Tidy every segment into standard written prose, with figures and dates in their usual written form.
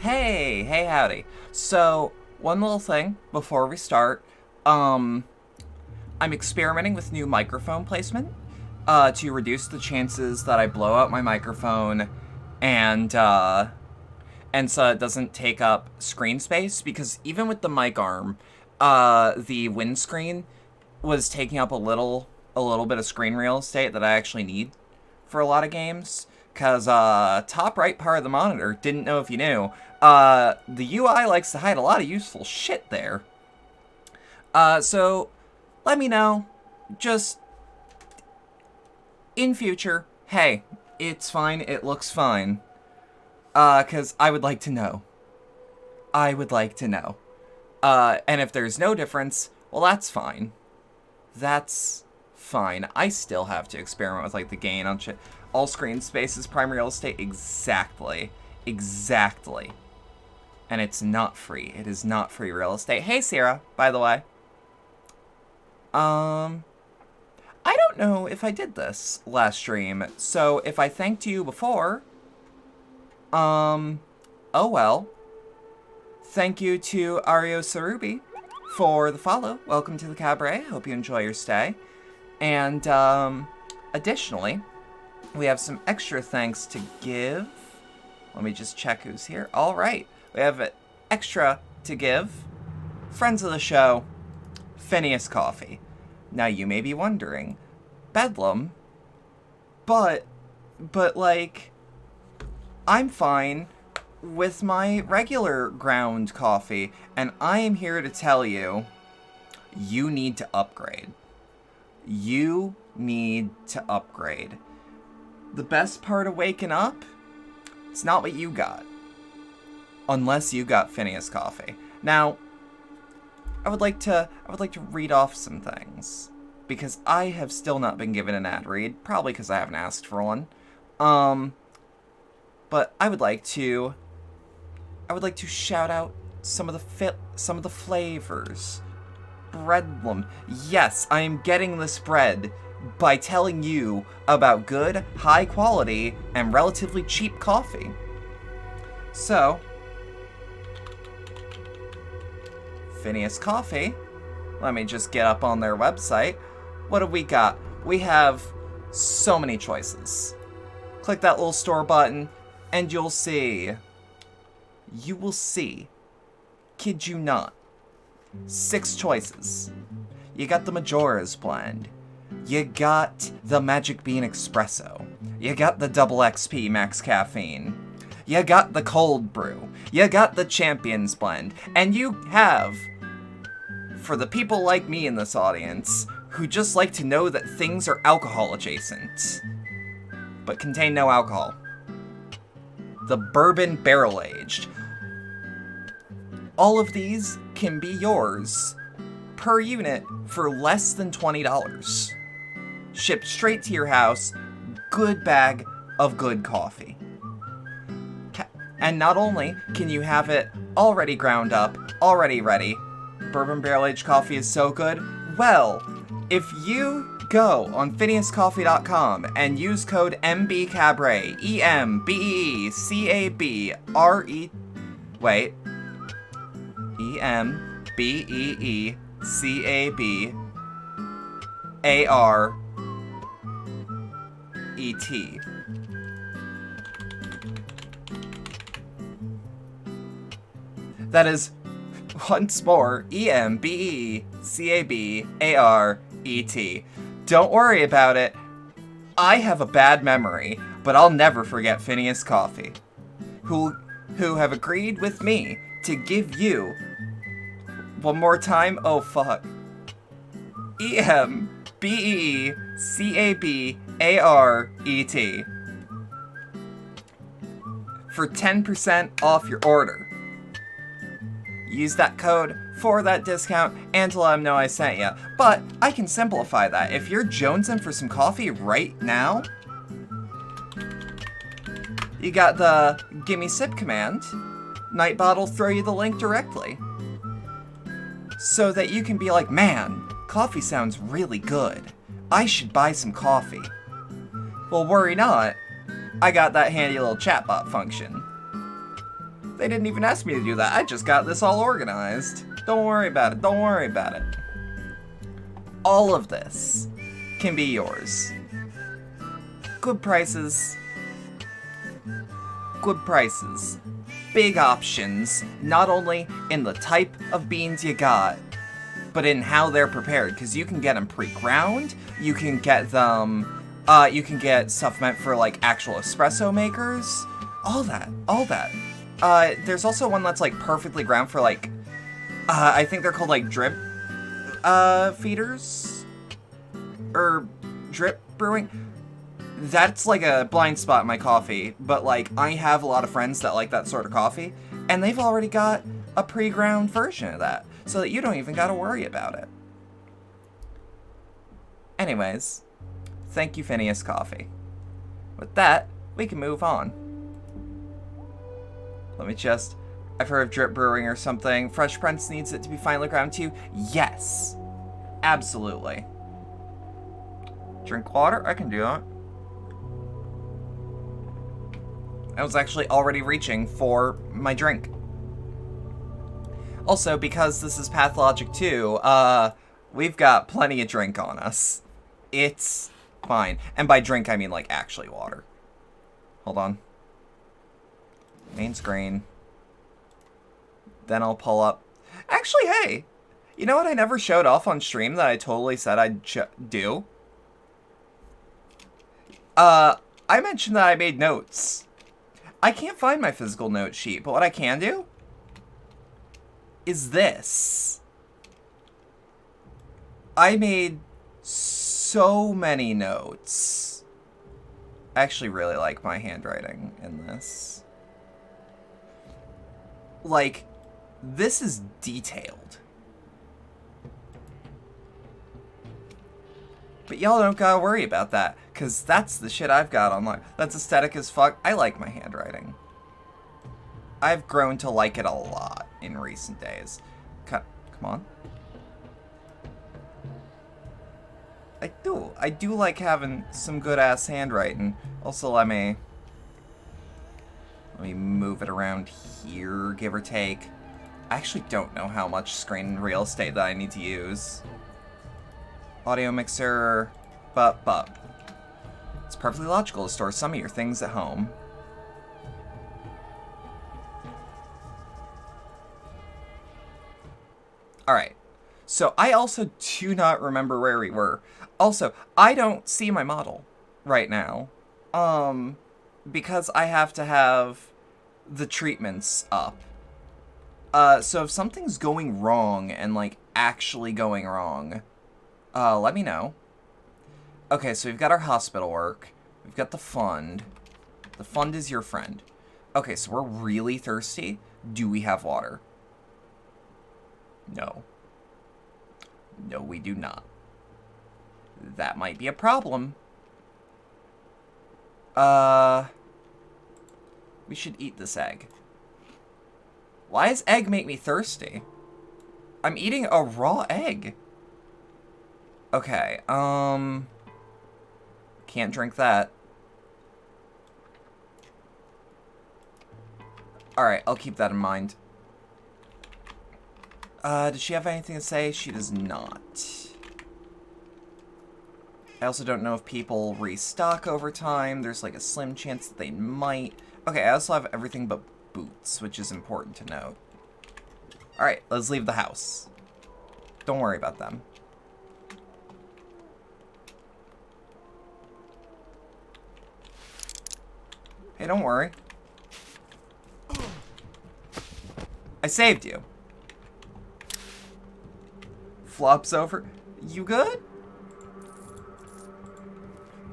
Hey, howdy. So, one little thing before we start. I'm experimenting with new microphone placement to reduce the chances that I blow out my microphone and so it doesn't take up screen space, because even with the mic arm, the windscreen was taking up a little bit of screen real estate that I actually need for a lot of games. Because top right part of the monitor, didn't know if you knew, the UI likes to hide a lot of useful shit there. So let me know, just in future, hey, it's fine, it looks fine. Because I would like to know. I would like to know. And if there's no difference, well, that's fine. That's fine. I still have to experiment with, like, the gain on shit. All screen space is prime real estate. Exactly. Exactly. And it's not free. It is not free real estate. Hey, Sarah, by the way. I don't know if I did this last stream, so if I thanked you before, oh well. Thank you to Ario Sarubi for the follow. Welcome to the cabaret. Hope you enjoy your stay. And, additionally, we have some extra thanks to give. Let me just check who's here. All right. We have an extra to give. Friends of the show, Phineas Coffee. Now, you may be wondering, Bedlam, but, like, I'm fine with my regular ground coffee, and I am here to tell you, you need to upgrade. You need to upgrade. The best part of waking up, it's not what you got. Unless you got Phineas Coffee. Now, I would like to read off some things, because I have still not been given an ad read, probably because I haven't asked for one. But I would like to shout out some of the flavors. Bedlam. Yes, I am getting this bread by telling you about good, high quality, and relatively cheap coffee. So, Phineas Coffee, let me just get up on their website. What have we got? We have so many choices. Click that little store button, and you'll see. You will see. Kid you not. 6 choices. You got the Majora's Blend. You got the Magic Bean Espresso. You got the Double XP Max Caffeine. You got the Cold Brew. You got the Champions Blend. And you have, for the people like me in this audience, who just like to know that things are alcohol adjacent, but contain no alcohol, the Bourbon Barrel Aged. All of these can be yours per unit for less than $20. Shipped straight to your house, good bag of good coffee. And not only can you have it already ground up, already ready, Bourbon Barrel Aged coffee is so good, well, if you go on phineascoffee.com and use code MBCABRE, EMBEECABRE, wait, EMBEECABARET. That is, once more, EMBEECABARET. Don't worry about it. I have a bad memory, but I'll never forget Phineas Coffee, who have agreed with me to give you, one more time, oh fuck, EMBEECABARET for 10% off your order. Use that code for that discount and to let them know I sent you. But I can simplify that. If you're jonesing for some coffee right now, you got the gimme sip command. Nightbot will throw you the link directly, so that you can be like, man, coffee sounds really good. I should buy some coffee. Well, worry not. I got that handy little chatbot function. They didn't even ask me to do that. I just got this all organized. Don't worry about it. Don't worry about it. All of this can be yours. Good prices. Good prices. Big options, not only in the type of beans you got, but in how they're prepared, because you can get them pre-ground, you can get them, you can get stuff meant for, like, actual espresso makers, all that. There's also one that's, like, perfectly ground for, like, I think they're called, like, drip, feeders? Or drip brewing? That's like a blind spot in my coffee, but like I have a lot of friends that like that sort of coffee, and they've already got a pre-ground version of that, so that you don't even gotta worry about it. Anyways, thank you, Phineas Coffee. With that, we can move on. Let me just... I've heard of drip brewing or something. Fresh Prince needs it to be finely ground too. Yes! Absolutely. Drink water? I can do that. I was actually already reaching for my drink. Also, because this is Pathologic 2, we've got plenty of drink on us. It's fine. And by drink, I mean, like, actually water. Hold on. Main screen. Then I'll pull up... Actually, hey! You know what I never showed off on stream that I totally said I'd do? I mentioned that I made notes. I can't find my physical note sheet, but what I can do is this. I made so many notes. I actually really like my handwriting in this. Like, this is detailed. But y'all don't gotta worry about that, because that's the shit I've got online. That's aesthetic as fuck. I like my handwriting. I've grown to like it a lot in recent days. Come on. I do like having some good-ass handwriting. Also, let me move it around here, give or take. I actually don't know how much screen real estate that I need to use. Audio mixer, but. It's perfectly logical to store some of your things at home. Alright, so I also do not remember where we were. Also, I don't see my model right now. Because I have to have the treatments up. So if something's going wrong and, like, actually going wrong... let me know. Okay, so we've got our hospital work. We've got the fund. The fund is your friend. Okay, so we're really thirsty. Do we have water? No. No, we do not. That might be a problem. We should eat this egg. Why does egg make me thirsty? I'm eating a raw egg. Okay, can't drink that. Alright, I'll keep that in mind. Does she have anything to say? She does not. I also don't know if people restock over time. There's like a slim chance that they might. Okay, I also have everything but boots, which is important to note. Alright, let's leave the house. Don't worry about them. Hey, don't worry. I saved you. Flops over. You good?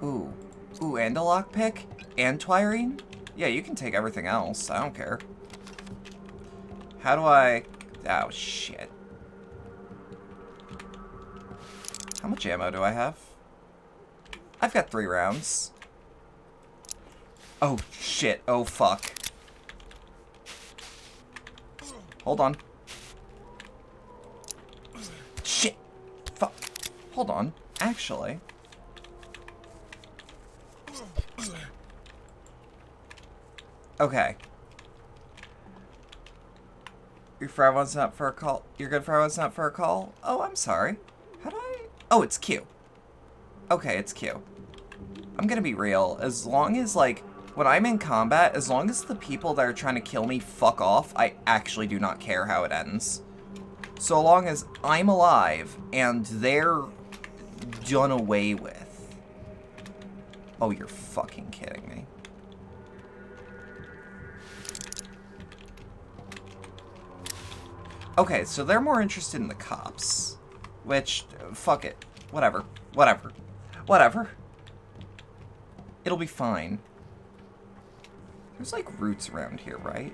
Ooh. Ooh, and a lockpick? And Twirine? Yeah, you can take everything else. I don't care. How do I... Oh, shit. How much ammo do I have? I've got 3 rounds. Oh, shit. Oh, fuck. Hold on. Shit. Fuck. Hold on. Actually. Okay. You're for everyone's not for a call. You're good for everyone's not for a call? Oh, I'm sorry. How do I... Oh, it's Q. Okay, it's Q. I'm gonna be real. As long as, like, when I'm in combat, as long as the people that are trying to kill me fuck off, I actually do not care how it ends. So long as I'm alive and they're done away with. Oh, you're fucking kidding me. Okay, so they're more interested in the cops. Which, fuck it. Whatever. Whatever. Whatever. It'll be fine. There's, like, roots around here, right?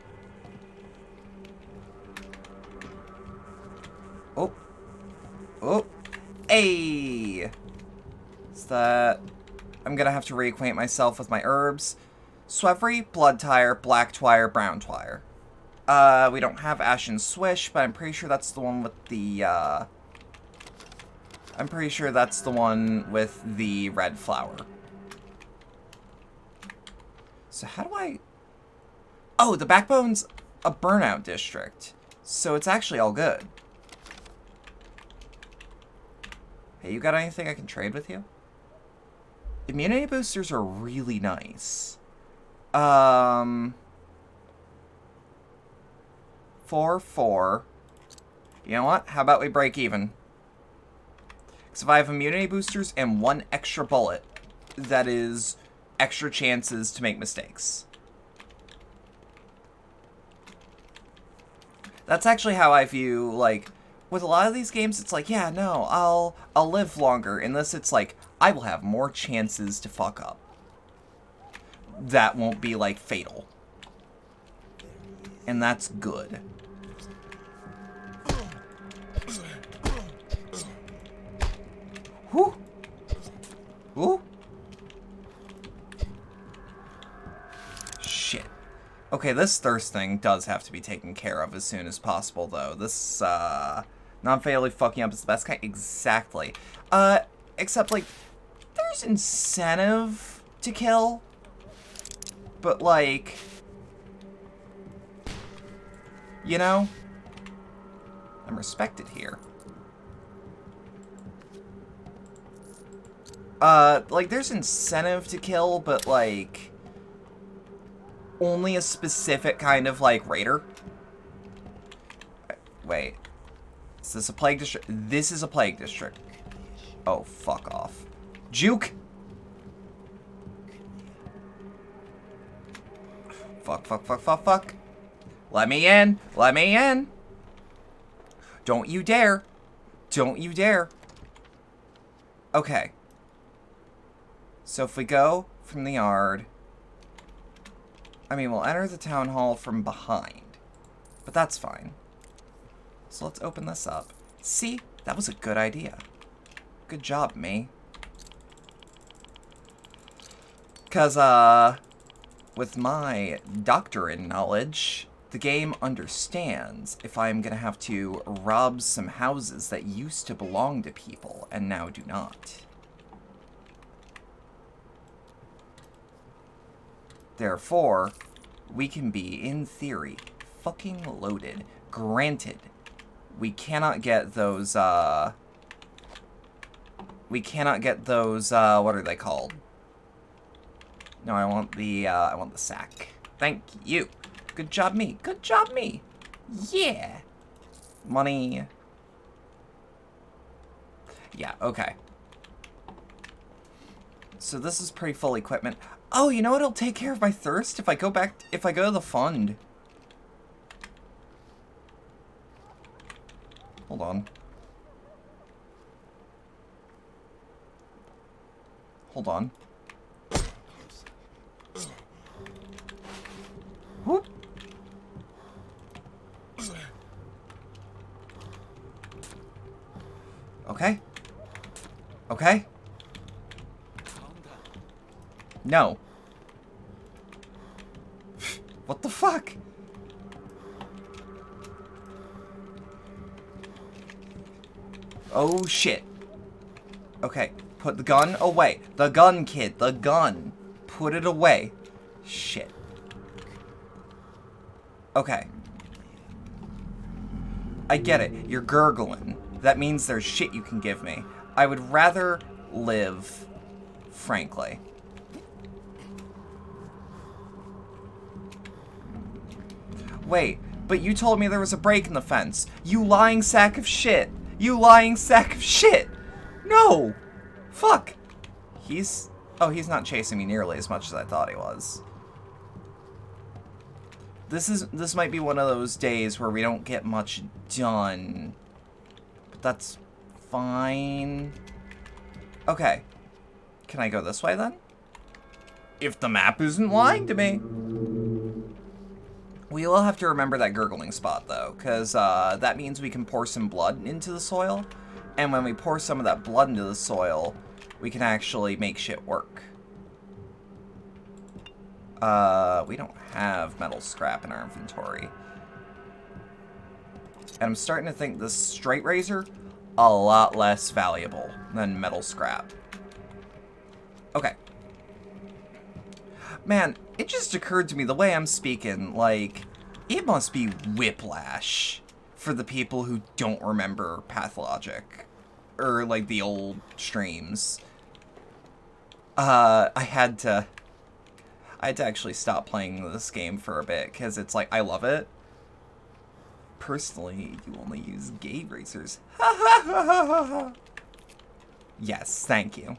Oh. Oh. Hey! Is that... I'm gonna have to reacquaint myself with my herbs. Swevry, blood tire, black twire, brown twire. We don't have Ashen Swish, but I'm pretty sure that's the one with the, I'm pretty sure that's the one with the red flower. So how do I... Oh, the Backbone's a burnout district. So it's actually all good. Hey, you got anything I can trade with you? Immunity boosters are really nice. 4. You know what? How about we break even? Because if I have immunity boosters and 1 extra bullet, that is extra chances to make mistakes. That's actually how I view, like, with a lot of these games, it's like, yeah, no, I'll live longer. In this, it's like, I will have more chances to fuck up. That won't be, like, fatal. And that's good. Whew. Whew. Shit. Okay, this thirst thing does have to be taken care of as soon as possible, though. This, non-fatally fucking up is the best kind. Exactly. Except, like, there's incentive to kill. But, like... You know? I'm respected here. Like, there's incentive to kill, but, like... only a specific kind of, like, raider. Wait. Is this a plague district? This is a plague district. Oh, fuck off. Juke! Fuck, fuck, fuck, fuck, fuck. Let me in! Let me in! Don't you dare! Don't you dare! Okay. So if we go from the yard... I mean, we'll enter the town hall from behind. But that's fine. So let's open this up. See? That was a good idea. Good job, me. Because, with my doctorate knowledge, the game understands if I'm gonna have to rob some houses that used to belong to people and now do not. Therefore, we can be, in theory, fucking loaded. Granted, we cannot get those, we cannot get those, what are they called? No, I want the sack. Thank you. Good job, me. Good job, me. Yeah. Money. Yeah, okay. So this is pretty full equipment. Oh, you know what? It'll take care of my thirst if I go back, if I go to the fund. Hold on. Hold on. Whoop. Okay. Okay. No. What the fuck? Oh shit. Okay, put the gun away. The gun, kid. The gun. Put it away. Shit. Okay. I get it. You're gurgling. That means there's shit you can give me. I would rather live, frankly. Wait, but you told me there was a break in the fence. You lying sack of shit. You lying sack of shit. No. Fuck. Oh, he's not chasing me nearly as much as I thought he was. This might be one of those days where we don't get much done. But that's fine. Okay. Can I go this way then? If the map isn't lying to me. We will have to remember that gurgling spot though, because that means we can pour some blood into the soil. And when we pour some of that blood into the soil, we can actually make shit work. We don't have metal scrap in our inventory. And I'm starting to think this straight razor, a lot less valuable than metal scrap. Okay. Man, it just occurred to me, the way I'm speaking, like, it must be whiplash for the people who don't remember Pathologic. Or, like, the old streams. I had to actually stop playing this game for a bit, because it's like, I love it. Personally, you only use gay racers. Ha ha ha ha ha. Yes, thank you.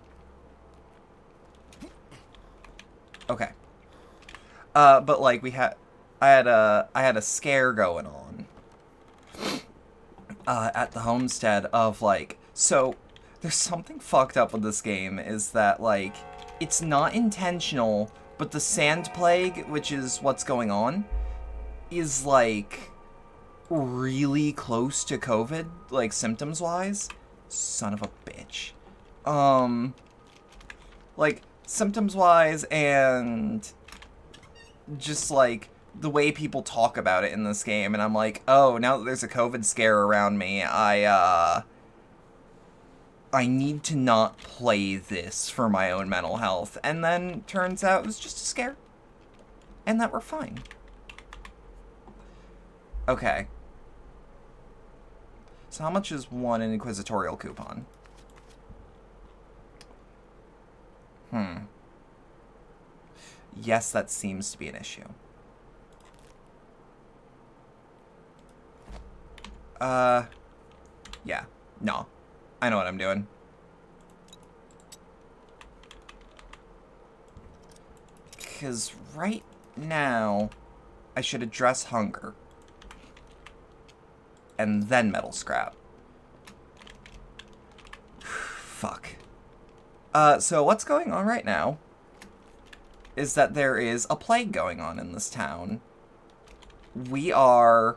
Okay. But like I had a scare going on at the homestead of like, so there's something fucked up with this game is that like it's not intentional, but the sand plague, which is what's going on, is like really close to COVID, like symptoms wise. Son of a bitch. Like symptoms wise and just like the way people talk about it in this game, and I'm like, oh, now that there's a COVID scare around me, I need to not play this for my own mental health. And then turns out it was just a scare. And that we're fine. Okay. So how much is one inquisitorial coupon? Yes, that seems to be an issue. Yeah. No. I know what I'm doing. Because right now, I should address hunger. And then metal scrap. Fuck. So what's going on right now is that there is a plague going on in this town. We are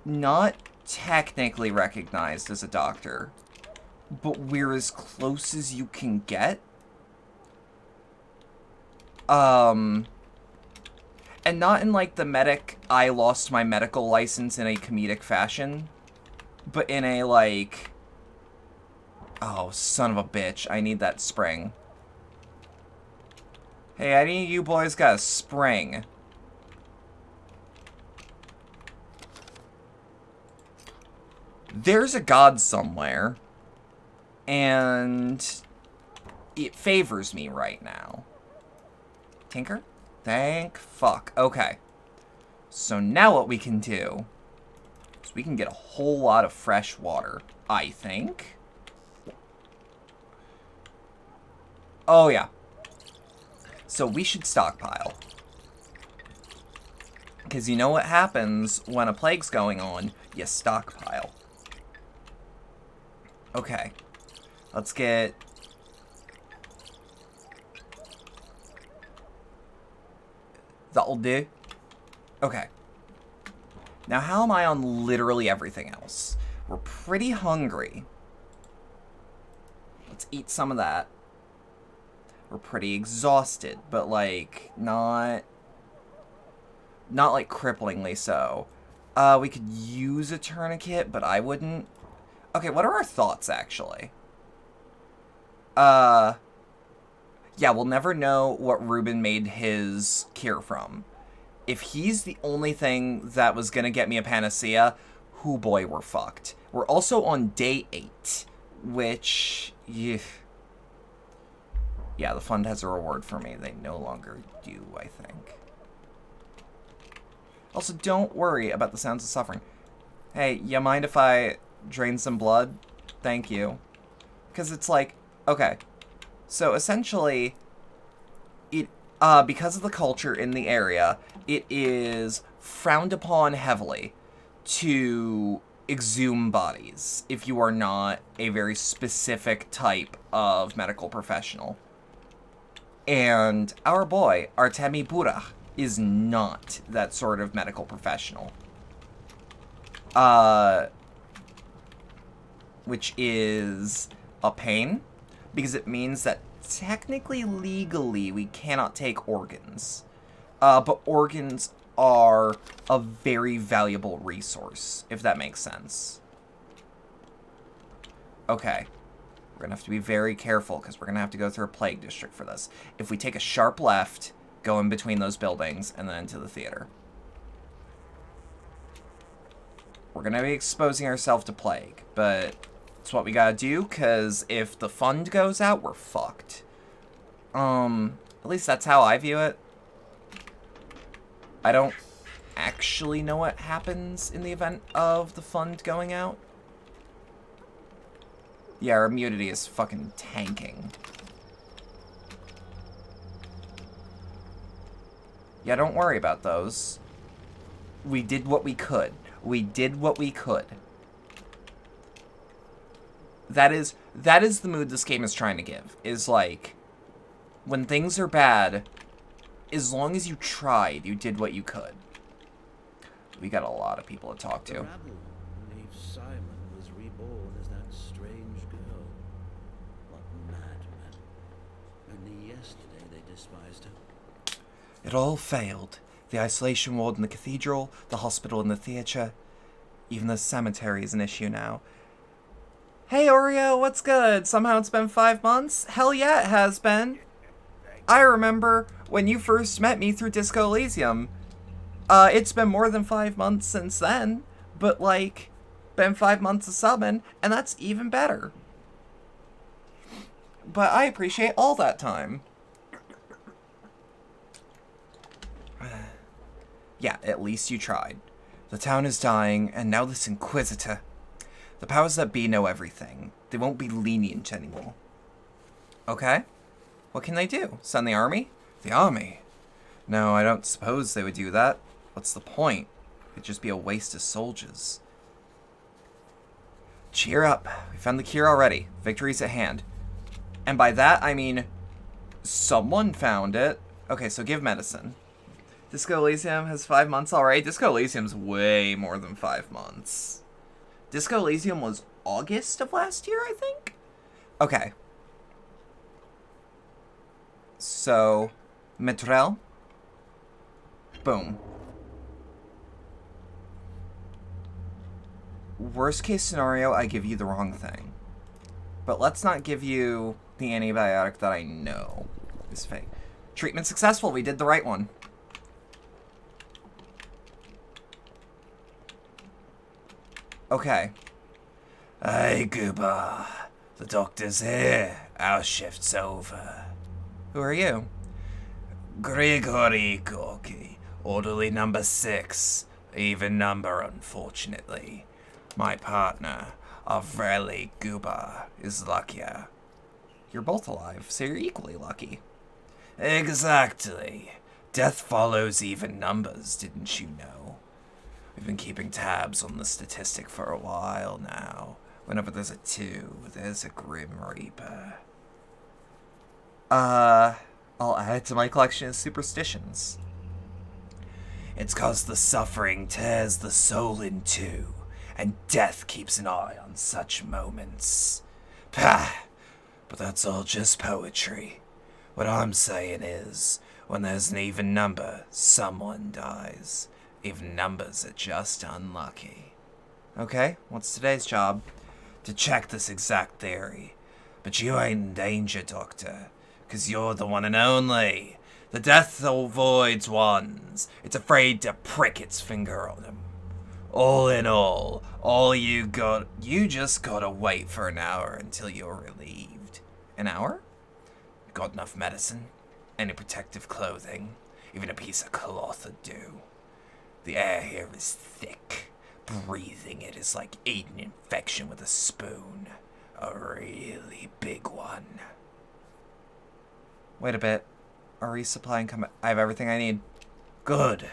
not technically recognized as a doctor, but we're as close as you can get. And not in like the medic, I lost my medical license in a comedic fashion, but in a like, oh, son of a bitch, I need that spring. Hey, any of you boys got a spring? There's a god somewhere, and it favors me right now. Tinker? Thank fuck. Okay. So now what we can do is we can get a whole lot of fresh water, I think. Oh, yeah. So we should stockpile. Because you know what happens when a plague's going on? You stockpile. Okay. Let's get... That'll do. Okay. Now how am I on literally everything else? We're pretty hungry. Let's eat some of that. We're pretty exhausted, but like not like cripplingly so. We could use a tourniquet, but I wouldn't. Okay, what are our thoughts actually? Yeah, we'll never know what Ruben made his cure from. If he's the only thing that was gonna get me a panacea, Hoo boy, we're fucked. We're also on day 8, which... Yeah, the fund has a reward for me. They no longer do, I think. Also, don't worry about the sounds of suffering. Hey, you mind if I drain some blood? Thank you. Because it's like, okay. So essentially, it because of the culture in the area, it is frowned upon heavily to exhume bodies if you are not a very specific type of medical professional. And our boy, Artemi Burach, is not that sort of medical professional. Which is a pain, because it means that technically, legally, we cannot take organs. But organs are a very valuable resource, if that makes sense. Okay. We're going to have to be very careful, because we're going to have to go through a plague district for this. If we take a sharp left, go in between those buildings, and then into the theater. We're going to be exposing ourselves to plague, but it's what we got to do, because if the fund goes out, we're fucked. At least that's how I view it. I don't actually know what happens in the event of the fund going out. Yeah, our immunity is fucking tanking. Yeah, don't worry about those. We did what we could. We did what we could. That is the mood this game is trying to give. Is like, when things are bad, as long as you tried, you did what you could. We got a lot of people to talk to. The rabble believe Simon was reborn as that strange girl. What madmen. Only yesterday they despised her. It all failed. The isolation ward in the cathedral, the hospital and the theatre. Even the cemetery is an issue now. Hey Oreo, what's good? Somehow it's been 5 months? Hell yeah, it has been. I remember when you first met me through Disco Elysium. It's been more than 5 months since then, but like, been 5 months of subbing, and that's even better. But I appreciate all that time. Yeah, at least you tried. The town is dying, and now this Inquisitor. The powers that be know everything. They won't be lenient anymore. Okay. What can they do? Send the army? The army? No, I don't suppose they would do that. What's the point? It'd just be a waste of soldiers. Cheer up. We found the cure already. Victory's at hand. And by that, I mean, someone found it. Okay, so give medicine. Disco Elysium has 5 months already. Disco Elysium's way more than 5 months. Disco Elysium was August of last year, I think? Okay. So, Metrel. Boom. Worst case scenario, I give you the wrong thing. But let's not give you the antibiotic that I know is fake. Treatment successful. We did the right one. Okay. Hey, Gooba. The doctor's here. Our shift's over. Who are you? Grigory Gorky. Orderly number 6. Even number, unfortunately. My partner, Avreli Guba, is luckier. You're both alive, so you're equally lucky. Exactly. Death follows even numbers, didn't you know? We've been keeping tabs on the statistic for a while now. Whenever there's a 2, there's a Grim Reaper. I'll add it to my collection of superstitions. It's 'cause the suffering tears the soul in two, and death keeps an eye on such moments. Pah! But that's all just poetry. What I'm saying is, when there's an even number, someone dies. Even numbers are just unlucky. Okay, what's today's job? To check this exact theory. But you ain't in danger, Doctor, 'cause you're the one and only. The death avoids ones. It's afraid to prick its finger on them. All in all you just gotta wait for an hour until you're relieved. An hour? Got enough medicine? Any protective clothing? Even a piece of cloth would do. The air here is thick. Breathing it is like eating infection with a spoon. A really big one. Wait a bit. Are resupplying I have everything I need. Good.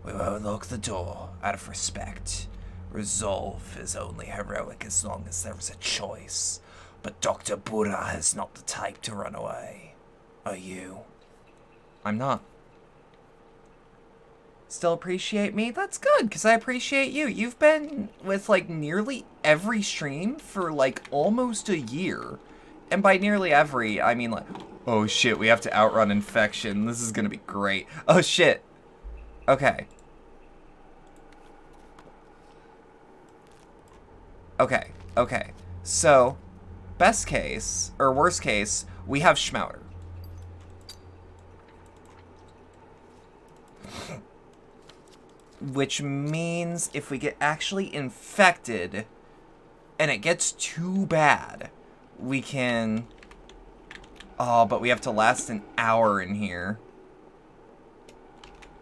We won't lock the door, out of respect. Resolve is only heroic as long as there is a choice. But Dr. Burra is not the type to run away. Are you? I'm not. Still appreciate me? That's good, because I appreciate you. You've been with, like, nearly every stream for, like, almost a year. And by nearly every, I mean, like, oh shit, we have to outrun infection. This is gonna be great. Oh shit. Okay. Okay. So, best case, or worst case, we have Schmouter. Which means if we get actually infected, and it gets too bad, we can... Oh, but we have to last an hour in here.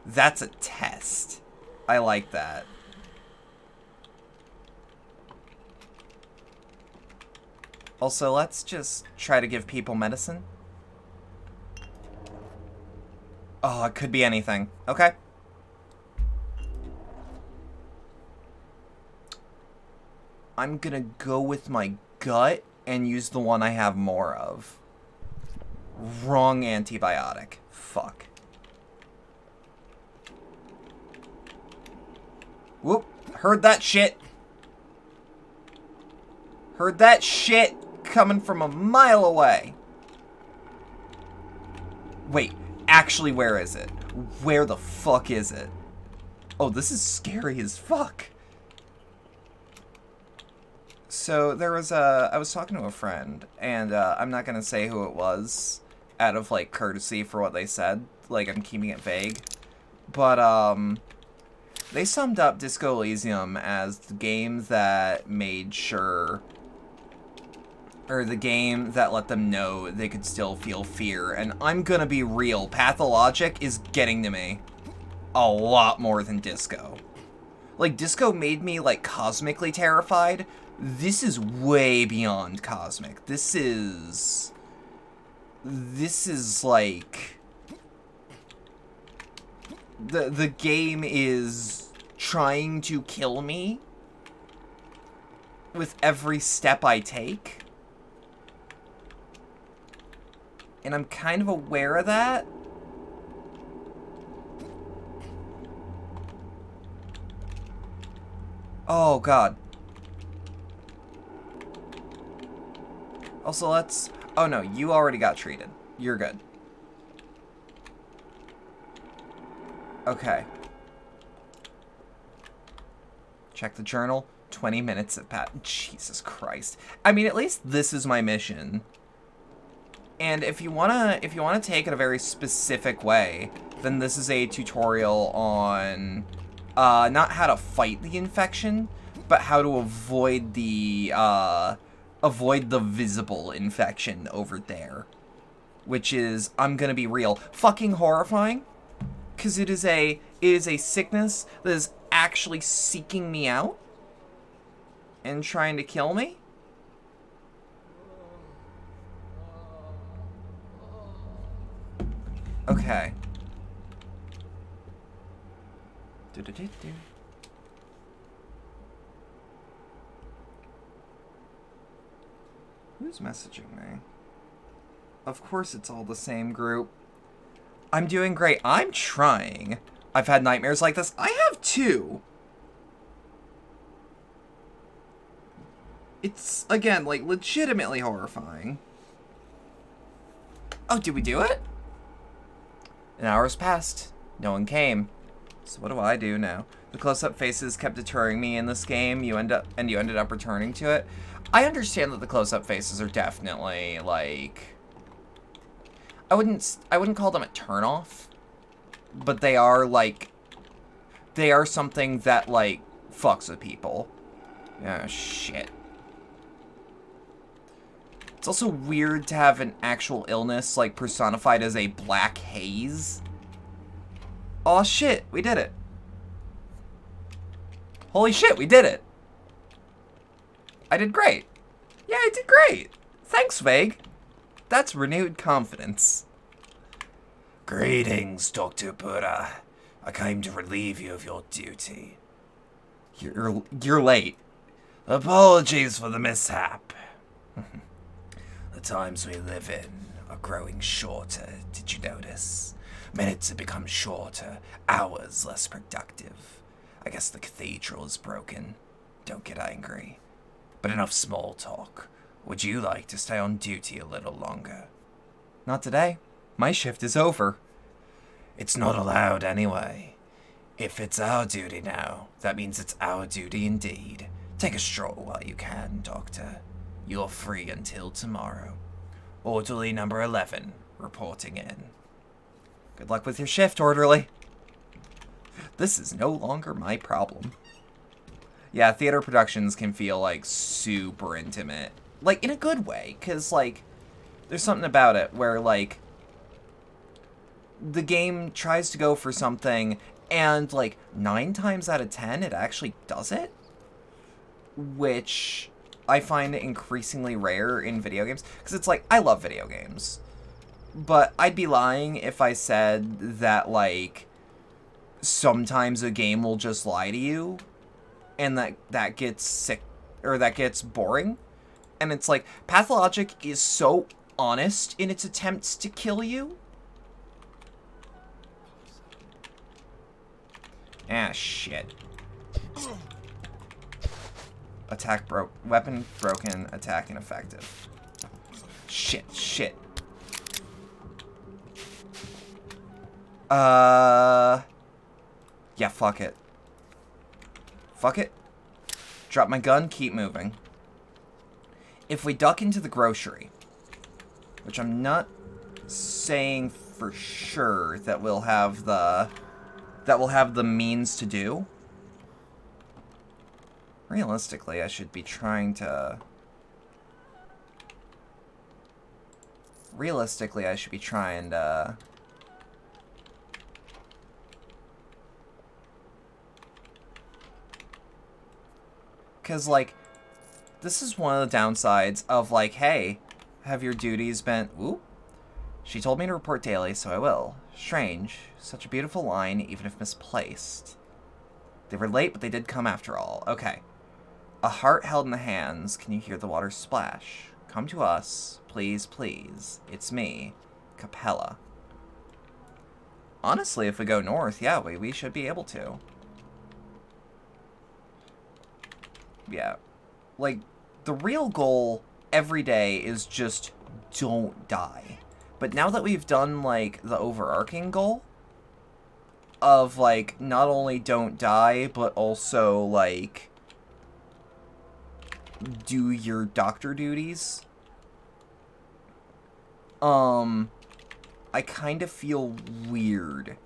That's a test. I like that. Also, let's just try to give people medicine. Oh, it could be anything. Okay. I'm gonna go with my gut and use the one I have more of. Wrong antibiotic. Fuck. Whoop. Heard that shit. Heard that shit coming from a mile away. Wait, actually, where is it? Where the fuck is it? Oh, this is scary as fuck. So there was I was talking to a friend, and I'm not gonna say who it was, out of like courtesy for what they said. Like, I'm keeping it vague. But they summed up Disco Elysium as the game that made sure, or the game that let them know they could still feel fear. And I'm gonna be real, Pathologic is getting to me a lot more than Disco. Like, Disco made me, like, cosmically terrified. This is way beyond cosmic. This is, like... The game is trying to kill me with every step I take. And I'm kind of aware of that. Oh, God. Also, let's... Oh, no, you already got treated. You're good. Okay. Check the journal. 20 minutes at Pat. Jesus Christ. I mean, at least this is my mission. And if you wanna take it a very specific way, then this is a tutorial on not how to fight the infection, but how to avoid the visible infection over there. Which is, I'm gonna be real, fucking horrifying. Because it is a sickness that is actually seeking me out and trying to kill me. Okay. Who's messaging me? Of course it's all the same group. I'm doing great. I'm trying. I've had nightmares like this. I have too. It's, again, like, legitimately horrifying. Oh, did we do it? An hour has passed. No one came. So what do I do now? The close-up faces kept deterring me in this game. You ended up returning to it. I understand that the close-up faces are definitely, like... I wouldn't call them a turn-off, but they are, like, they are something that, like, fucks with people. Oh, shit. It's also weird to have an actual illness, like, personified as a black haze. Oh shit, we did it. Holy shit, we did it. I did great. Yeah, I did great. Thanks, Vague. That's renewed confidence. Greetings, Dr. Pura. I came to relieve you of your duty. You're late. Apologies for the mishap. The times we live in are growing shorter, did you notice? Minutes have become shorter, hours less productive. I guess the cathedral is broken. Don't get angry. But enough small talk. Would you like to stay on duty a little longer? Not today. My shift is over. It's not allowed anyway. If it's our duty now, that means it's our duty indeed. Take a stroll while you can, Doctor. You're free until tomorrow. Orderly number 11, reporting in. Good luck with your shift, orderly. This is no longer my problem. Yeah, theater productions can feel, like, super intimate. Like, in a good way, because, like, there's something about it where, like, the game tries to go for something, and, like, 9 times out of 10, it actually does it. Which I find increasingly rare in video games. Because it's like, I love video games. But I'd be lying if I said that, like, sometimes a game will just lie to you. And that gets sick, or that gets boring. And it's like, Pathologic is so honest in its attempts to kill you. Ah, shit. Attack broke. Weapon broken. Attack ineffective. Shit, shit. Yeah, fuck it. Fuck it. Drop my gun, keep moving. If we duck into the grocery, which I'm not saying for sure that we'll have the means to do. Realistically, I should be trying to... Because, like, this is one of the downsides of, like, hey, have your duties been... Ooh. She told me to report daily, so I will. Strange. Such a beautiful line, even if misplaced. They were late, but they did come after all. Okay. A heart held in the hands. Can you hear the water splash? Come to us. Please, please. It's me. Capella. Honestly, if we go north, yeah, we should be able to. Yeah. Like, the real goal every day is just don't die. But now that we've done, like, the overarching goal of, like, not only don't die, but also, like, do your doctor duties, I kind of feel weird.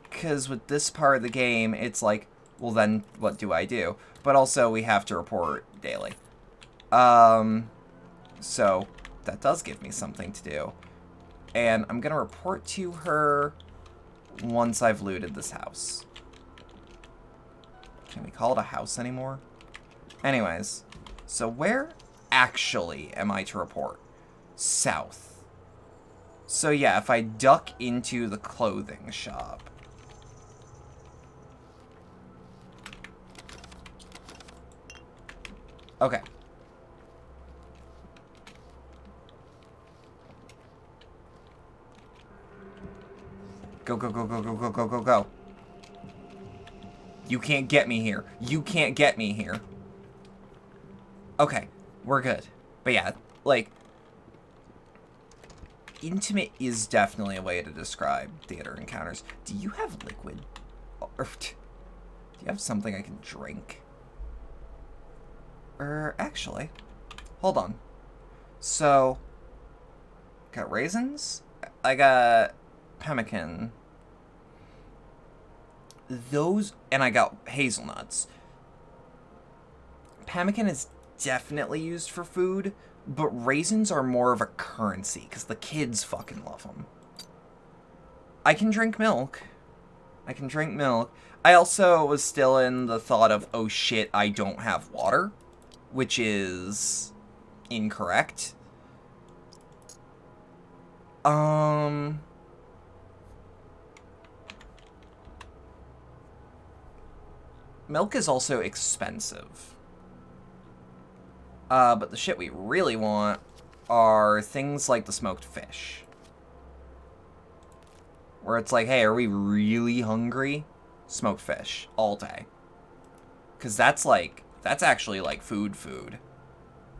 Because with this part of the game, it's like, well, then what do I do? But also, we have to report daily. So, that does give me something to do. And I'm going to report to her once I've looted this house. Can we call it a house anymore? Anyways, so where actually am I to report? South. So yeah, if I duck into the clothing shop. Okay. Go, go, go, go, go, go, go, go, go. You can't get me here. You can't get me here. Okay, we're good. But yeah, like, intimate is definitely a way to describe theater encounters. Do you have liquid? Or do you have something I can drink? Actually, hold on. So, got raisins? I got pemmican. Those, and I got hazelnuts. pemmican is definitely used for food, but raisins are more of a currency because the kids fucking love them. I can drink milk. I can drink milk. I also was still in the thought of, oh shit, I don't have water, which is incorrect. Milk is also expensive. But the shit we really want are things like the smoked fish. Where it's like, hey, are we really hungry? Smoked fish all day. Because that's actually like food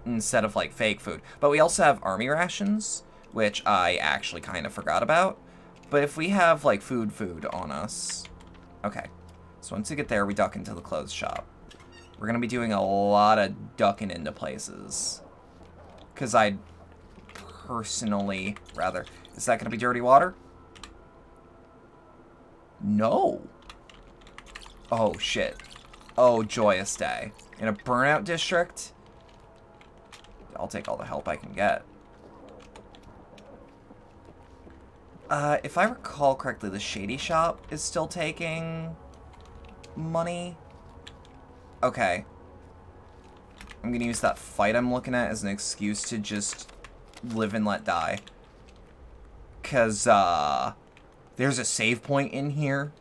instead of like fake food. But we also have army rations, which I actually kind of forgot about. But if we have like food on us. Okay. So once we get there, we duck into the clothes shop. We're going to be doing a lot of ducking into places. Because I'd personally rather... Is that going to be dirty water? No. Oh, shit. Oh, joyous day. In a burnout district? I'll take all the help I can get. If I recall correctly, the Shady Shop is still taking money. Okay. I'm gonna use that fight I'm looking at as an excuse to just live and let die. 'Cause, there's a save point in here.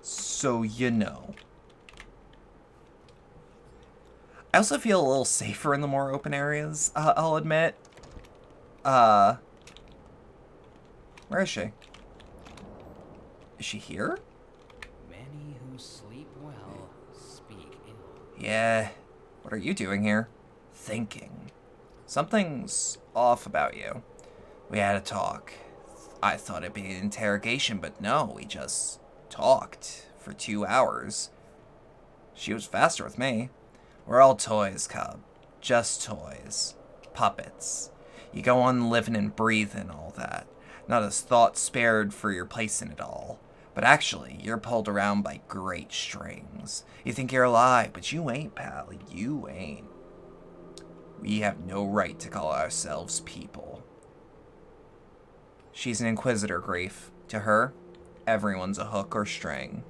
So, you know. I also feel a little safer in the more open areas, I'll admit. Where is she? Is she here? Many who sleep well speak ill. Yeah. What are you doing here? Thinking. Something's off about you. We had a talk. I thought it'd be an interrogation, but no, we just talked for 2 hours. She was faster with me. We're all toys, Cub. Just toys. Puppets. You go on living and breathing all that. Not a thought spared for your place in it all. But actually, you're pulled around by great strings. You think you're alive, but you ain't, pal. You ain't. We have no right to call ourselves people. She's an inquisitor, Grief. To her, everyone's a hook or string.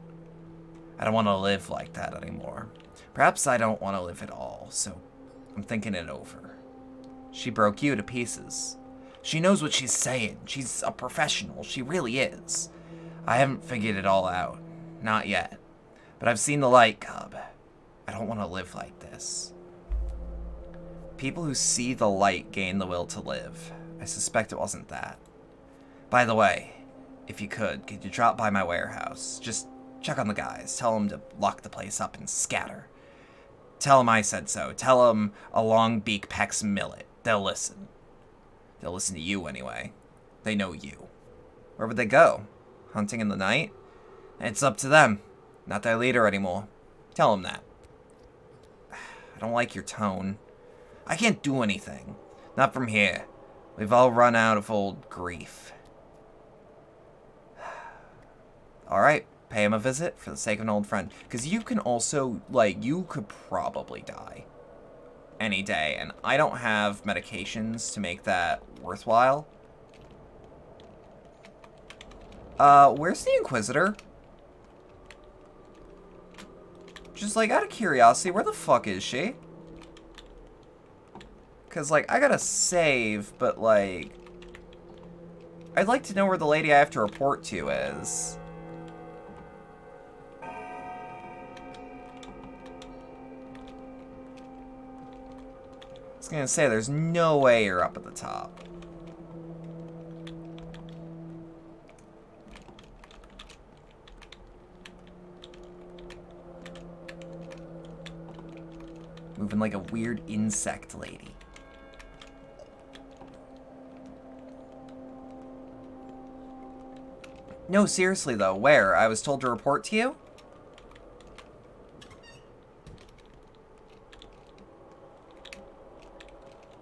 I don't want to live like that anymore. Perhaps I don't want to live at all, so I'm thinking it over. She broke you to pieces. She knows what she's saying. She's a professional. She really is. I haven't figured it all out. Not yet. But I've seen the light, Cub. I don't want to live like this. People who see the light gain the will to live. I suspect it wasn't that. By the way, if you could you drop by my warehouse? Just check on the guys. Tell them to lock the place up and scatter. Tell them I said so. Tell them a long beak pecks millet. They'll listen. They'll listen to you anyway. They know you. Where would they go? Hunting in the night? It's up to them. Not their leader anymore. Tell them that. I don't like your tone. I can't do anything. Not from here. We've all run out of old Grief. Alright, pay him a visit for the sake of an old friend. Because you can also, like, you could probably die any day. And I don't have medications to make that worthwhile. Where's the Inquisitor? Just, like, out of curiosity, where the fuck is she? Because, like, I gotta save, but, like... I'd like to know where the lady I have to report to is. I was gonna say, there's no way you're up at the top. Moving like a weird insect lady. No, seriously though, where? I was told to report to you?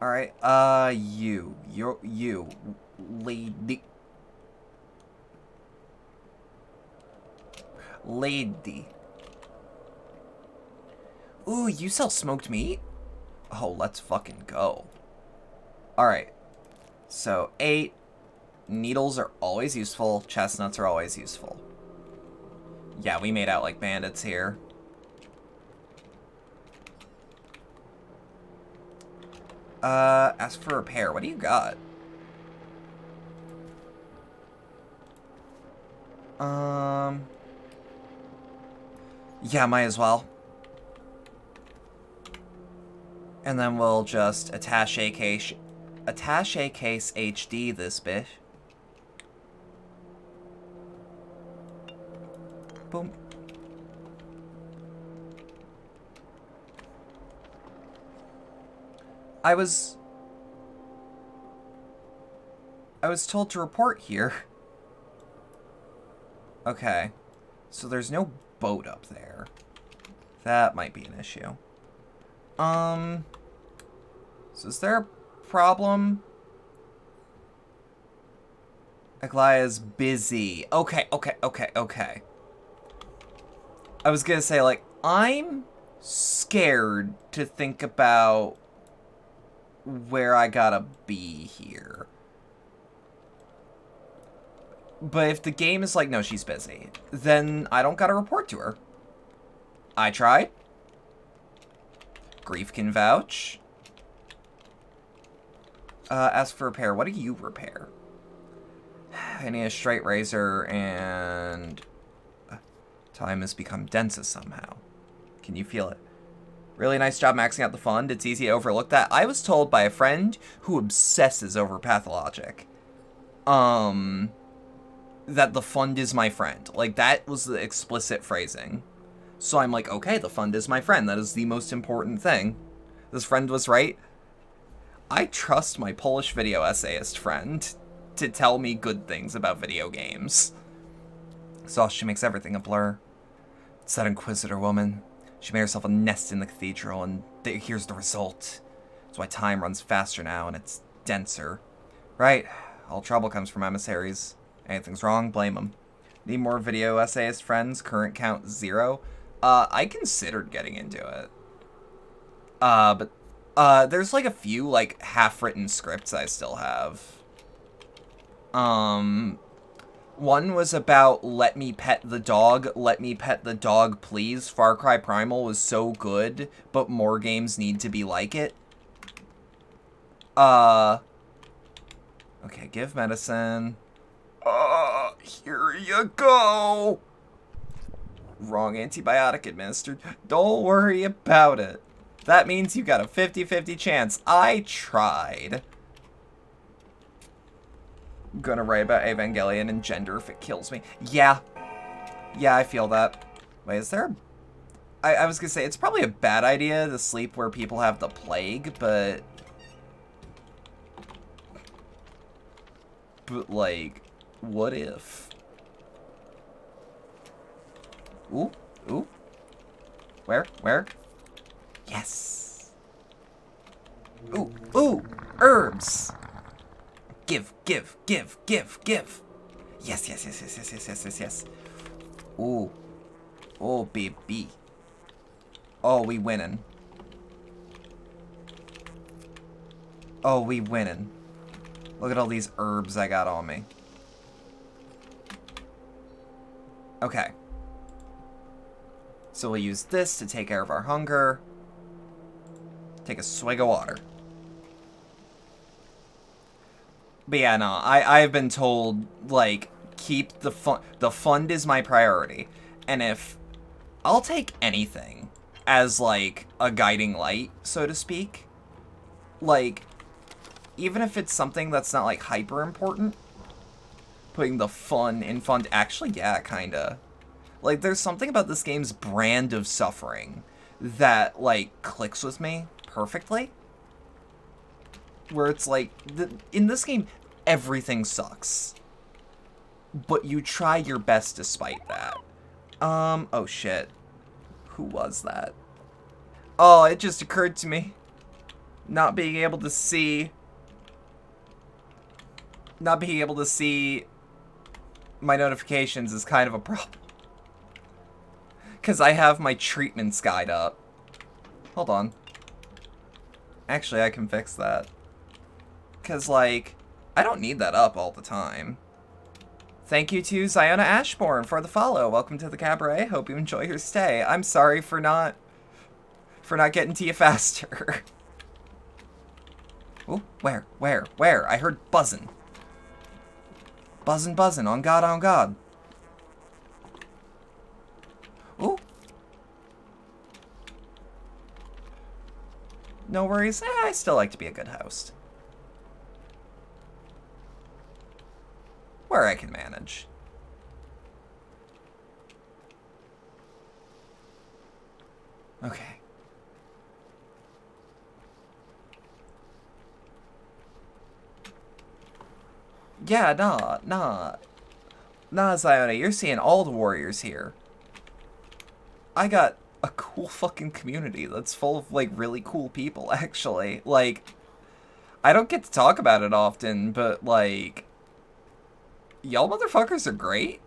Alright, you, lady. Lady. Ooh, you sell smoked meat? Oh, let's fucking go. Alright. So, 8. Needles are always useful. Chestnuts are always useful. Yeah, we made out like bandits here. Ask for repair. What do you got? Yeah, might as well. And then we'll just attaché case HD this bitch. Boom. I was told to report here. Okay. So there's no boat up there. That might be an issue. So is there a problem? Aglaya's busy. Okay. I was gonna say, like, I'm scared to think about where I gotta be here. But if the game is like, no, she's busy, then I don't gotta report to her. I tried. Grief can vouch. Ask for repair. What do you repair? I need a straight razor, and time has become denser somehow. Can you feel it? Really nice job maxing out the fund. It's easy to overlook that. I was told by a friend who obsesses over Pathologic, that the fund is my friend. Like, that was the explicit phrasing. So I'm like, okay, the fund is my friend. That is the most important thing. This friend was right. I trust my Polish video essayist friend to tell me good things about video games. So she makes everything a blur. It's that Inquisitor woman. She made herself a nest in the cathedral, and here's the result. That's why time runs faster now, and it's denser. Right, all trouble comes from emissaries. Anything's wrong, blame them. Need more video essayist friends, current count 0. I considered getting into it. But there's like a few, like, half-written scripts I still have. One was about let me pet the dog, please. Far Cry Primal was so good, but more games need to be like it. Okay, give medicine. Here you go. Wrong antibiotic administered. Don't worry about it. That means you got a 50-50 chance. I tried. I'm gonna write about Evangelion and gender if it kills me. Yeah. Yeah, I feel that. Wait, is there a... I was gonna say, it's probably a bad idea to sleep where people have the plague, but... But, like, what if? Ooh, ooh. Where? Yes. Ooh, herbs. Give. Yes. Ooh. Oh, baby. Oh, we winning. Look at all these herbs I got on me. Okay. So we'll use this to take care of our hunger. Take a swig of water. But yeah, no, I've been told, like, keep the fund. The fund is my priority. And if... I'll take anything as, like, a guiding light, so to speak. Like, even if it's something that's not, like, hyper important. Putting the fun in fund... Actually, yeah, kinda. Like, there's something about this game's brand of suffering that, like, clicks with me perfectly. Where it's like, in this game, everything sucks. But you try your best despite that. Oh shit. Who was that? Oh, it just occurred to me. Not being able to see my notifications is kind of a problem. Because I have my treatments guide up. Hold on. Actually, I can fix that. Because, like, I don't need that up all the time. Thank you to Ziona Ashbourne for the follow. Welcome to the cabaret. Hope you enjoy your stay. I'm sorry for not getting to you faster. Ooh, where? I heard buzzing. Buzzing. On God. Ooh. No worries. I still like to be a good host. Where I can manage. Okay. Yeah, nah, Ziona, you're seeing all the warriors here. I got a cool fucking community that's full of, like, really cool people, actually. Like, I don't get to talk about it often, but, like, y'all motherfuckers are great.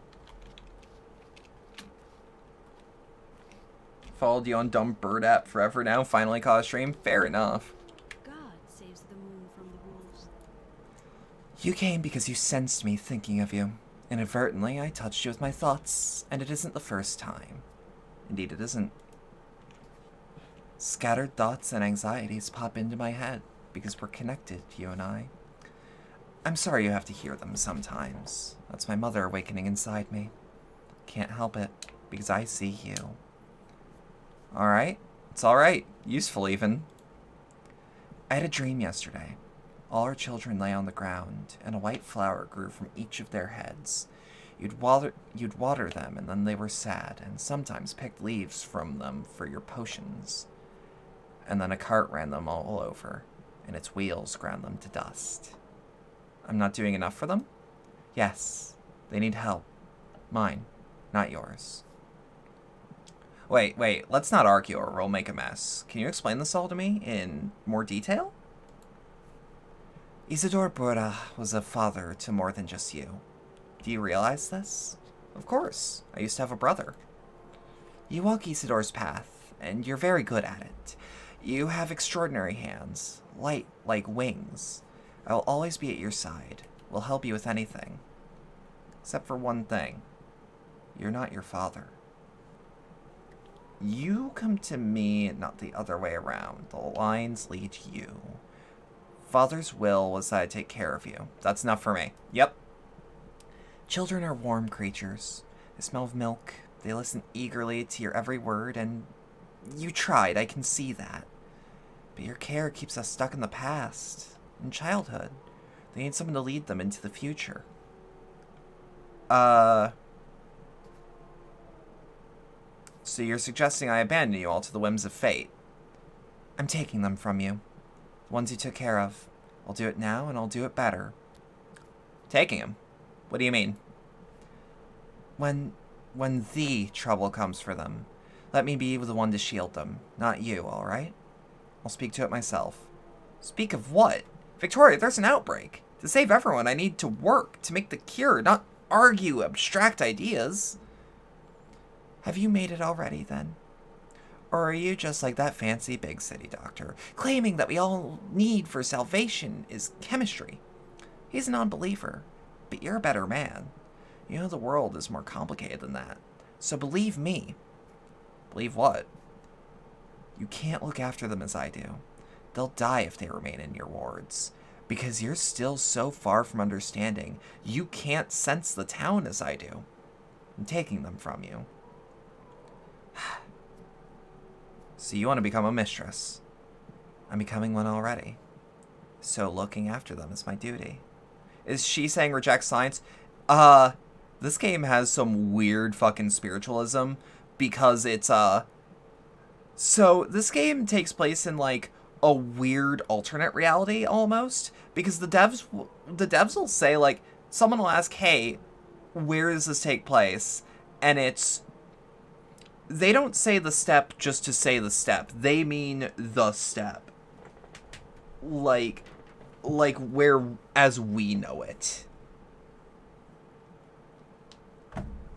Followed you on Dumb Bird app forever now, finally caught a stream. Fair enough. God saves the moon from the wolves. You came because you sensed me thinking of you. Inadvertently, I touched you with my thoughts, and it isn't the first time. Indeed, it isn't. Scattered thoughts and anxieties pop into my head because we're connected, you and I. I'm sorry you have to hear them sometimes. That's my mother awakening inside me. Can't help it, because I see you. Alright. It's alright. Useful, even. I had a dream yesterday. All our children lay on the ground, and a white flower grew from each of their heads. You'd water them, and then they were sad, and sometimes picked leaves from them for your potions. And then a cart ran them all over, and its wheels ground them to dust. I'm not doing enough for them? Yes. They need help. Mine, not yours. Wait, let's not argue or we'll make a mess. Can you explain this all to me in more detail? Isidore Bora was a father to more than just you. Do you realize this? Of course. I used to have a brother. You walk Isidore's path, and you're very good at it. You have extraordinary hands, light like wings. I will always be at your side. Will help you with anything. Except for one thing. You're not your father. You come to me, not the other way around. The lines lead you. Father's will was that I take care of you. That's enough for me. Yep. Children are warm creatures. They smell of milk. They listen eagerly to your every word, and you tried, I can see that. But your care keeps us stuck in the past, in childhood. They need someone to lead them into the future. So you're suggesting I abandon you all to the whims of fate? I'm taking them from you. The ones you took care of. I'll do it now, and I'll do it better. Taking them? What do you mean? When the trouble comes for them, let me be the one to shield them, not you, alright? I'll speak to it myself. Speak of what? Victoria, there's an outbreak. To save everyone, I need to work, to make the cure, not argue abstract ideas. Have you made it already, then? Or are you just like that fancy big city doctor, claiming that we all need for salvation is chemistry? He's a non-believer, but you're a better man. You know the world is more complicated than that. So believe me. Believe what? You can't look after them as I do. They'll die if they remain in your wards. Because you're still so far from understanding, you can't sense the town as I do. I'm taking them from you. So you want to become a mistress. I'm becoming one already. So looking after them is my duty. Is she saying reject science? This game has some weird fucking spiritualism because it's, so this game takes place in, like, a weird alternate reality, almost, because the devs will say, like, someone will ask, hey, where does this take place? And they don't say the step just to say the step. They mean the step. Like where, as we know it.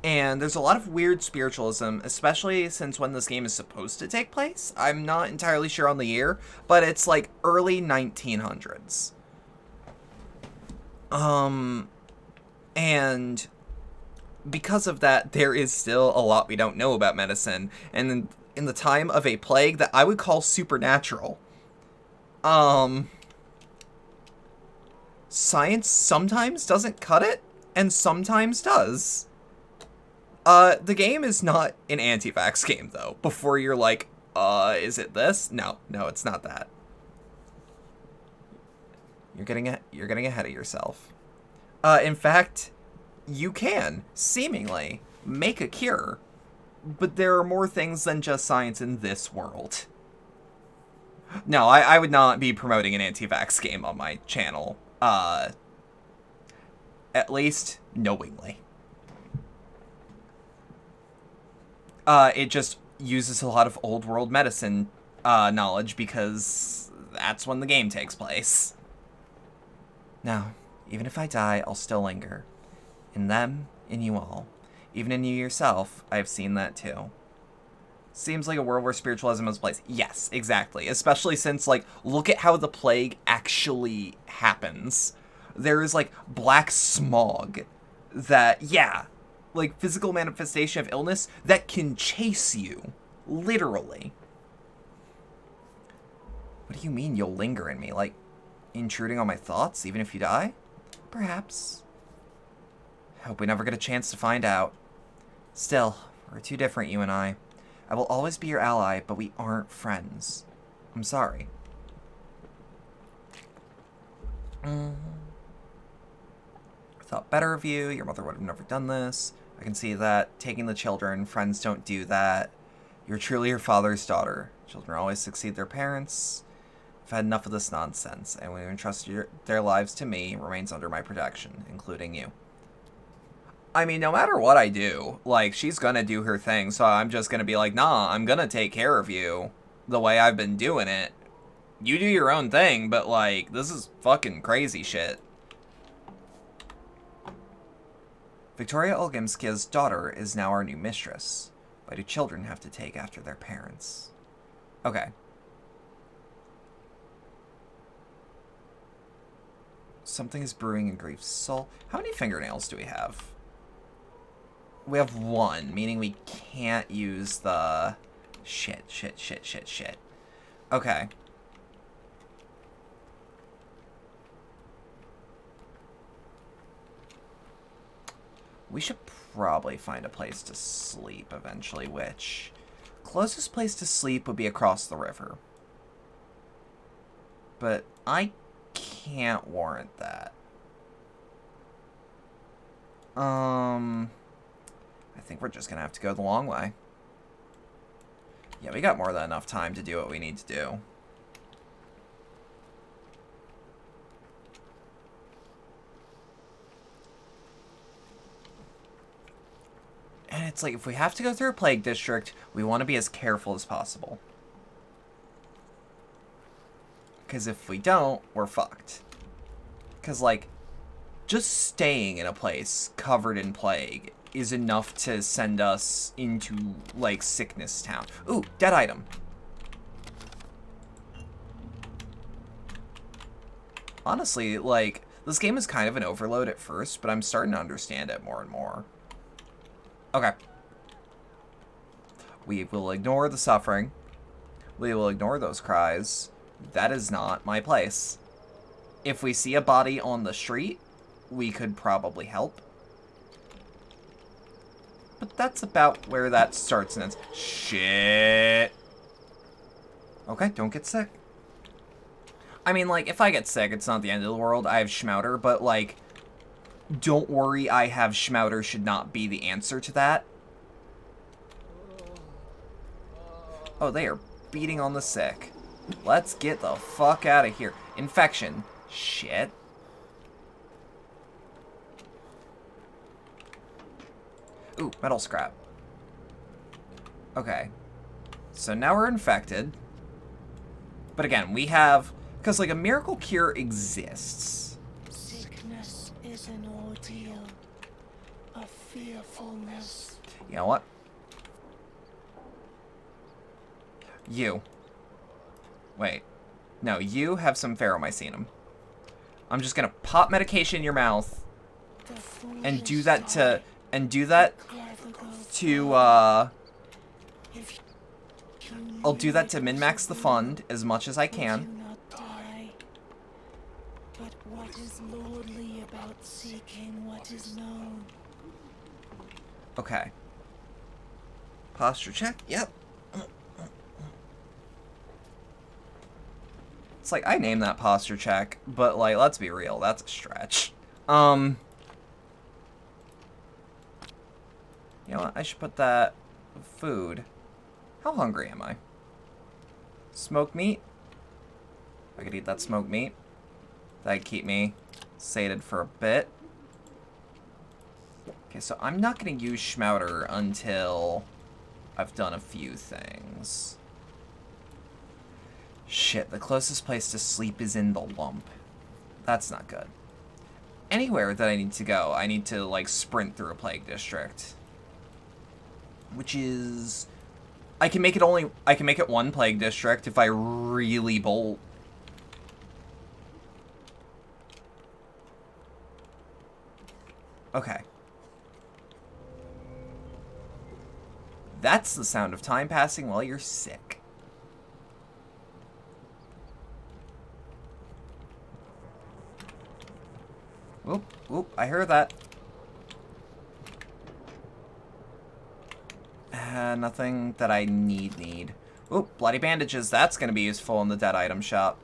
And there's a lot of weird spiritualism, especially since when this game is supposed to take place. I'm not entirely sure on the year, but it's like early 1900s. And because of that, there is still a lot we don't know about medicine. And in the time of a plague that I would call supernatural, science sometimes doesn't cut it, and sometimes does. The game is not an anti-vax game, though. Before you're like, is it this? No, it's not that. You're getting ahead of yourself. In fact, you can, seemingly, make a cure. But there are more things than just science in this world. No, I would not be promoting an anti-vax game on my channel. At least, knowingly. It just uses a lot of old world medicine knowledge because that's when the game takes place. Now, even if I die, I'll still linger. In them, in you all. Even in you yourself, I've seen that too. Seems like a world where spiritualism is placed. Yes, exactly. Especially since, like, look at how the plague actually happens. There is, like, black smog that, yeah, like, physical manifestation of illness that can chase you. Literally. What do you mean you'll linger in me? Like, intruding on my thoughts, even if you die? Perhaps. Hope we never get a chance to find out. Still, we're too different, you and I. I will always be your ally, but we aren't friends. I'm sorry. I thought better of you. Your mother would have never done this. I can see that. Taking the children. Friends don't do that. You're truly your father's daughter. Children always succeed their parents. I've had enough of this nonsense. Anyone who entrusts their lives to me remains under my protection, including you. I mean, no matter what I do, like, she's gonna do her thing, so I'm just gonna be like, nah, I'm gonna take care of you the way I've been doing it. You do your own thing, but, like, this is fucking crazy shit. Victoria Olgimskia's daughter is now our new mistress. Why do children have to take after their parents? Okay. Something is brewing in Grief's soul. How many fingernails do we have? We have one, meaning we can't use the... Shit. Okay. We should probably find a place to sleep eventually, which... Closest place to sleep would be across the river. But I can't warrant that. I think we're just gonna have to go the long way. Yeah, we got more than enough time to do what we need to do. And it's like, if we have to go through a plague district, we want to be as careful as possible. Because if we don't, we're fucked. Because, like, just staying in a place covered in plague is enough to send us into, like, sickness town. Ooh, dead item. Honestly, like, this game is kind of an overload at first, but I'm starting to understand it more and more. Okay. We will ignore the suffering. We will ignore those cries. That is not my place. If we see a body on the street, we could probably help. But that's about where that starts and ends. Shit. Okay, don't get sick. I mean, like, if I get sick, it's not the end of the world. I have Schmouter, but, like, don't worry, I have Schmouter should not be the answer to that. Oh, they are beating on the sick. Let's get the fuck out of here. Infection. Shit. Ooh, metal scrap. Okay. So now we're infected. But again, we have... Because, like, a miracle cure exists. Sickness is an ordeal, a fearfulness. You know what? You. Wait. No, you have some ferromycin. I'm just gonna pop medication in your mouth and do that to I'll do that to min-max the fund as much as I can. But what is lordly about seeking what is known? Okay. Posture check? Yep. It's like, I named that posture check, but, like, let's be real, that's a stretch. You know what? I should put that food. How hungry am I? Smoked meat? I could eat that smoked meat. That'd keep me sated for a bit. Okay, so I'm not going to use Schmouter until I've done a few things. Shit, the closest place to sleep is in the lump. That's not good. Anywhere that I need to go, I need to, like, sprint through a plague district. Which is... I can make it one plague district if I really bolt. Okay. That's the sound of time passing while you're sick. Oop, oop, I heard that. Nothing that I need. Oop, bloody bandages. That's going to be useful in the dead item shop.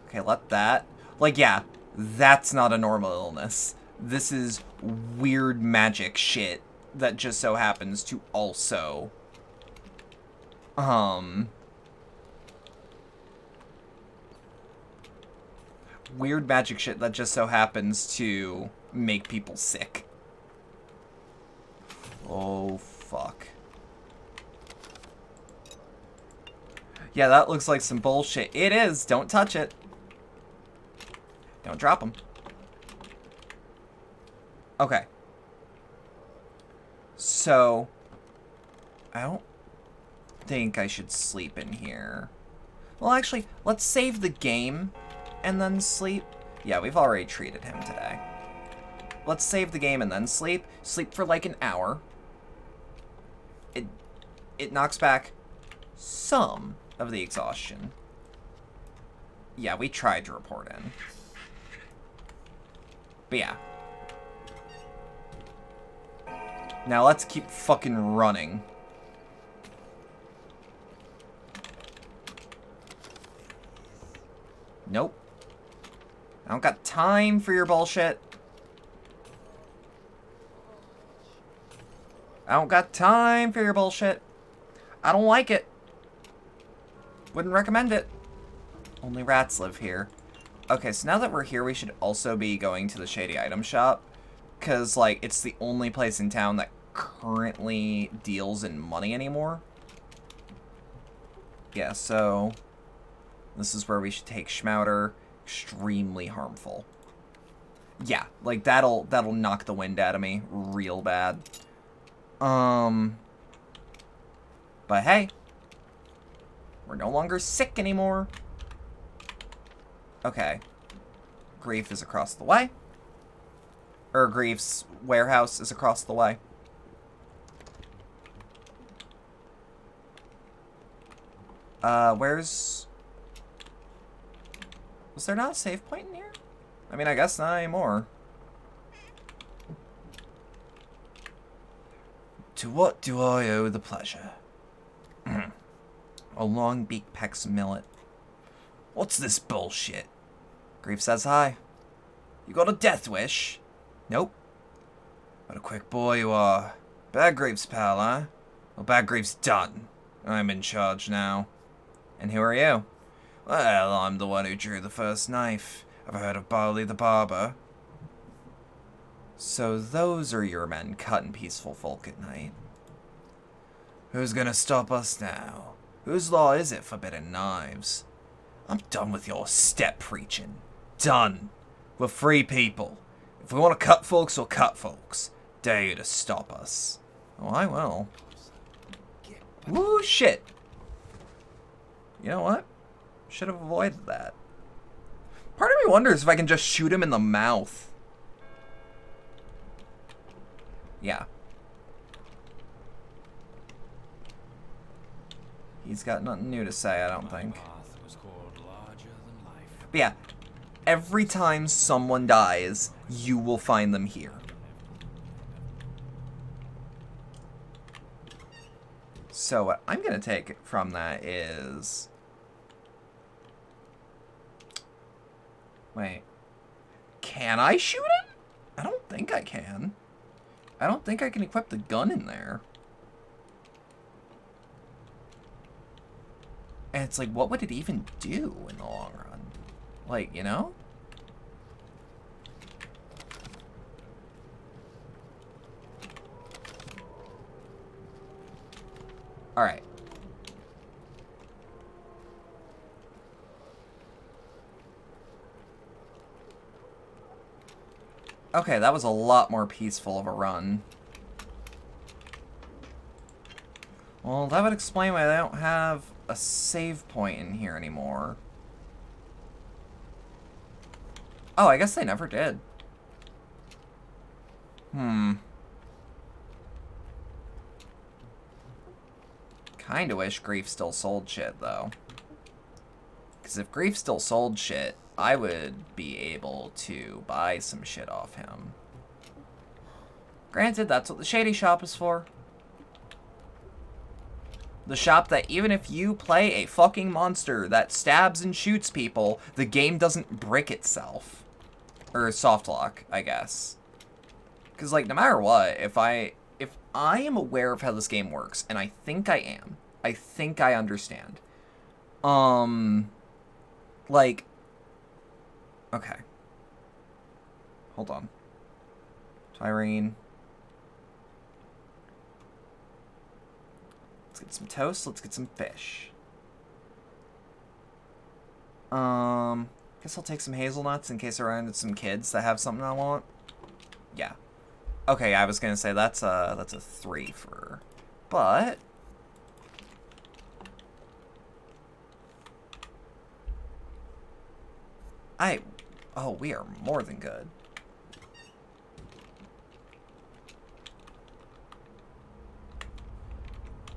Okay, let that... Like, yeah, that's not a normal illness. This is weird magic shit that just so happens to also... Weird magic shit that just so happens to make people sick. Oh, fuck. Yeah, that looks like some bullshit. It is. Don't touch it. Don't drop them. Okay. So, I don't think I should sleep in here. Well, actually, let's save the game and then sleep. Yeah, we've already treated him today. Let's save the game and then sleep. Sleep for like an hour. It knocks back some of the exhaustion. Yeah, we tried to report in. But yeah. Now let's keep fucking running. Nope. I don't got time for your bullshit. I don't got time for your bullshit. I don't like it. Wouldn't recommend it. Only rats live here. Okay, so now that we're here, we should also be going to the Shady Item Shop. Because, like, it's the only place in town that currently deals in money anymore. Yeah, so... this is where we should take Schmouter. Extremely harmful. Yeah, like, that'll knock the wind out of me real bad. But hey, we're no longer sick anymore. Okay. Grief is across the way. Or Grief's warehouse is across the way. Where's... was there not a save point in here? I mean, I guess not anymore. To what do I owe the pleasure? A long beak pecks millet. What's this bullshit? Grief says hi. You got a death wish? Nope. What a quick boy you are. Bad Grief's pal, huh? Well, Bad Grief's done. I'm in charge now. And who are you? Well, I'm the one who drew the first knife. Ever heard of Barley the Barber? So those are your men cutting peaceful folk at night. Who's gonna stop us now? Whose law is it forbidding knives? I'm done with your step preaching. Done. We're free people. If we want to cut folks, we'll cut folks. dare you to stop us? Oh, I will. Woo, shit. You know what? Should have avoided that. Part of me wonders if I can just shoot him in the mouth. Yeah. He's got nothing new to say, I don't think. But yeah, every time someone dies, you will find them here. So what I'm going to take from that is... Wait. Can I shoot him? I don't think I can. I don't think I can equip the gun in there. And it's like, what would it even do in the long run? Like, you know? Alright. Okay, that was a lot more peaceful of a run. Well, that would explain why I don't have a save point in here anymore. Oh, I guess they never did. Kinda wish Grief still sold shit, though. Because if Grief still sold shit, I would be able to buy some shit off him. Granted, that's what the Shady Shop is for. The shop that even if you play a fucking monster that stabs and shoots people, the game doesn't brick itself. Or soft lock, I guess. Because, like, no matter what, if I am aware of how this game works, and I think I am, I think I understand. Like, okay. Hold on. Tyrene. Let's get some toast. Let's get some fish. Guess I'll take some hazelnuts in case I run into some kids that have something I want. Yeah. Okay, I was gonna say that's a 3 for, but oh, we are more than good.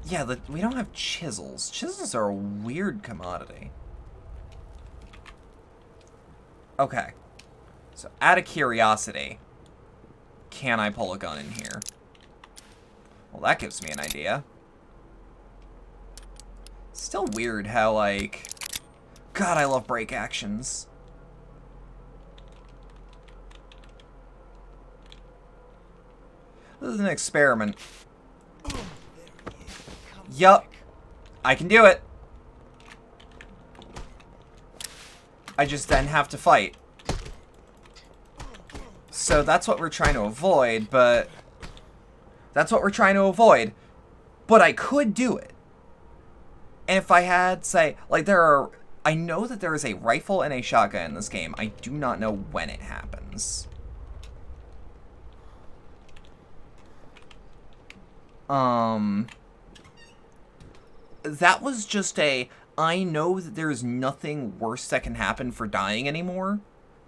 Yeah, we don't have chisels. Chisels are a weird commodity. Okay. So, out of curiosity, can I pull a gun in here? Well, that gives me an idea. Still weird how, like... God, I love break actions. This is an experiment. Yup. I can do it. I just then have to fight. So that's what we're trying to avoid, but... That's what we're trying to avoid. But I could do it. And if I had, say, like there are... I know that there is a rifle and a shotgun in this game. I do not know when it happens. That was just a... I know that there's nothing worse that can happen for dying anymore.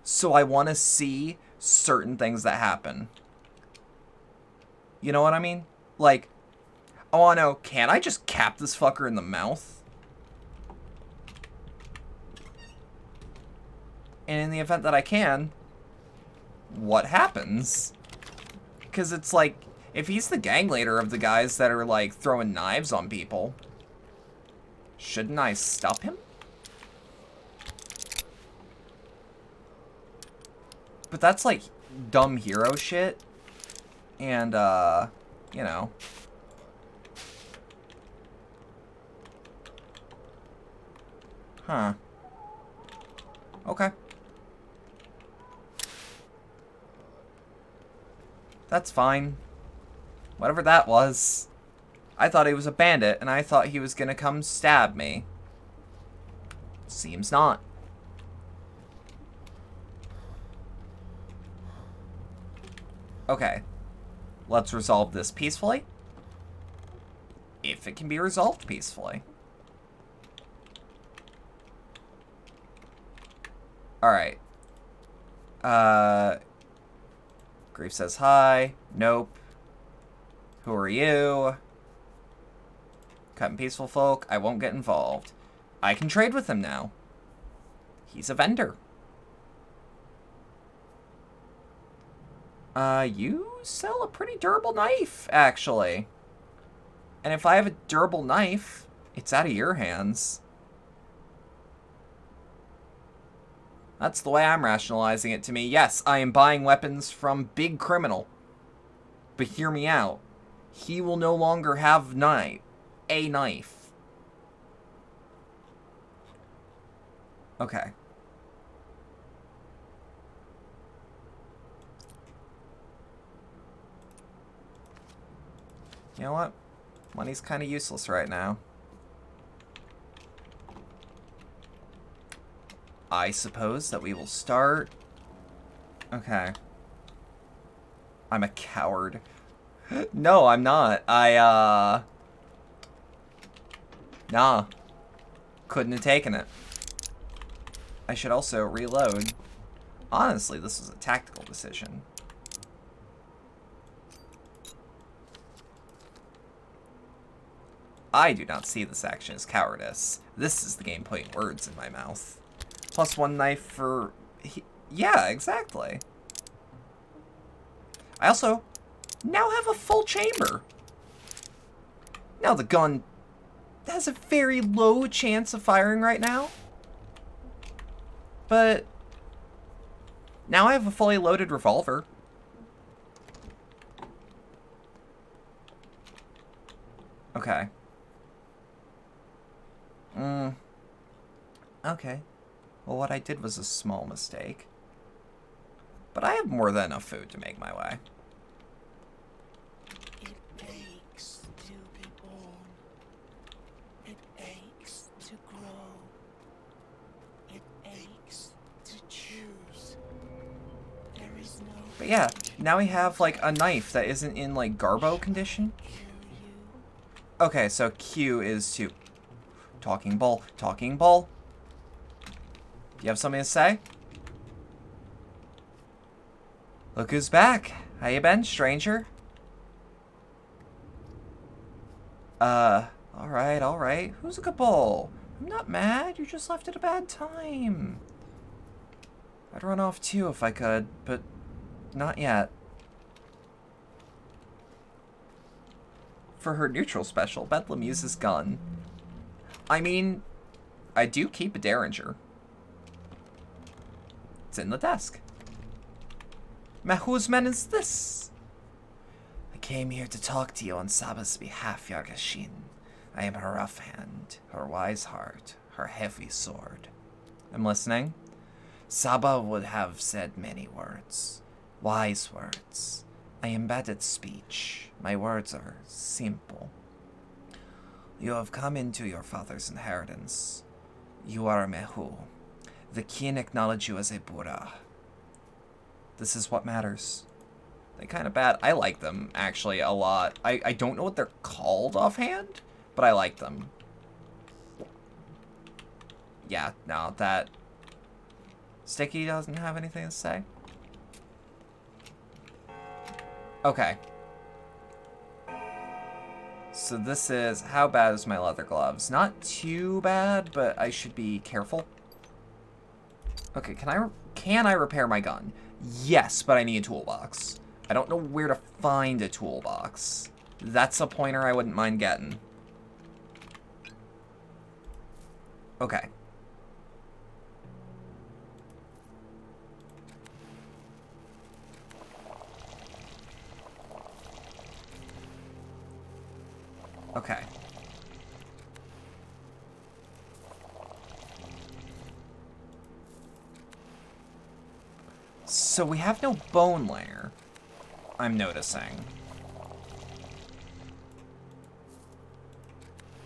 So I want to see certain things that happen. You know what I mean? Like, I want to know, can I just cap this fucker in the mouth? And in the event that I can, what happens? Because it's like, if he's the gang leader of the guys that are, like, throwing knives on people, shouldn't I stop him? But that's, like, dumb hero shit. And, you know. Huh. Okay. That's fine. Whatever that was. I thought he was a bandit, and I thought he was gonna come stab me. Seems not. Okay. Let's resolve this peacefully. If it can be resolved peacefully. Alright. Grief says hi. Nope. Who are you? Cut and peaceful folk. I won't get involved. I can trade with him now. He's a vendor. You sell a pretty durable knife, actually. And if I have a durable knife, it's out of your hands. That's the way I'm rationalizing it to me. Yes, I am buying weapons from Big Criminal. But hear me out. He will no longer have a knife. Okay. You know what? Money's kind of useless right now. I suppose that we will start... Okay. I'm a coward. No, I'm not. Nah. Couldn't have taken it. I should also reload. Honestly, this was a tactical decision. I do not see this action as cowardice. This is the game putting words in my mouth. Plus one knife for... Yeah, exactly. I also now have a full chamber. Now the gun has a very low chance of firing right now. But now I have a fully loaded revolver. Okay. Okay. Well, what I did was a small mistake. But I have more than enough food to make my way. It aches to be born. It aches to grow. It aches to choose. There is no But yeah, now we have, like, a knife that isn't in, like, Garbo condition. kill you. Okay, so Q is to... Talking bull. Talking bull. Do you have something to say? Look who's back. How you been, stranger? Alright, alright. Who's a good bull? I'm not mad. You just left at a bad time. I'd run off too if I could, but not yet. For her neutral special, Bedlam uses gun. I mean, I do keep a Derringer. It's in the desk. Now, whose man is this? I came here to talk to you on Saba's behalf, Yargashin. I am her rough hand, her wise heart, her heavy sword. I'm listening. Saba would have said many words. Wise words. I embedded speech. My words are simple. You have come into your father's inheritance. You are a Mehu. The kin acknowledge you as a Bura. This is what matters. They're kind of bad. I like them, actually, a lot. I don't know what they're called offhand, but I like them. Yeah, no, that... Sticky doesn't have anything to say. Okay. So this is... How bad is my leather gloves? Not too bad, but I should be careful. Okay, can I repair my gun? Yes, but I need a toolbox. I don't know where to find a toolbox. That's a pointer I wouldn't mind getting. Okay. Okay. So we have no bone layer, I'm noticing.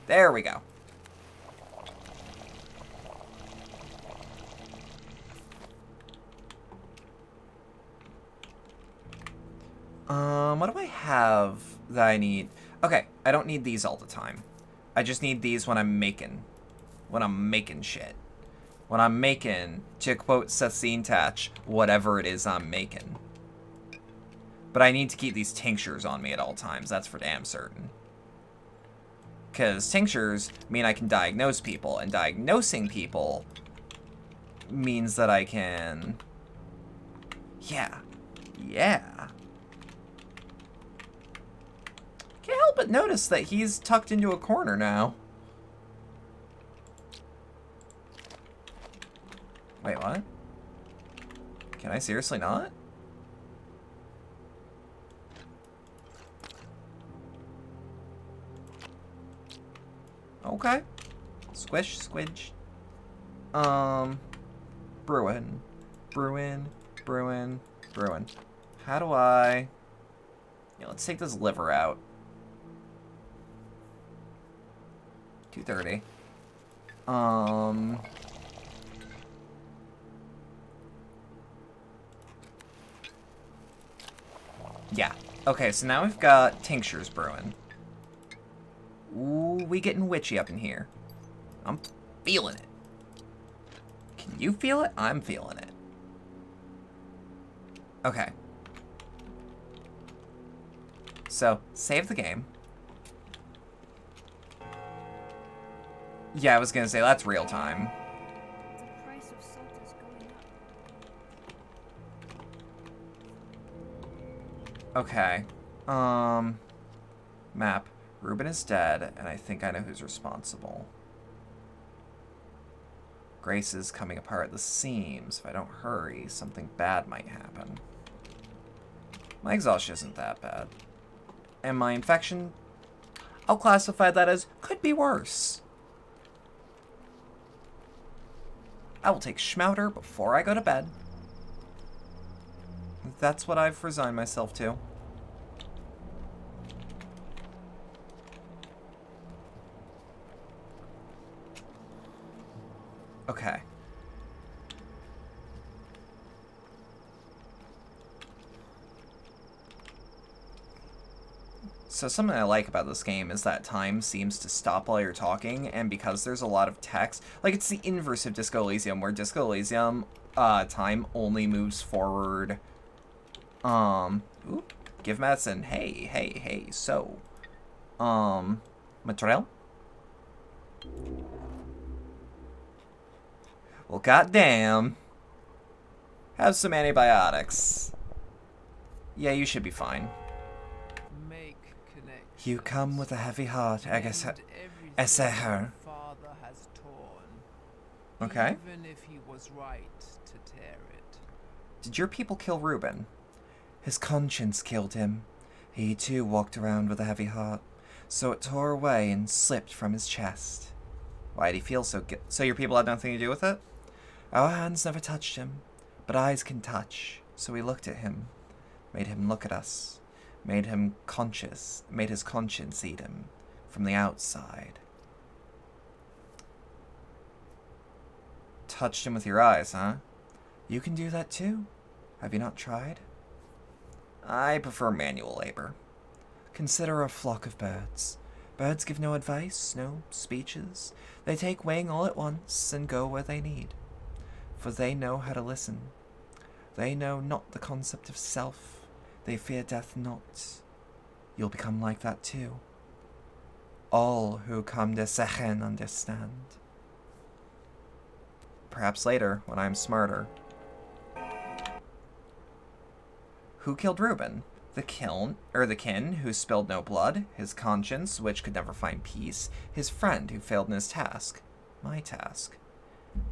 There we go. What do I have that I need? Okay, I don't need these all the time. I just need these when I'm making shit. When I'm making, to quote Cecine Tatch, whatever it is I'm making. But I need to keep these tinctures on me at all times, that's for damn certain. Because tinctures mean I can diagnose people, and diagnosing people means that I can... Yeah. Can't help but notice that he's tucked into a corner now. Wait, what? Can I seriously not? Okay. Squish, squidge. Bruin. How do I... Yeah, let's take this liver out. 230. Yeah. Okay, so now we've got tinctures brewing. Ooh, we getting witchy up in here. I'm feeling it. Can you feel it? I'm feeling it. Okay. So, save the game. Yeah, I was gonna say, that's real time. The price of salt is going up. Okay. Map. Reuben is dead, and I think I know who's responsible. Grace is coming apart at the seams. If I don't hurry, something bad might happen. My exhaustion isn't that bad. And my infection, I'll classify that as could be worse. I will take Schmouter before I go to bed. That's what I've resigned myself to. Okay. So something I like about this game is that time seems to stop while you're talking, and because there's a lot of text, like it's the inverse of Disco Elysium, where Disco Elysium, time only moves forward. Ooh, give medicine. Hey, so. Material? Well, goddamn. Have some antibiotics. Yeah, you should be fine. Make connections. You come with a heavy heart, I guess. Everything father has torn. Okay. Even if he was right to tear it. Did your people kill Reuben? His conscience killed him. He too walked around with a heavy heart, so it tore away and slipped from his chest. Why'd he feel so good? So your people had nothing to do with it? Our hands never touched him, but eyes can touch, so we looked at him, made him look at us, made his conscience eat him from the outside. Touched him with your eyes, huh? You can do that too. Have you not tried? I prefer manual labor. Consider a flock of birds. Birds give no advice, no speeches. They take wing all at once and go where they need. For they know how to listen. They know not the concept of self. They fear death not. You'll become like that too. All who come to Sechen understand. Perhaps later, when I'm smarter. Who killed Reuben? The kin who spilled no blood, his conscience, which could never find peace, his friend who failed in his task. My task.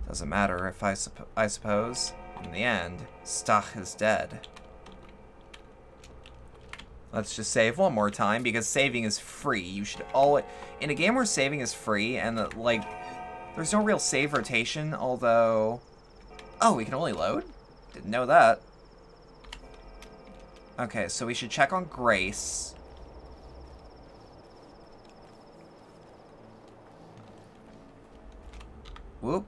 Doesn't matter if I suppose. In the end, Stach is dead. Let's just save one more time, because saving is free. You should always... In a game where saving is free, and, like, there's no real save rotation, although... Oh, we can only load? Didn't know that. Okay, so we should check on Grace. Whoop.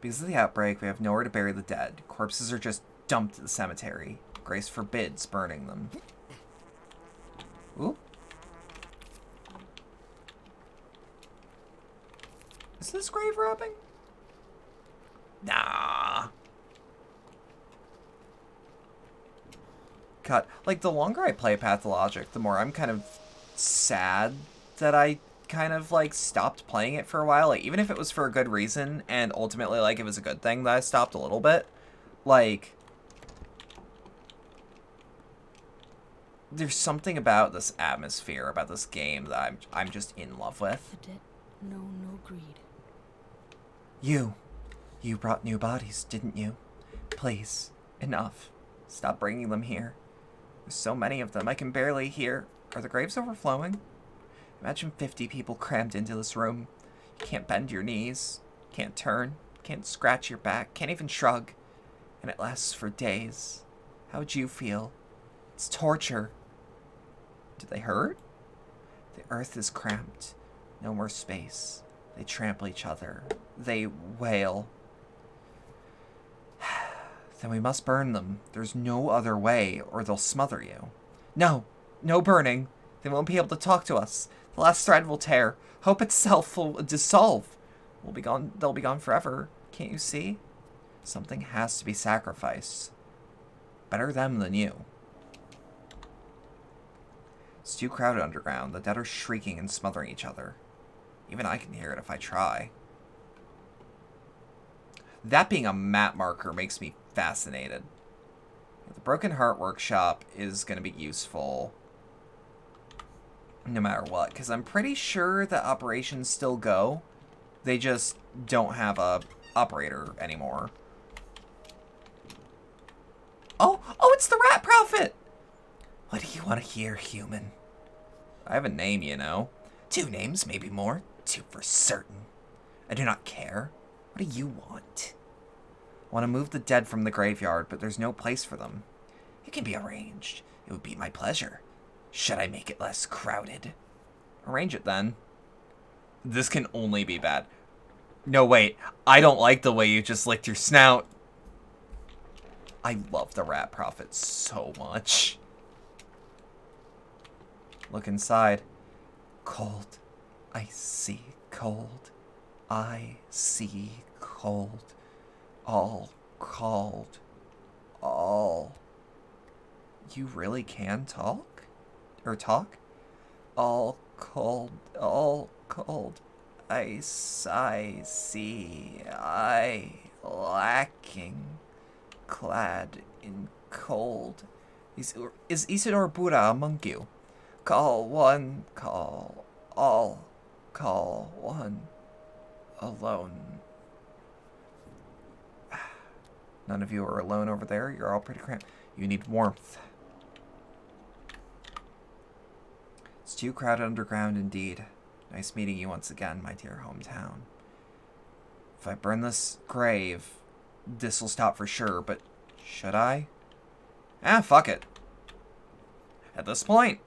Because of the outbreak, we have nowhere to bury the dead. Corpses are just dumped at the cemetery. Grace forbids burning them. Ooh. Is this grave robbing? Nah. Cut. Like, the longer I play Pathologic, the more I'm kind of sad that I kind of, like, stopped playing it for a while. Like, even if it was for a good reason, and ultimately, like, it was a good thing that I stopped a little bit. Like, there's something about this atmosphere, about this game that I'm just in love with. The dead know no greed. You brought new bodies, didn't you? Please, enough. Stop bringing them here. There's so many of them, I can barely hear. Are the graves overflowing? Imagine 50 people crammed into this room. You can't bend your knees, can't turn, can't scratch your back, can't even shrug. And it lasts for days. How would you feel? It's torture. Do they hurt? The earth is cramped. No more space. They trample each other. They wail. Then we must burn them. There's no other way, or they'll smother you. No! No burning! They won't be able to talk to us. The last thread will tear. Hope itself will dissolve. We'll be gone. They'll be gone forever. Can't you see? Something has to be sacrificed. Better them than you. It's too crowded underground. The dead are shrieking and smothering each other. Even I can hear it if I try. That being a map marker makes me fascinated. The Broken Heart Workshop is going to be useful no matter what, because I'm pretty sure that operations still go. They just don't have a operator anymore. Oh, it's the Rat Prophet! What do you want to hear, human? I have a name, you know. 2 names, maybe more. 2 for certain. I do not care. What do you want? I want to move the dead from the graveyard, but there's no place for them. It can be arranged. It would be my pleasure. Should I make it less crowded? Arrange it then. This can only be bad. No, wait. I don't like the way you just licked your snout. I love the Rat Prophet so much. Look inside. Cold. I see cold. I see cold. All called. All. You really can talk? Or talk? All cold. All cold. I see. I lacking. Clad in cold. Is Isidore Buddha among you? Call one, call all, call one, alone. None of you are alone over there. You're all pretty cramped. You need warmth. It's too crowded underground indeed. Nice meeting you once again, my dear hometown. If I burn this grave, this will stop for sure, but should I? Fuck it. At this point.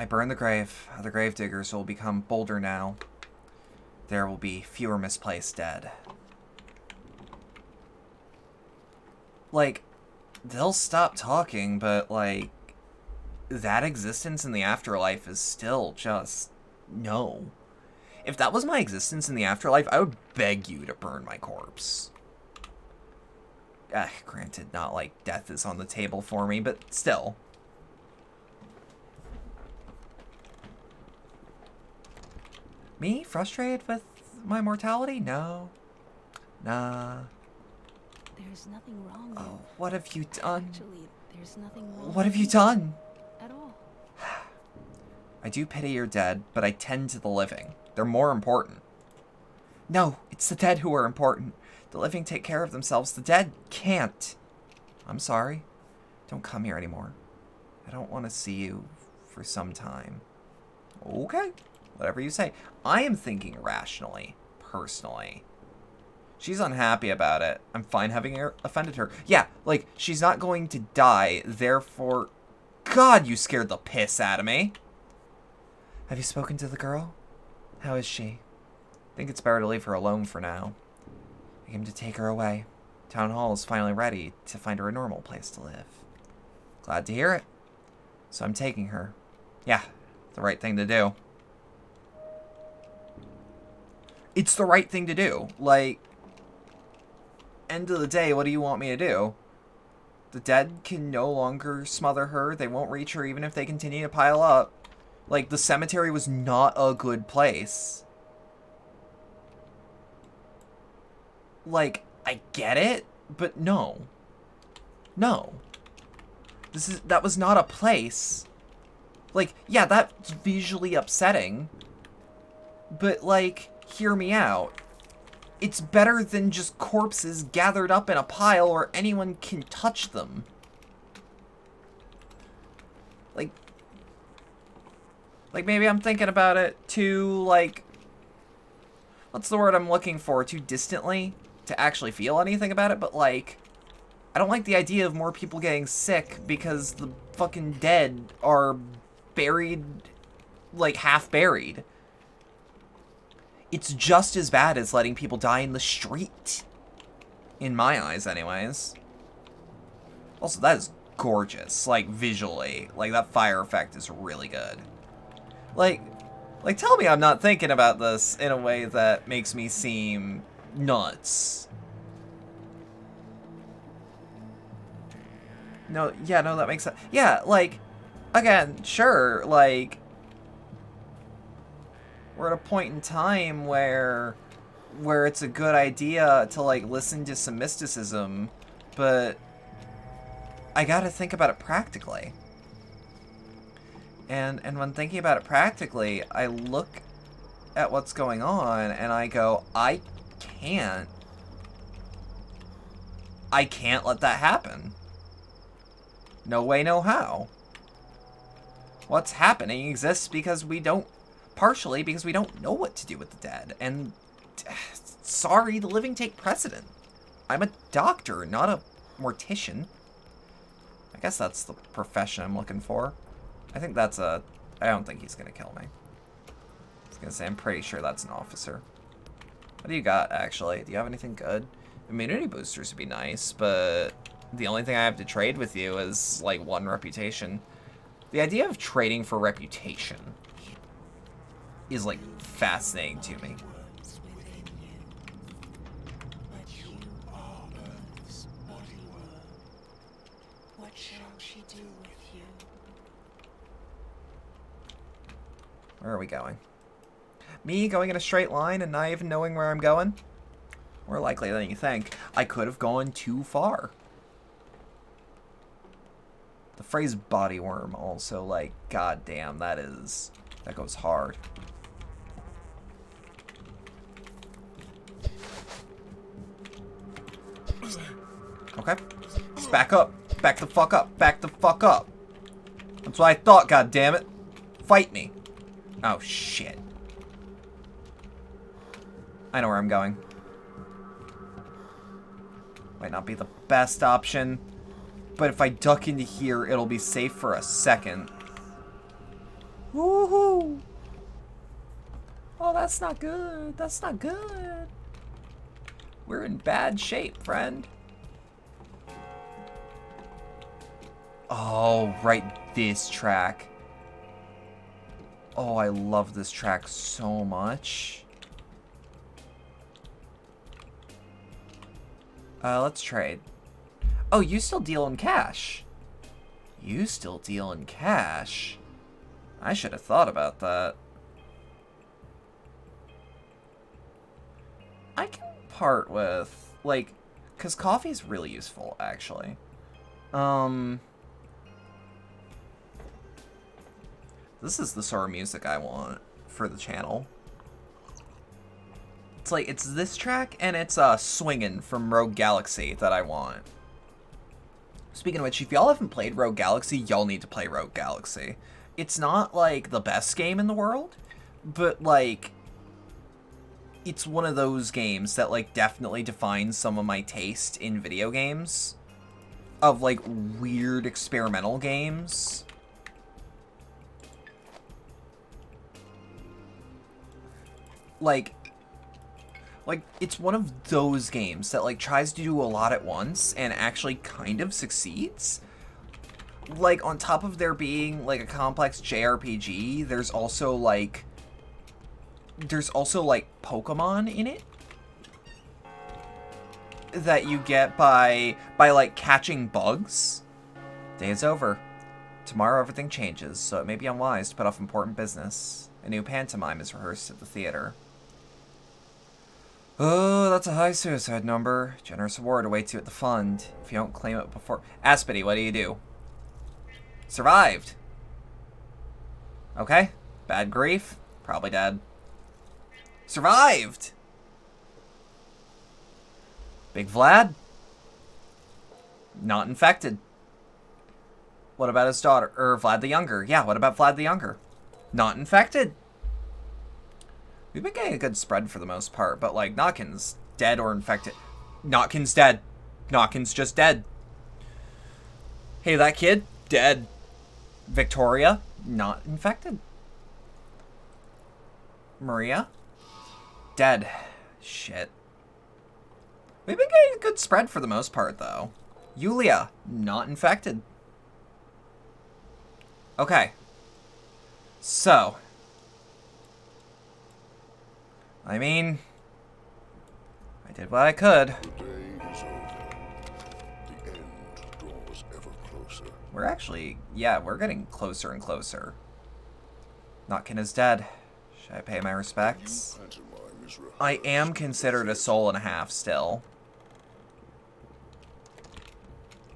I burn the grave. Other grave diggers will become bolder now. There will be fewer misplaced dead. Like, they'll stop talking, but, like, that existence in the afterlife is still just no. If that was my existence in the afterlife, I would beg you to burn my corpse. Granted, not like death is on the table for me, but still. Me? Frustrated with my mortality? No. Nah. There's nothing wrong. Oh, what have you done? Actually, there's nothing wrong. What have you done? At all. I do pity your dead, but I tend to the living. They're more important. No, it's the dead who are important. The living take care of themselves. The dead can't. I'm sorry. Don't come here anymore. I don't want to see you for some time. Okay. Whatever you say. I am thinking rationally, personally. She's unhappy about it. I'm fine having offended her. Yeah, like, she's not going to die, therefore... God, you scared the piss out of me. Have you spoken to the girl? How is she? think it's better to leave her alone for now. I came to take her away. Town Hall is finally ready to find her a normal place to live. Glad to hear it. So I'm taking her. Yeah, the right thing to do. It's the right thing to do. Like, end of the day, what do you want me to do? The dead can no longer smother her. They won't reach her even if they continue to pile up. Like, the cemetery was not a good place. Like, I get it, but no. No. That was not a place. Like, yeah, that's visually upsetting. But, like, hear me out. It's better than just corpses gathered up in a pile where anyone can touch them. Like maybe I'm thinking about it too, like, what's the word I'm looking for? Too distantly to actually feel anything about it, but, like, I don't like the idea of more people getting sick because the fucking dead are buried, like, half buried. It's just as bad as letting people die in the street. In my eyes, anyways. Also, that is gorgeous, like, visually. Like, that fire effect is really good. Like, tell me I'm not thinking about this in a way that makes me seem nuts. No, yeah, no, that makes sense. Yeah, like, again, sure, like, we're at a point in time where it's a good idea to, like, listen to some mysticism, but I gotta think about it practically. And when thinking about it practically, I look at what's going on and I go, I can't let that happen. No way, no how. What's happening exists because partially because we don't know what to do with the dead. And sorry, the living take precedent. I'm a doctor, not a mortician. I guess that's the profession I'm looking for. I think that's I don't think he's gonna kill me. I was gonna say, I'm pretty sure that's an officer. What do you got, actually? Do you have anything good? Immunity boosters would be nice, but the only thing I have to trade with you is, like, 1 reputation. The idea of trading for reputation is, like, fascinating to me. What shall she do with you? Where are we going? Me going in a straight line and not even knowing where I'm going? More likely than you think. I could have gone too far. The phrase body worm also, like, goddamn, that goes hard. Okay. Just back up. Back the fuck up. Back the fuck up. That's what I thought, goddammit. Fight me. Oh, shit. I know where I'm going. Might not be the best option, but if I duck into here, it'll be safe for a second. Woohoo! Oh, that's not good. That's not good. We're in bad shape, friend. Oh, right, this track. Oh, I love this track so much. Let's trade. Oh, you still deal in cash. You still deal in cash. I should have thought about that. I can part with, like, because coffee is really useful, actually. This is the sort of music I want for the channel. It's like, it's this track and it's Swingin' from Rogue Galaxy that I want. Speaking of which, if y'all haven't played Rogue Galaxy, y'all need to play Rogue Galaxy. It's not, like, the best game in the world, but, like, it's one of those games that, like, definitely defines some of my taste in video games. Of, like, weird experimental games. Like, Like, it's one of those games that, like, tries to do a lot at once and actually kind of succeeds. Like, on top of there being, like, a complex JRPG, there's also, like, Pokemon in it that you get by like, catching bugs. Day is over. Tomorrow everything changes, so it may be unwise to put off important business. A new pantomime is rehearsed at the theater. Oh, that's a high suicide number. Generous award awaits you at the fund. If you don't claim it before... Aspity, what do? Survived. Okay. Bad grief. Probably dead. Survived! Big Vlad? Not infected. What about his daughter? Or Vlad the Younger? Yeah, what about Vlad the Younger? Not infected. We've been getting a good spread for the most part, but, like, Notkin's dead or infected. Notkin's dead. Notkin's just dead. Hey, that kid? Dead. Victoria? Not infected. Maria? Dead. Shit. We've been getting a good spread for the most part, though. Yulia? Not infected. Okay. So... I mean, I did what I could. The day is over. The end draws ever closer. We're actually, yeah, we're getting closer and closer. Notkin is dead. Should I pay my respects? Pantomime is rehearsed. I am considered a soul and a half still.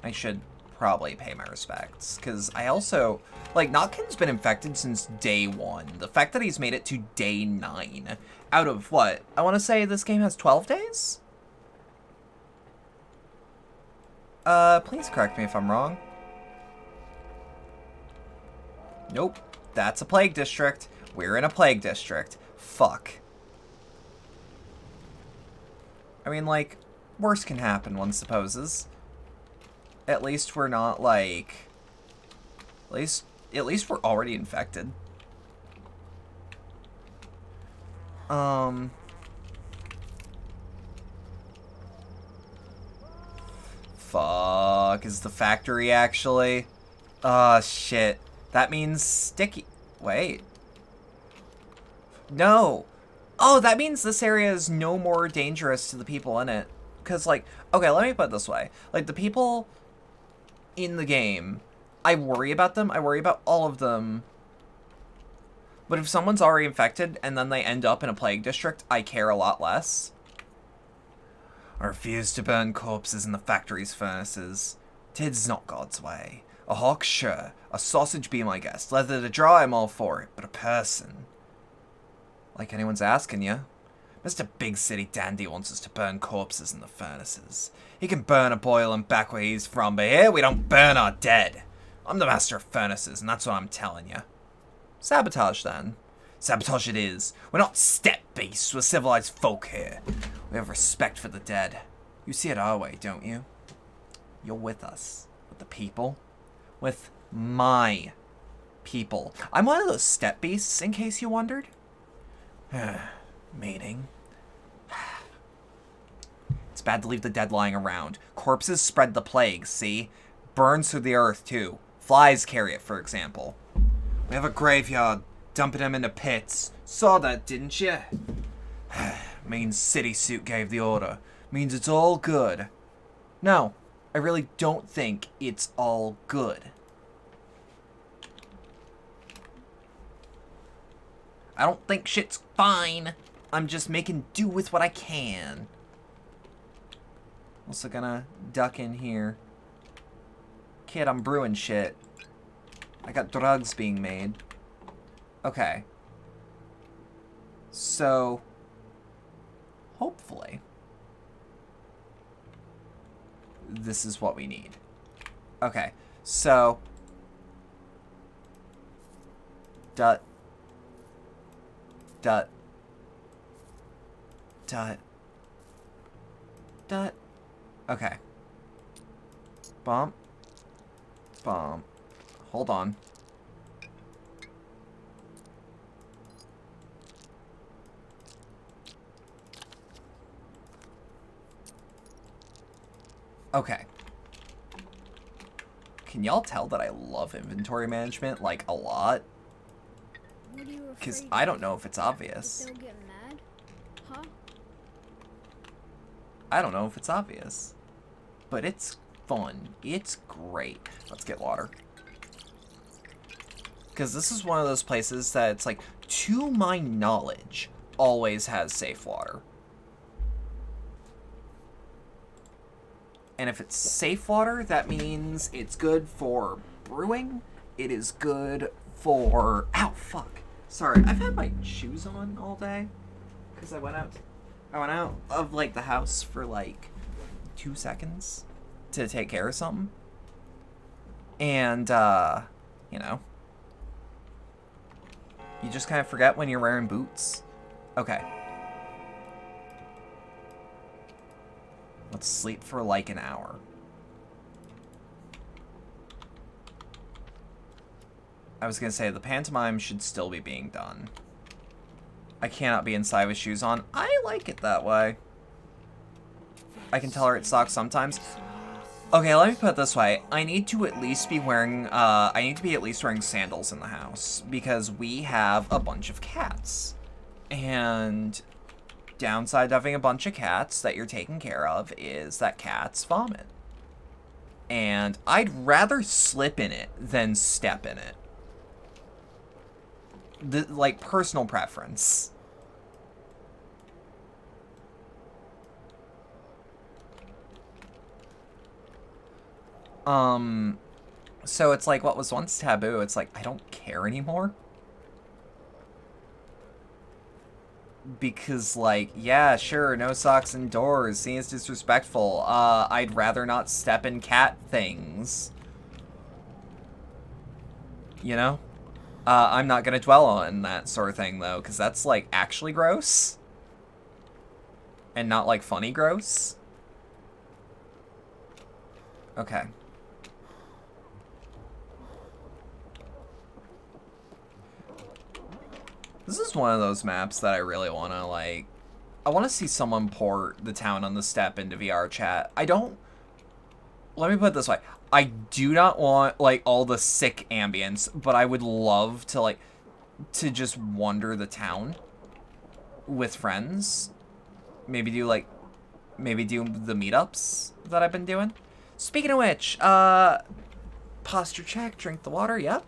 I should probably pay my respects, because I also, like, Notkin's been infected since day 1. The fact that he's made it to day 9, out of what? I want to say this game has 12 days? Please correct me if I'm wrong. Nope. That's a plague district. We're in a plague district. Fuck. I mean, like, worse can happen, one supposes. At least we're not, like... At least we're already infected. Fuck, is the factory actually? Shit. That means sticky... Wait. No. Oh, that means this area is no more dangerous to the people in it. Because, like, okay, let me put it this way. Like, the people in the game, I worry about them. I worry about all of them. But if someone's already infected and then they end up in a plague district, I care a lot less. I refuse to burn corpses in the factory's furnaces. 'Tis not God's way. A hawk, sure. A sausage be my guest. Leather to draw, I'm all for it. But a person... Like anyone's asking you. Mr. Big City Dandy wants us to burn corpses in the furnaces. He can burn a boil and back where he's from, but here we don't burn our dead. I'm the master of furnaces, and that's what I'm telling you. Sabotage, then. Sabotage it is. We're not steppe beasts, we're civilized folk here. We have respect for the dead. You see it our way, don't you? You're with us. With the people. With my people. I'm one of those steppe beasts, in case you wondered. Meaning? It's bad to leave the dead lying around. Corpses spread the plague, see? Burns through the earth, too. Flies carry it, for example. We have a graveyard. Dumping them into pits. Saw that, didn't you? Means City Suit gave the order. Means it's all good. No, I really don't think it's all good. I don't think shit's fine. I'm just making do with what I can. Also gonna duck in here. Kid, I'm brewing shit. I got drugs being made. Okay. So, hopefully, this is what we need. Okay, so, dot, dot, dot, dot, okay. Bump, bump, hold on. Okay. Can y'all tell that I love inventory management, like, a lot? What are you afraid Because of? I don't know if it's That obvious. they'll get mad? Huh? I don't know if it's obvious. But it's fun. It's great. Let's get water. Because this is one of those places that it's like, to my knowledge, always has safe water. And if it's safe water, that means it's good for brewing. It is good for... Ow, fuck. Sorry, I've had my shoes on all day. Because I went out of, like, the house for, like, 2 seconds to take care of something. And, you know. You just kind of forget when you're wearing boots. Okay. Let's sleep for like an hour. I was gonna say, the pantomime should still be being done. I cannot be inside with shoes on. I like it that way. I can tolerate socks sometimes. Okay, let me put it this way. I need to at least be wearing, sandals in the house. Because we have a bunch of cats. And downside to having a bunch of cats that you're taking care of is that cats vomit. And I'd rather slip in it than step in it. Like, personal preference. So it's like what was once taboo, it's like, I don't care anymore. Because, like, yeah, sure, no socks indoors, seen as disrespectful. I'd rather not step in cat things. You know? I'm not gonna dwell on that sort of thing, though, because that's, like, actually gross. And not, like, funny gross. Okay. This is one of those maps that I really want to, like... I want to see someone port the town on the step into VR chat. I don't... Let me put it this way. I do not want, like, all the sick ambience, but I would love to, like, to just wander the town with friends. Maybe do the meetups that I've been doing. Speaking of which, posture check, drink the water, yep.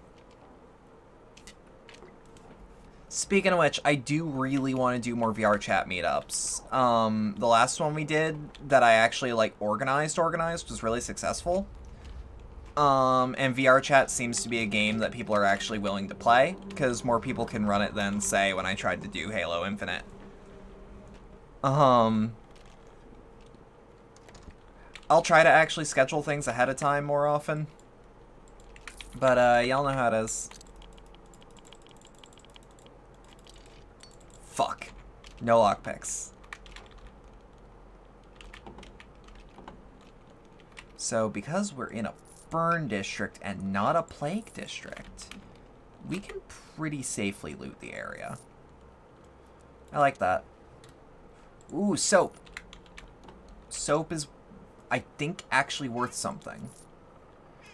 Speaking of which, I do really want to do more VR chat meetups. The last one we did that I actually, like, organized was really successful. And VR chat seems to be a game that people are actually willing to play, because more people can run it than, say, when I tried to do Halo Infinite. I'll try to actually schedule things ahead of time more often. But, y'all know how it is. Fuck. No lockpicks. So, because we're in a burn district and not a plague district, we can pretty safely loot the area. I like that. Ooh, soap. Soap is, I think, actually worth something.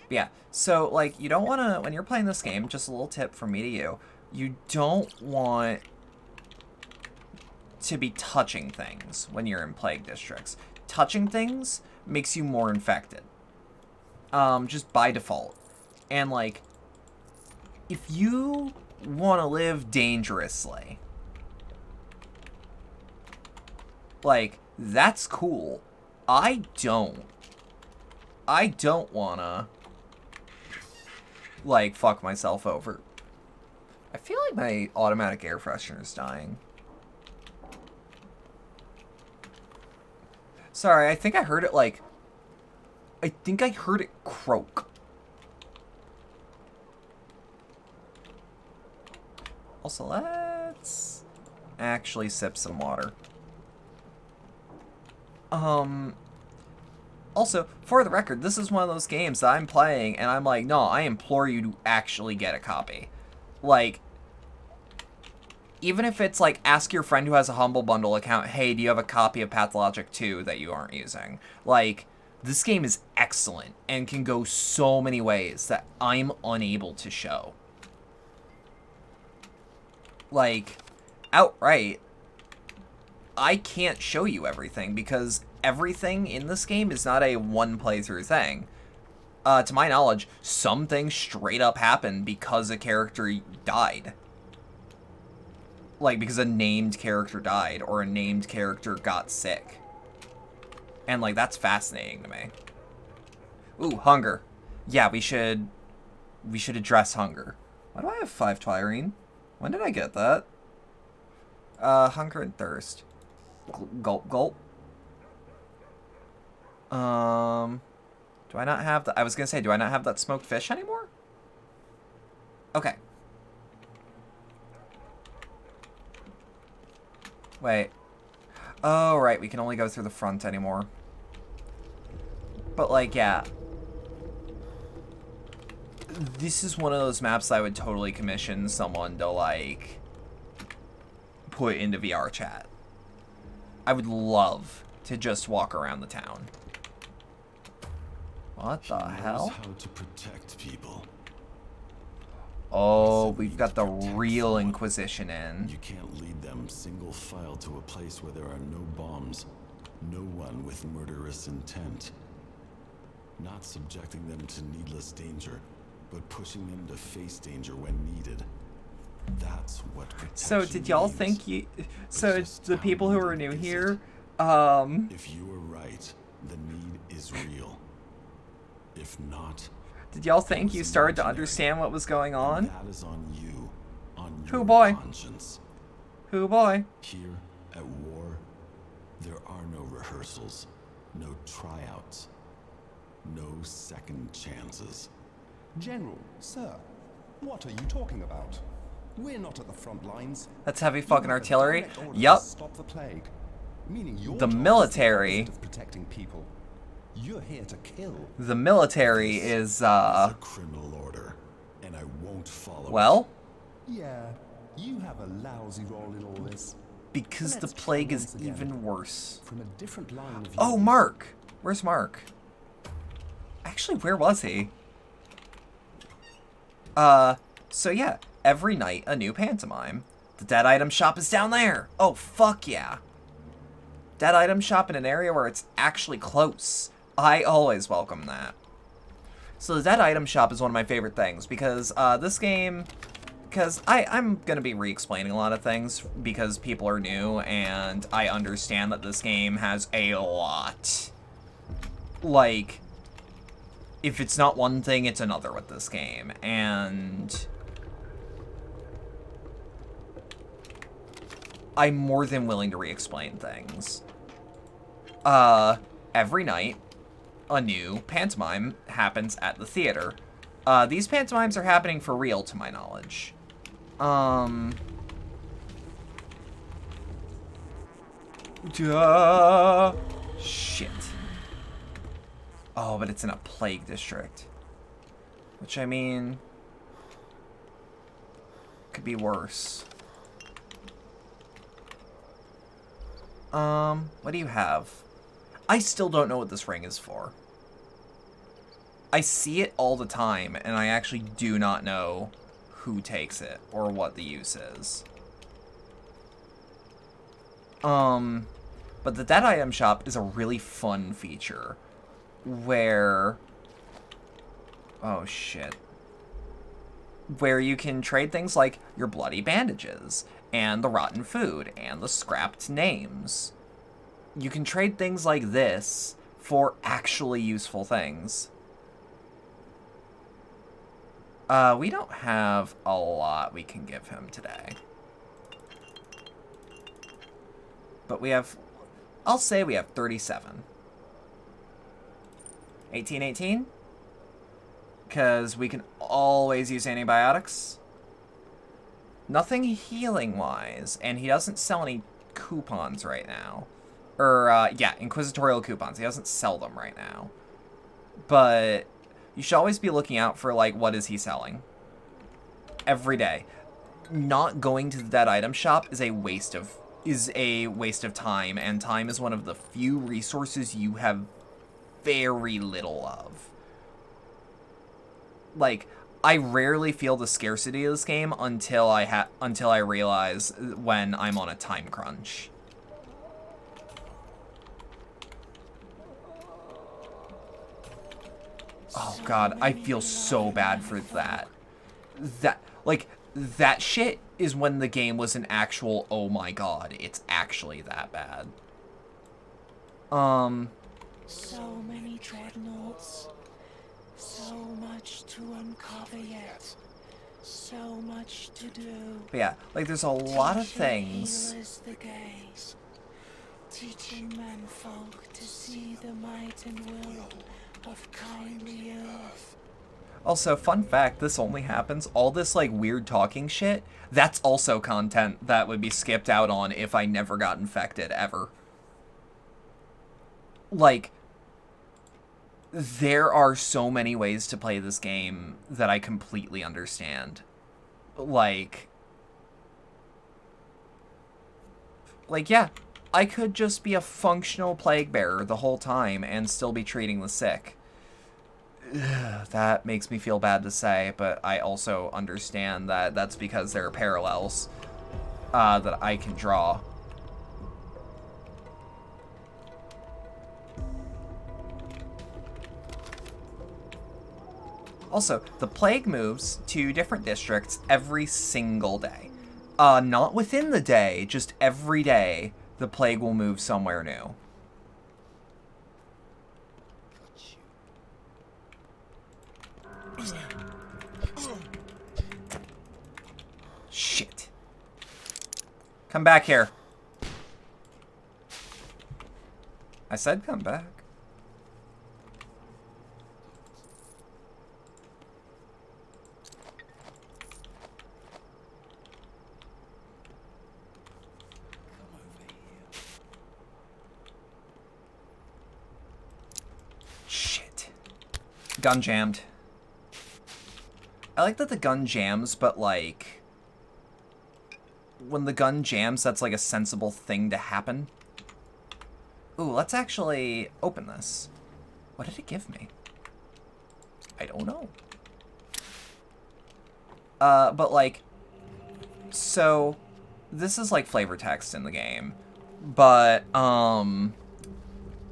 But yeah, so, like, you don't want to, when you're playing this game, just a little tip from me to you, you don't want to be touching things when you're in plague districts. Touching things makes you more infected. Just by default. And, like, if you want to live dangerously, like, that's cool. I don't wanna, like, fuck myself over. I feel like my automatic air freshener is dying. Sorry, I think I heard it, like... I think I heard it croak. Also, let's actually sip some water. Also, for the record, this is one of those games that I'm playing, and I'm like, no, I implore you to actually get a copy. Like... Even if it's like, ask your friend who has a Humble Bundle account, hey, do you have a copy of Pathologic 2 that you aren't using? Like, This game is excellent and can go so many ways that I'm unable to show. Like, outright, I can't show you everything because everything in this game is not a one playthrough thing. To my knowledge, some things straight up happen because a character died. Like, because a named character died or a named character got sick. And, like, that's fascinating to me. Ooh, hunger. Yeah, we should address hunger. Why do I have 5 Twirine? When did I get that? Hunger and thirst. Gulp, gulp. Do I not have I was gonna say, do I not have that smoked fish anymore? Okay. Wait. Oh, right, we can only go through the front anymore. But, like, yeah. This is one of those maps I would totally commission someone to, like, put into VR chat. I would love to just walk around the town. What the hell? How to protect people. Oh, we've got the real Inquisition in. You can't lead them single file to a place where there are no bombs, no one with murderous intent. Not subjecting them to needless danger, but pushing them to face danger when needed. That's what protection So did y'all means. think you... So Just the how people who are needed new is here, it? If you are right, the need is real. If not, did y'all think was you started to imaginary. understand what was going on? that is on you, on Who your boy? conscience. Who boy? Here, at war, there are no rehearsals, no tryouts, no second chances. General, sir, what are you talking about? We're not at the front lines. That's heavy You fucking have a artillery. direct order to Yup. Stop the plague. Meaning your The job is military- opposite of protecting people. You're here to kill. The military is, It's a criminal order, and I won't follow it. well, Yeah, you have a lousy role in all this. because the Let's try plague is once again. even worse. From a different line of view. Oh, Mark! Where's Mark? Actually, where was he? So yeah, every night a new pantomime. The dead item shop is down there! Oh, fuck yeah! Dead item shop in an area where it's actually close. I always welcome that. So the dead item shop is one of my favorite things, because, this game... Because I'm gonna be re-explaining a lot of things, because people are new, and I understand that this game has a lot. Like, if it's not one thing, it's another with this game, and... I'm more than willing to re-explain things. Every night, a new pantomime happens at the theater. These pantomimes are happening for real, to my knowledge. Shit. Oh, but it's in a plague district. Which, I mean... could be worse. What do you have? I still don't know what this ring is for. I see it all the time, and I actually do not know who takes it, or what the use is. But the Dead Item Shop is a really fun feature, where... oh, shit. Where you can trade things like your bloody bandages, and the rotten food, and the scrapped names. You can trade things like this for actually useful things. We don't have a lot we can give him today. But we have... I'll say we have 37. 1818? Because we can always use antibiotics. Nothing healing-wise, and he doesn't sell any coupons right now. Or, yeah, inquisitorial coupons. He doesn't sell them right now. But you should always be looking out for, like, what is he selling? Every day. Not going to the Dead Item Shop is a waste of time, and time is one of the few resources you have very little of. Like, I rarely feel the scarcity of this game until I realize when I'm on a time crunch. Oh god, I feel so bad for that. That shit is when the game was an actual, oh my god, it's actually that bad. So many dreadnoughts. So much to uncover yet. So much to do. But yeah, like, there's a lot of Teaching things. healers the gaze. Teaching menfolk to see the might and will of kindly earth. Also, fun fact, this only happens, all this, like, weird talking shit, that's also content that would be skipped out on if I never got infected, ever. Like, there are so many ways to play this game that I completely understand. Like, yeah, I could just be a functional plague bearer the whole time and still be treating the sick. Ugh, that makes me feel bad to say, but I also understand that that's because there are parallels that I can draw. Also, the plague moves to different districts every single day. Not within the day, just every day, the plague will move somewhere new. Shit. Come back here. I said come back. Shit. Gun jammed. I like that the gun jams, but like, when the gun jams, that's like a sensible thing to happen. Ooh, let's actually open this. What did it give me? I don't know. But like, so this is like flavor text in the game, but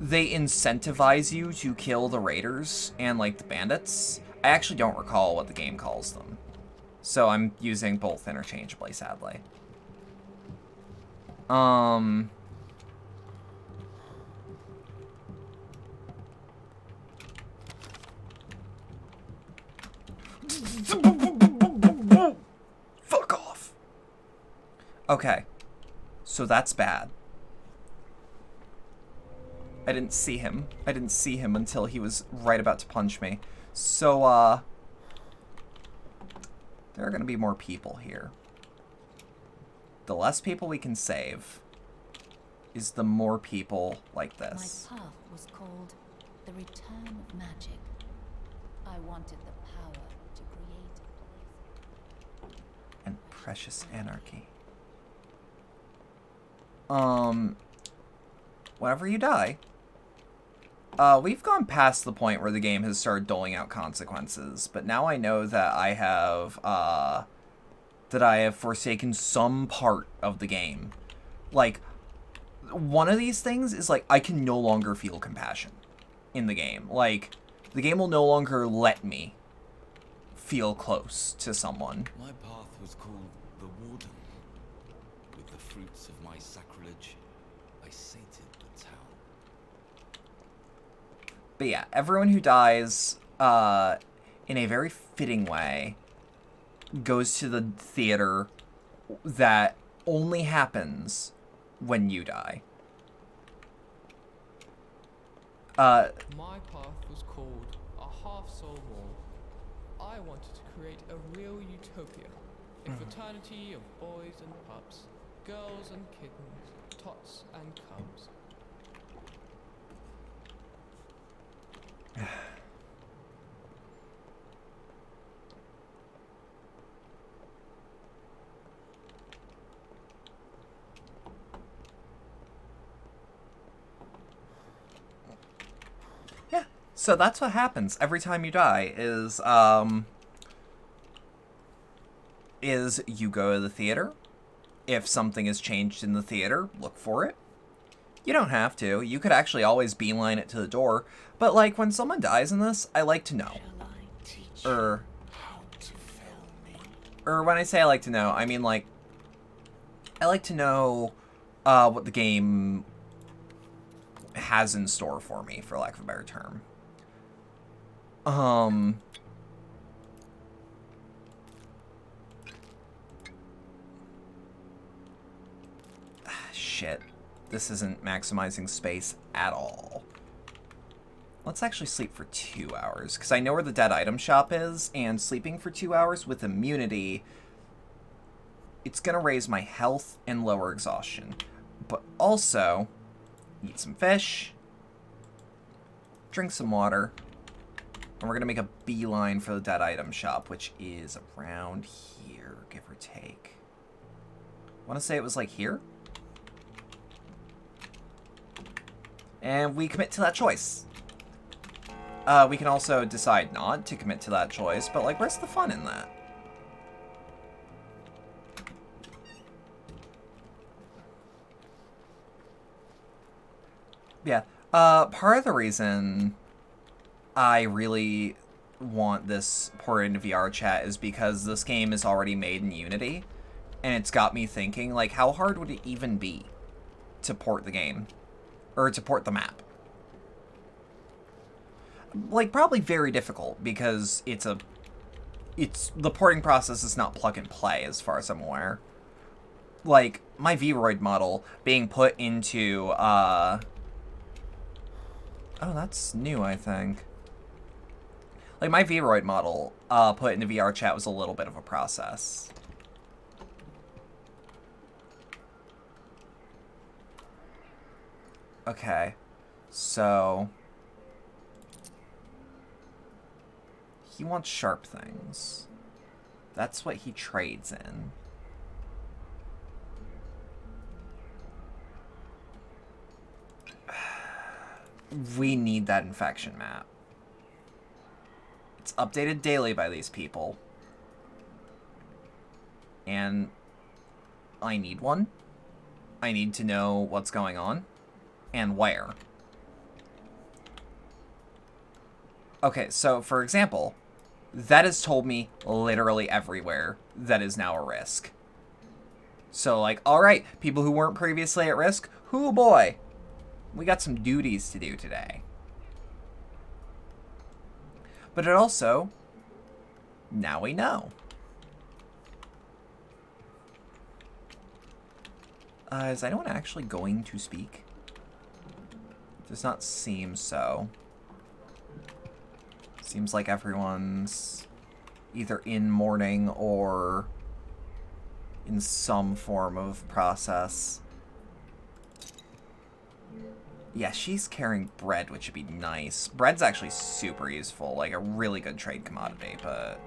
they incentivize you to kill the raiders and like the bandits. I actually don't recall what the game calls them, so I'm using both interchangeably, sadly. Fuck off. Okay, so that's bad. I didn't see him. I didn't see him until he was right about to punch me. So, there are gonna be more people here. The less people we can save is the more people like this. My path was called the return of magic. I wanted the power to create a place. And precious anarchy. Whenever you die, we've gone past the point where the game has started doling out consequences, but now I know that I have forsaken some part of the game. Like, one of these things is like, I can no longer feel compassion in the game. Like, the game will no longer let me feel close to someone. My path was called the Warden. With the fruits of my sacrilege, I sated the town. But yeah, everyone who dies, in a very fitting way, goes to the theater that only happens when you die. My path was called a half-soul war. I wanted to create a real utopia. A fraternity of boys and pups, girls and kittens, tots and cubs. Yeah, So that's what happens every time you die, is you go to the theater. If something is changed in the theater, look for it. You don't have to. You could actually always beeline it to the door. But, like, when someone dies in this, I like to know. Or when I say I like to know, I mean, like, I like to know what the game has in store for me, for lack of a better term. Shit. This isn't maximizing space at all. Let's actually sleep for 2 hours, because I know where the dead item shop is, and sleeping for 2 hours with immunity, it's going to raise my health and lower exhaustion. But also, eat some fish, drink some water, and we're going to make a beeline for the dead item shop, which is around here, give or take. I want to say it was like here? And we commit to that choice. We can also decide not to commit to that choice, but, like, where's the fun in that? Yeah. Part of the reason I really want this ported into VR chat is because this game is already made in Unity, and it's got me thinking, like, how hard would it even be to port the game? Or to port the map? Like, probably very difficult, because the porting process is not plug and play, as far as I'm aware. Like, my Vroid model being put into, oh, that's new, I think. Like, my Vroid model, put into VR chat was a little bit of a process. Okay, so he wants sharp things. That's what he trades in. We need that infection map. It's updated daily by these people. And I need one. I need to know what's going on. And where. Okay, so for example, that has told me literally everywhere that is now a risk. So, like, alright, people who weren't previously at risk, hoo boy, we got some duties to do today. But it also, now we know. Is anyone actually going to speak? Does not seem so. Seems like everyone's either in mourning or in some form of process. Yeah, she's carrying bread, which would be nice. Bread's actually super useful, like a really good trade commodity, but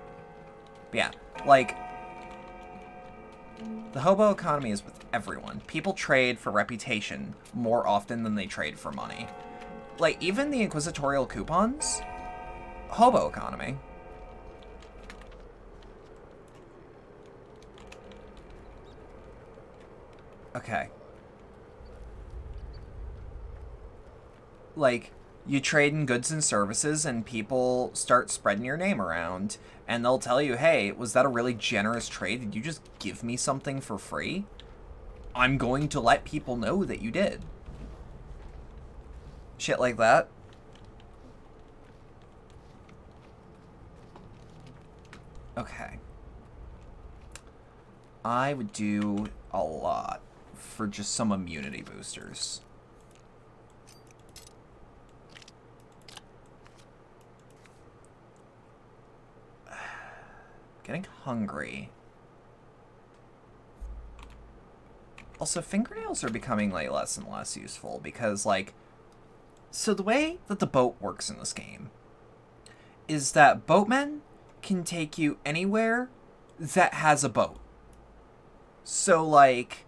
yeah, like, the hobo economy is with everyone. People trade for reputation more often than they trade for money. Like, even the inquisitorial coupons, hobo economy. Okay. Like, you trade in goods and services and people start spreading your name around. And they'll tell you, hey, was that a really generous trade? Did you just give me something for free? I'm going to let people know that you did. Shit like that. Okay. I would do a lot for just some immunity boosters. Getting hungry. Also, fingernails are becoming, like, less and less useful because, like, so the way that the boat works in this game is that boatmen can take you anywhere that has a boat. So, like,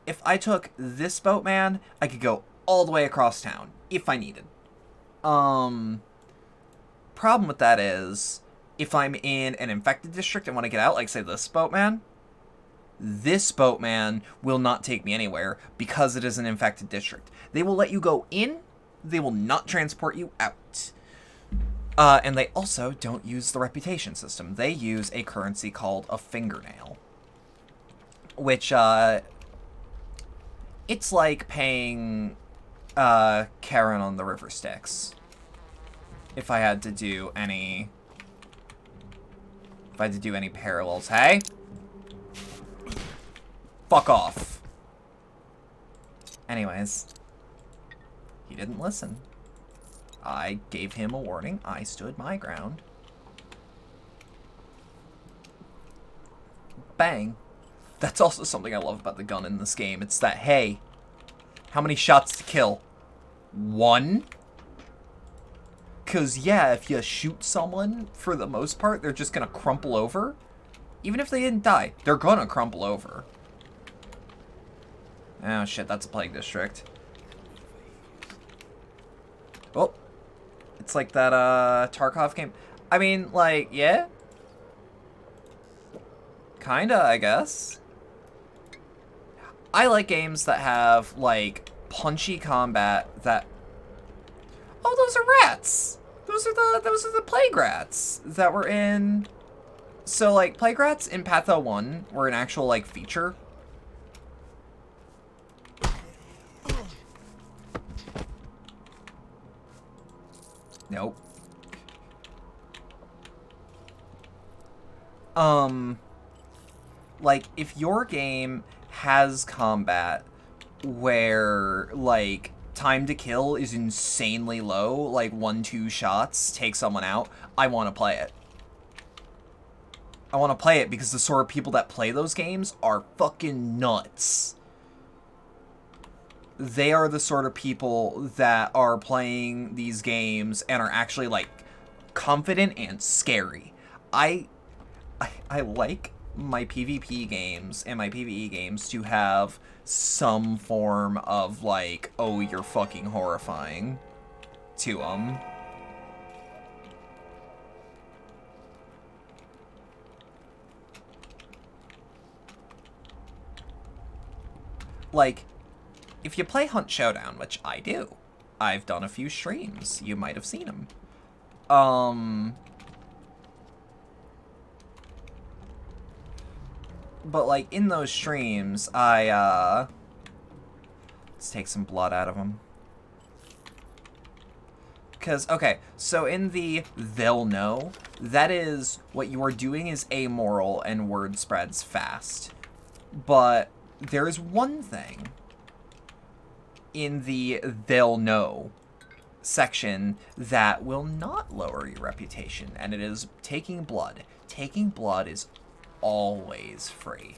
if I took this boatman, I could go all the way across town if I needed. problem with that is, if I'm in an infected district and want to get out, like say this boatman will not take me anywhere because it is an infected district. They will let you go in, they will not transport you out. And they also don't use the reputation system. They use a currency called a fingernail. Which, it's like paying Karen on the River Styx. If I had to do any parallels. Hey? Fuck off. Anyways, he didn't listen. I gave him a warning. I stood my ground. Bang. That's also something I love about the gun in this game. It's that, hey, how many shots to kill? 1? Because, yeah, if you shoot someone, for the most part, they're just going to crumple over. Even if they didn't die, they're going to crumple over. Oh, shit, that's a plague district. Oh. It's like that, Tarkov game. I mean, like, yeah? Kinda, I guess. I like games that have, like, punchy combat that... Oh, those are rats! Those are the plague rats that were in... So, like, plague rats in Patho 1 were an actual, like, feature. Nope. Like, if your game has combat where, like, time to kill is insanely low, like 1-2 shots, take someone out, I want to play it. I want to play it because the sort of people that play those games are fucking nuts. They are the sort of people that are playing these games and are actually, like, confident and scary. I like my PvP games and my PvE games to have some form of, like, oh, you're fucking horrifying to them. Like, if you play Hunt Showdown, which I do, I've done a few streams. You might have seen them. But, like, in those streams, let's take some blood out of them. Because, okay, so in the they'll know, that is, what you are doing is amoral and word spreads fast. But there is one thing in the they'll know section that will not lower your reputation, and it is taking blood. Taking blood is always free.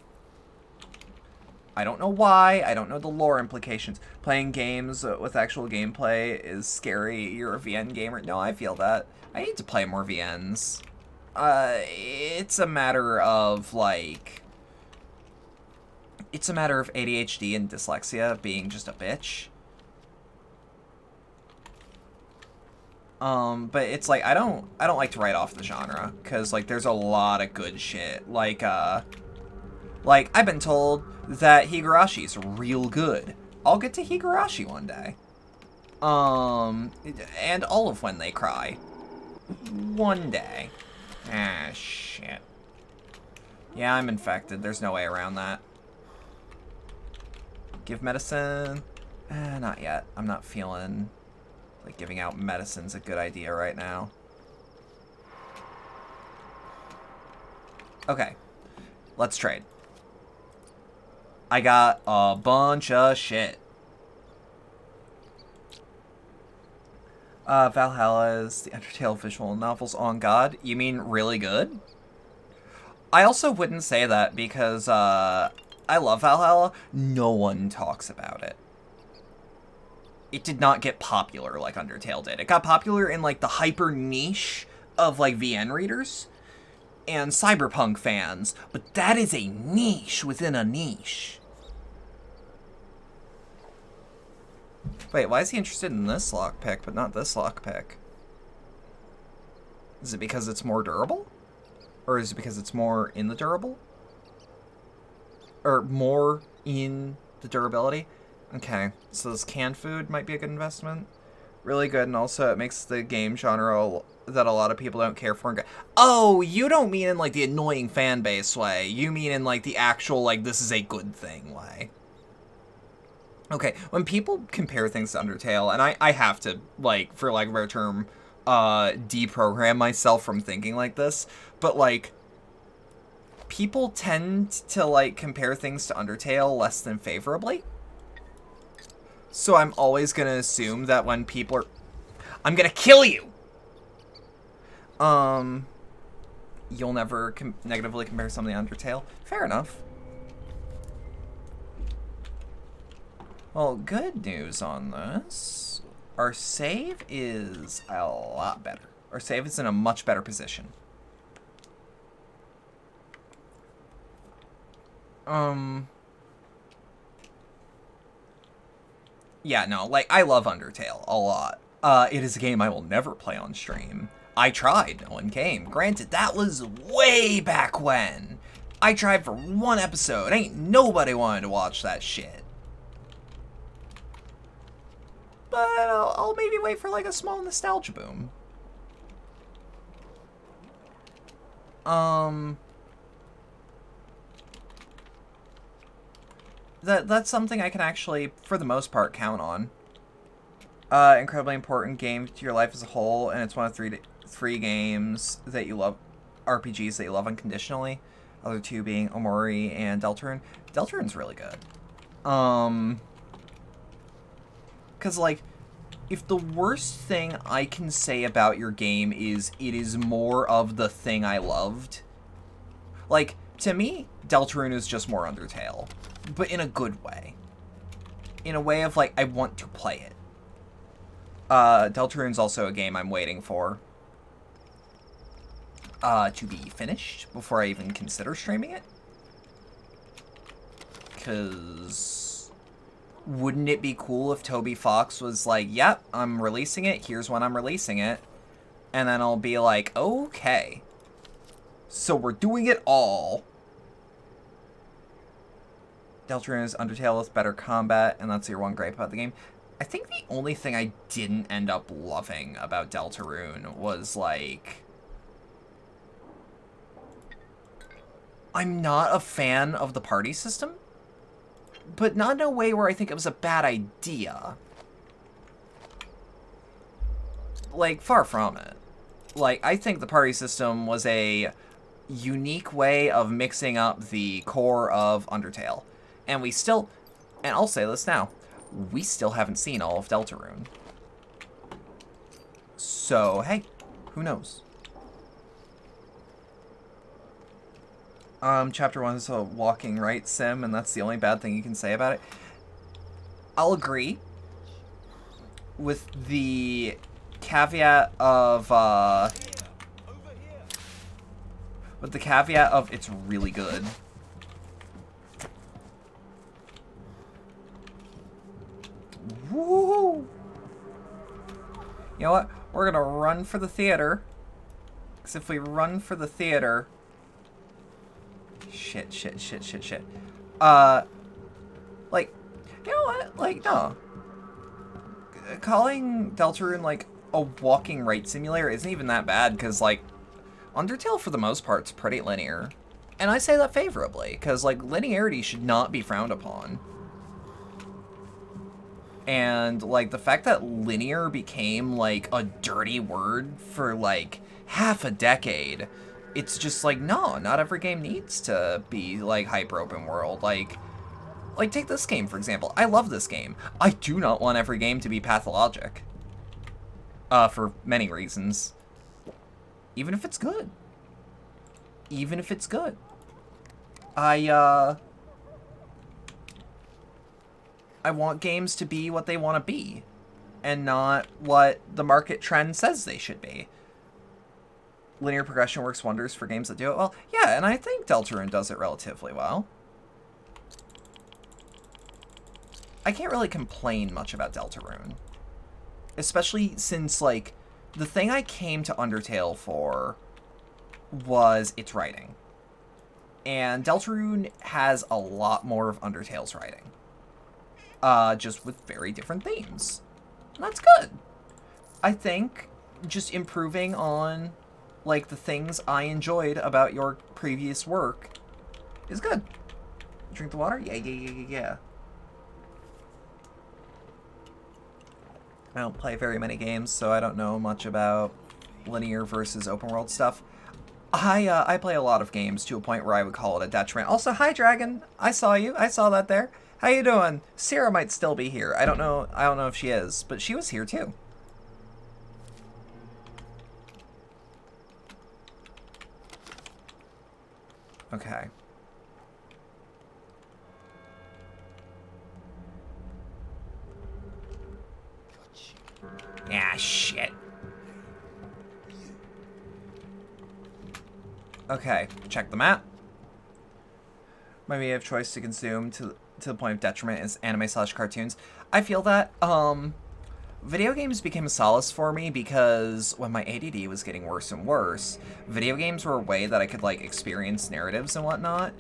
I don't know why, I don't know the lore implications. Playing games with actual gameplay is scary. You're a VN gamer. No, I feel that. I need to play more VNs. It's a matter of, like... It's a matter of ADHD and dyslexia being just a bitch. But it's like, I don't like to write off the genre, because, like, there's a lot of good shit. Like, I've been told that Higurashi's real good. I'll get to Higurashi one day. And all of When They Cry. One day. Ah, shit. Yeah, I'm infected. There's no way around that. Give medicine? Not yet. I'm not feeling like giving out medicine's a good idea right now. Okay. Let's trade. I got a bunch of shit. Valhalla is the Undertale visual novels on God. You mean really good? I also wouldn't say that because, I love Valhalla. No one talks about it. It did not get popular like Undertale did. It got popular in, like, the hyper niche of, like, VN readers and cyberpunk fans, but that is a niche within a niche. Wait, why is he interested in this lockpick, but not this lockpick? Is it because it's more durable? Or is it because it's more in the durable? Or more in the durability? Okay, so this canned food might be a good investment. Really good, and also it makes the game genre that a lot of people don't care for. Oh, you don't mean in, like, the annoying fan base way. You mean in, like, the actual, like, this is a good thing way. Okay, when people compare things to Undertale, and I have to, like, for lack of a better term, deprogram myself from thinking like this, but, like, people tend to, like, compare things to Undertale less than favorably. So I'm always gonna assume that when people are... I'm gonna kill you! You'll never negatively compare something to Undertale. Fair enough. Well, good news on this. Our save is a lot better. Our save is in a much better position. Yeah, no, like, I love Undertale a lot. It is a game I will never play on stream. I tried, no one came. Granted, that was way back when. I tried for one episode. Ain't nobody wanted to watch that shit. But I'll maybe wait for, like, a small nostalgia boom. That's something I can actually, for the most part, count on. Incredibly important game to your life as a whole, and it's one of three games that you love, RPGs that you love unconditionally. Other two being Omori and Deltarune. Deltarune's really good. Because, like, if the worst thing I can say about your game is it is more of the thing I loved, like, to me, Deltarune is just more Undertale. But in a good way. In a way of, like, I want to play it. Deltarune's also a game I'm waiting for to be finished before I even consider streaming it. Because wouldn't it be cool if Toby Fox was like, yep, I'm releasing it, here's when I'm releasing it. And then I'll be like, okay. So we're doing it all. Deltarune is Undertale with better combat, and that's your one gripe about the game. I think the only thing I didn't end up loving about Deltarune was, like... I'm not a fan of the party system, but not in a way where I think it was a bad idea. Like, far from it. Like, I think the party system was a unique way of mixing up the core of Undertale. And we still, and I'll say this now, we still haven't seen all of Deltarune. So, hey, who knows? Chapter 1 is a walking right sim, and that's the only bad thing you can say about it. I'll agree with the caveat of, it's really good. Woo! You know what? We're gonna run for the theater. Because if we run for the theater... Shit. Like, you know what? Like, no. Calling Deltarune, like, a walking right simulator isn't even that bad, because, like, Undertale, for the most part, is pretty linear. And I say that favorably, because, like, linearity should not be frowned upon. And, like, the fact that linear became, like, a dirty word for, like, half a decade, it's just like, no, not every game needs to be, like, hyper-open world. Like, take this game, for example. I love this game. I do not want every game to be pathologic. For many reasons. Even if it's good. Even if it's good. I want games to be what they want to be, and not what the market trend says they should be. Linear progression works wonders for games that do it well. Yeah, and I think Deltarune does it relatively well. I can't really complain much about Deltarune. Especially since, like, the thing I came to Undertale for was its writing. And Deltarune has a lot more of Undertale's writing. Just with very different themes. And that's good. I think just improving on, like, the things I enjoyed about your previous work is good. Drink the water? Yeah. I don't play very many games, so I don't know much about linear versus open world stuff. I play a lot of games to a point where I would call it a detriment. Also, hi Dragon. I saw you. I saw that there. How you doing? Sarah might still be here. I don't know if she is, but she was here too. Okay. Ah, shit. Okay, check the map. My media of choice to consume to the point of detriment is anime/cartoons. I feel that, video games became a solace for me because when my ADD was getting worse and worse, video games were a way that I could, like, experience narratives and whatnot,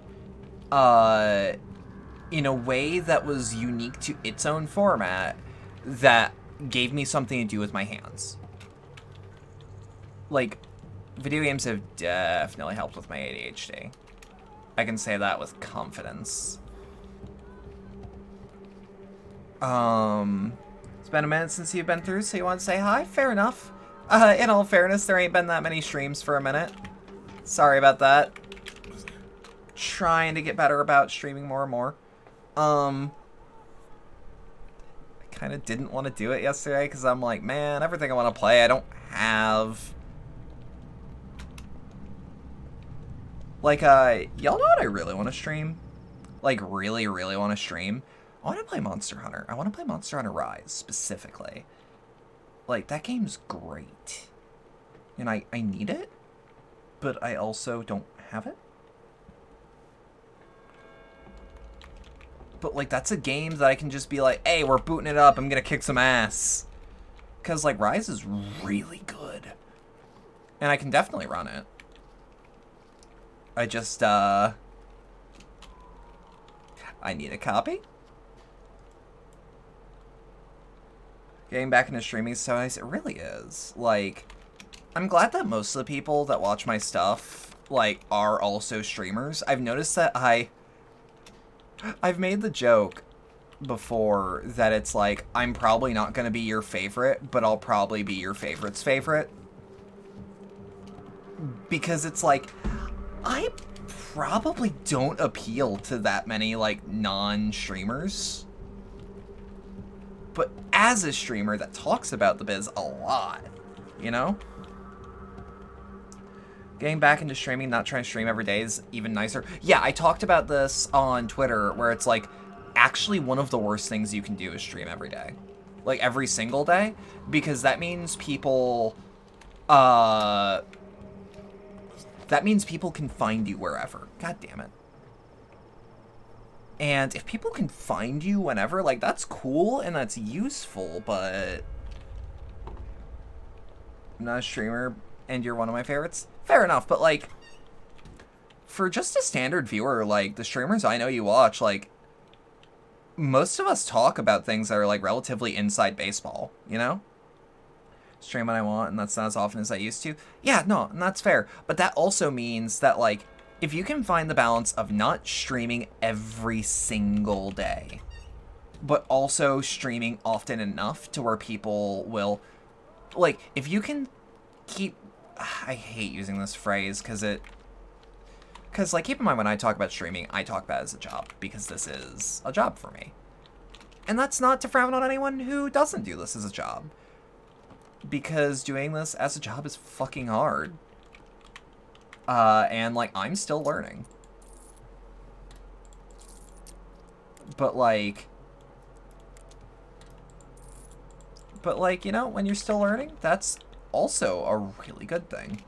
in a way that was unique to its own format that gave me something to do with my hands. Like, video games have definitely helped with my ADHD. I can say that with confidence. It's been a minute since you've been through, so you want to say hi? Fair enough. In all fairness, there ain't been that many streams for a minute. Sorry about that. Trying to get better about streaming more and more. I kind of didn't want to do it yesterday because I'm like, man, everything I want to play, I don't have. Like, y'all know what I really want to stream? Like, really, really want to stream? I want to play Monster Hunter. I want to play Monster Hunter Rise, specifically. Like, that game's great. And I need it, but I also don't have it. But, like, that's a game that I can just be like, hey, we're booting it up, I'm gonna kick some ass. Because, like, Rise is really good. And I can definitely run it. I just, I need a copy. Getting back into streaming is so nice. It really is. Like, I'm glad that most of the people that watch my stuff, like, are also streamers. I've noticed that I've made the joke before that it's like, I'm probably not going to be your favorite, but I'll probably be your favorite's favorite. Because it's like, I probably don't appeal to that many, like, non-streamers. But as a streamer that talks about the biz a lot, you know? Getting back into streaming, not trying to stream every day is even nicer. Yeah, I talked about this on Twitter, where it's like, actually one of the worst things you can do is stream every day. Like, every single day. Because that means people, that means people can find you wherever. God damn it. And if people can find you whenever, like, that's cool and that's useful, but I'm not a streamer and you're one of my favorites. Fair enough, but, like, for just a standard viewer, like, the streamers I know you watch, like, most of us talk about things that are, like, relatively inside baseball, you know? Stream when I want, and that's not as often as I used to. Yeah, no, and that's fair. But that also means that, like, if you can find the balance of not streaming every single day, but also streaming often enough to where people will, like, if you can keep, I hate using this phrase because like, keep in mind when I talk about streaming, I talk about it as a job, because this is a job for me. And that's not to frown on anyone who doesn't do this as a job, because doing this as a job is fucking hard. And, like, I'm still learning. But, like, you know, when you're still learning, that's also a really good thing.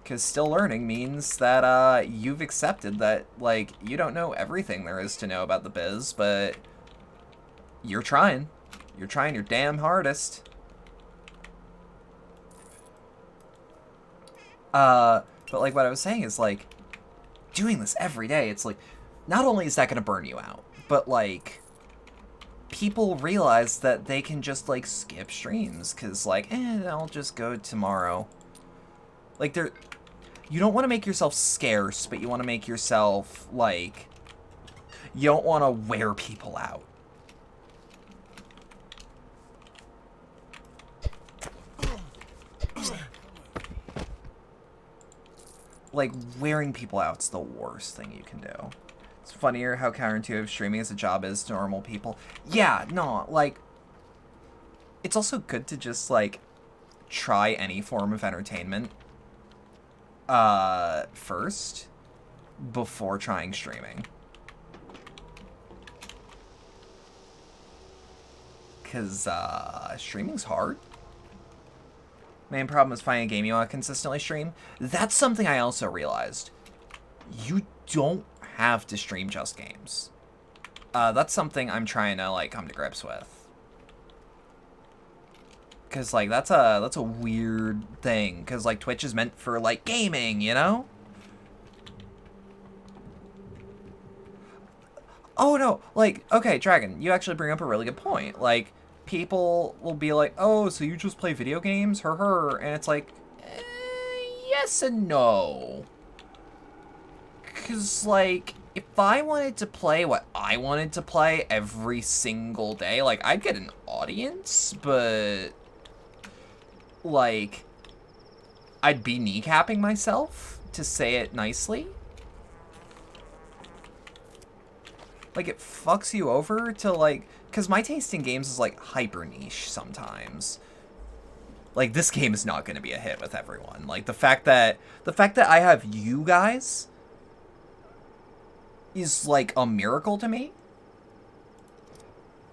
Because still learning means that, you've accepted that, like, you don't know everything there is to know about the biz, but you're trying. You're trying your damn hardest. But like what I was saying is like, doing this every day, it's like, not only is that going to burn you out, but like, people realize that they can just like skip streams because like, I'll just go tomorrow. Like you don't want to make yourself scarce, but you want to make yourself like, you don't want to wear people out. Like, wearing people out's the worst thing you can do. It's funnier how counterintuitive streaming as a job is to normal people. Yeah, no, like, it's also good to just, like, try any form of entertainment first before trying streaming. Because, streaming's hard. Main problem is finding a game you want to consistently stream. That's something I also realized. You don't have to stream just games. That's something I'm trying to like come to grips with. Cause like that's a weird thing. Cause like Twitch is meant for like gaming, you know? Oh no, like, okay, Dragon, you actually bring up a really good point. Like, people will be like, oh, so you just play video games? Her. And it's like, yes and no. Because, like, if I wanted to play what I wanted to play every single day, like, I'd get an audience, but, like, I'd be kneecapping myself, to say it nicely. Like, it fucks you over to, like... Because my taste in games is, like, hyper niche sometimes. Like, this game is not going to be a hit with everyone. Like, the fact that I have you guys is, like, a miracle to me.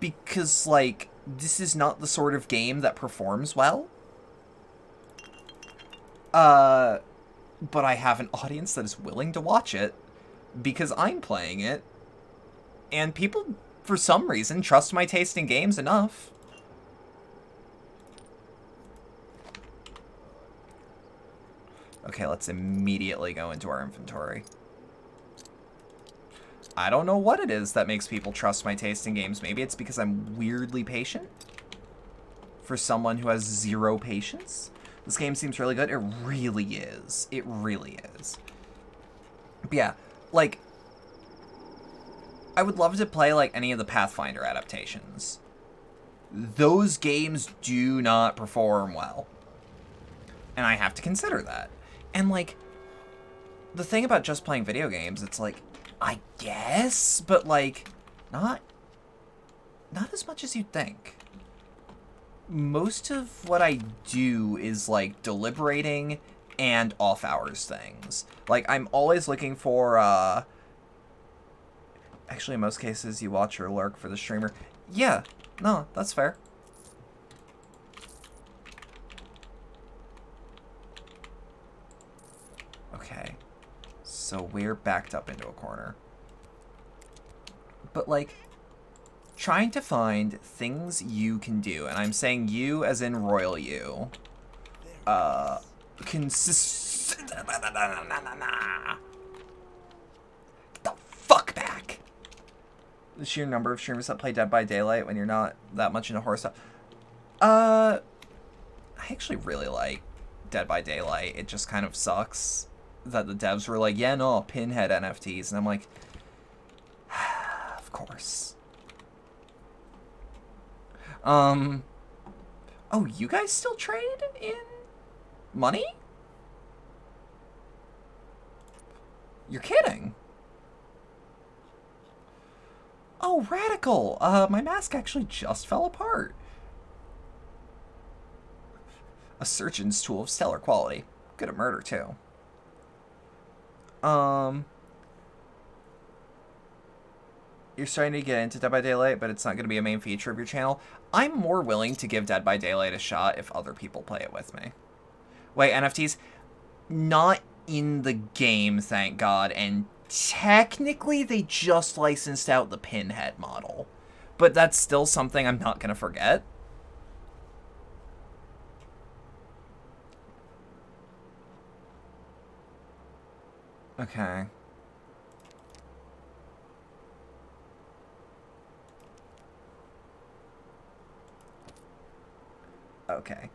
Because, like, this is not the sort of game that performs well. But I have an audience that is willing to watch it because I'm playing it. And people, for some reason, trust my taste in games enough. Okay, let's immediately go into our inventory. I don't know what it is that makes people trust my taste in games. Maybe it's because I'm weirdly patient. For someone who has zero patience. This game seems really good. It really is. It really is. But yeah, like... I would love to play, like, any of the Pathfinder adaptations. Those games do not perform well. And I have to consider that. And, like, the thing about just playing video games, it's like, I guess, but, like, not as much as you'd think. Most of what I do is, like, deliberating and off-hours things. Like, I'm always looking for, Actually, in most cases, you watch or lurk for the streamer. Yeah, no, that's fair. Okay, so we're backed up into a corner. But, like, trying to find things you can do, and I'm saying you as in royal you, consist... Get the fuck back! The sheer number of streamers that play Dead by Daylight when you're not that much into horror stuff. I actually really like Dead by Daylight. It just kind of sucks that the devs were like, yeah, no, Pinhead NFTs. And I'm like, of course. Oh, you guys still trade in money? You're kidding. Oh, radical! My mask actually just fell apart. A surgeon's tool of stellar quality. Good at murder, too. You're starting to get into Dead by Daylight, but it's not going to be a main feature of your channel. I'm more willing to give Dead by Daylight a shot if other people play it with me. Wait, NFTs? Not in the game, thank God, and technically, they just licensed out the Pinhead model. But that's still something I'm not going to forget. Okay. Okay.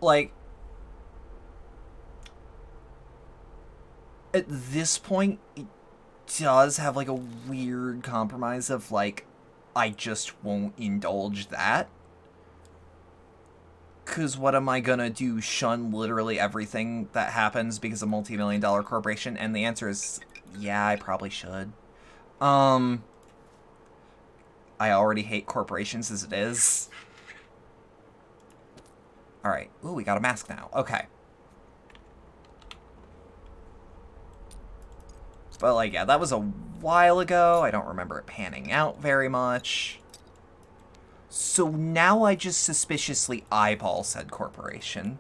Like, at this point, it does have, like, a weird compromise of, like, I just won't indulge that. Because what am I gonna do? Shun literally everything that happens because of multi-million-dollar corporation? And the answer is, yeah, I probably should. I already hate corporations as it is. Alright. Ooh, we got a mask now. Okay. But, like, yeah, that was a while ago. I don't remember it panning out very much. So now I just suspiciously eyeball said corporation.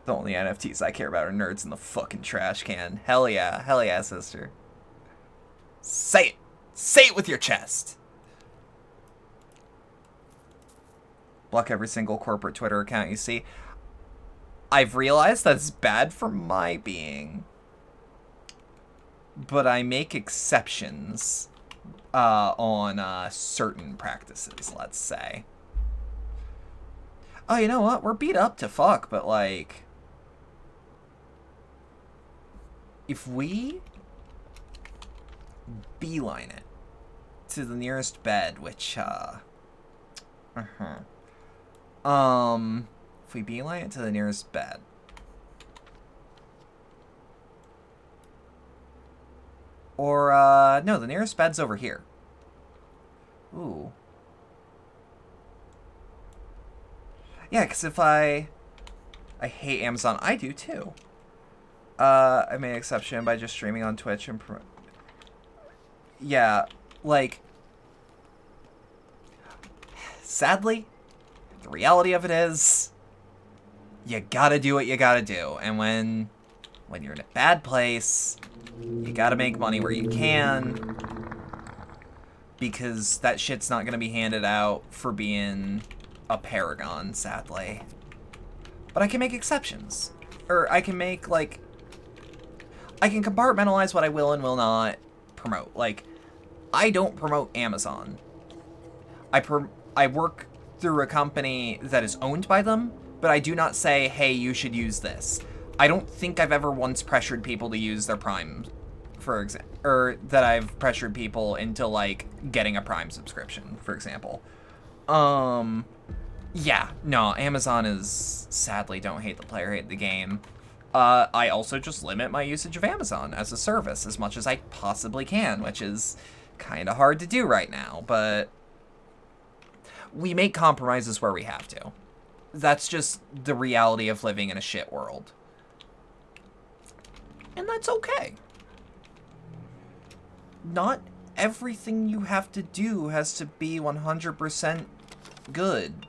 The only NFTs I care about are nerds in the fucking trash can. Hell yeah, sister. Say it! Say it with your chest! Block every single corporate Twitter account you see. I've realized that's bad for my being. But I make exceptions on certain practices, let's say. Oh, you know what? We're beat up to fuck, but, like, if we beeline it to the nearest bed, which, if we beeline it to the nearest bed, or, no, the nearest bed's over here. Ooh. Yeah, because if I hate Amazon. I do, too. I made an exception by just streaming on Twitch and... Yeah, like... Sadly, the reality of it is... You gotta do what you gotta do. And when you're in a bad place... You gotta make money where you can, because that shit's not gonna be handed out for being a paragon, sadly. But I can make exceptions. Or I can make, like... I can compartmentalize what I will and will not promote. Like, I don't promote Amazon. I work through a company that is owned by them, but I do not say, hey, you should use this. I don't think I've ever once pressured people to use their Prime, for example, or that I've pressured people into, like, getting a Prime subscription, for example. Yeah, no, Amazon is, sadly, don't hate the player, hate the game. I also just limit my usage of Amazon as a service as much as I possibly can, which is kind of hard to do right now, but we make compromises where we have to. That's just the reality of living in a shit world. And that's okay. Not everything you have to do has to be 100% good.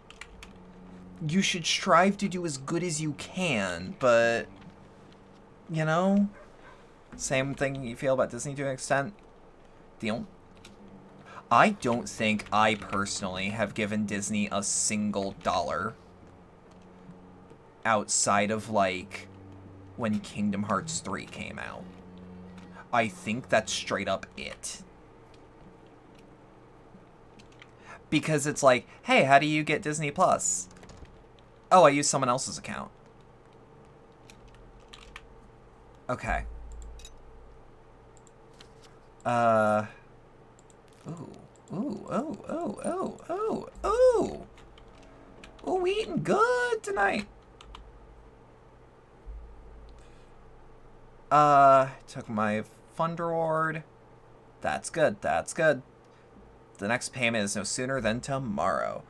You should strive to do as good as you can, but, you know, same thing you feel about Disney to an extent. I don't think I personally have given Disney a single dollar outside of, like, when Kingdom Hearts 3 came out. I think that's straight up it. Because it's like, hey, how do you get Disney Plus? Oh, I use someone else's account. Okay. Ooh, we eating good tonight. Took my Thunder Ward. That's good, that's good. The next payment is no sooner than tomorrow.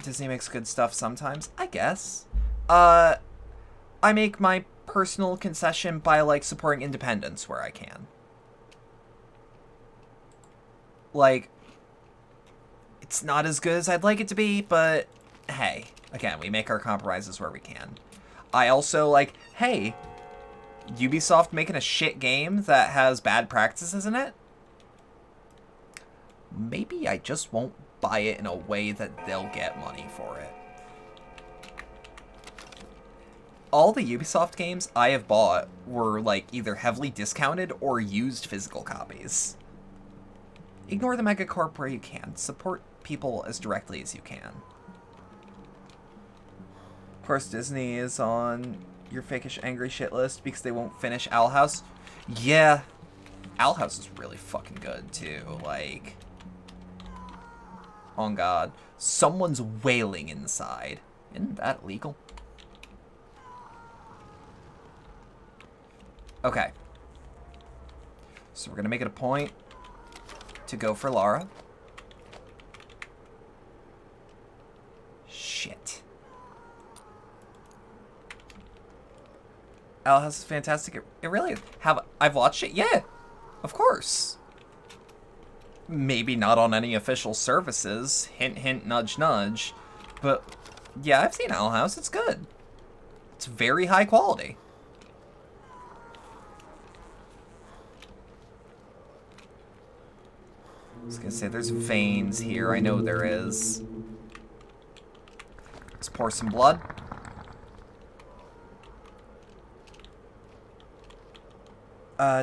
Disney makes good stuff sometimes, I guess. I make my personal concession by, like, supporting independence where I can. Like, it's not as good as I'd like it to be, but hey, again, we make our compromises where we can. I also, like, hey, Ubisoft making a shit game that has bad practices in it? Maybe I just won't buy it in a way that they'll get money for it. all the Ubisoft games I have bought were, like, either heavily discounted or used physical copies. Ignore the megacorp where you can. Support people as directly as you can. Of course, Disney is on your fakish angry shit list because they won't finish Owl House. Yeah. Owl House is really fucking good, too. Like... Oh, God. Someone's wailing inside. Isn't that legal? Okay. So we're gonna make it a point to go for Lara. Shit. Owl House is fantastic. It really is. I've watched it? Yeah. Of course. Maybe not on any official services. Hint, hint, nudge, nudge. But, yeah, I've seen Owl House. It's good. It's very high quality. I was gonna say, there's veins here. I know there is. Let's pour some blood.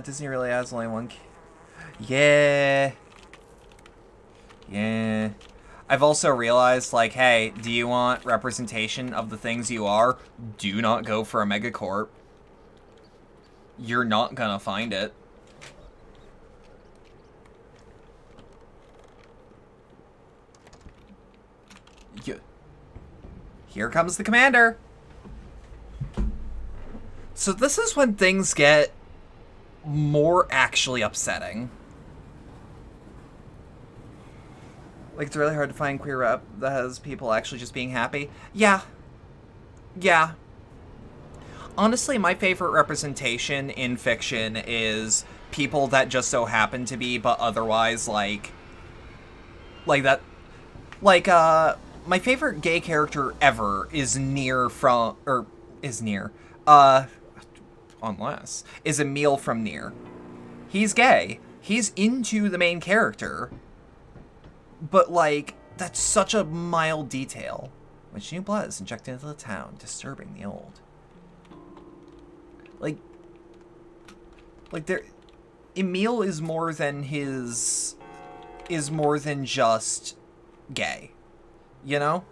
Disney really has only one... Yeah. Yeah. I've also realized, like, hey, do you want representation of the things you are? Do not go for a megacorp. You're not gonna find it. Here comes the commander. So this is when things get more actually upsetting. Like, it's really hard to find queer rep that has people actually just being happy. Yeah. Yeah. Honestly, my favorite representation in fiction is people that just so happen to be, but otherwise, like that. Like, my favorite gay character ever is Nier from, or, is Nier. Unless, is Emil from Nier. He's gay. He's into the main character. But, like, that's such a mild detail. Which new blood is injected into the town, disturbing the old. Like there... Emil is more than just gay. You know?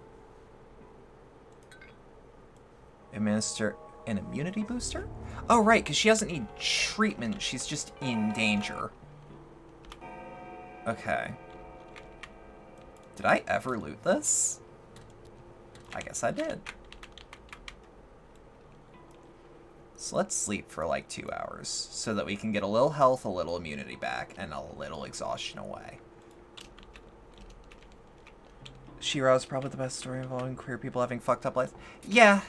Administer an immunity booster? Oh, right, because she doesn't need treatment. She's just in danger. Okay. Did I ever loot this? I guess I did. So let's sleep for like 2 hours so that we can get a little health, a little immunity back, and a little exhaustion away. She-Ra is probably the best story involving queer people having fucked up lives. Yeah.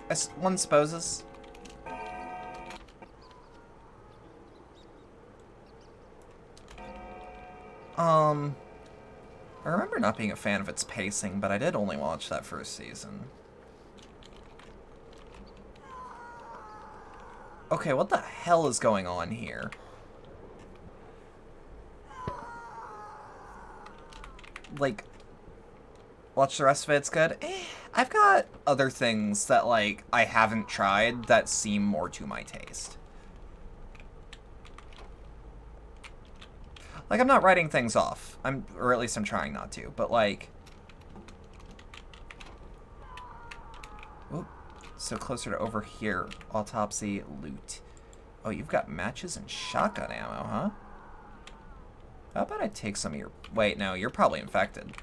As one supposes. I remember not being a fan of its pacing, but I did only watch that first season. Okay, what the hell is going on here? Like, watch the rest of it, it's good. I've got other things that, like, I haven't tried that seem more to my taste. Like, I'm not writing things off. Or at least I'm trying not to, but, like... Oop. So closer to over here. Autopsy, loot. Oh, you've got matches and shotgun ammo, huh? How about I take some of your... Wait, no, you're probably infected.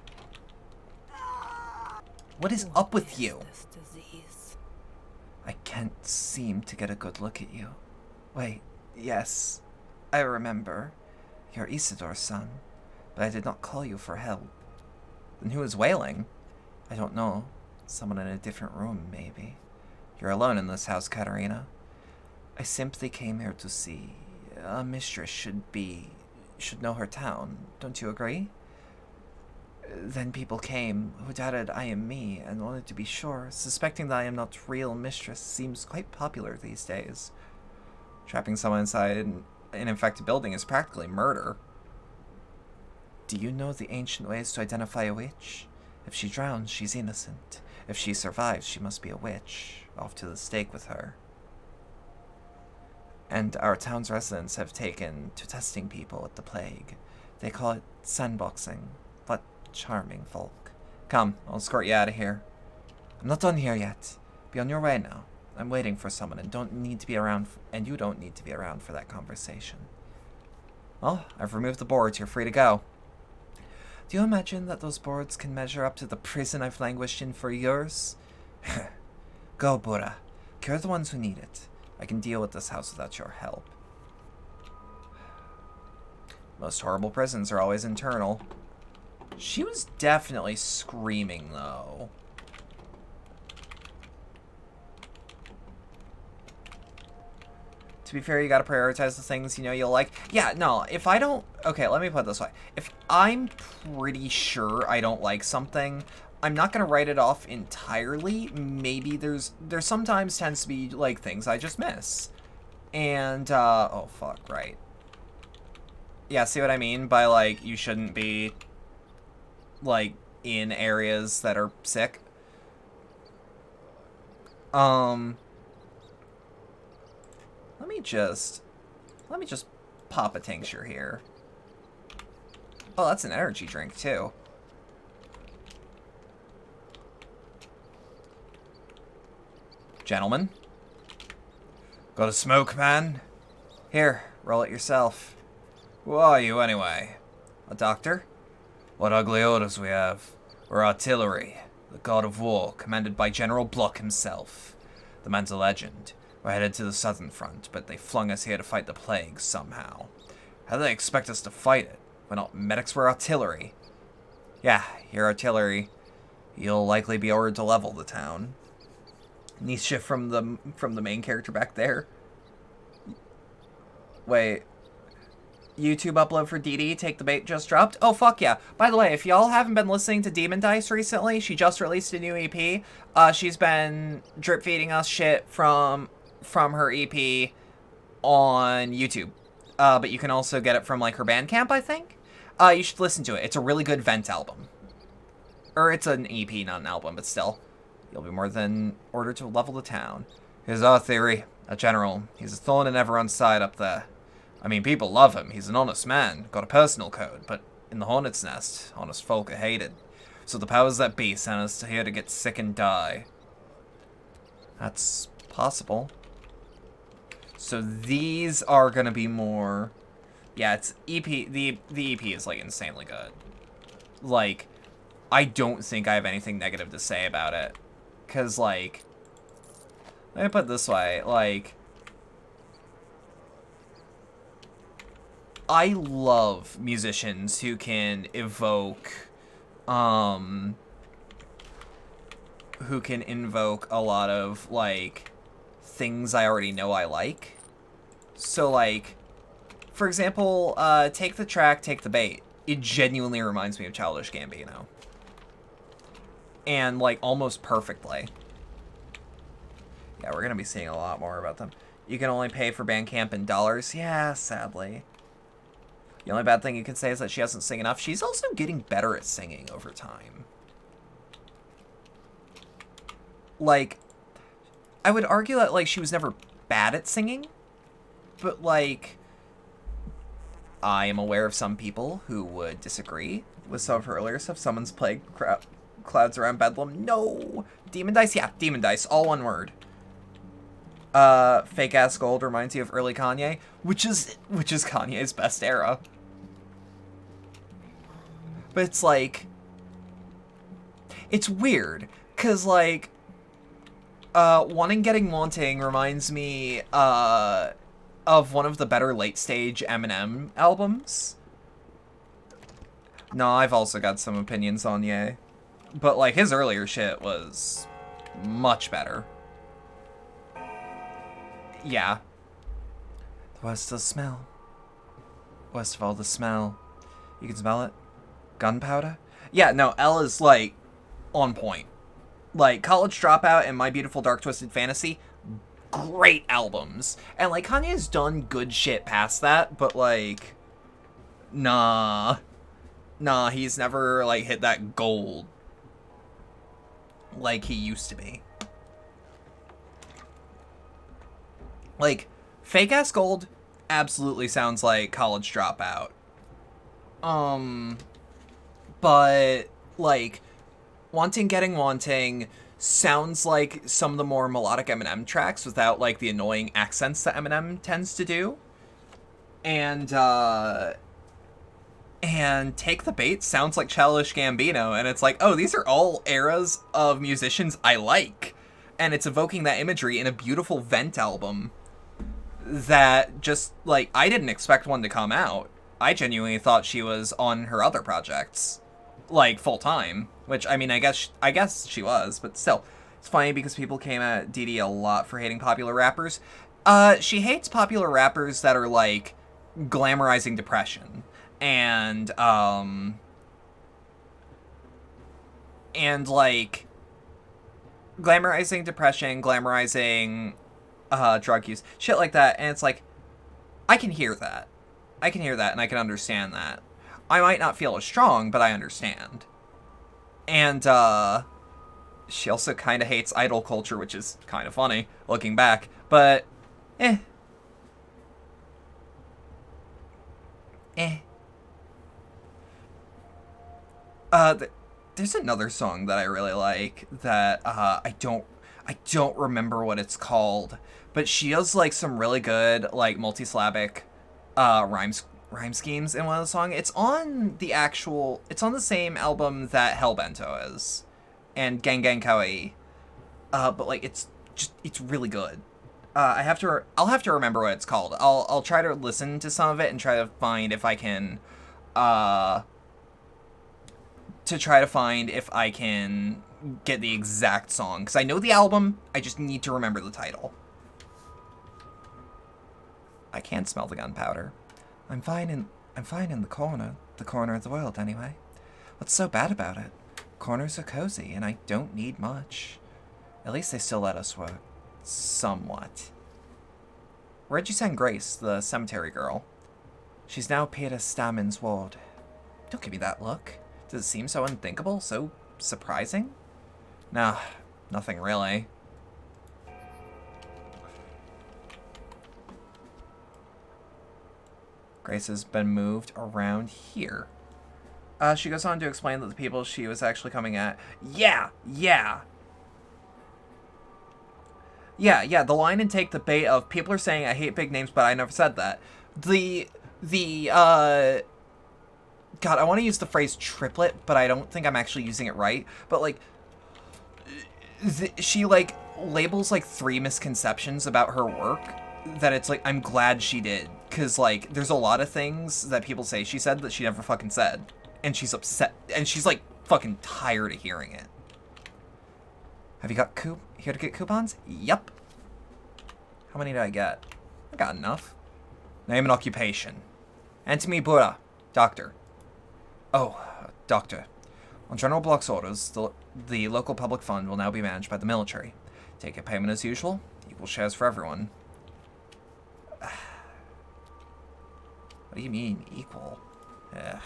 What is up with you? I can't seem to get a good look at you. Wait, yes, I remember. You're Isidore's son, but I did not call you for help. Then who is wailing? I don't know. Someone in a different room, maybe. You're alone in this house, Katarina. I simply came here to see. A mistress should know her town. Don't you agree? Then people came who doubted I am me and wanted to be sure. Suspecting that I am not real mistress seems quite popular these days. Trapping someone inside an infected building is practically murder. Do you know the ancient ways to identify a witch? If she drowns, she's innocent. If she survives, she must be a witch. Off to the stake with her. And our town's residents have taken to testing people with the plague. They call it sandboxing. What charming folk. Come, I'll escort you out of here. I'm not done here yet. Be on your way now. I'm waiting for someone and don't need to be around, and you don't need to be around for that conversation. Well, I've removed the boards. You're free to go. Do you imagine that those boards can measure up to the prison I've languished in for years? Go, Bura. Cure the ones who need it. I can deal with this house without your help. Most horrible prisons are always internal. She was definitely screaming, though. To be fair, you gotta prioritize the things you know you'll like. Yeah, no, if I don't... Okay, let me put it this way. If I'm pretty sure I don't like something, I'm not gonna write it off entirely. Maybe there sometimes tends to be, like, things I just miss. And, oh, fuck, right. Yeah, see what I mean by, like, you shouldn't be, like, in areas that are sick? Let me just pop a tincture here. Oh, that's an energy drink, too. Gentlemen? Got a smoke, man? Here, roll it yourself. Who are you, anyway? A doctor? What ugly orders we have. We're artillery, the god of war, commanded by General Block himself. The man's a legend. We're headed to the southern front, but they flung us here to fight the plague somehow. How do they expect us to fight it? We're not medics, we're artillery. Yeah, you're artillery. You'll likely be ordered to level the town. Nice shift from the main character back there. Wait. YouTube upload for DD, Take the Bait just dropped? Oh, fuck yeah. By the way, if y'all haven't been listening to Demon Dice recently, she just released a new EP. She's been drip feeding us shit from her EP on YouTube. But you can also get it from, like, her Bandcamp, I think? You should listen to it. It's a really good Vent album. Or it's an EP, not an album, but still. You'll be more than ordered to level the town. Here's our theory. A general. He's a thorn in everyone's side up there. I mean, people love him. He's an honest man. Got a personal code. But in the Hornet's Nest, honest folk are hated. So the powers that be sent us here to get sick and die. That's possible. So these are going to be more... Yeah, it's EP. The EP is, like, insanely good. Like, I don't think I have anything negative to say about it. Because, like... Let me put it this way. Like... I love musicians who can evoke... who can invoke a lot of, like... things I already know I like. So, like... For example, Take the Track, Take the Bait. It genuinely reminds me of Childish Gambino. And, like, almost perfectly. Yeah, we're gonna be seeing a lot more about them. You can only pay for Bandcamp in dollars. Yeah, sadly. The only bad thing you can say is that she doesn't sing enough. She's also getting better at singing over time. Like, I would argue that, like, she was never bad at singing. But, like... I am aware of some people who would disagree with some of her earlier stuff. Someone's played Clouds Around Bedlam. No! Demon Dice? Yeah, Demon Dice. All one word. Fake Ass Gold reminds you of early Kanye, which is Kanye's best era. But it's like... It's weird, because, like... Wanting Getting Wanting reminds me, of one of the better late-stage Eminem albums. No, I've also got some opinions on Ye. But, like, his earlier shit was much better. Yeah. The worst of the smell. Worst of all the smell. You can smell it? Gunpowder? Yeah, no, L is, like, on point. Like, College Dropout and My Beautiful Dark Twisted Fantasy, great albums. And, like, Kanye's done good shit past that, but, like, nah, he's never, like, hit that gold. like he used to be. Like, fake-ass gold absolutely sounds like college dropout. But, like, Wanting Getting Wanting sounds like some of the more melodic Eminem tracks without, like, the annoying accents that Eminem tends to do. And Take the Bait sounds like Childish Gambino, and it's like, oh, these are all eras of musicians I like. And it's evoking that imagery in a beautiful Vent album that just, like, I didn't expect one to come out. I genuinely thought she was on her other projects, like, full-time, which, I mean, I guess she was, but still. It's funny because people came at Dee Dee a lot for hating popular rappers. She hates popular rappers that are, like, glamorizing depression. And, like, glamorizing depression, glamorizing drug use, shit like that, and it's like, I can hear that. I can hear that, and I can understand that. I might not feel as strong, but I understand. And, she also kind of hates idol culture, which is kind of funny, looking back, but, there's another song that I really like that, I don't remember what it's called, but she does, like, some really good, like, multi-syllabic, rhyme schemes in one of the songs. It's on the same album that Hellbento is, and Gang Gang Kawaii, but, like, it's really good. I'll have to remember what it's called. I'll try to listen to some of it and try to find if I can, get the exact song, because I know the album, I just need to remember the title. I can't smell the gunpowder. I'm fine in the corner of the world anyway. What's so bad about it? Corners are cozy, and I don't need much. At least they still let us work. Somewhat. Where'd you send Grace, the cemetery girl? She's now Peter Stammen's ward. Don't give me that look. Does it seem so unthinkable? So surprising? Nah, nothing really. Grace has been moved around here. She goes on to explain that the people she was actually coming at... Yeah, the line in Take the Bait of, people are saying I hate big names, but I never said that. God, I want to use the phrase triplet, but I don't think I'm actually using it right. But, like, she, like, labels, like, 3 misconceptions about her work that it's, like, I'm glad she did. Because, like, there's a lot of things that people say she said that she never fucking said. And she's upset. And she's, like, fucking tired of hearing it. Have you got here to get coupons? Yep. How many did I get? I got enough. Name and occupation. Antimi Bura. Doctor. Oh, doctor. On General Block's orders, the local public fund will now be managed by the military. Take your payment as usual. Equal shares for everyone. What do you mean, equal? Ugh.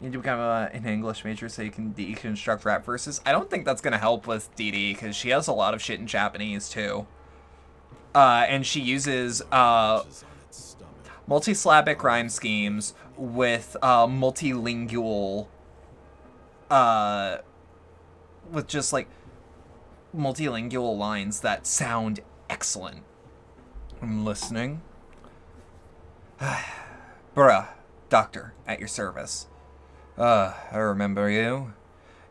You need to become an English major so you can deconstruct rap verses. I don't think that's going to help with Dee Dee, because she has a lot of shit in Japanese, too. And she uses multisyllabic rhyme schemes with multilingual, with just, like, multilingual lines that sound excellent. I'm listening. Bruh, doctor, at your service. I remember you.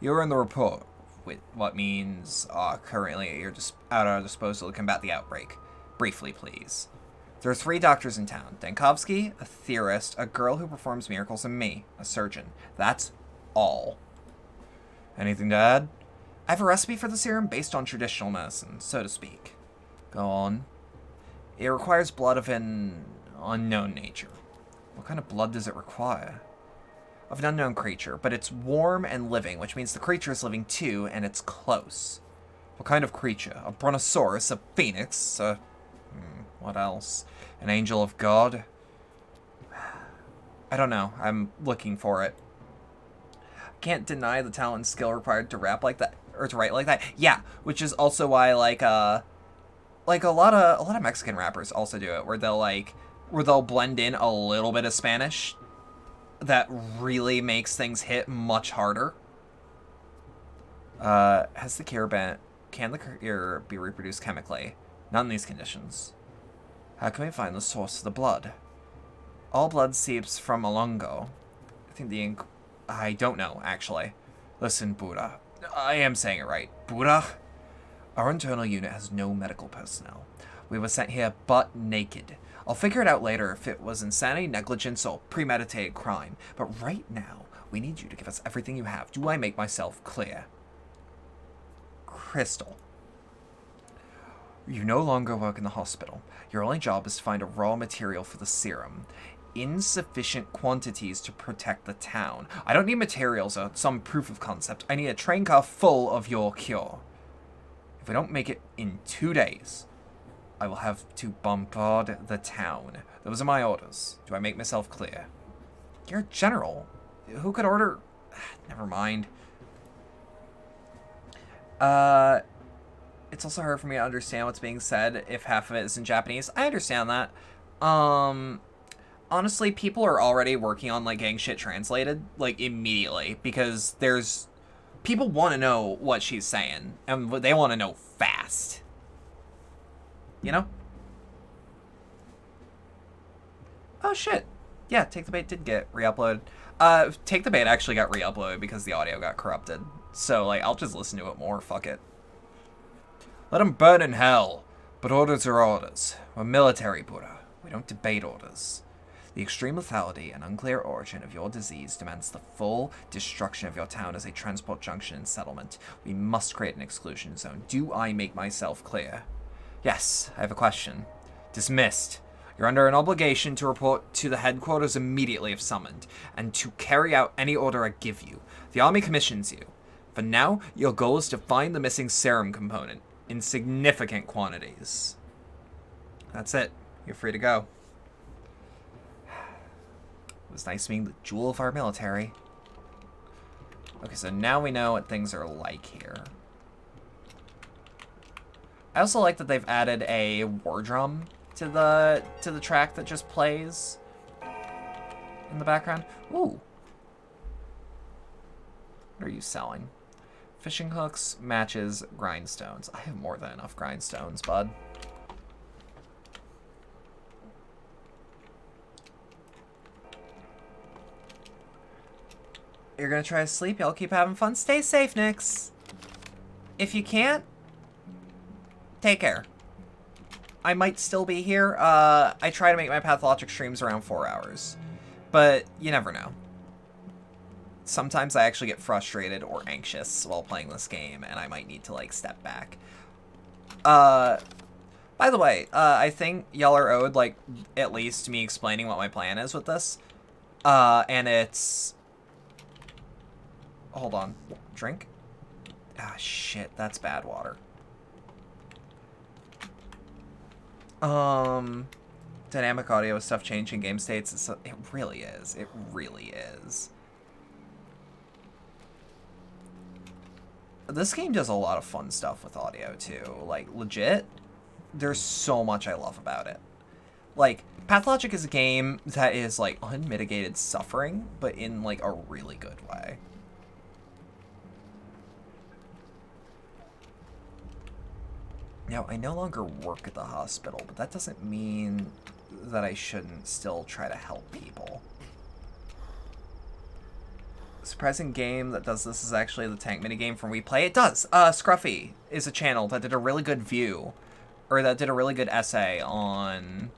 You were in the report, with what means currently you're just at our disposal to combat the outbreak. Briefly, please. There are 3 doctors in town. Dankovsky, a theorist, a girl who performs miracles, and me, a surgeon. That's all. Anything to add? I have a recipe for the serum based on traditional medicine, so to speak. Go on. It requires blood of an unknown nature. What kind of blood does it require? Of an unknown creature, but it's warm and living, which means the creature is living too, and it's close. What kind of creature? A brontosaurus, a phoenix, what else? An angel of God? I don't know. I'm looking for it. Can't deny the talent and skill required to rap like that or to write like that. Yeah, which is also why like a lot of Mexican rappers also do it, where they'll blend in a little bit of Spanish that really makes things hit much harder. Has the cure been... Can the cure be reproduced chemically? Not in these conditions. How can we find the source of the blood? All blood seeps from Olongo. I think the ink... I don't know, actually. Listen, Buddha. I am saying it right. Buddha? Our internal unit has no medical personnel. We were sent here butt naked. I'll figure it out later if it was insanity, negligence, or premeditated crime. But right now, we need you to give us everything you have. Do I make myself clear? Crystal. You no longer work in the hospital. Your only job is to find a raw material for the serum. Insufficient quantities to protect the town. I don't need materials or some proof of concept. I need a train car full of your cure. If we don't make it in 2 days, I will have to bombard the town. Those are my orders. Do I make myself clear? You're a general. Who could order... Never mind. It's also hard for me to understand what's being said if half of it is in Japanese. I understand that. Honestly, people are already working on, like, getting shit translated, like, immediately. Because there's... People want to know what she's saying. And they want to know fast. You know? Oh, shit. Yeah, Take the Bait did get re-uploaded. Take the Bait actually got re-uploaded because the audio got corrupted. So, like, I'll just listen to it more. Fuck it. Let them burn in hell. But orders are orders. We're military, Buddha. We don't debate orders. The extreme lethality and unclear origin of your disease demands the full destruction of your town as a transport junction and settlement. We must create an exclusion zone. Do I make myself clear? Yes, I have a question. Dismissed. You're under an obligation to report to the headquarters immediately if summoned, and to carry out any order I give you. The army commissions you. For now, your goal is to find the missing serum component in significant quantities. That's it. You're free to go. It was nice meeting the jewel of our military. Okay, so now we know what things are like here. I also like that they've added a war drum to the track that just plays in the background. Ooh. What are you selling? Fishing hooks, matches, grindstones. I have more than enough grindstones, bud. You're gonna try to sleep? Y'all keep having fun? Stay safe, Nix. If you can't, take care. I might still be here. I try to make my Pathologic streams around 4 hours. But you never know. Sometimes I actually get frustrated or anxious while playing this game, and I might need to, like, step back. By the way, I think y'all are owed, like, at least me explaining what my plan is with this. And it's... Hold on. Drink? Ah, shit. That's bad water. Dynamic audio stuff changing game states. It really is. It really is. This game does a lot of fun stuff with audio, too. Like, legit, there's so much I love about it. Like, Pathologic is a game that is, like, unmitigated suffering, but in, like, a really good way. Now, I no longer work at the hospital, but that doesn't mean that I shouldn't still try to help people. Surprising game that does this is actually the tank minigame from We Play. It does! Scruffy is a channel that did a really good view, or that did a really good essay on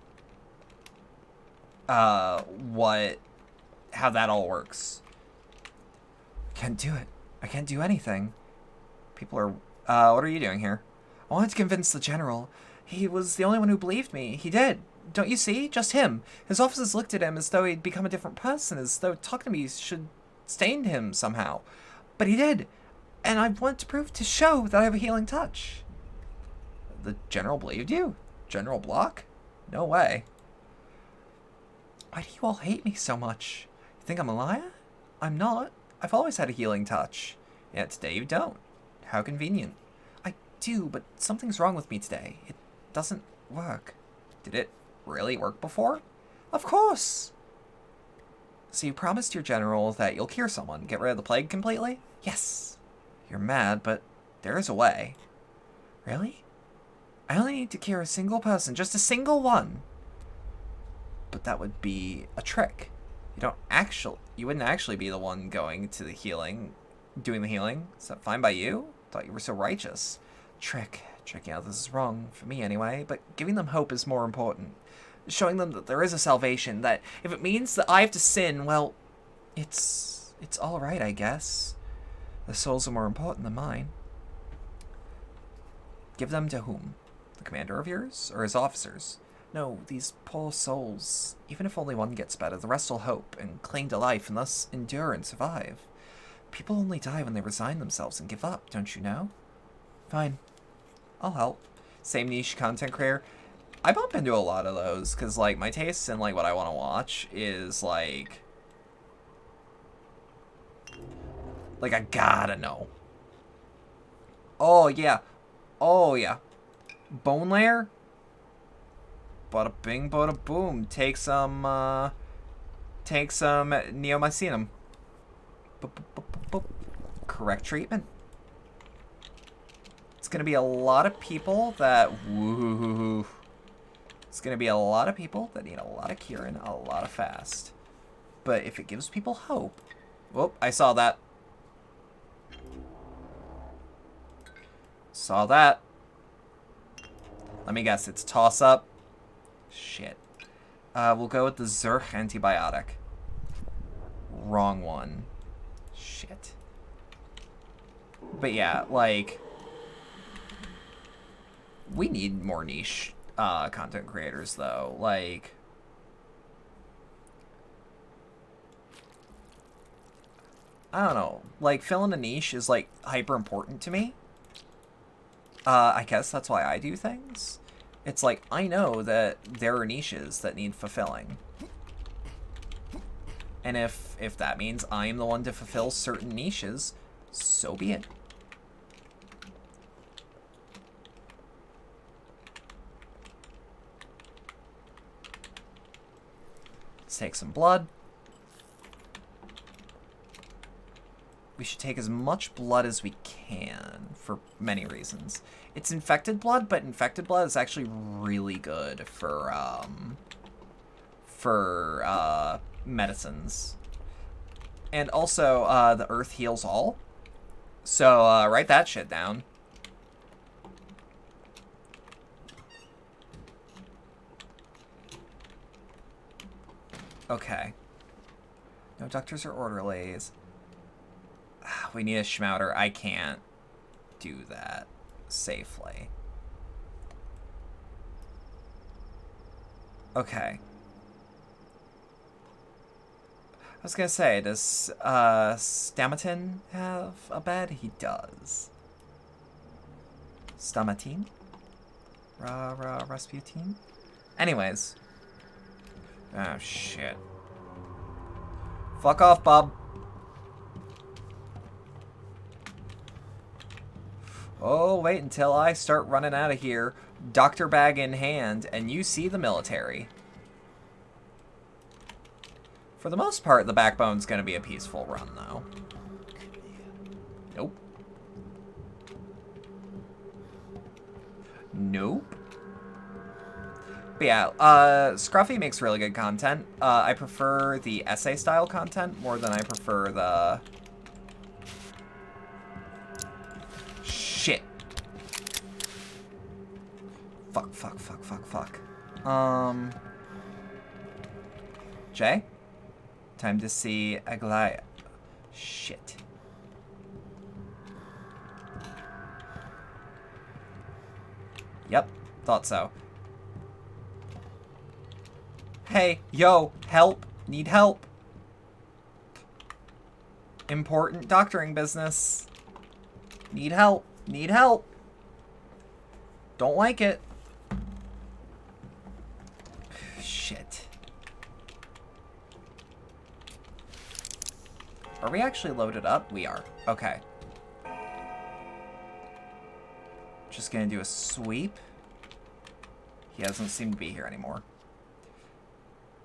how that all works. Can't do it. I can't do anything. People are... what are you doing here? I wanted to convince the general. He was the only one who believed me. He did. Don't you see? Just him. His officers looked at him as though he'd become a different person, as though talking to me should stain him somehow. But he did. And I want to prove, to show that I have a healing touch. The general believed you? General Block? No way. Why do you all hate me so much? You think I'm a liar? I'm not. I've always had a healing touch. Yet today you don't. How convenient. I do, but something's wrong with me today. It doesn't work. Did it really work before? Of course! So you promised your general that you'll cure someone, get rid of the plague completely? Yes. You're mad, but there is a way. Really? I only need to cure a single person, just a single one. But that would be a trick. You wouldn't actually be the one going to the healing, doing the healing. Is that fine by you? Thought you were so righteous. Trick. Checking out this is wrong, for me anyway, but giving them hope is more important. Showing them that there is a salvation, that if it means that I have to sin, well, it's alright, I guess. The souls are more important than mine. Give them to whom? The commander of yours? Or his officers? No, these poor souls. Even if only one gets better, the rest will hope and cling to life and thus endure and survive. People only die when they resign themselves and give up, don't you know? Fine. I'll help. Same niche content creator. I bump into a lot of those, because, like, my tastes and, like, what I want to watch is, like, I gotta know. Oh, yeah. Oh, yeah. Bone layer? Bada bing, bada boom. Take some neomycenium. Correct treatment. It's gonna be a lot of people that, woo. It's gonna be a lot of people that need a lot of curing, a lot of fast. But if it gives people hope, whoop! I saw that. Saw that. Let me guess. It's toss up. Shit. We'll go with the Zerk antibiotic. Wrong one. Shit. But yeah, like, we need more niche content creators, though. Like, I don't know. Like, filling a niche is, like, hyper important to me. I guess that's why I do things. It's like, I know that there are niches that need fulfilling. And if that means I'm the one to fulfill certain niches, so be it. Let's take some blood. We should take as much blood as we can for many reasons. It's infected blood, but infected blood is actually really good for medicines. And also, the earth heals all. So, write that shit down. Okay. No doctors or orderlies. We need a schmouter. I can't do that safely. Okay. I was gonna say, does Stamatin have a bed? He does. Stamatin? Rasputin? Anyways. Oh, shit. Fuck off, Bob. Oh, wait until I start running out of here, doctor bag in hand, and you see the military. For the most part, the backbone's gonna be a peaceful run, though. Nope. Nope. But yeah, Scruffy makes really good content. I prefer the essay-style content more than I prefer the... Shit. Fuck. Jay? Time to see Aglaya. Shit. Yep, thought so. Hey, yo, help. Need help. Important doctoring business. Need help. Need help. Don't like it. Shit. Are we actually loaded up? We are. Okay. Just gonna do a sweep. He doesn't seem to be here anymore.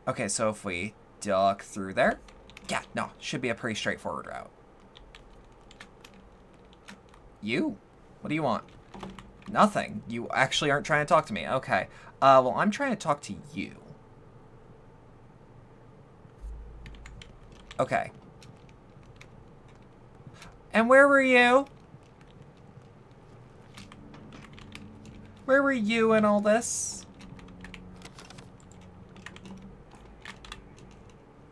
Okay, so if we duck through there. Yeah, no, should be a pretty straightforward route. You? What do you want? Nothing. You actually aren't trying to talk to me. Okay. Well, I'm trying to talk to you. Okay. And where were you? Where were you in all this?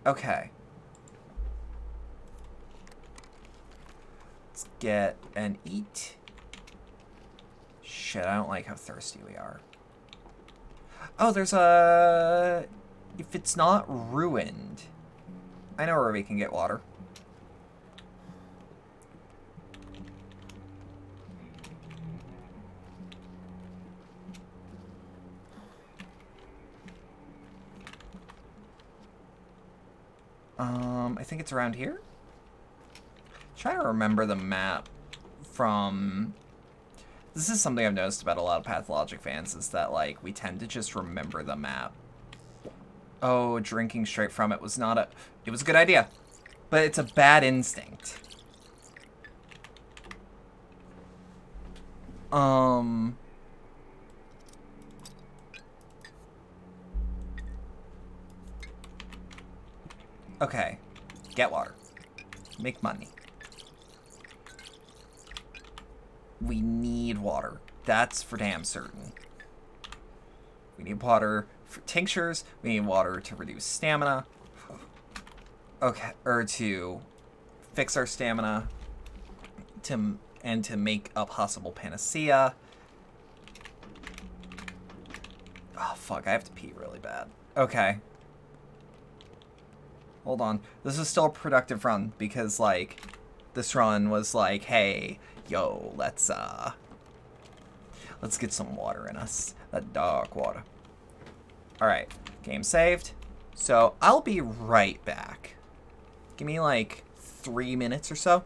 Okay. Let's get and eat. Shit, I don't like how thirsty we are. Oh, there's a... If it's not ruined. I know where we can get water. I think it's around here. Trying to remember the map from... This is something I've noticed about a lot of Pathologic fans, is that, like, we tend to just remember the map. Oh, drinking straight from it was not a... It was a good idea, but it's a bad instinct. Okay. Get water. Make money. We need water. That's for damn certain. We need water for tinctures. We need water to reduce stamina. Okay, or to fix our stamina. And to make a possible panacea. Oh, fuck. I have to pee really bad. Okay. Hold on. This is still a productive run because, like, this run was like, hey, yo, let's get some water in us. That dark water. Alright. Game saved. So, I'll be right back. Give me, like, 3 minutes or so.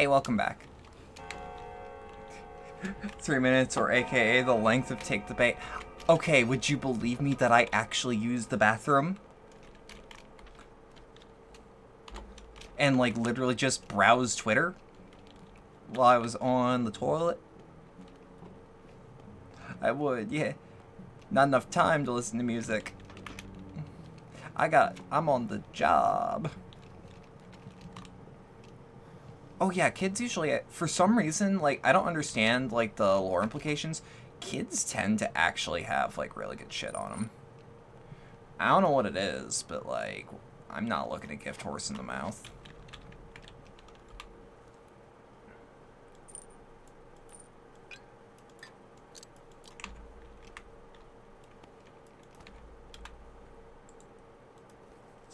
Hey, welcome back. 3 minutes, or aka the length of Take the Bait. Okay, would you believe me that I actually used the bathroom? And, like, literally just browsed Twitter while I was on the toilet? I would, yeah. Not enough time to listen to music. I'm on the job. Oh yeah, kids usually, for some reason, like, I don't understand, like, the lore implications. Kids tend to actually have, like, really good shit on them. I don't know what it is, but, like, I'm not looking at gift horse in the mouth.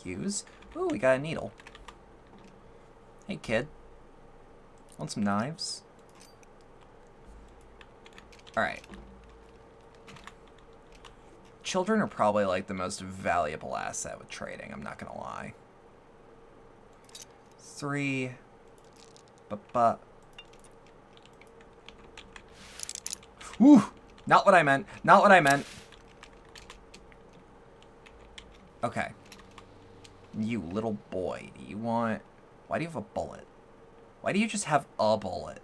Use? Ooh, we got a needle. Hey, kid. Want some knives? Alright. Children are probably, like, the most valuable asset with trading, I'm not gonna lie. 3. But. Ooh! Not what I meant. Not what I meant. Okay. You little boy, do you want... Why do you have a bullet? Why do you just have a bullet?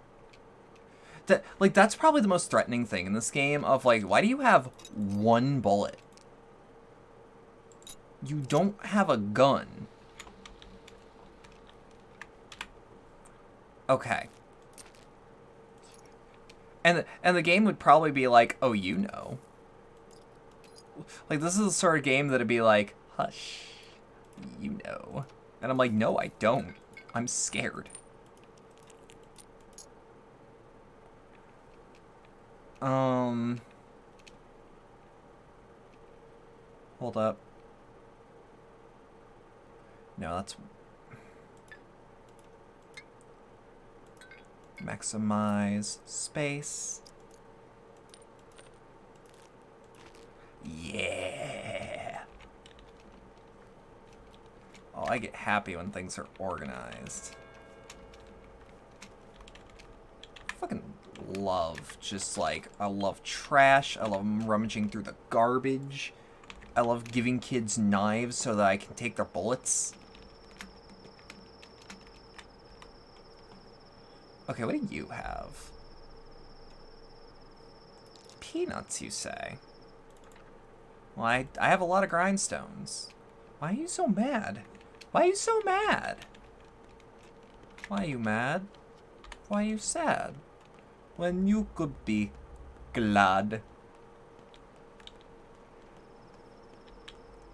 Like, that's probably the most threatening thing in this game of, like, why do you have one bullet? You don't have a gun. Okay. And the game would probably be like, oh, you know. Like, this is the sort of game that'd be like, hush, you know. And I'm like, no, I don't. I'm scared. Hold up. No, that's... Maximize space. Yeah. Oh, I get happy when things are organized. Fucking love just like, I love trash. I love rummaging through the garbage. I love giving kids knives so that I can take their bullets. Okay, what do you have? Peanuts, you say? Well, I have a lot of grindstones. Why are you so mad? Why are you so mad? Why are you mad? Why are you sad? When you could be glad.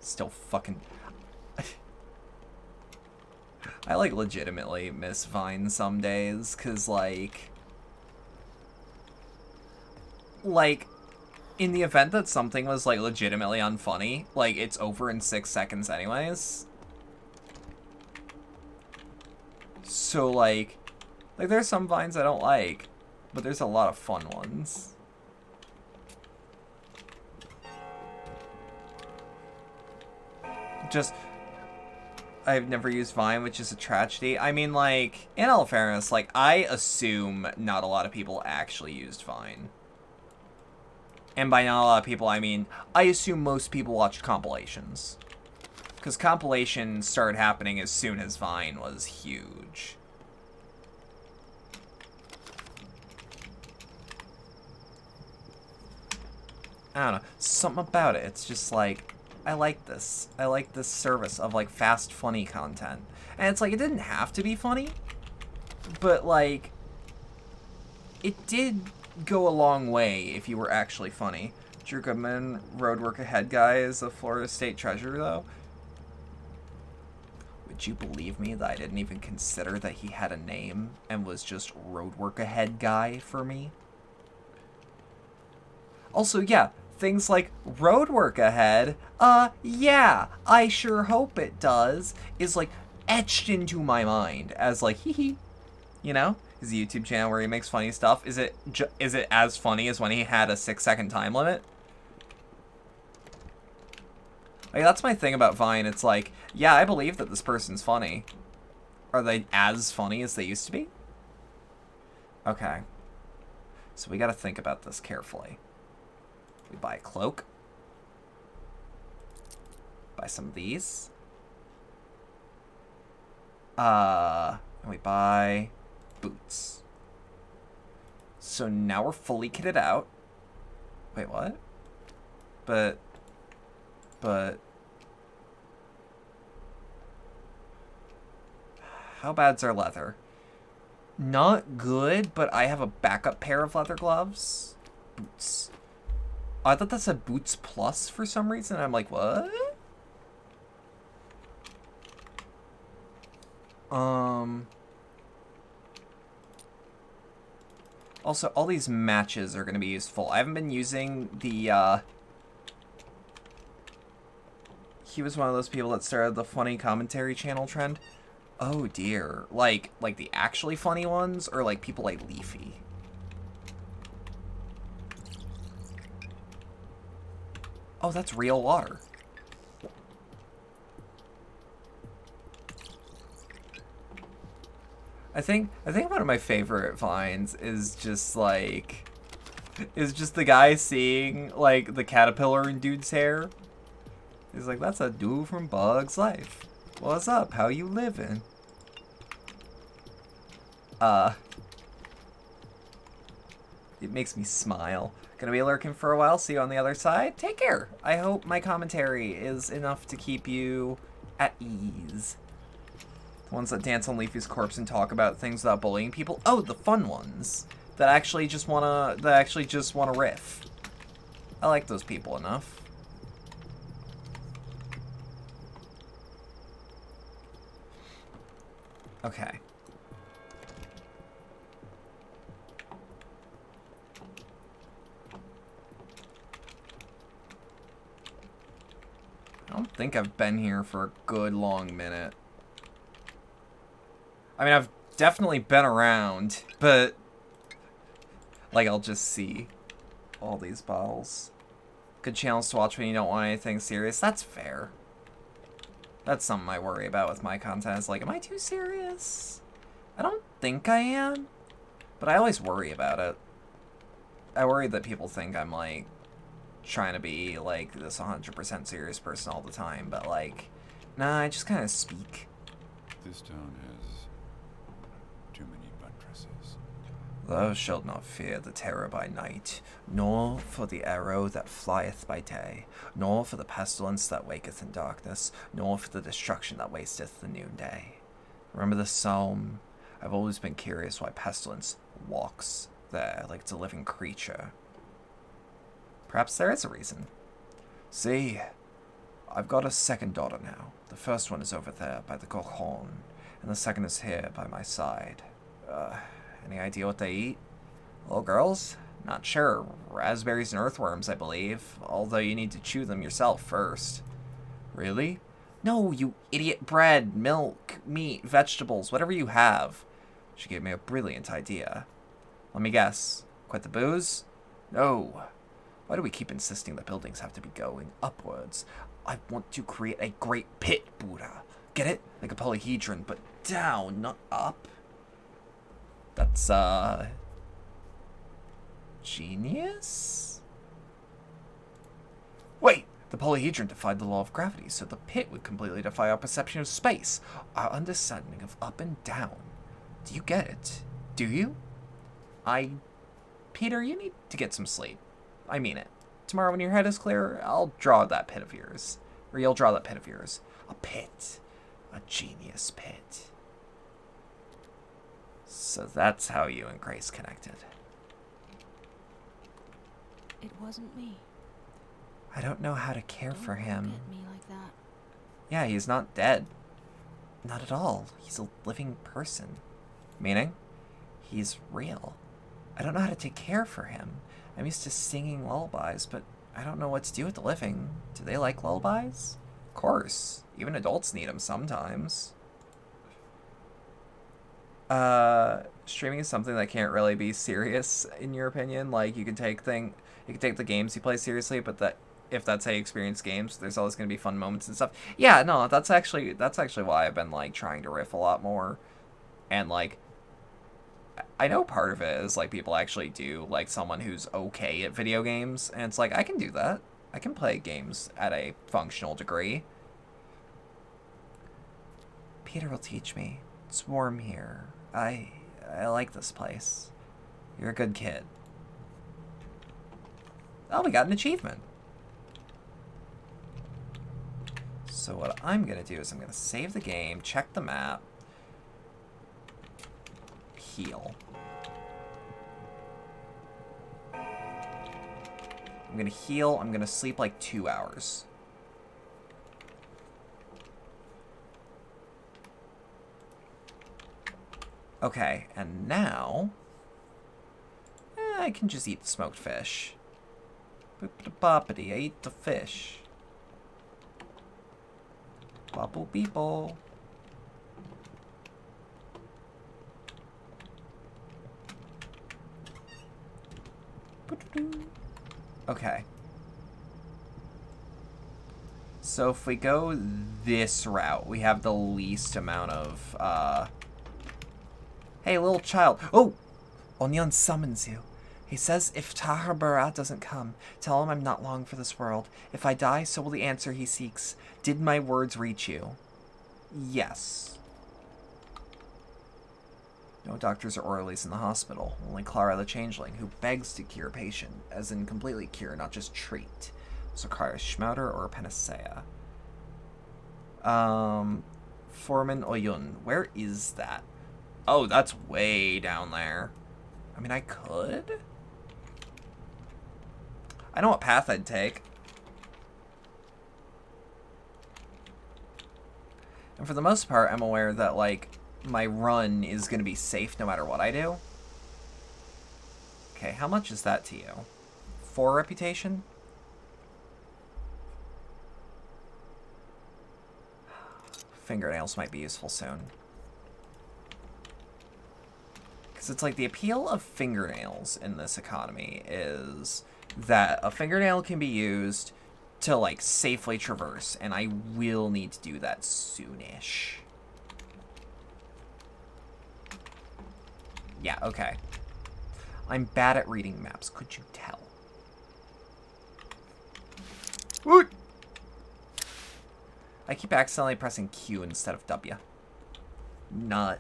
Still fucking... I, like, legitimately miss Vine some days, because, like, in the event that something was, like, legitimately unfunny, like, it's over in 6 seconds anyways. So, like, there's some Vines I don't like, but there's a lot of fun ones. Just... I've never used Vine, which is a tragedy. I mean, like, in all fairness, like, I assume not a lot of people actually used Vine. And by not a lot of people, I mean, I assume most people watched compilations. Because compilations started happening as soon as Vine was huge. I don't know. Something about it. It's just like... I like this. I like this service of, like, fast, funny content. And it's like, it didn't have to be funny, but, like, it did go a long way if you were actually funny. Drew Goodman, Roadwork Ahead guy, is a Florida State treasure, though. Would you believe me that I didn't even consider that he had a name and was just Roadwork Ahead guy for me? Also, yeah. Things like Roadwork Ahead, yeah, I sure hope it does, is, like, etched into my mind as, like, hee hee, you know? His YouTube channel where he makes funny stuff, is it as funny as when he had a 6-second time limit? Like, that's my thing about Vine, it's like, yeah, I believe that this person's funny. Are they as funny as they used to be? Okay. So we gotta think about this carefully. We buy a cloak. Buy some of these. And we buy boots. So now we're fully kitted out. Wait, what? But how bad's our leather? Not good, but I have a backup pair of leather gloves. Boots. Oh, I thought that said boots plus for some reason. I'm like, what? Also, all these matches are going to be useful. I haven't been using the, He was one of those people that started the funny commentary channel trend. Oh, dear. Like the actually funny ones, or, like, people like Leafy? Oh, that's real water. I think one of my favorite vines is just the guy seeing like the caterpillar in dude's hair. He's like, that's a dude from Bug's Life. What's up? How you living? It makes me smile. Gonna be lurking for a while. See you on the other side. Take care. I hope my commentary is enough to keep you at ease. The ones that dance on Leafy's corpse and talk about things without bullying people. Oh, the fun ones that actually just wanna riff. I like those people enough. Okay. I don't think I've been here for a good long minute. I mean, I've definitely been around, but like I'll just see all these bottles. Good channels to watch when you don't want anything serious. That's fair. That's something I worry about with my content. Is like, am I too serious? I don't think I am, but I always worry about it. I worry that people think I'm like trying to be like this 100% serious person all the time, but like, nah, I just kind of speak. This town has too many buttresses. Thou shalt not fear the terror by night, nor for the arrow that flieth by day, nor for the pestilence that waketh in darkness, nor for the destruction that wasteth the noonday. Remember the psalm? I've always been curious why pestilence walks there like it's a living creature. Perhaps there is a reason. See, I've got a second daughter now. The first one is over there by the cochon, and the second is here by my side. Any idea what they eat? Little girls? Not sure. Raspberries and earthworms, I believe. Although you need to chew them yourself first. Really? No, you idiot. Bread, milk, meat, vegetables, whatever you have. She gave me a brilliant idea. Let me guess. Quit the booze? No. Why do we keep insisting that buildings have to be going upwards? I want to create a great pit, Buddha. Get it? Like a polyhedron, but down, not up. That's, genius? Wait! The polyhedron defied the law of gravity, so the pit would completely defy our perception of space, our understanding of up and down. Do you get it? Do you? Peter, you need to get some sleep. I mean it. Tomorrow when your head is clear, I'll draw that pit of yours. Or you'll draw that pit of yours. A pit. A genius pit. So that's how you and Grace connected. It wasn't me. I don't know how to care for him. Don't look at me like that. Yeah, he's not dead. Not at all. He's a living person. Meaning? He's real. I don't know how to take care for him. I'm used to singing lullabies, but I don't know what to do with the living. Do they like lullabies? Of course. Even adults need them sometimes. Streaming is something that can't really be serious, in your opinion. Like, you can take the games you play seriously, but if that's how you experience games, there's always going to be fun moments and stuff. Yeah, no, that's actually why I've been, like, trying to riff a lot more. And, like, I know part of it is, like, people actually do, like, someone who's okay at video games, and it's like, I can do that. I can play games at a functional degree. Peter will teach me. It's warm here. I like this place. You're a good kid. Oh, we got an achievement. So what I'm going to do is I'm going to save the game, check the map, heal. I'm going to heal. I'm going to sleep like 2 hours. Okay, and now I can just eat the smoked fish. Boppity, I ate the fish. Bobble beeple. Okay. So if we go this route, we have the least amount of, Hey, little child. Oh! Onyon summons you. He says if Taharbara doesn't come, tell him I'm not long for this world. If I die, so will the answer he seeks. Did my words reach you? Yes. No doctors or orderlies in the hospital. Only Clara the Changeling, who begs to cure a patient, as in completely cure, not just treat. So Clara Schmouter or Panacea. Foreman Oyun. Where is that? Oh, that's way down there. I mean, I could? I know what path I'd take. And for the most part, I'm aware that, like, my run is going to be safe no matter what I do. Okay, how much is that to you? 4 reputation? Fingernails might be useful soon. Because it's like the appeal of fingernails in this economy is that a fingernail can be used to, like, safely traverse, and I will need to do that soonish. Yeah, okay. I'm bad at reading maps, could you tell? Woot! I keep accidentally pressing Q instead of W. Not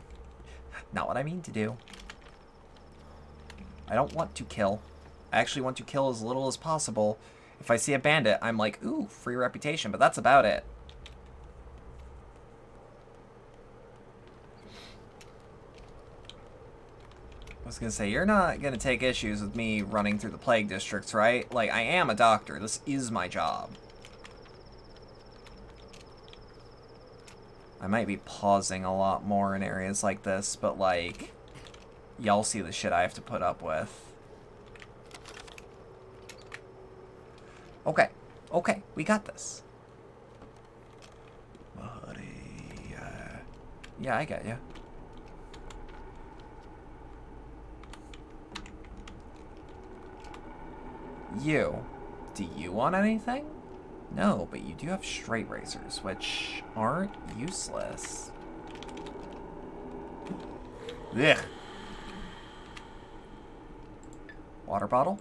what I mean to do. I don't want to kill. I actually want to kill as little as possible. If I see a bandit, I'm like, ooh, free reputation, but that's about it. I was gonna say, you're not gonna take issues with me running through the plague districts, right? Like, I am a doctor. This is my job. I might be pausing a lot more in areas like this, but, like, y'all see the shit I have to put up with. Okay. Okay, we got this. Buddy, yeah, I get you. You. Do you want anything? No, but you do have straight razors, which aren't useless. Ugh. Water bottle?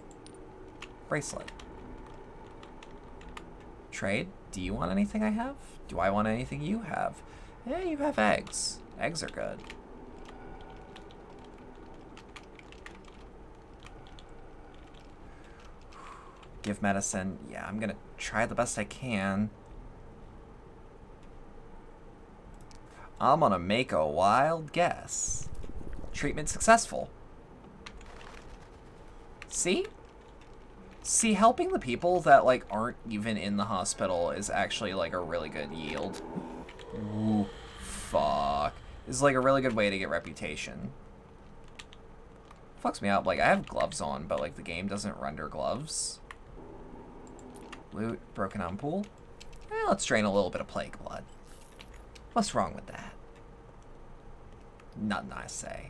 Bracelet. Trade? Do you want anything I have? Do I want anything you have? Yeah, you have eggs. Eggs are good. Give medicine. Yeah, I'm gonna try the best I can. I'm gonna make a wild guess. Treatment successful. See? See, helping the people that, like, aren't even in the hospital is actually, like, a really good yield. Ooh, fuck. Is, like, a really good way to get reputation. Fucks me up. Like, I have gloves on, but, like, the game doesn't render gloves. Loot, broken on pool. Let's drain a little bit of plague blood. What's wrong with that? Nothing I say.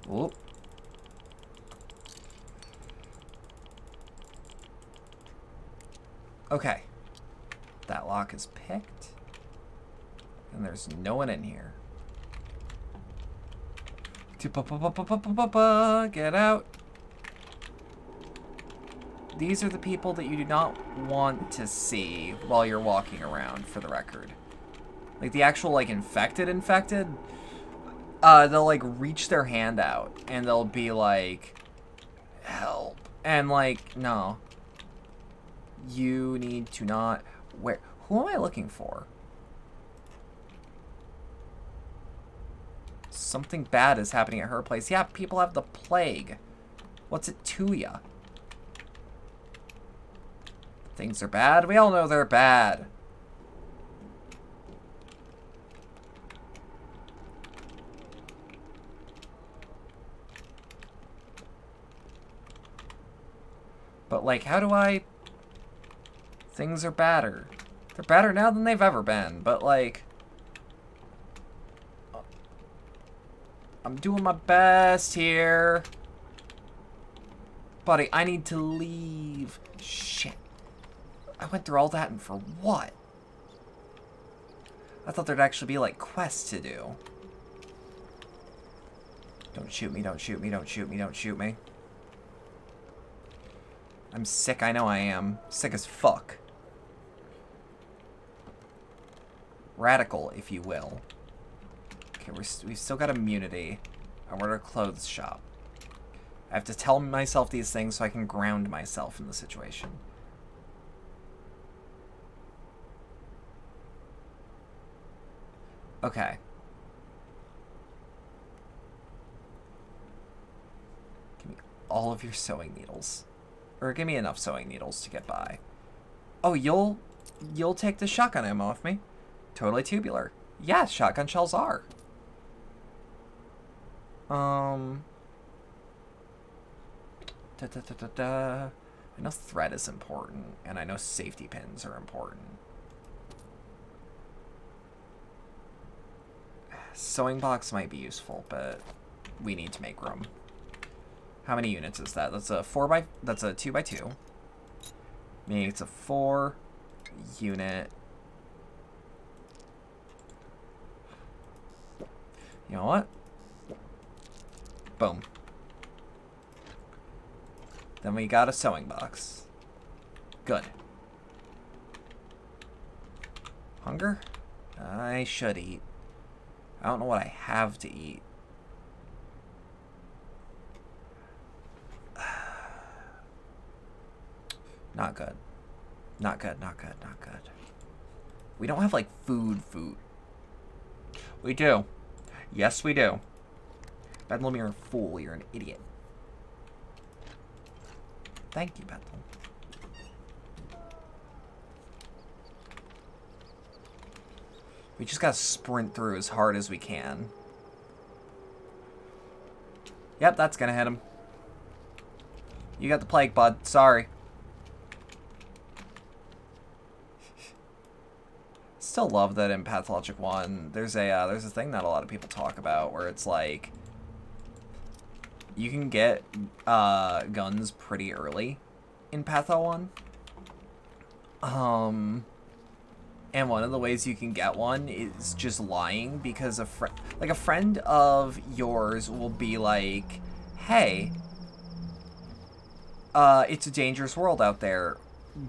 Whoop. Okay. That lock is picked. And there's no one in here. Get out. These are the people that you do not want to see while you're walking around, for the record. Like, the actual, like, infected, they'll, like, reach their hand out, and they'll be like, help. And, like, no. You need to not... Where? Who am I looking for? Something bad is happening at her place. Yeah, people have the plague. What's it to ya? Things are bad. We all know they're bad. But, like, how do I... Things are badder. They're badder now than they've ever been, but, like... I'm doing my best here. Buddy, I need to leave. Shit. I went through all that and for what? I thought there'd actually be, like, quests to do. Don't shoot me, don't shoot me, don't shoot me, don't shoot me. I'm sick, I know I am. Sick as fuck. Radical, if you will. Okay, we've still got immunity. I ordered a clothes shop. I have to tell myself these things so I can ground myself in the situation. Okay. Give me all of your sewing needles. Or give me enough sewing needles to get by. Oh, you'll take the shotgun ammo with me? Totally tubular. Yeah, shotgun shells are. I know thread is important, and I know safety pins are important. Sewing box might be useful, but we need to make room. How many units is that? That's a 2x2. Meaning it's a 4 unit. You know what? Boom. Then we got a sewing box. Good. Hunger? I should eat. I don't know what I have to eat. Not good. Not good, not good, not good. We don't have, like, food. We do. Yes, we do. Bedlam, you're a fool. You're an idiot. Thank you, Bedlam. We just gotta sprint through as hard as we can. Yep, that's gonna hit him. You got the plague, bud. Sorry. Still love that in Pathologic 1, there's a thing that a lot of people talk about where it's like you can get guns pretty early in Patho 1. And one of the ways you can get one is just lying, because a friend of yours will be like, "Hey, it's a dangerous world out there.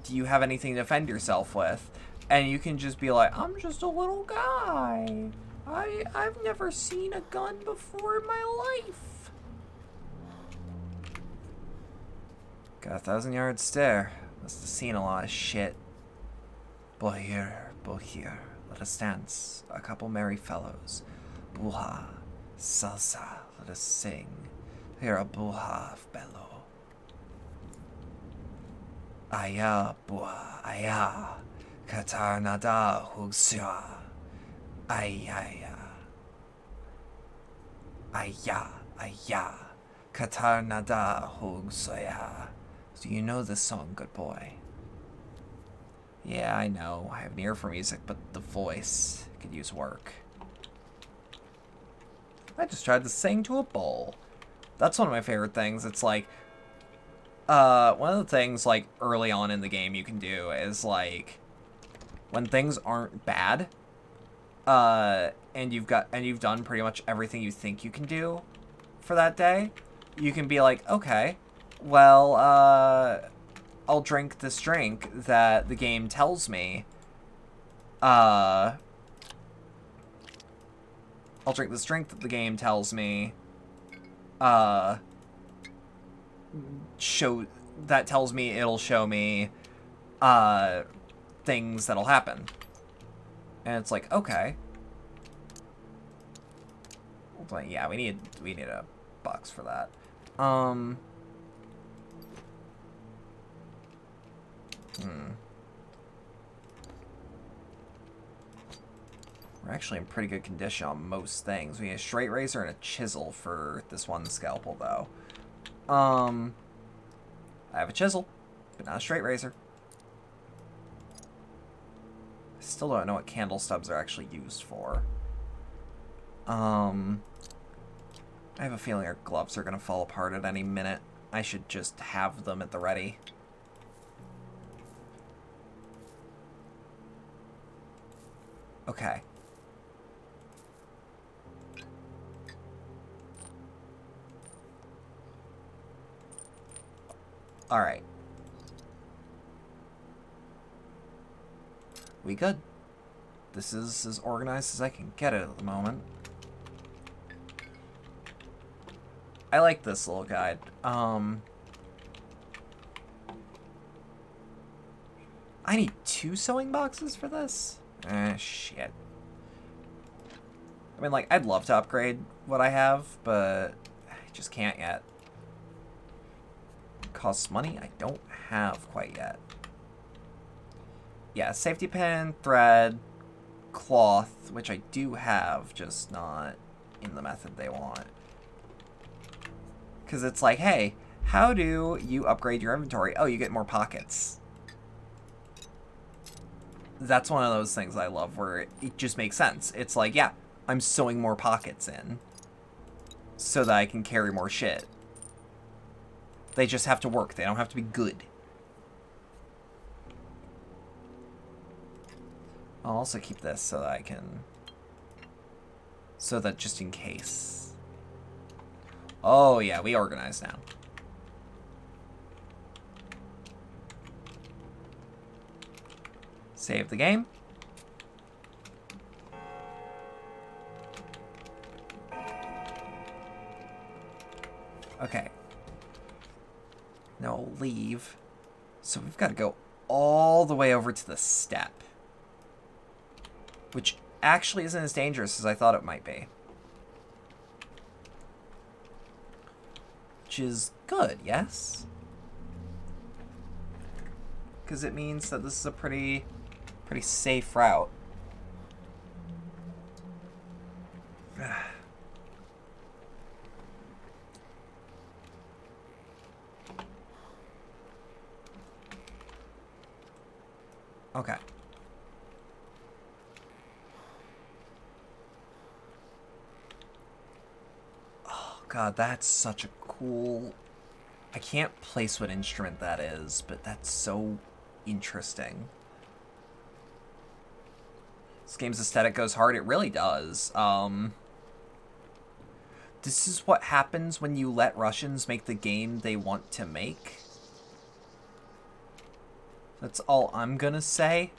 Do you have anything to defend yourself with?" And you can just be like, "I'm just a little guy. I've never seen a gun before in my life." Got a 1,000-yard stare. Must have seen a lot of shit. Boy here, let us dance, a couple merry fellows. Buha, salsa, let us sing. Hear a buha of bellow. Aya, buha, aya. Katar nada hugsya. Ayaya. Aya. Katar nada hugsya. Do you know this song, good boy? Yeah, I know. I have an ear for music, but the voice could use work. I just tried to sing to a bowl. That's one of my favorite things. It's like, one of the things, like, early on in the game you can do is, like, when things aren't bad, and you've done pretty much everything you think you can do for that day, you can be like, okay, well, I'll drink this drink that the game tells me, I'll drink this drink that the game tells me, it'll show me, things that'll happen. And it's like, okay. But yeah, we need a box for that. We're actually in pretty good condition on most things. We need a straight razor and a chisel for this one scalpel, though. I have a chisel, but not a straight razor. I still don't know what candle stubs are actually used for. I have a feeling our gloves are going to fall apart at any minute. I should just have them at the ready. Okay. Alright. We good. This is as organized as I can get it at the moment. I like this little guide. I need 2 sewing boxes for this? Shit. I mean, like, I'd love to upgrade what I have, but I just can't yet. It costs money I don't have quite yet. Yeah, safety pin, thread, cloth, which I do have, just not in the method they want. Because it's like, hey, how do you upgrade your inventory? Oh, you get more pockets. That's one of those things I love where it just makes sense. It's like, yeah, I'm sewing more pockets in so that I can carry more shit. They just have to work. They don't have to be good. I'll also keep this so that I can... So that just in case. Oh, yeah, we organize now. Save the game. Okay. Now I'll leave. So we've got to go all the way over to the step. Which actually isn't as dangerous as I thought it might be. Which is good, yes? Because it means that this is a pretty safe route. Okay. Oh god, that's such a cool... I can't place what instrument that is, but that's so interesting. This game's aesthetic goes hard. It really does. This is what happens when you let Russians make the game they want to make. That's all I'm gonna say.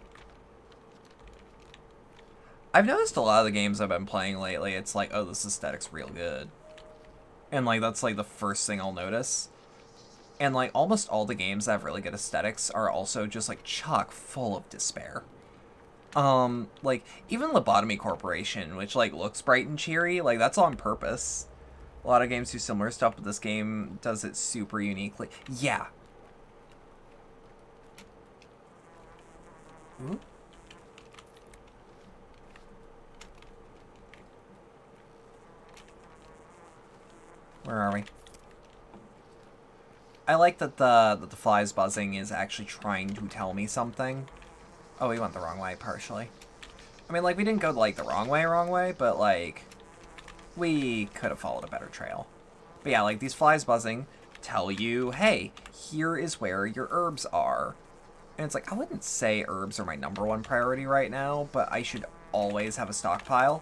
I've noticed a lot of the games I've been playing lately, it's like, oh, this aesthetic's real good. And, like, that's, like, the first thing I'll notice. And, like, almost all the games that have really good aesthetics are also just, like, chock full of despair. Like, even Lobotomy Corporation, which, like, looks bright and cheery, like, that's on purpose. A lot of games do similar stuff, but this game does it super uniquely. Yeah. Ooh. Where are we? I like that the fly's buzzing is actually trying to tell me something. Oh, we went the wrong way, partially. I mean, like, we didn't go, like, the wrong way, but, like, we could have followed a better trail. But yeah, like, these flies buzzing tell you, hey, here is where your herbs are. And it's like, I wouldn't say herbs are my #1 priority right now, but I should always have a stockpile.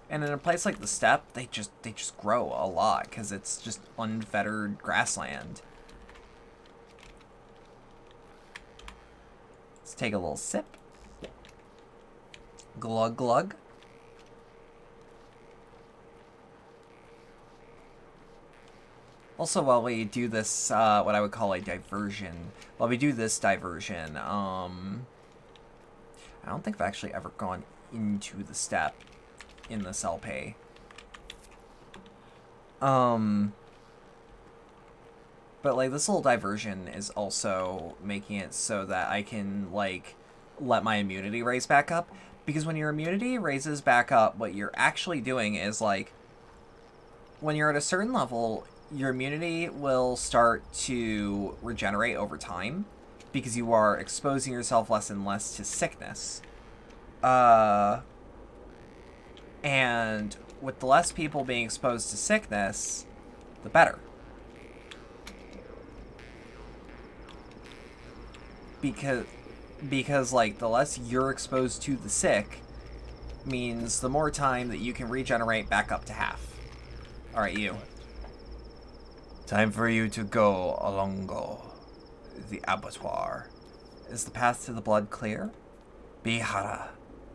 And in a place like the steppe, they just grow a lot because it's just unfettered grassland. Let's take a little sip. Glug glug. Also, while we do this, what I would call a diversion, while we do this diversion, I don't think I've actually ever gone into the steppe in this LP. But, like, this little diversion is also making it so that I can, like, let my immunity raise back up. Because when your immunity raises back up, what you're actually doing is, like, when you're at a certain level, your immunity will start to regenerate over time because you are exposing yourself less and less to sickness. And with the less people being exposed to sickness, the better. Because like, the less you're exposed to the sick means the more time that you can regenerate back up to half. Alright, you. Time for you to go, Alongo. The abattoir. Is the path to the blood clear? Bihara.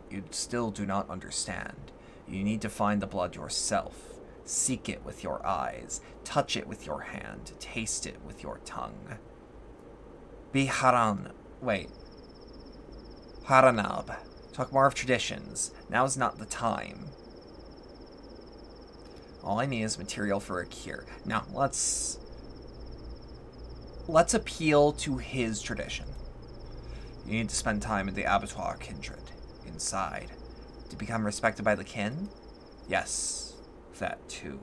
You still do not understand. You need to find the blood yourself. Seek it with your eyes. Touch it with your hand. Taste it with your tongue. Biharan. Wait. Haranab. Talk more of traditions. Now's not the time. All I need is material for a cure. Now, let's appeal to his tradition. You need to spend time in the abattoir, kindred. Inside. To become respected by the kin? Yes, that too.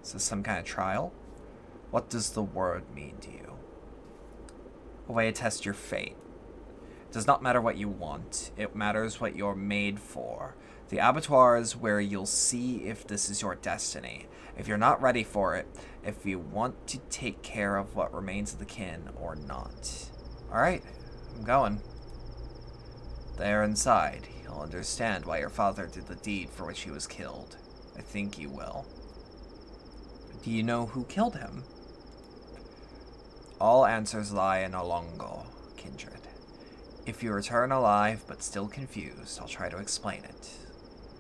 Is this some kind of trial? What does the word mean to you? A way to test your fate. It does not matter what you want. It matters what you're made for. The abattoir is where you'll see if this is your destiny. If you're not ready for it, if you want to take care of what remains of the kin or not. Alright, I'm going. There inside, you'll understand why your father did the deed for which he was killed. I think you will. Do you know who killed him? All answers lie in Olongo, kindred. If you return alive but still confused, I'll try to explain it.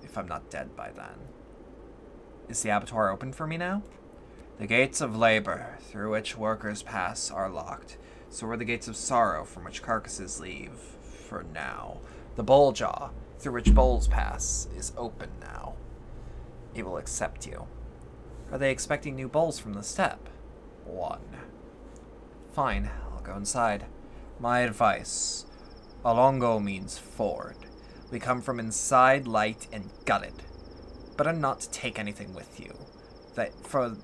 If I'm not dead by then. Is the abattoir open for me now? The gates of labor, through which workers pass, are locked. So are the gates of sorrow, from which carcasses leave, for now. The bowl jaw, through which bowls pass, is open now. It will accept you. Are they expecting new bowls from the steppe? 1. Fine, I'll go inside. My advice. Olongo means forward. We come from inside, light, and gutted. Better not to take anything with you. That for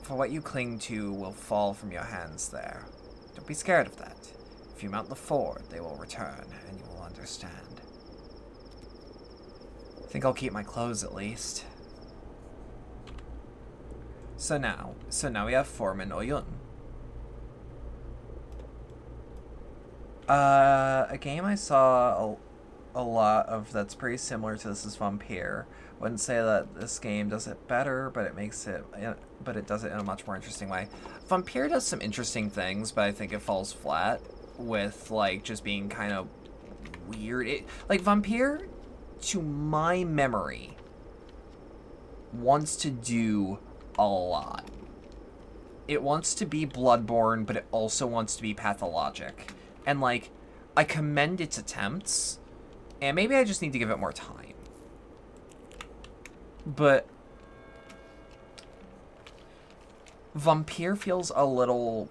what you cling to will fall from your hands there. Don't be scared of that. If you mount the forward, they will return, and you will understand. I think I'll keep my clothes at least. So now we have Foreman Oyun. A game I saw a lot of that's pretty similar to this is Vampire. Wouldn't say that this game does it better, but it does it in a much more interesting way. Vampire does some interesting things, but I think it falls flat with like just being kind of weird. Like Vampire, to my memory, wants to do a lot. It wants to be Bloodborne, but it also wants to be Pathologic. And, like, I commend its attempts, and maybe I just need to give it more time. But Vampire feels a little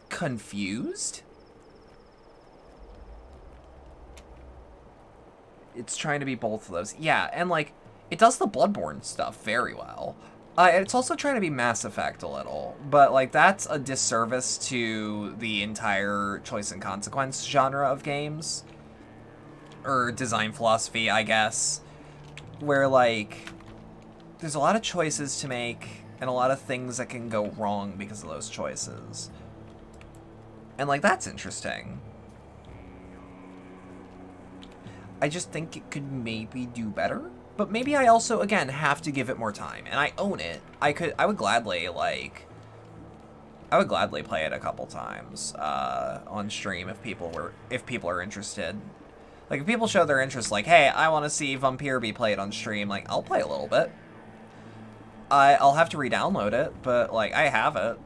confused. It's trying to be both of those. Yeah, and, like, it does the Bloodborne stuff very well. It's also trying to be Mass Effect a little, but, like, that's a disservice to the entire choice and consequence genre of games. Or design philosophy, I guess. Where, like, there's a lot of choices to make, and a lot of things that can go wrong because of those choices. And, like, that's interesting. I just think it could maybe do better. But maybe I also, again, have to give it more time. And I own it. I would gladly, like... I would gladly play it a couple times on stream if people are interested. Like, if people show their interest, like, hey, I want to see Vampire be played on stream, like, I'll play a little bit. I'll have to re-download it, but, like, I have it.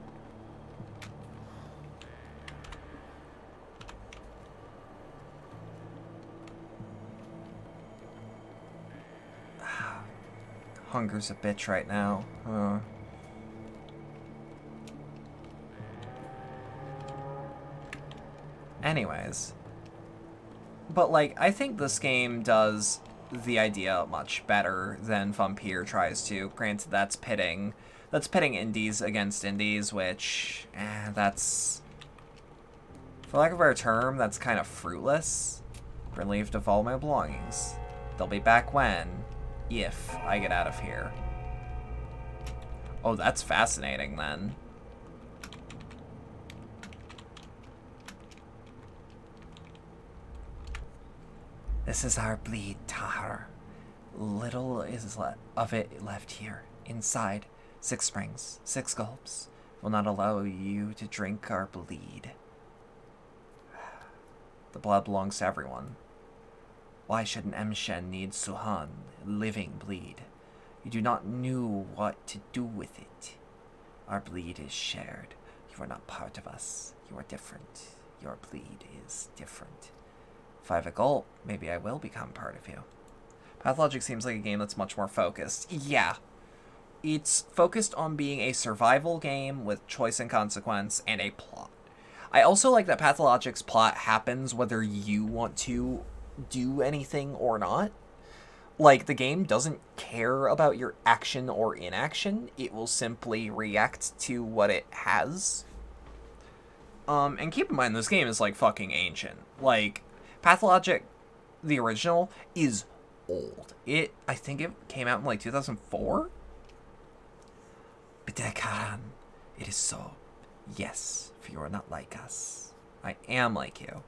Hunger's a bitch right now. Anyways. But, like, I think this game does the idea much better than Vampire tries to. Granted, that's pitting indies against indies, which, that's... For lack of a better term, that's kind of fruitless. Relieved of all my belongings. They'll be back when... if I get out of here. Oh, that's fascinating, then. This is our bleed, Tahar. Little is of it left here. Inside, 6 springs, 6 gulps. Will not allow you to drink our bleed. The blood belongs to everyone. Why should an Emshen need Suhan, living bleed? You do not know what to do with it. Our bleed is shared. You are not part of us. You are different. Your bleed is different. If I have a gulp, maybe I will become part of you. Pathologic seems like a game that's much more focused. Yeah. It's focused on being a survival game with choice and consequence and a plot. I also like that Pathologic's plot happens whether you want to do anything or not. Like, the game doesn't care about your action or inaction. It will simply react to what it has. And keep in mind, this game is, like, fucking ancient. Like, Pathologic, the original, is old. I think it came out in, like, 2004? Bidekaran, it is so. Yes, for you are not like us. I am like you.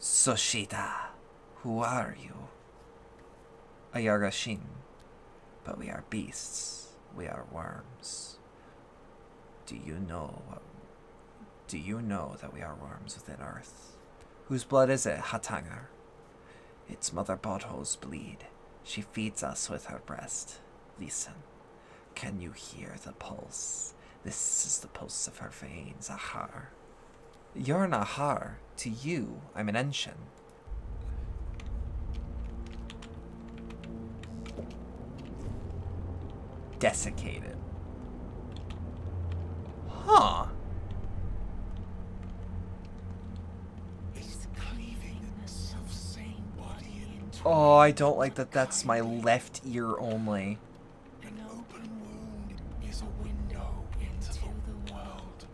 Soshita, who are you? Ayagashin. But we are beasts. We are worms. Do you know that we are worms within earth? Whose blood is it, Hatangar? It's Mother Bodho's bleed. She feeds us with her breast. Listen. Can you hear the pulse? This is the pulse of her veins, Ahar. You're an Ahar. To you, I'm an Enshin. Desiccated. Huh. Oh, I don't like that that's my left ear only. An open wound is a window into the world.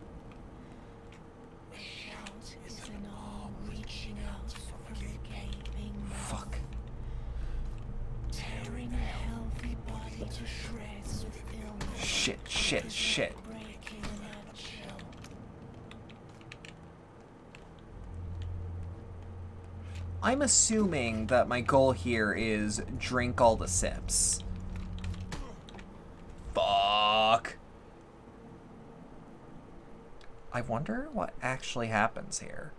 A shout is an arm reaching out from a gaping mouth. Fuck. Tearing a healthy body to shreds with illness. Shit. Breaking an eggshell. I'm assuming that my goal here is drink all the sips. Fuck. I wonder what actually happens here.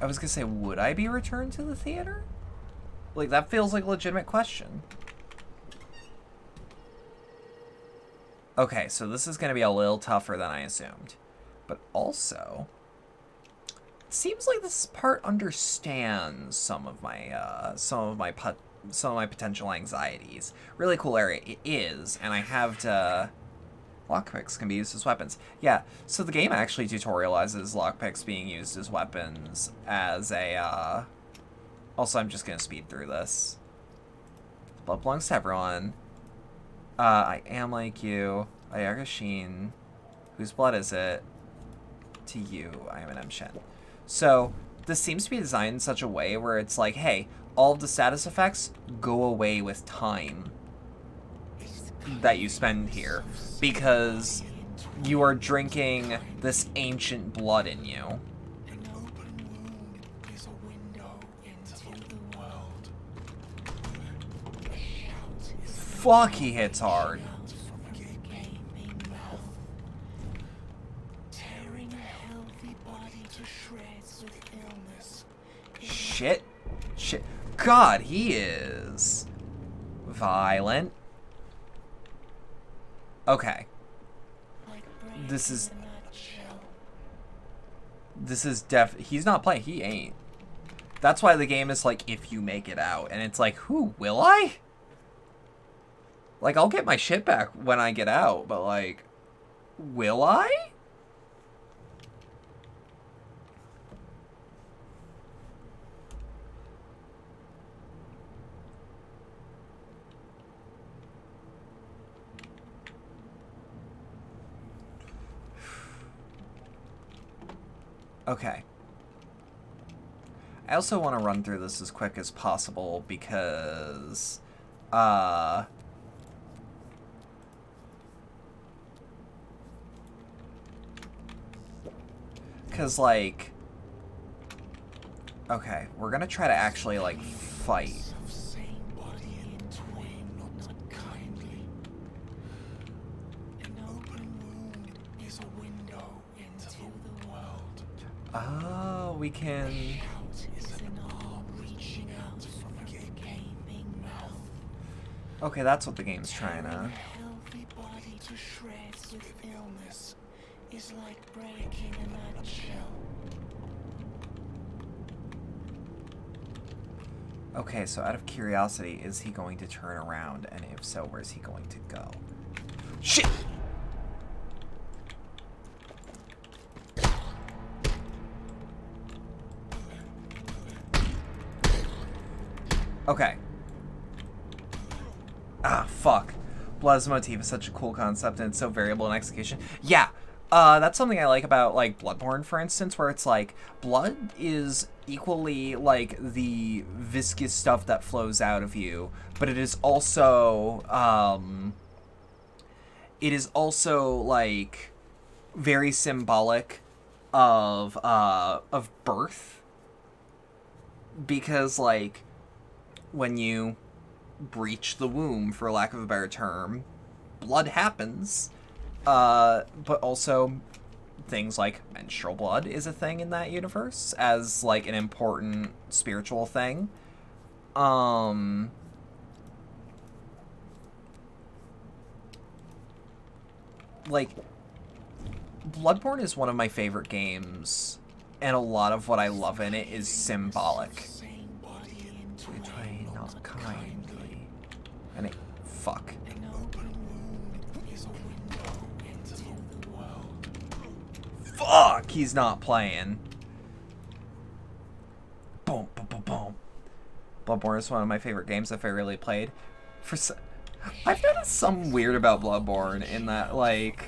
I was gonna say, would I be returned to the theater? Like, that feels like a legitimate question. Okay, so this is gonna be a little tougher than I assumed. But also... it seems like this part understands some of my potential anxieties. Really cool area it is, and I have to... Lockpicks can be used as weapons. Yeah, so the game actually tutorializes lockpicks being used as weapons as a, Also, I'm just gonna speed through this. Blood belongs to everyone. I am like you. Ayagashin. Whose blood is it? To you, I am an Emshen. So, this seems to be designed in such a way where it's like, hey, all of the status effects go away with time. that you spend here, because you are drinking this ancient blood in you. An open wound is a window into the world. A shout is Fuck, he hits hard. out from a gaping mouth, tearing a healthy body to shreds with illness. Shit. Shit. God, he is violent. Okay. Like This is... breaking a nutshell. This is he's not playing. He ain't. That's why the game is like, if you make it out. And it's like, who, will I? Like, I'll get my shit back when I get out, but like, will I? Okay. I also want to run through this as quick as possible because, like, okay, we're gonna try to actually, like, fight. Of same body in twain, not kindly. An open wound is a window into the world. Oh, we can... Shout is an arm reaching out from a gaping mouth. Okay, that's what the game's trying A to... healthy body to shreds with illness is like breaking a nutshell. Okay, so out of curiosity, is he going to turn around? And if so, where's he going to go? Shit! Okay. Ah, fuck. Blood as a motif is such a cool concept, and it's so variable in execution. Yeah, that's something I like about, like, Bloodborne, for instance, where it's like, blood is equally, like, the viscous stuff that flows out of you, but it is also, like, very symbolic of birth. Because, like, when you breach the womb, for lack of a better term, blood happens. But also things like menstrual blood is a thing in that universe as, like, an important spiritual thing. Like, Bloodborne is one of my favorite games, and a lot of what I love in it is symbolic. Same body in Betray twain, not kindly. And it... fuck. An open wound is a window into the world. Fuck! He's not playing. Boom, boom, boom, boom. Bloodborne is one of my favorite games I've ever really played. I've noticed something weird about Bloodborne in that, like,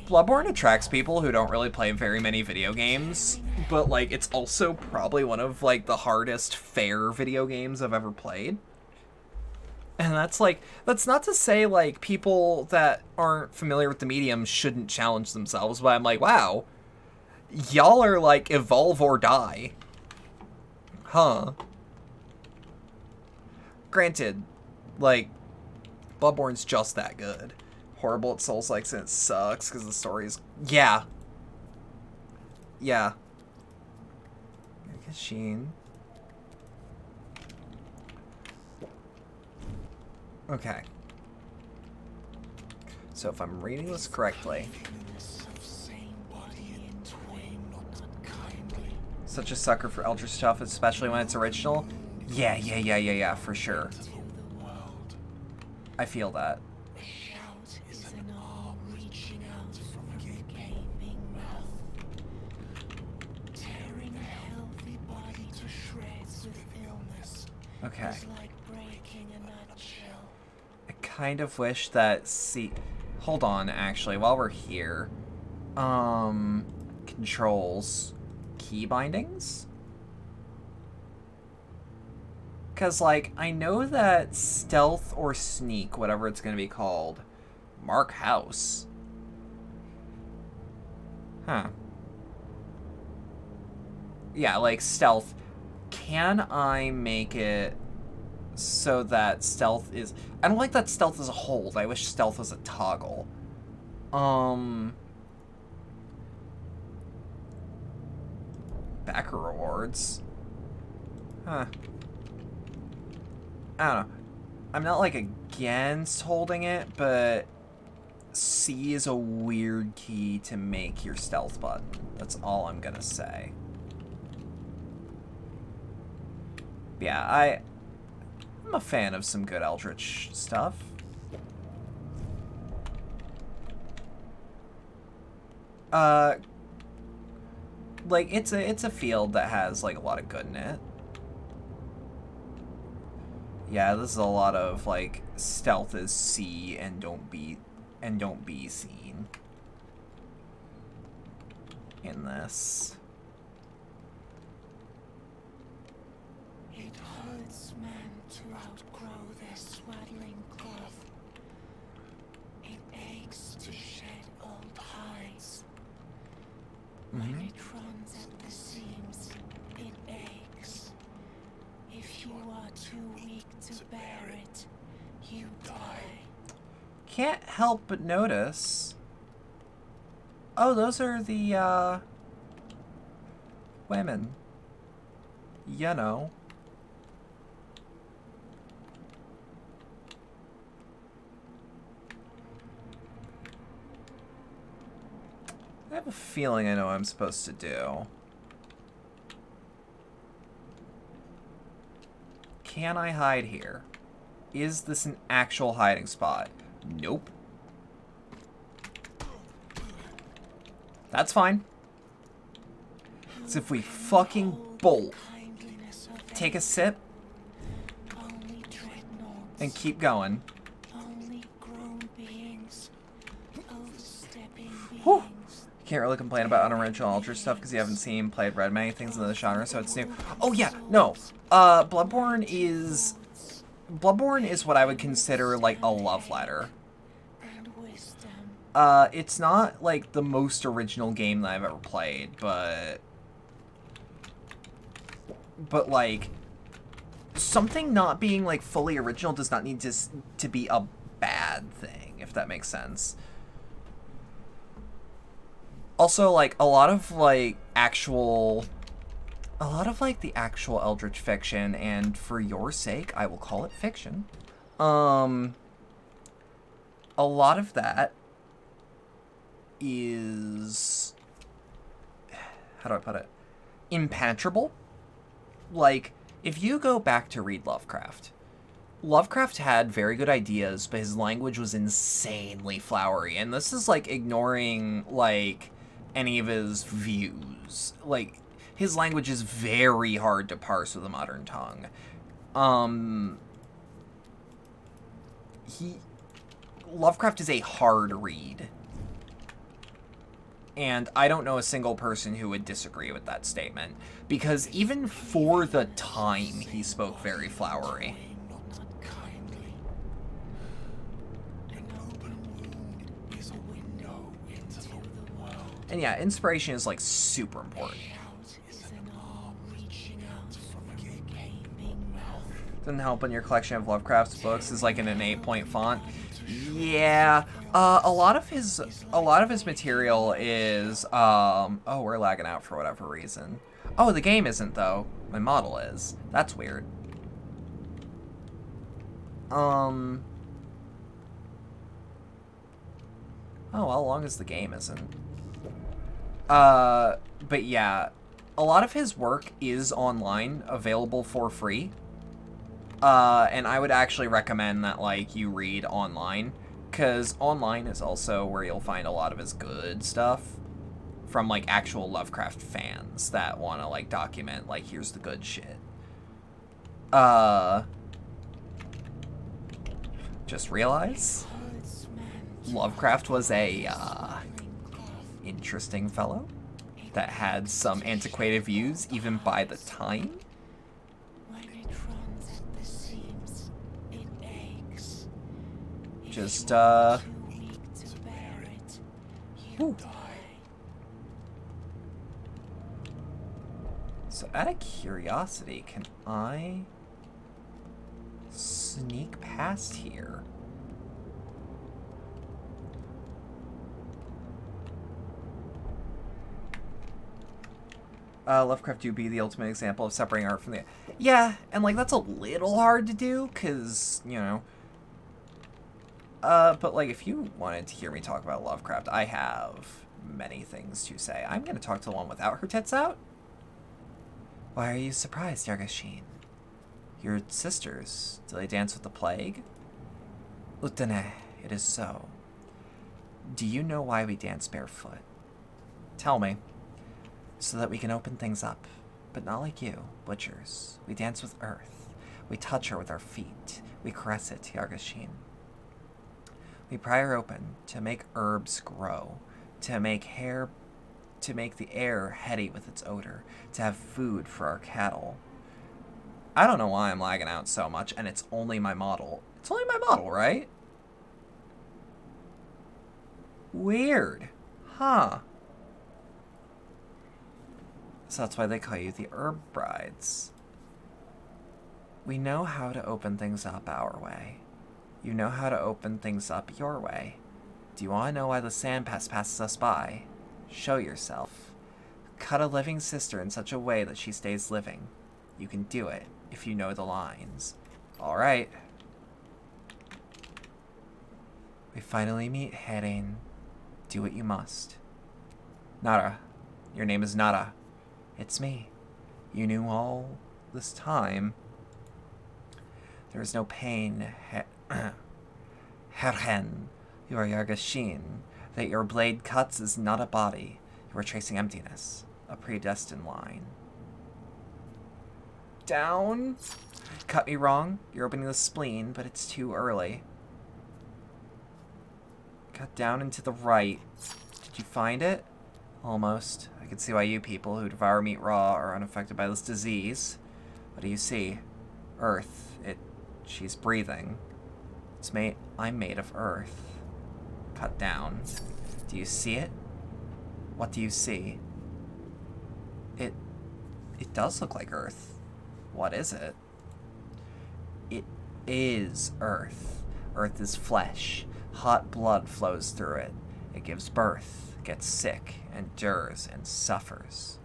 Bloodborne attracts people who don't really play very many video games, but, like, it's also probably one of, like, the hardest fair video games I've ever played. And that's, like, that's not to say, like, people that aren't familiar with the medium shouldn't challenge themselves, but I'm like, wow, y'all are, like, evolve or die. Huh. Granted, like, Bloodborne's just that good. Horrible at Souls-likes and it sucks because the story is... Yeah. Yeah. Sheen. Okay. So if I'm reading this correctly... Such a sucker for Eldritch stuff, especially when it's original. Yeah, for sure. I feel that. A shout is an arm reaching out from a gaping mouth, tearing a healthy body to shreds with illness. Okay. Is like breaking a nutshell. I kind of wish that... Hold on, actually, while we're here. Controls. Key bindings? Because, like, I know that stealth or sneak, whatever it's going to be called, Mark House. Huh. Yeah, like stealth. Can I make it so that stealth is... I don't like that stealth is a hold. I wish stealth was a toggle. Backer rewards. Huh. I don't know. I'm not, like, against holding it, but C is a weird key to make your stealth button. That's all I'm gonna say. Yeah, I'm a fan of some good Eldritch stuff. Like, it's a field that has, like, a lot of good in it. Yeah, this is a lot of, like, stealth is C and don't be seen in this. It hurts men to outgrow their swaddling cloth. It aches to shed old hides. When it runs at the seams, it aches. If you are too weak to bear it, you die. Can't help but notice. Oh, those are the, women. You know. I have a feeling I know what I'm supposed to do. Can I hide here? Is this an actual hiding spot? Nope. That's fine. So if we fucking bolt, take a sip, and keep going. Whew. Can't really complain about unoriginal Eldritch stuff because you haven't seen, read many things in the genre, so it's new. Oh yeah, no. Bloodborne is what I would consider like a love letter. It's not like the most original game that I've ever played, but like something not being like fully original does not need to be a bad thing, if that makes sense. Also, like, a lot of the actual Eldritch fiction, and for your sake, I will call it fiction. A lot of that is, how do I put it? Impenetrable. Like, if you go back to read Lovecraft had very good ideas, but his language was insanely flowery, and this is, like, ignoring, like, any of his views. Like, his language is very hard to parse with a modern tongue. Lovecraft is a hard read. And I don't know a single person who would disagree with that statement. Because even for the time, he spoke very flowery. And yeah, inspiration is, like, super important. Doesn't help when your collection of Lovecraft's books is, like, in an 8-point font. Yeah, a lot of his material is, oh, we're lagging out for whatever reason. Oh, the game isn't, though. My model is. That's weird. Oh, well, as long as the game isn't. But yeah, a lot of his work is online, available for free. And I would actually recommend that, like, you read online, because online is also where you'll find a lot of his good stuff from, like, actual Lovecraft fans that want to, like, document, like, here's the good shit. Just realize Lovecraft was a, interesting fellow that had some antiquated views even by the time. Just you die. So out of curiosity, can I sneak past here? Lovecraft do be the ultimate example of separating art from the... Yeah, and like that's a little hard to do, cause, you know... but like if you wanted to hear me talk about Lovecraft, I have many things to say. I'm gonna talk to the one without her tits out. Why are you surprised, Yargashin? Your sisters, do they dance with the plague? Lieutenant, it is so. Do you know why we dance barefoot? Tell me. So that we can open things up. But not like you, butchers. We dance with earth. We touch her with our feet. We caress it, Yargashin. We pry her open to make herbs grow, to make the air heady with its odor, to have food for our cattle. I don't know why I'm lagging out so much, and it's only my model. It's only my model, right? Weird. Huh. So that's why they call you the Herb Brides. We know how to open things up our way. You know how to open things up your way. Do you want to know why the sandpass passes us by? Show yourself. Cut a living sister in such a way that she stays living. You can do it if you know the lines. Alright. We finally meet, Heren. Do what you must. Nara. Your name is Nara. It's me. You knew all this time. There is no pain, Heren. You are Yargashin. That your blade cuts is not a body. You are tracing emptiness. A predestined line. Down. Cut me wrong. You're opening the spleen, but it's too early. Cut down and to the right. Did you find it? Almost. I can see why you people who devour meat raw are unaffected by this disease. What do you see? Earth. She's breathing. I'm made of earth. Cut down. Do you see it? What do you see? It does look like earth. What is it? It is earth. Earth is flesh. Hot blood flows through it. It gives birth, gets sick, endures, and suffers.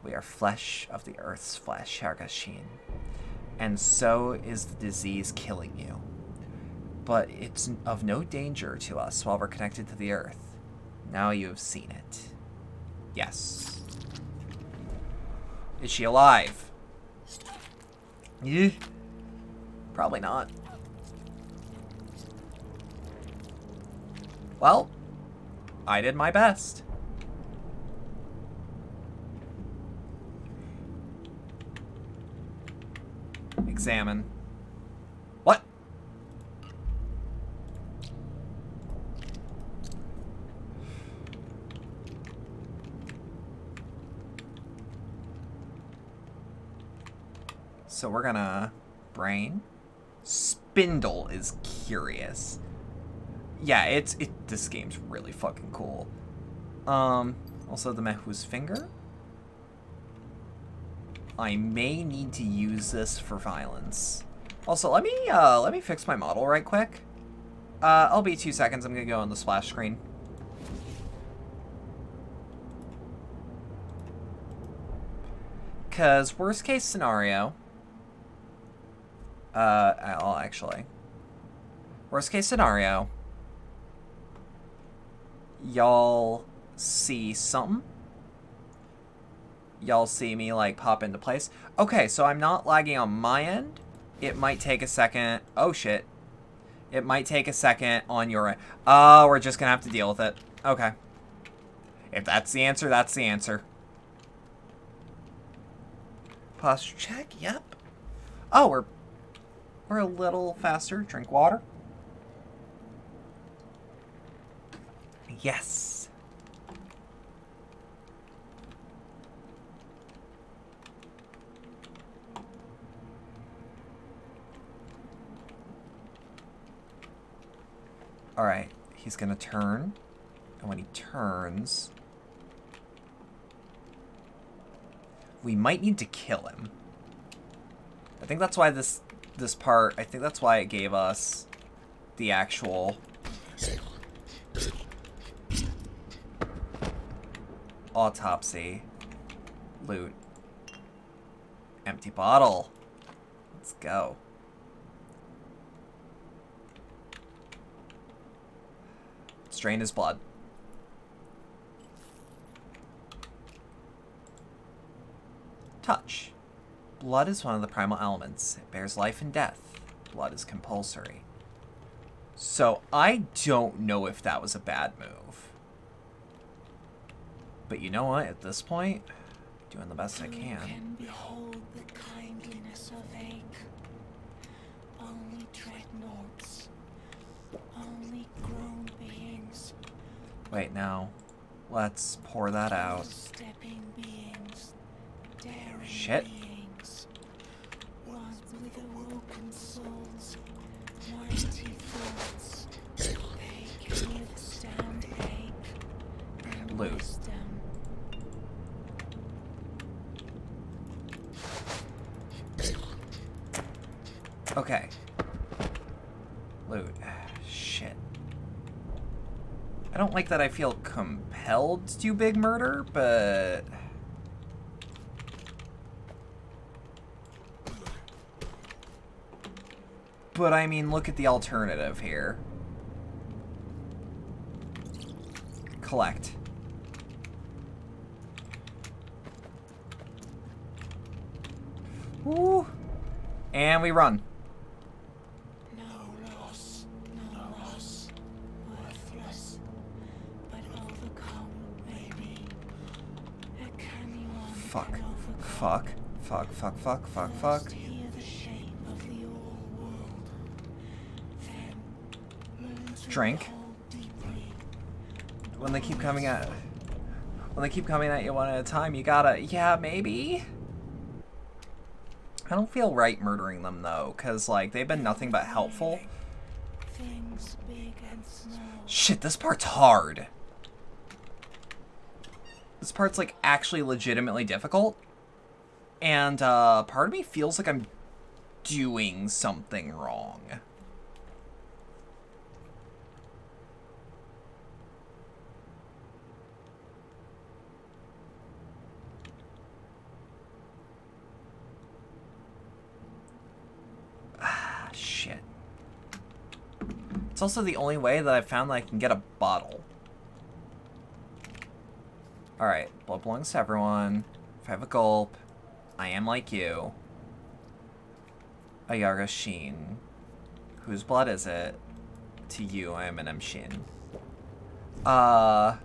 We are flesh of the earth's flesh, Yargashin. And so is the disease killing you. But it's of no danger to us while we're connected to the earth. Now you have seen it. Yes. Is she alive? Yeah. Probably not. Well, I did my best. Examine. What? So we're gonna brain. Spindle is curious. Yeah, this game's really fucking cool. Also the Mehu's finger. I may need to use this for violence. Also, let me fix my model right quick. I'll be 2 seconds. I'm gonna go on the splash screen. Cause worst case scenario. I'll actually. Worst case scenario. Y'all see something? Y'all see me, like, pop into place? Okay, so I'm not lagging on my end. It might take a second. Oh, shit. It might take a second on your end. Oh, we're just gonna have to deal with it. Okay. If that's the answer, that's the answer. Posture check, yep. Oh, we're a little faster. Drink water. Yes. Alright, he's gonna turn And when he turns... we might need to kill him. I think that's why this part... I think that's why it gave us the actual... autopsy. Loot. Empty bottle. Let's go. Strain his blood. Touch. Blood is one of the primal elements. It bears life and death. Blood is compulsory. So I don't know if that was a bad move. But you know what? At this point, doing the best I can. Behold the kindliness of ache. Only dreadnoughts. Only grown beings. Wait, now. Let's pour that out. Stepping beings. Daring Shit. beings. Ones with awoken souls. Mighty thoughts. They can withstand ache. And Loot. wisdom. Okay. Loot. Shit. I don't like that I feel compelled to do big murder, but... But I mean, look at the alternative here. Collect. Woo! And we run. No loss, worthless, but overcome, maybe. A canny one Fuck. can overcome. Fuck. Fuck, fuck, fuck, fuck, fuck. First hear the shape of the all-world, then learn to Drink. behold deeply. When they keep coming at... When they keep coming at you one at a time, you gotta... Yeah, maybe? I don't feel right murdering them, though, because, like, they've been nothing but helpful. Things big and small. Shit, this part's hard. This part's, like, actually legitimately difficult. And, part of me feels like I'm doing something wrong. Shit. It's also the only way that I've found that I can get a bottle. Alright, blood belongs to everyone. If I have a gulp, I am like you. Ayarga Sheen. Whose blood is it? To you, I am an Shin. That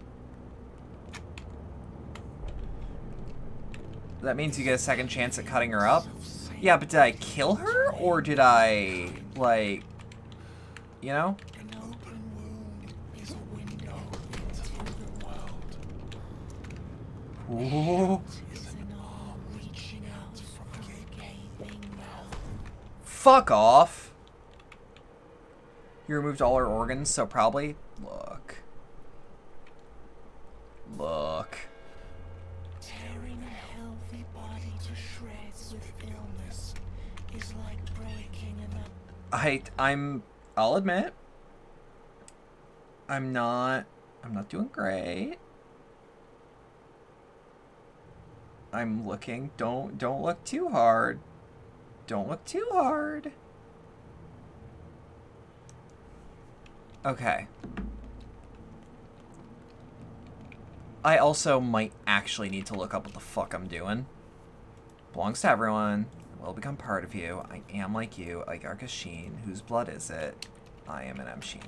means you get a second chance at cutting her up? Yeah, but did I kill her? Or did I, like, you know? An open wound is a window into the world. Ooh. Is an arm reaching out from a gaping mouth. Fuck off. You removed all her organs, so probably... Look. Look. Tearing a healthy body to shreds with illness is like breaking I'll admit, I'm not doing great. I'm looking, don't look too hard. Don't look too hard. Okay. I also might actually need to look up what the fuck I'm doing. Belongs to everyone. Will become part of you. I am like you, like Arkasheen. Whose blood is it? I am an Sheen.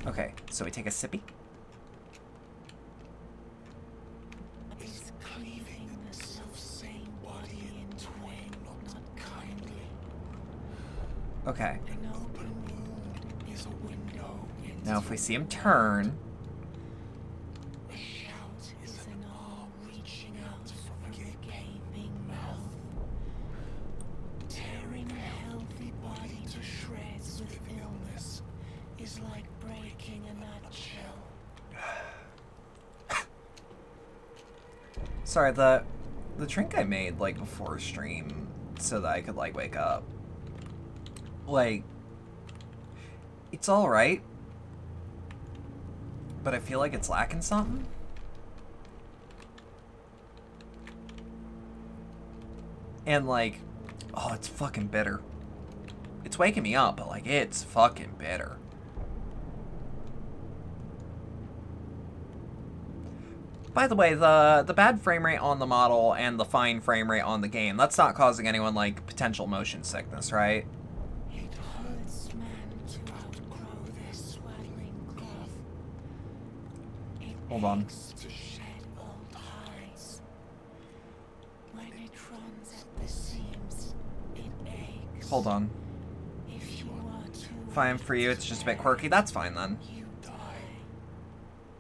Okay, so we take a sippy. is cleaving the self-same body in twain, not kindly. Okay. An open wound is a window into Now if we see him turn, a shout is an arm reaching out from a gaping mouth. Tearing a healthy body to shreds with illness is like breaking a nutshell. Sorry, the drink I made, like, before stream so that I could, like, wake up. Like, it's alright. But I feel like it's lacking something. And, like, oh, it's fucking bitter. It's waking me up, but, like, it's fucking bitter. By the way, the bad frame rate on the model and the fine frame rate on the game, that's not causing anyone, like, potential motion sickness, right? It hurts men to outgrow their swaddling cloth. It Hold on. aches to shed old hides. When it runs at the seams, it aches. Hold on. If you are too Fine for you, it's just a bit quirky. That's fine then. you die.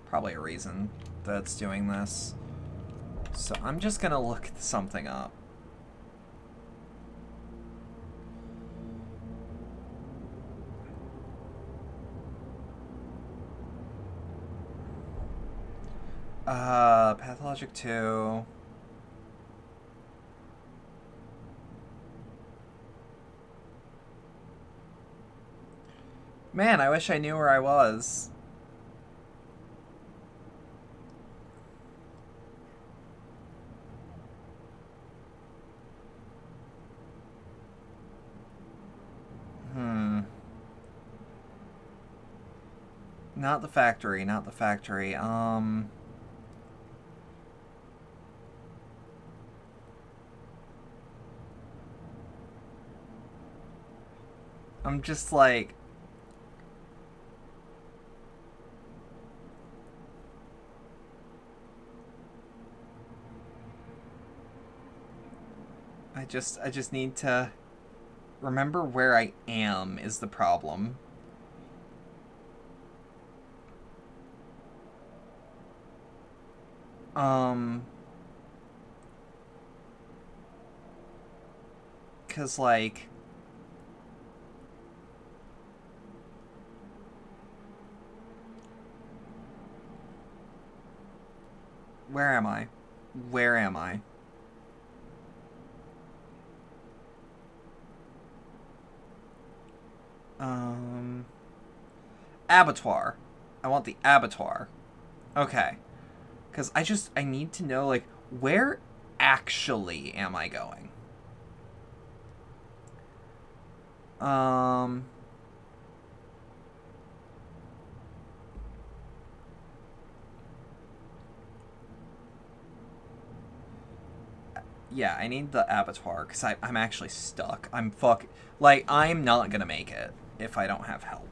Probably a reason that's doing this. So I'm just gonna look something up. Pathologic 2. Man, I wish I knew where I was. Not the factory, not the factory. I'm just like... I just need to remember where I am is the problem. Cause like... Where am I? Where am I? Abattoir. I want the abattoir. Okay. Because I need to know, like, where actually am I going? Yeah, I need the abattoir, because I'm actually stuck. I'm not gonna make it if I don't have help.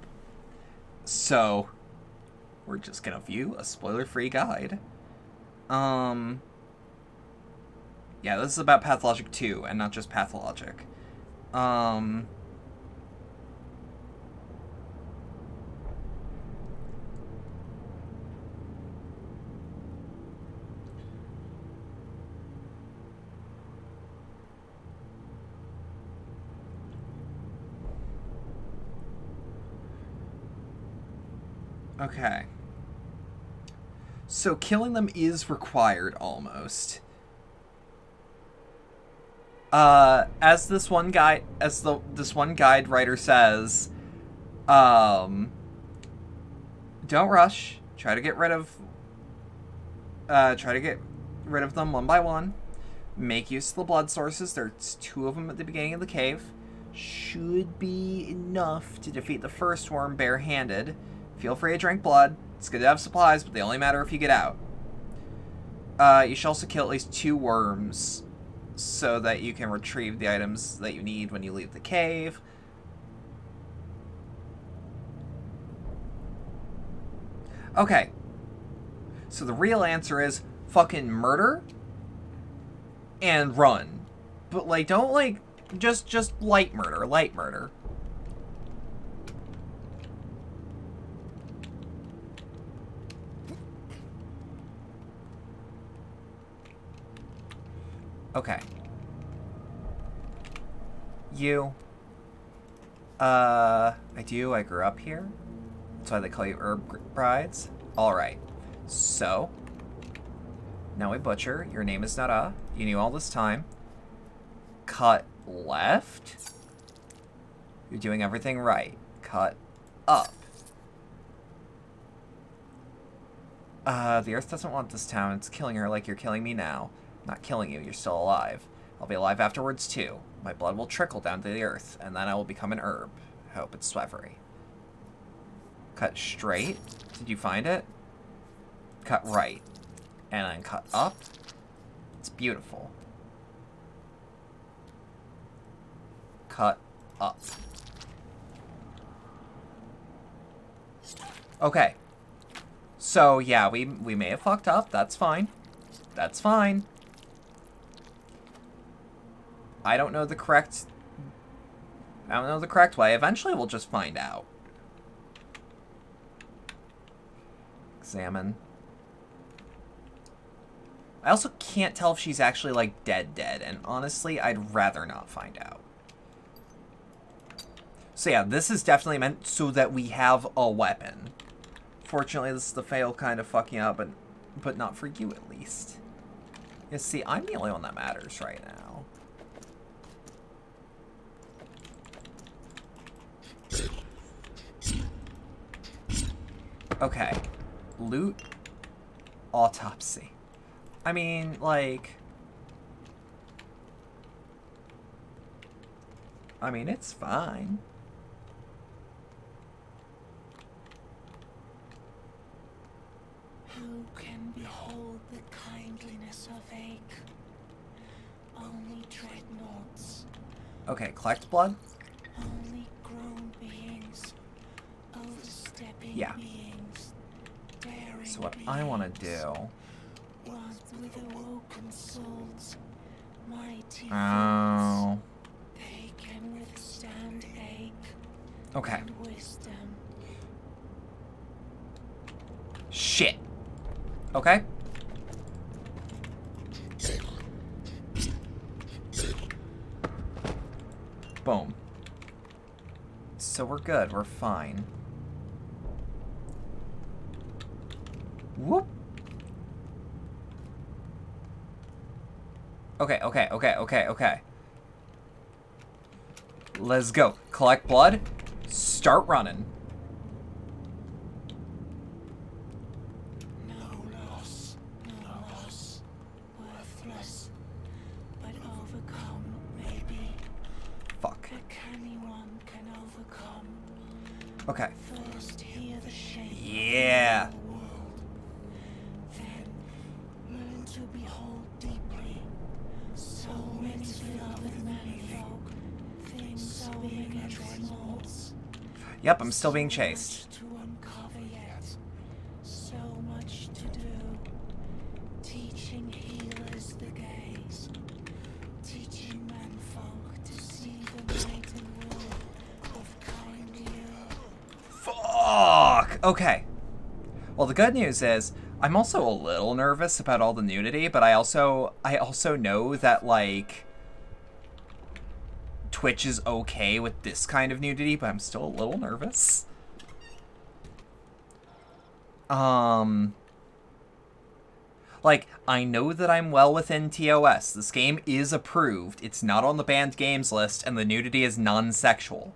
So, we're just gonna view a spoiler-free guide. Yeah, this is about Pathologic 2, and not just Pathologic. Okay. So killing them is required, almost. As this one guide writer says, don't rush. Try to get rid of them one by one. Make use of the blood sources. There's 2 of them at the beginning of the cave. Should be enough to defeat the first worm barehanded. Feel free to drink blood. It's good to have supplies, but they only matter if you get out. You should also kill at least 2 worms so that you can retrieve the items that you need when you leave the cave. Okay. So the real answer is fucking murder and run. But, like, don't, like, just light murder. Okay. You. I grew up here. That's why they call you herb brides. Alright. So. Now a butcher. Your name is Nara. You knew all this time. Cut left. You're doing everything right. Cut up. The earth doesn't want this town. It's killing her like you're killing me now. Not killing you. You're still alive. I'll be alive afterwards, too. My blood will trickle down to the earth, and then I will become an herb. I hope it's swevery. Cut straight. Did you find it? Cut right. And then cut up. It's beautiful. Cut up. Okay. So, yeah, we may have fucked up. That's fine. That's fine. I don't know the correct way. Eventually, we'll just find out. Examine. I also can't tell if she's actually, like, dead, and honestly, I'd rather not find out. So, yeah, this is definitely meant so that we have a weapon. Fortunately, this is the fail kind of fucking up, but not for you, at least. You see, I'm the only one that matters right now. Okay. Loot. Autopsy. I mean, like... I mean, it's fine. Who can behold the kindliness of ache? Only dreadnoughts. Okay, collect blood. Only grown beings. Overstepping beings. Daring So what I want to do... Ones with awoken souls. Mighty Oh. They can withstand ache. Okay. And wisdom. Shit. Okay. Boom. So we're good. We're fine. Whoop. Okay. Let's go. Collect blood. Start running. No loss. Worthless. But overcome, maybe. Fuck. A canny one can overcome. Okay. First hear the shape Yeah. of the world. Then learn to behold deeply. So many beloved menfolk. Things so many dreadnoughts. Yep, I'm still being chased. To uncover yet. So much to do. Teaching healers the gaze. Teaching menfolk to see the might and will of kindly earth. Fuck! Okay. Well, the good news is, I'm also a little nervous about all the nudity, but I also know that, like, Twitch is okay with this kind of nudity, but I'm still a little nervous. Like, I know that I'm well within TOS. This game is approved. It's not on the banned games list, and the nudity is non-sexual.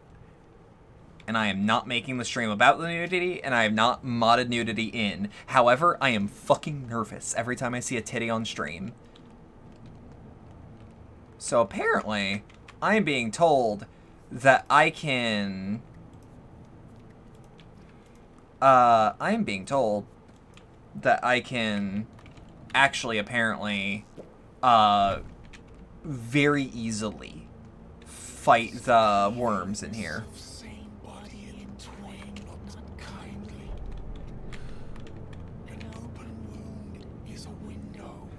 And I am not making the stream about the nudity, and I have not modded nudity in. However, I am fucking nervous every time I see a titty on stream. So apparently, I'm being told that I can... I'm being told that I can actually, apparently, very easily fight the worms in here.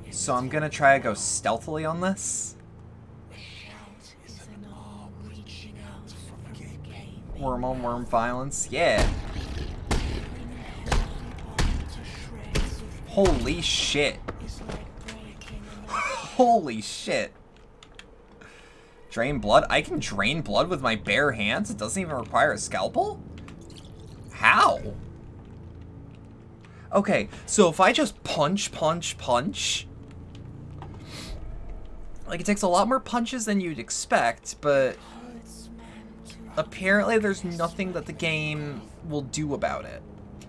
So I'm gonna try to go stealthily on this. Worm on worm violence, yeah. Holy shit. Holy shit. Drain blood? I can drain blood with my bare hands? It doesn't even require a scalpel? How? Okay, so if I just punch, Like, it takes a lot more punches than you'd expect, but apparently there's nothing that the game will do about it.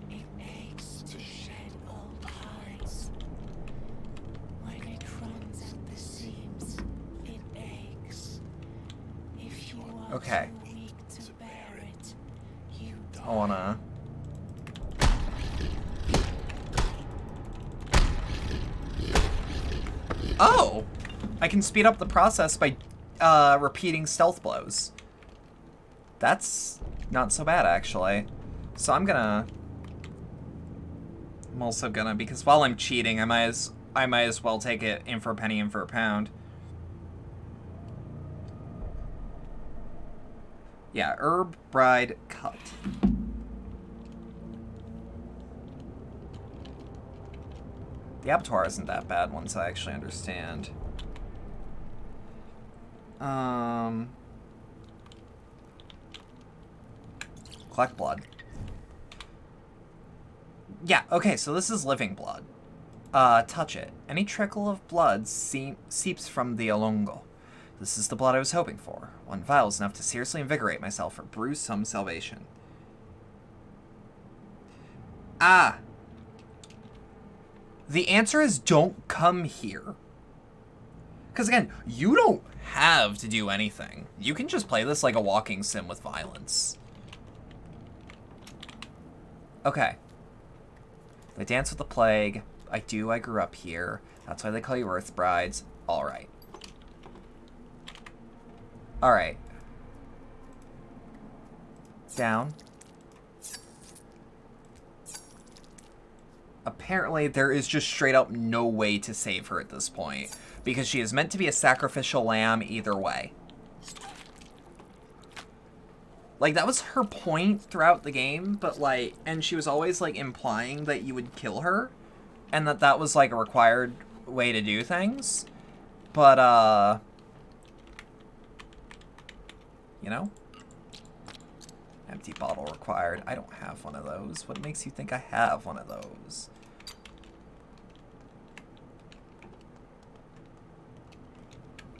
It aches to shed old hides. When it runs at the seams, it aches. If you are Okay. too weak to bear it, you die. I wanna... Oh! I can speed up the process by repeating stealth blows. That's not so bad, actually. So I'm also gonna, because while I'm cheating, I might as well take it in for a penny, in for a pound. Yeah, herb, bride, cut. The abattoir isn't that bad once I actually understand. Collect blood. Yeah, okay, so this is living blood. Touch it. Any trickle of blood seeps from the olongo. This is the blood I was hoping for. One vial is enough to seriously invigorate myself or brew some salvation. Ah! The answer is don't come here. Because again, you don't have to do anything. You can just play this like a walking sim with violence. Okay. They dance with the plague. I grew up here. That's why they call you Earth Brides. Alright. Alright. Down. Apparently, there is just straight up no way to save her at this point, because she is meant to be a sacrificial lamb either way. Like, that was her point throughout the game, but like, and she was always like implying that you would kill her, and that was like a required way to do things. But, you know? Empty bottle required. I don't have one of those. What makes you think I have one of those?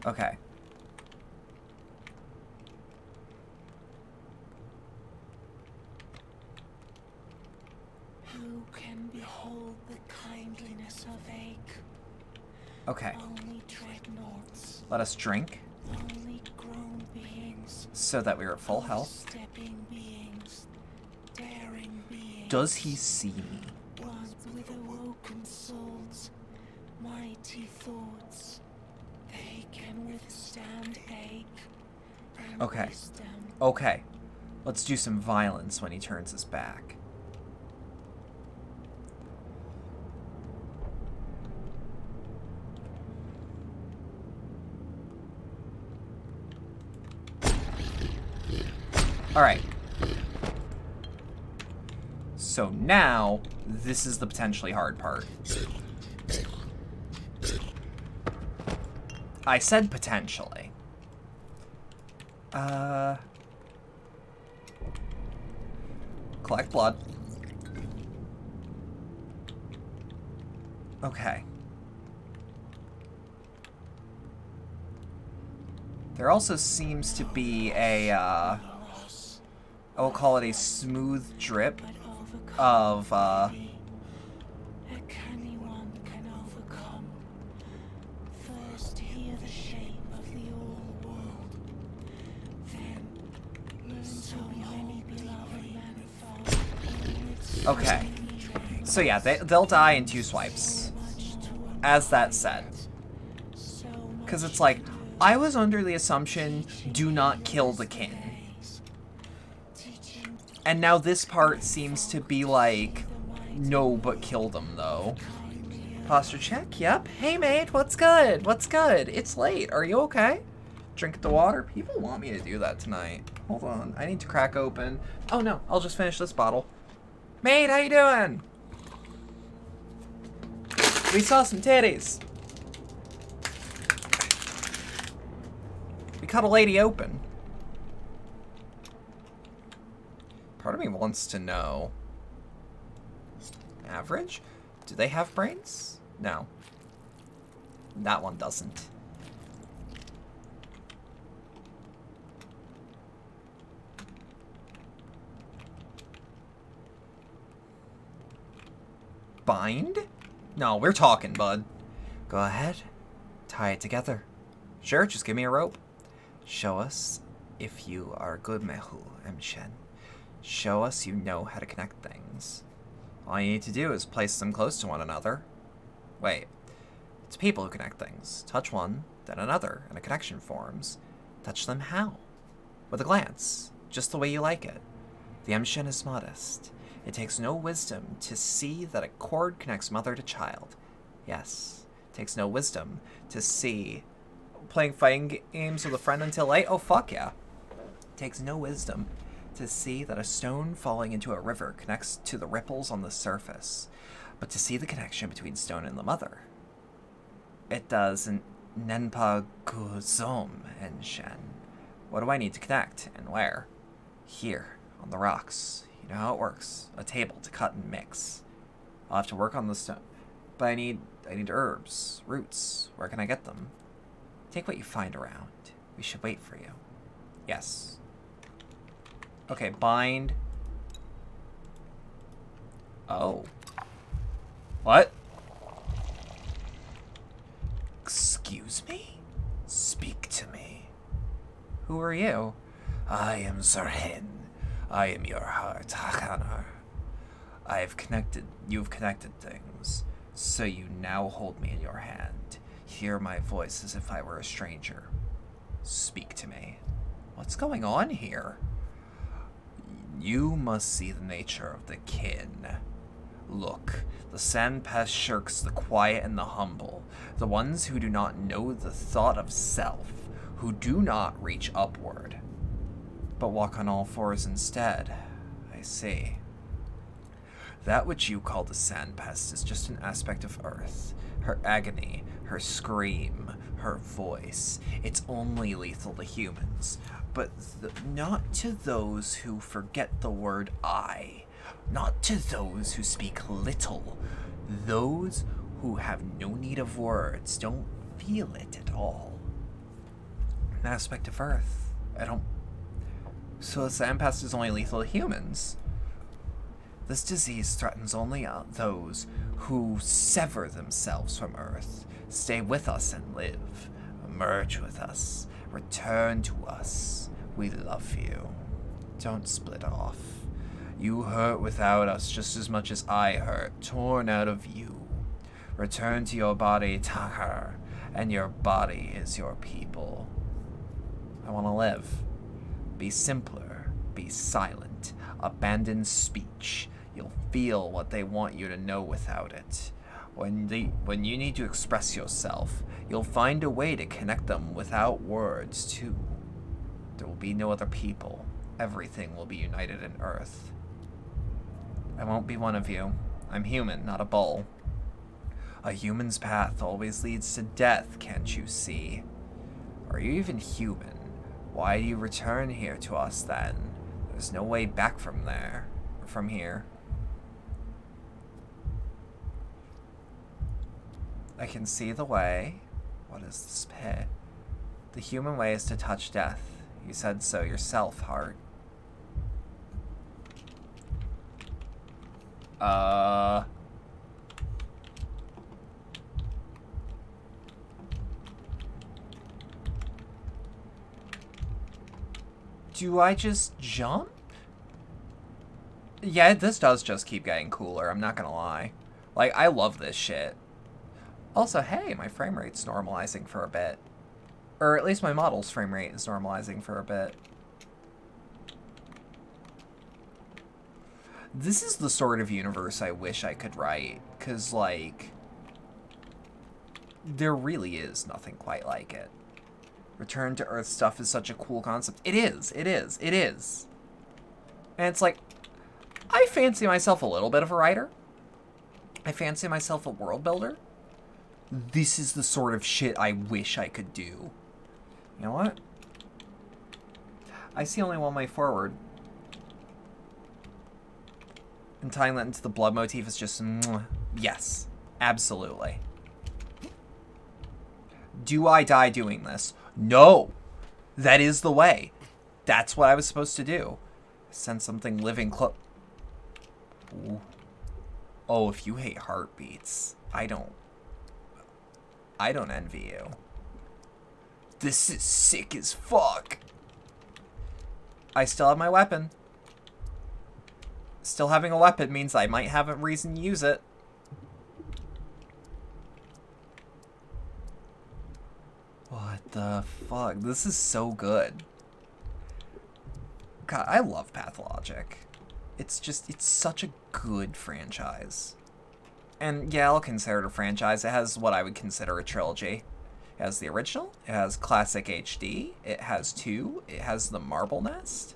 Okay. Who can behold the kindliness of ache? Okay. Only dreadnoughts. Let us drink. Only grown beings. So that we are at full health. Stepping beings. Daring beings. Does he see me? Ones with awoken souls. Mighty thoughts. They can withstand ache. And Okay. wisdom. Okay. Let's do some violence when he turns his back. Alright. So now, this is the potentially hard part. I said potentially. Collect blood. Okay. There also seems to be a, I will call it a smooth drip of, A canny one can overcome. First hear the shape of the old world. Then learn so many beloved manifold. okay. So yeah, they'll die in 2 swipes. As that said. Because it's like, I was under the assumption, do not kill the kin. And now this part seems to be like, no, but kill them, though. Posture check, yep. Hey, mate, what's good? What's good? It's late. Are you okay? Drink the water? People want me to do that tonight. Hold on. I need to crack open. Oh, no. I'll just finish this bottle. Mate, how you doing? We saw some titties. We cut a lady open. Part of me wants to know. Average? Do they have brains? No. That one doesn't. bind? No, we're talking, bud. Go ahead. Tie it together. Sure, just give me a rope. Show us if you are a good Mehu, Emshen. Show us you know how to connect things. All you need to do is place them close to one another. Wait. It's people who connect things. Touch one, then another, and a connection forms. Touch them how? With a glance. Just the way you like it. The Emshen is modest. It takes no wisdom to see that a cord connects mother to child. Yes. It takes no wisdom to see... Playing fighting games with a friend until late? Oh, fuck yeah. It takes no wisdom to see that a stone falling into a river connects to the ripples on the surface, but to see the connection between stone and the mother. It does an Nenpa Guzom Enshen. What do I need to connect, and where? Here, on the rocks. You know how it works. A table to cut and mix. I'll have to work on the stone. But I need herbs, roots. Where can I get them? Take what you find around. We should wait for you. Yes. Okay, bind. Oh. What? Excuse me? Speak to me. Who are you? I am Zerhin. I am your heart, Hakanar. You've connected things, so you now hold me in your hand. Hear my voice as if I were a stranger. Speak to me. What's going on here? You must see the nature of the kin. Look, the Sandpass shirks the quiet and the humble, the ones who do not know the thought of self, who do not reach upward, but walk on all fours instead. I see. That which you call the Sandpest is just an aspect of Earth. Her agony, her scream, her voice. It's only lethal to humans, but not to those who forget the word I. Not to those who speak little. Those who have no need of words don't feel it at all. An aspect of Earth. I don't... So the Sandpest is only lethal to humans. This disease threatens only those who sever themselves from Earth. Stay with us and live. Merge with us. Return to us. We love you. Don't split off. You hurt without us just as much as I hurt, torn out of you. Return to your body, Tahar, and your body is your people. I want to live. Be simpler. Be silent. Abandon speech. You'll feel what they want you to know without it. When you need to express yourself, you'll find a way to connect them without words, too. There will be no other people. Everything will be united in Earth. I won't be one of you. I'm human, not a bull. A human's path always leads to death, can't you see? Are you even human? Why do you return here to us, then? There's no way back from there. Or from here. I can see the way. What is this pit? The human way is to touch death. You said so yourself, Heart. Do I just jump? Yeah, this does just keep getting cooler, I'm not gonna lie. Like, I love this shit. Also, hey, my frame rate's normalizing for a bit. Or at least my model's frame rate is normalizing for a bit. This is the sort of universe I wish I could write, because, like, there really is nothing quite like it. Return to Earth stuff is such a cool concept. It is. And it's like, I fancy myself a little bit of a writer. I fancy myself a world builder. This is the sort of shit I wish I could do. You know what? I see only one way forward. And tying that into the blood motif is just... Yes. Absolutely. Do I die doing this? No! That is the way. That's what I was supposed to do. Send something living close... Oh, if you hate heartbeats, I don't envy you. This is sick as fuck. I still have my weapon. Still having a weapon means I might have a reason to use it. What the fuck? This is so good. God, I love Pathologic. It's such a good franchise. And yeah, I'll consider it a franchise. It has what I would consider a trilogy. It has the original, it has Classic HD, it has 2, it has the Marble Nest.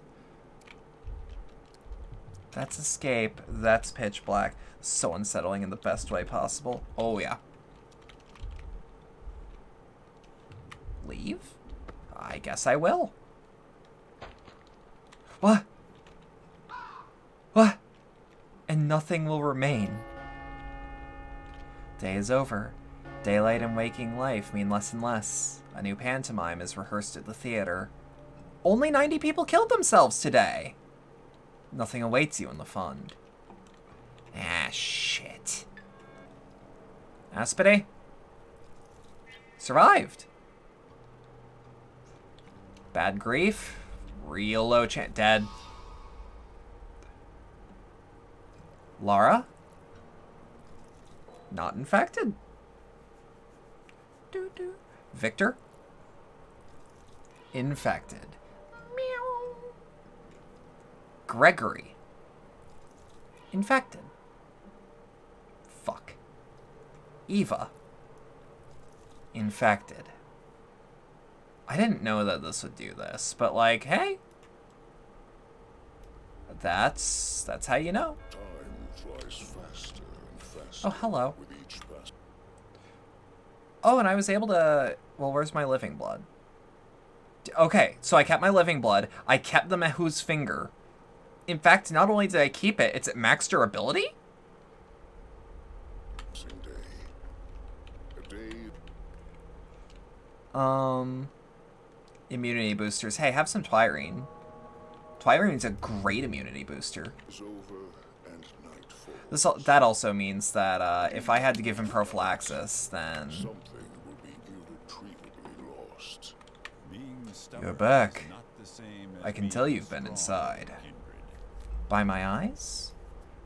That's Escape, that's Pitch Black. So unsettling in the best way possible. Oh yeah. Leave? I guess I will. What? What? And nothing will remain. Day is over. Daylight and waking life mean less and less. A new pantomime is rehearsed at the theater. Only 90 people killed themselves today. Nothing awaits you in the fund. Ah, shit. Aspide? Survived. Bad grief. Real low chance. Dead. Lara? Not infected. Victor? Infected. Meow. Gregory? Infected. Fuck. Eva? Infected. I didn't know that this would do this, but like, hey. That's how you know. Oh, hello. Oh, and I was able to... Well, where's my living blood? Okay, so I kept my living blood. I kept the Mehu's finger. In fact, not only did I keep it, it's at max durability? Immunity boosters. Hey, have some Twirine. Twirine's a great immunity booster. That also means that if I had to give him prophylaxis, then... You're back. I can tell you've been inside. By my eyes?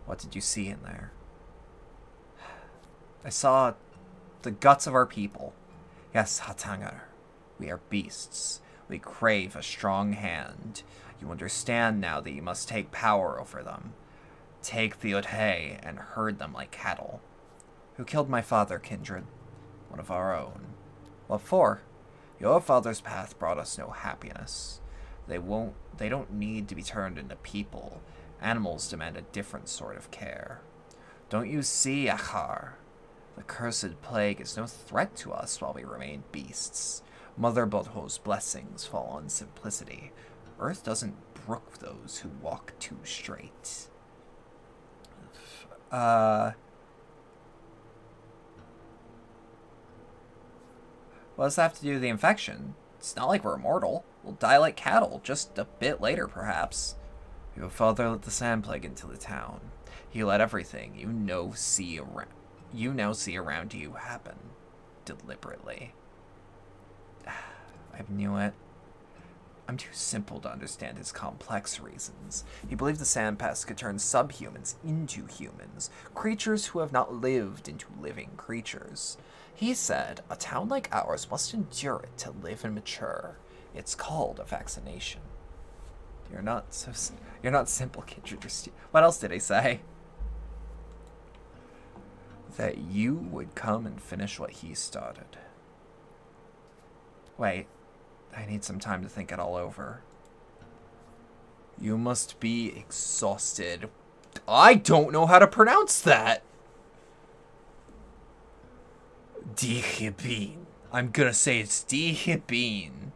What did you see in there? I saw the guts of our people. Yes, Hatangar. We are beasts. We crave a strong hand. You understand now that you must take power over them. Take the Othe and herd them like cattle. Who killed my father, kindred? One of our own. What for? Your father's path brought us no happiness. They don't need to be turned into people. Animals demand a different sort of care. Don't you see, Achar? The cursed plague is no threat to us while we remain beasts. Mother Bodho's blessings fall on simplicity. Earth doesn't brook those who walk too straight. What does that have to do with the infection? It's not like we're immortal. We'll die like cattle, just a bit later, perhaps. Your father let the sand plague into the town. He let everything you now see around you happen. Deliberately. I knew it. I'm too simple to understand his complex reasons. He believed the sand pests could turn subhumans into humans, creatures who have not lived into living creatures. He said, a town like ours must endure it to live and mature. It's called a vaccination. You're not simple, kindred. What else did he say? That you would come and finish what he started. Wait, I need some time to think it all over. You must be exhausted. I don't know how to pronounce that. Dihibin. I'm gonna say it's Dihibin.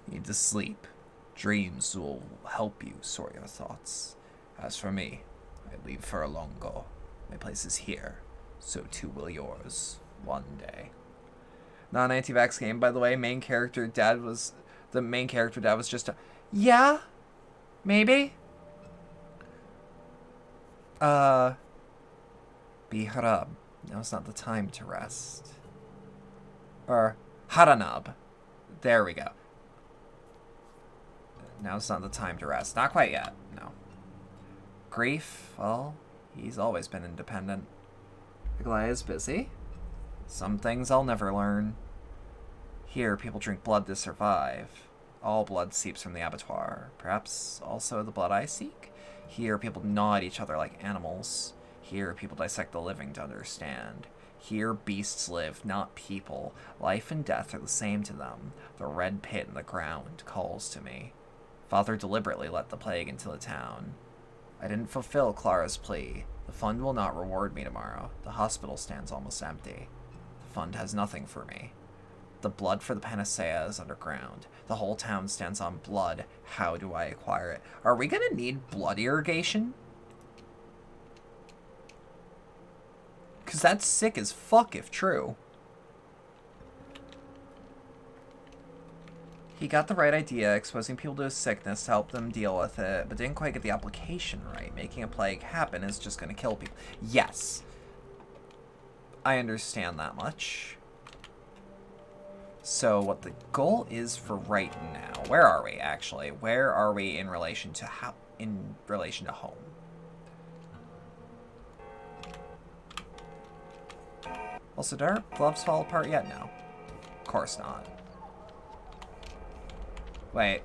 Need to sleep. Dreams will help you sort your thoughts. As for me, I leave for Alongo. My place is here. So too will yours. One day. Not an anti-vax game, by the way. The main character dad was just a... Yeah? Maybe? Bihrab. Now's not the time to rest. Or Haranab. There we go. Now's not the time to rest. Not quite yet, no. Grief, well, he's always been independent. Aglaya is busy. Some things I'll never learn. Here, people drink blood to survive. All blood seeps from the abattoir. Perhaps also the blood I seek? Here, people gnaw at each other like animals. Here, people dissect the living to understand. Here, beasts live, not people. Life and death are the same to them. The red pit in the ground calls to me. Father deliberately let the plague into the town. I didn't fulfill Clara's plea. The fund will not reward me tomorrow. The hospital stands almost empty. The fund has nothing for me. The blood for the panacea is underground. The whole town stands on blood. How do I acquire it? Are we gonna need blood irrigation? Because that's sick as fuck if true. He got the right idea, exposing people to a sickness to help them deal with it, but didn't quite get the application right. Making a plague happen is just going to kill people. Yes. I understand that much. So what the goal is for right now, where are we actually? Where are we in relation to home? Also, do our gloves fall apart yet? No. Of course not. Wait.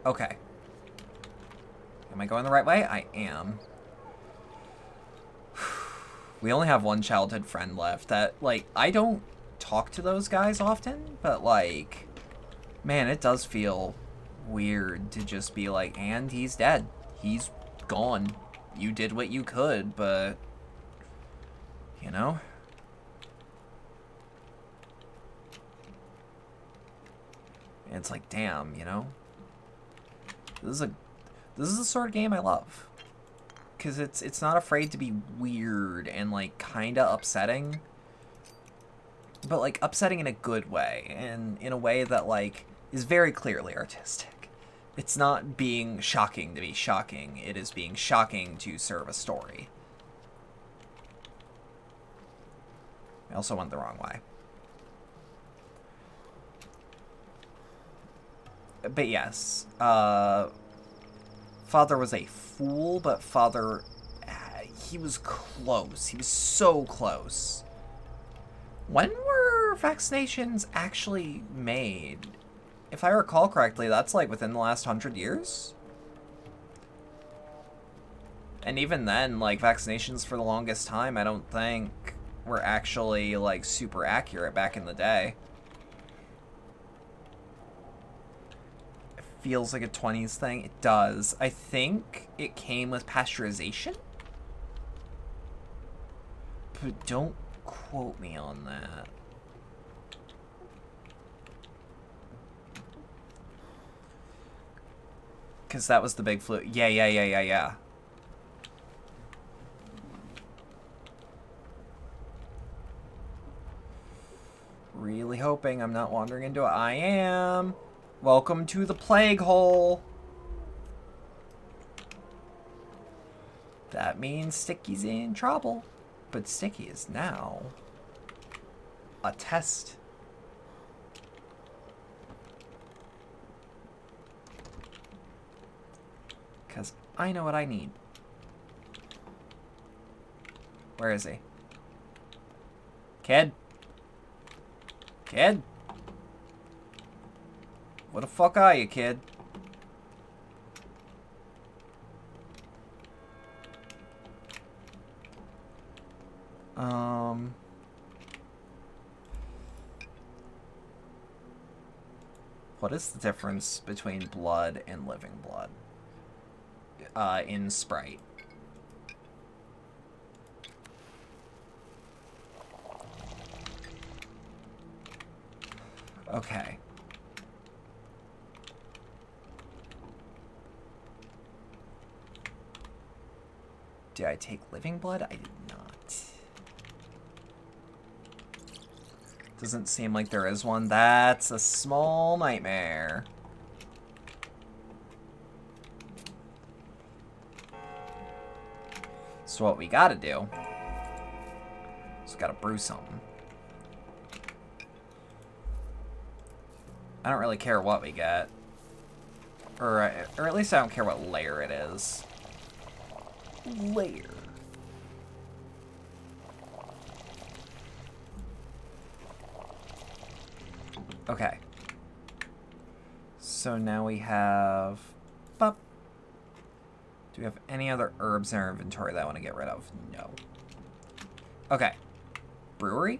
Okay. Am I going the right way? I am. We only have one childhood friend left that, like, I don't talk to those guys often, but, like, man, it does feel weird to just be like, and he's dead. He's gone. You did what you could, but, you know? And it's like, damn, you know? This is the sort of game I love. Because it's not afraid to be weird and, like, kind of upsetting. But, like, upsetting in a good way. And in a way that, like, is very clearly artistic. It's not being shocking to be shocking. It is being shocking to serve a story. I also went the wrong way. But yes, Father was a fool, but Father, he was close. He was so close. When were vaccinations actually made? If I recall correctly, that's like within the last 100 years? And even then, like, vaccinations for the longest time, I don't think were actually, like, super accurate back in the day. Feels like a 20s thing. It does. I think it came with pasteurization? But don't quote me on that. Because that was the big flu. Yeah. Really hoping I'm not wandering into it. I am. Welcome to the plague hole. That means Sticky's in trouble. But Sticky is now a test. Because I know what I need. Where is he? Kid? Kid? What the fuck are you, kid? What is the difference between blood and living blood? In Sprite. Okay. Did I take living blood? I did not. Doesn't seem like there is one. That's a small nightmare. So what we gotta do is gotta brew something. I don't really care what we get. Or at least I don't care what layer it is. Layer. Okay. So now we have... Bup. Do we have any other herbs in our inventory that I want to get rid of? No. Okay. Brewery.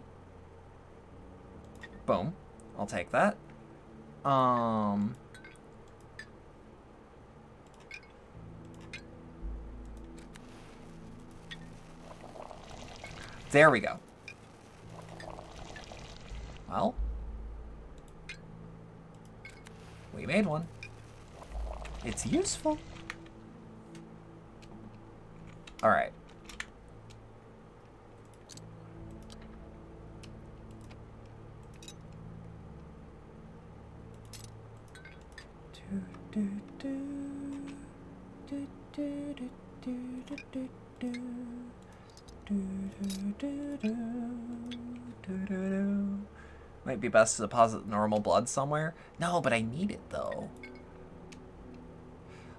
Boom. I'll take that. There we go. Well. We made one. It's useful. All right. Might be best to deposit normal blood somewhere. No, but I need it though.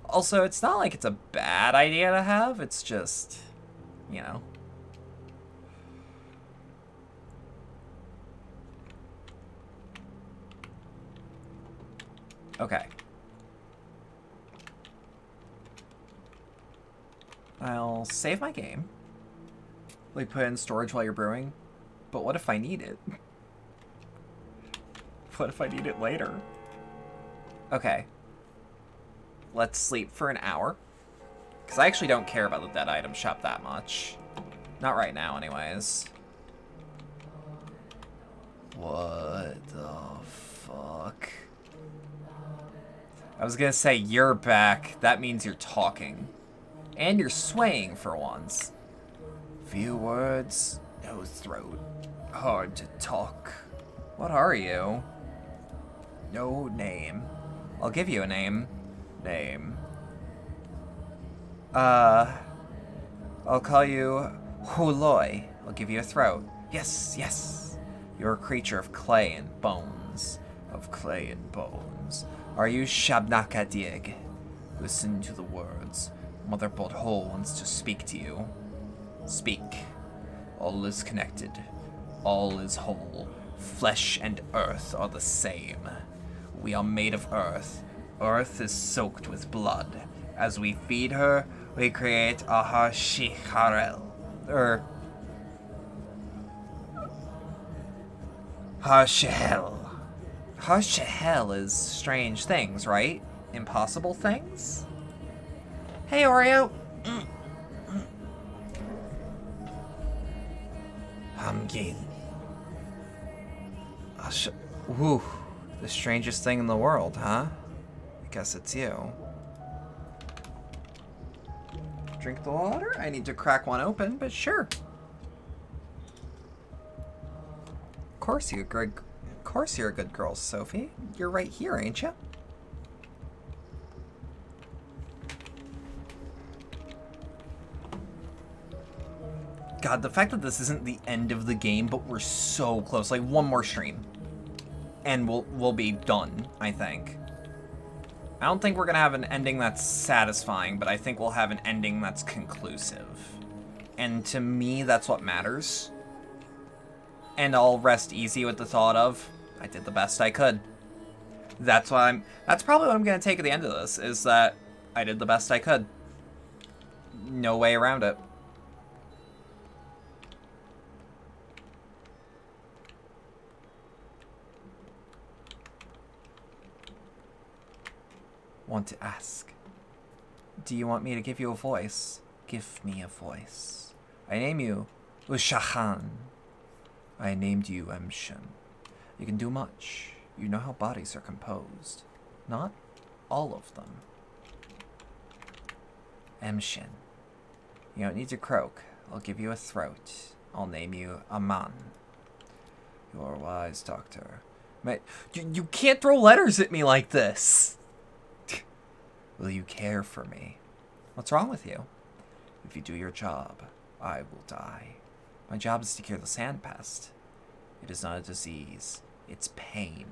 Also, it's not like it's a bad idea to have. It's just, you know. Okay. I'll save my game. Like, put it in storage while you're brewing. But what if I need it? What if I need it later? Okay. Let's sleep for an hour. Because I actually don't care about the dead item shop that much. Not right now, anyways. What the fuck? I was gonna say, you're back. That means you're talking. And you're swaying for once. Few words, no throat. Hard to talk. What are you? No name. I'll give you a name. Name. I'll call you Huloi. I'll give you a throat. Yes, yes. You're a creature of clay and bones. Of clay and bones. Are you Shabnakadieg? Listen to the words. Mother Bodhol wants to speak to you. Speak. All is connected. All is whole. Flesh and earth are the same. We are made of earth. Earth is soaked with blood. As we feed her, we create a Hashicharel. Hashehel. Hashehel is strange things, right? Impossible things? Hey, Oreo. Hamgin. Woo. The strangest thing in the world, huh? I guess it's you. Drink the water? I need to crack one open, but sure. Of course you're a good girl, Sophie. You're right here, ain't you? God, the fact that this isn't the end of the game, but we're so close. Like, one more stream. And we'll be done, I think. I don't think we're gonna have an ending that's satisfying, but I think we'll have an ending that's conclusive. And to me, that's what matters. And I'll rest easy with the thought of, I did the best I could. That's probably what I'm gonna take at the end of this, is that I did the best I could. No way around it. Want to ask. Do you want me to give you a voice? Give me a voice. I name you Ushahan. I named you Emshin. You can do much. You know how bodies are composed. Not all of them. Emshin. You don't need to croak. I'll give you a throat. I'll name you Aman. You're a wise doctor. You can't throw letters at me like this. Will you care for me? What's wrong with you? If you do your job, I will die. My job is to cure the sand pest. It is not a disease. It's pain.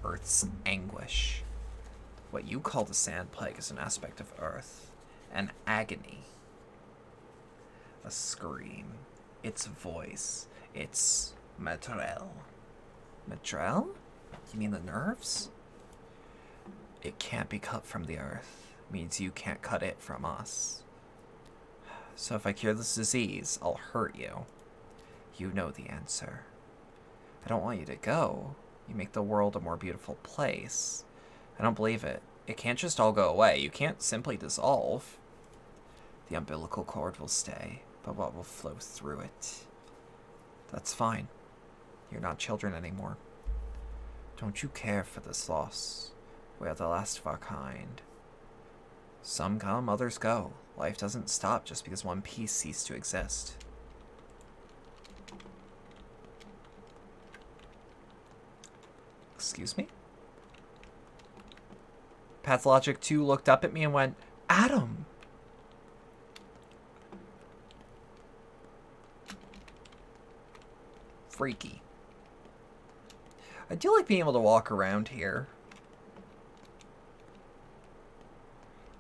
Earth's anguish. What you call the sand plague is an aspect of Earth. An agony. A scream. Its voice. Its Matrel. Matrel? You mean the nerves? It can't be cut from the Earth. Means you can't cut it from us. So if I cure this disease, I'll hurt you. You know the answer. I don't want you to go. You make the world a more beautiful place. I don't believe it. It can't just all go away. You can't simply dissolve. The umbilical cord will stay, but what will flow through it? That's fine. You're not children anymore. Don't you care for this loss? We are the last of our kind. Some come, others go. Life doesn't stop just because one piece ceased to exist. Excuse me? Pathologic 2 looked up at me and went, Adam! Freaky. I do like being able to walk around here.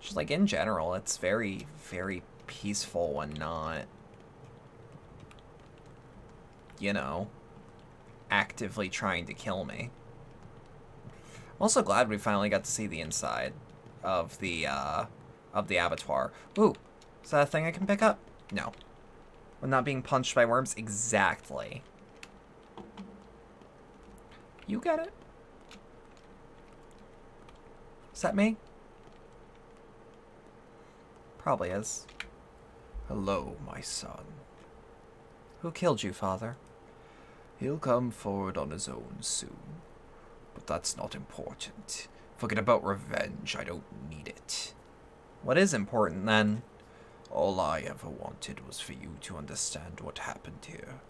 Just like in general, it's very, very peaceful and not, you know, actively trying to kill me. I'm also glad we finally got to see the inside of the abattoir. Ooh, is that a thing I can pick up? No. I'm not being punched by worms? Exactly. You get it? Is that me? Probably is. Hello, my son. Who killed you, father? He'll come forward on his own soon. But that's not important. Forget about revenge. I don't need it. What is important, then? All I ever wanted was for you to understand what happened here.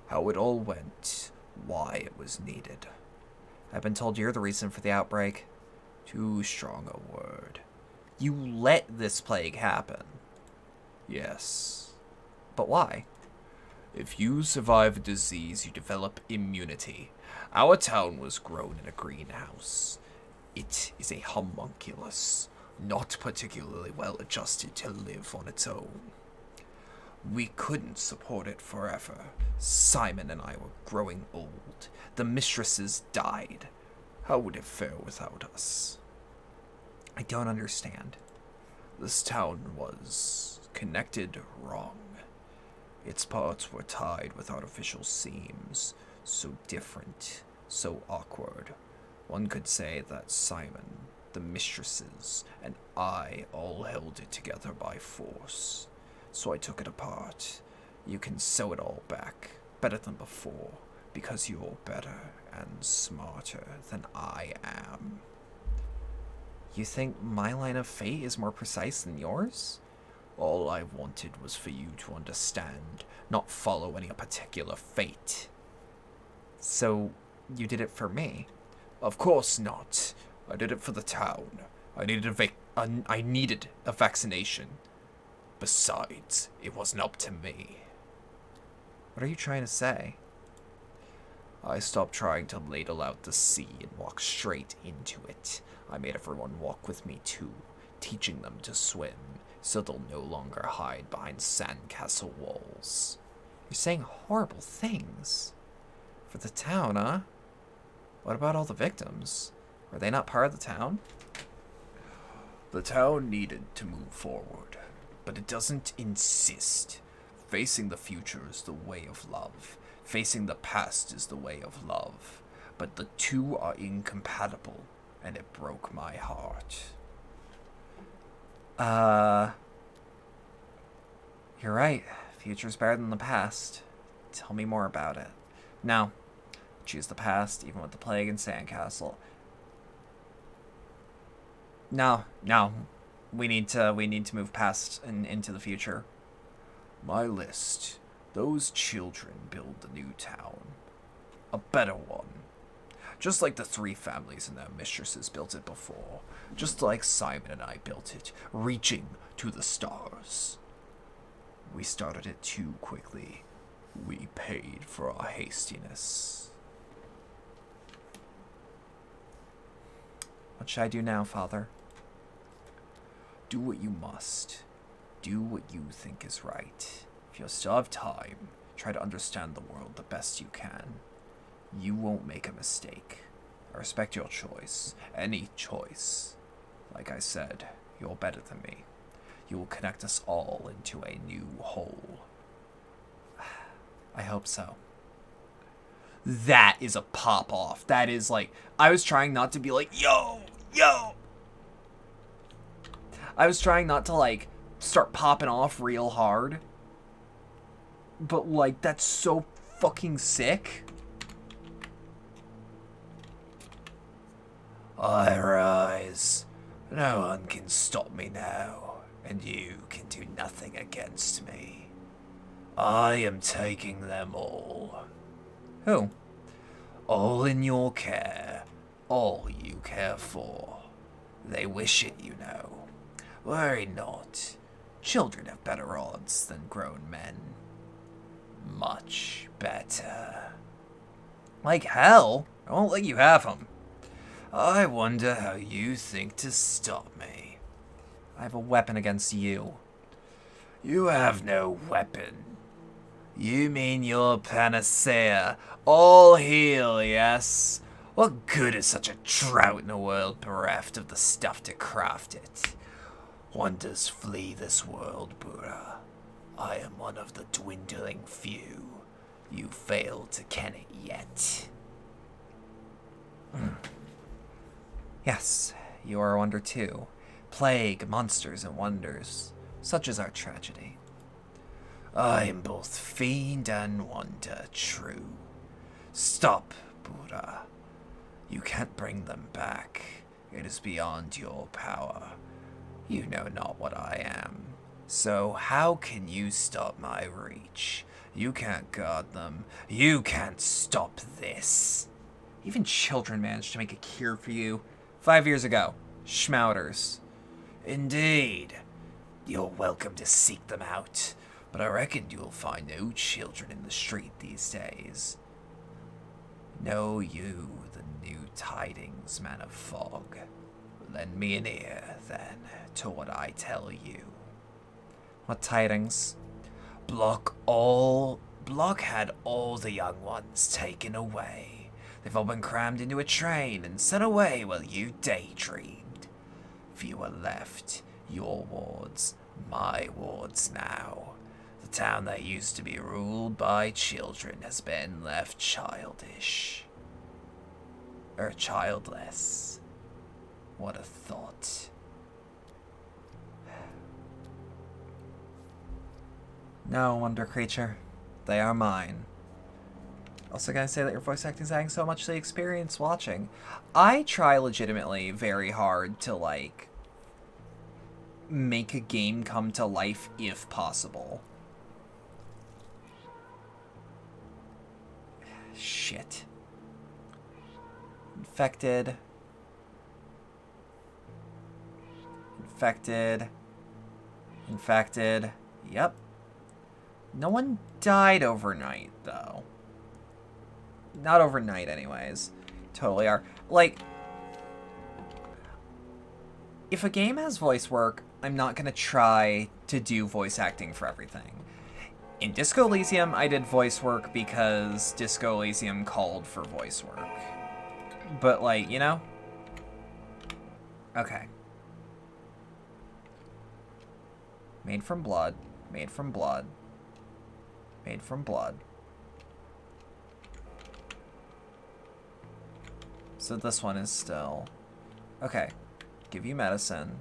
How it all went. Why it was needed. I've been told you're the reason for the outbreak. Too strong a word. You let this plague happen. Yes. But why? If you survive a disease, you develop immunity. Our town was grown in a greenhouse. It is a homunculus, not particularly well adjusted to live on its own. We couldn't support it forever. Simon and I were growing old. The mistresses died. How would it fare without us? I don't understand. This town was connected wrong. Its parts were tied with artificial seams, so different, so awkward. One could say that Simon, the mistresses, and I all held it together by force. So I took it apart. You can sew it all back, better than before, because you're better and smarter than I am. You think my line of fate is more precise than yours? All I wanted was for you to understand, not follow any particular fate. So, you did it for me? Of course not. I did it for the town. I needed a vaccination. Besides, it wasn't up to me. What are you trying to say? I stopped trying to ladle out the sea and walk straight into it. I made everyone walk with me too, teaching them to swim, so they'll no longer hide behind sandcastle walls. You're saying horrible things. For the town, huh? What about all the victims? Were they not part of the town? The town needed to move forward, but it doesn't insist. Facing the future is the way of love. Facing the past is the way of love. But the two are incompatible, and it broke my heart. You're right. Future's better than the past. Tell me more about it. No. Choose the past, even with the plague and sandcastle. No. We need to move past and into the future. My list. Those children build the new town. A better one. Just like the 3 families and their mistresses built it before. Just like Simon and I built it, reaching to the stars. We started it too quickly. We paid for our hastiness. What should I do now, Father? Do what you must. Do what you think is right. If you still have time, try to understand the world the best you can. You won't make a mistake. I respect your choice. Any choice. Like I said, you're better than me. You will connect us all into a new whole. I hope so. That is a pop-off. That is like... I was trying not to be like, yo! I was trying not to, like, start popping off real hard. But, like, that's so fucking sick. I rise. No one can stop me now, and you can do nothing against me. I am taking them all. Who? All in your care. All you care for. They wish it, you know. Worry not. Children have better odds than grown men. Much better. Like hell. I won't let you have them. I wonder how you think to stop me. I have a weapon against you. You have no weapon. You mean your panacea. All heal, yes? What good is such a drought in a world bereft of the stuff to craft it? Wonders flee this world, Bura. I am one of the dwindling few. You failed to ken it yet. Yes, you are a wonder too. Plague, monsters, and wonders. Such is our tragedy. I am both fiend and wonder, true. Stop, Bura. You can't bring them back. It is beyond your power. You know not what I am. So how can you stop my reach? You can't guard them. You can't stop this. Even children managed to make a cure for you. 5 years ago. Schmouters. Indeed. You're welcome to seek them out, but I reckon you'll find no children in the street these days. Know you the new tidings, man of fog. Lend me an ear, then, to what I tell you. What tidings? Block had all the young ones taken away. They've all been crammed into a train and sent away while you daydreamed. Few are left, your wards, my wards now. The town that used to be ruled by children has been left childish. Childless. What a thought. No, Wonder Creature. They are mine. Also gotta say that your voice acting is adding so much to the experience watching. I try legitimately very hard to, like, make a game come to life if possible. Shit. Infected. Infected. Infected. Yep. No one died overnight, though. Not overnight, anyways. Totally are. Like, if a game has voice work, I'm not gonna try to do voice acting for everything. In Disco Elysium, I did voice work because Disco Elysium called for voice work. But, like, you know? Okay. Made from blood. Made from blood. Made from blood. So this one is still... Okay. Give you medicine.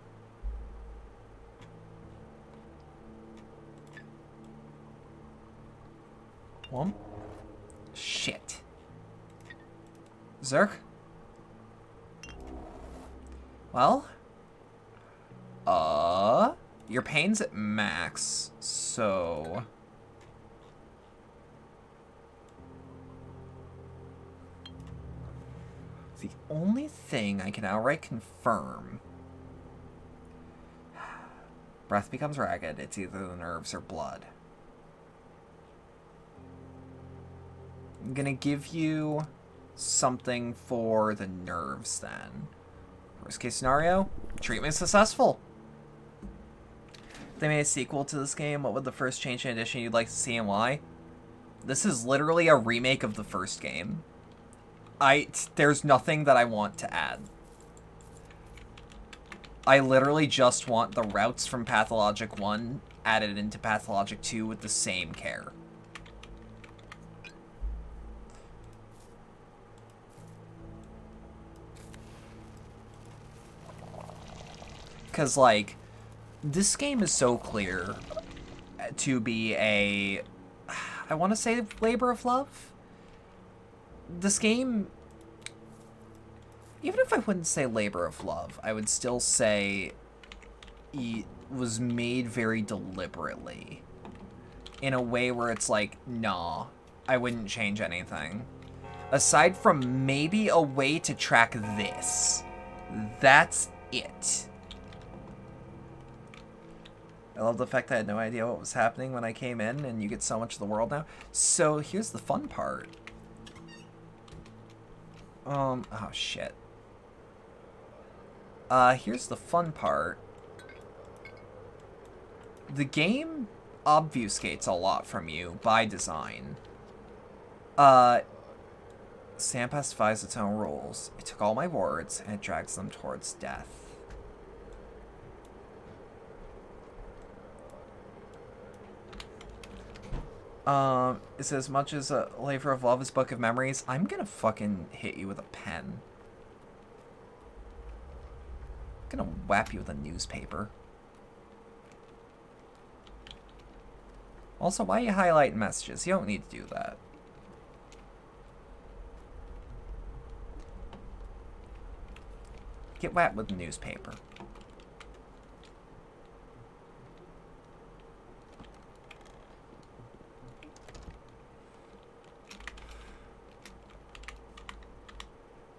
Whomp. Shit. Zerk? Well? Your pain's at max, so... The only thing I can outright confirm... Breath becomes ragged. It's either the nerves or blood. I'm gonna give you something for the nerves then. Worst case scenario, treatment successful. If they made a sequel to this game, what would the first change in addition you'd like to see and why? This is literally a remake of the first game. There's nothing that I want to add. I literally just want the routes from Pathologic 1 added into Pathologic 2 with the same care. Because, like, this game is so clear to be a, I want to say, labor of love. This game, even if I wouldn't say labor of love, I would still say it was made very deliberately. In a way where it's like, nah, I wouldn't change anything. Aside from maybe a way to track this. That's it. I love the fact that I had no idea what was happening when I came in, and you get so much of the world now. So here's the fun part. Oh shit. Here's the fun part. The game obfuscates a lot from you by design. Sam pacifies its own rules. It took all my words and it drags them towards death. Is it as much as a labor of love as Book of Memories? I'm gonna fucking hit you with a pen. I'm gonna whap you with a newspaper. Also, why are you highlighting messages? You don't need to do that. Get whacked with a newspaper.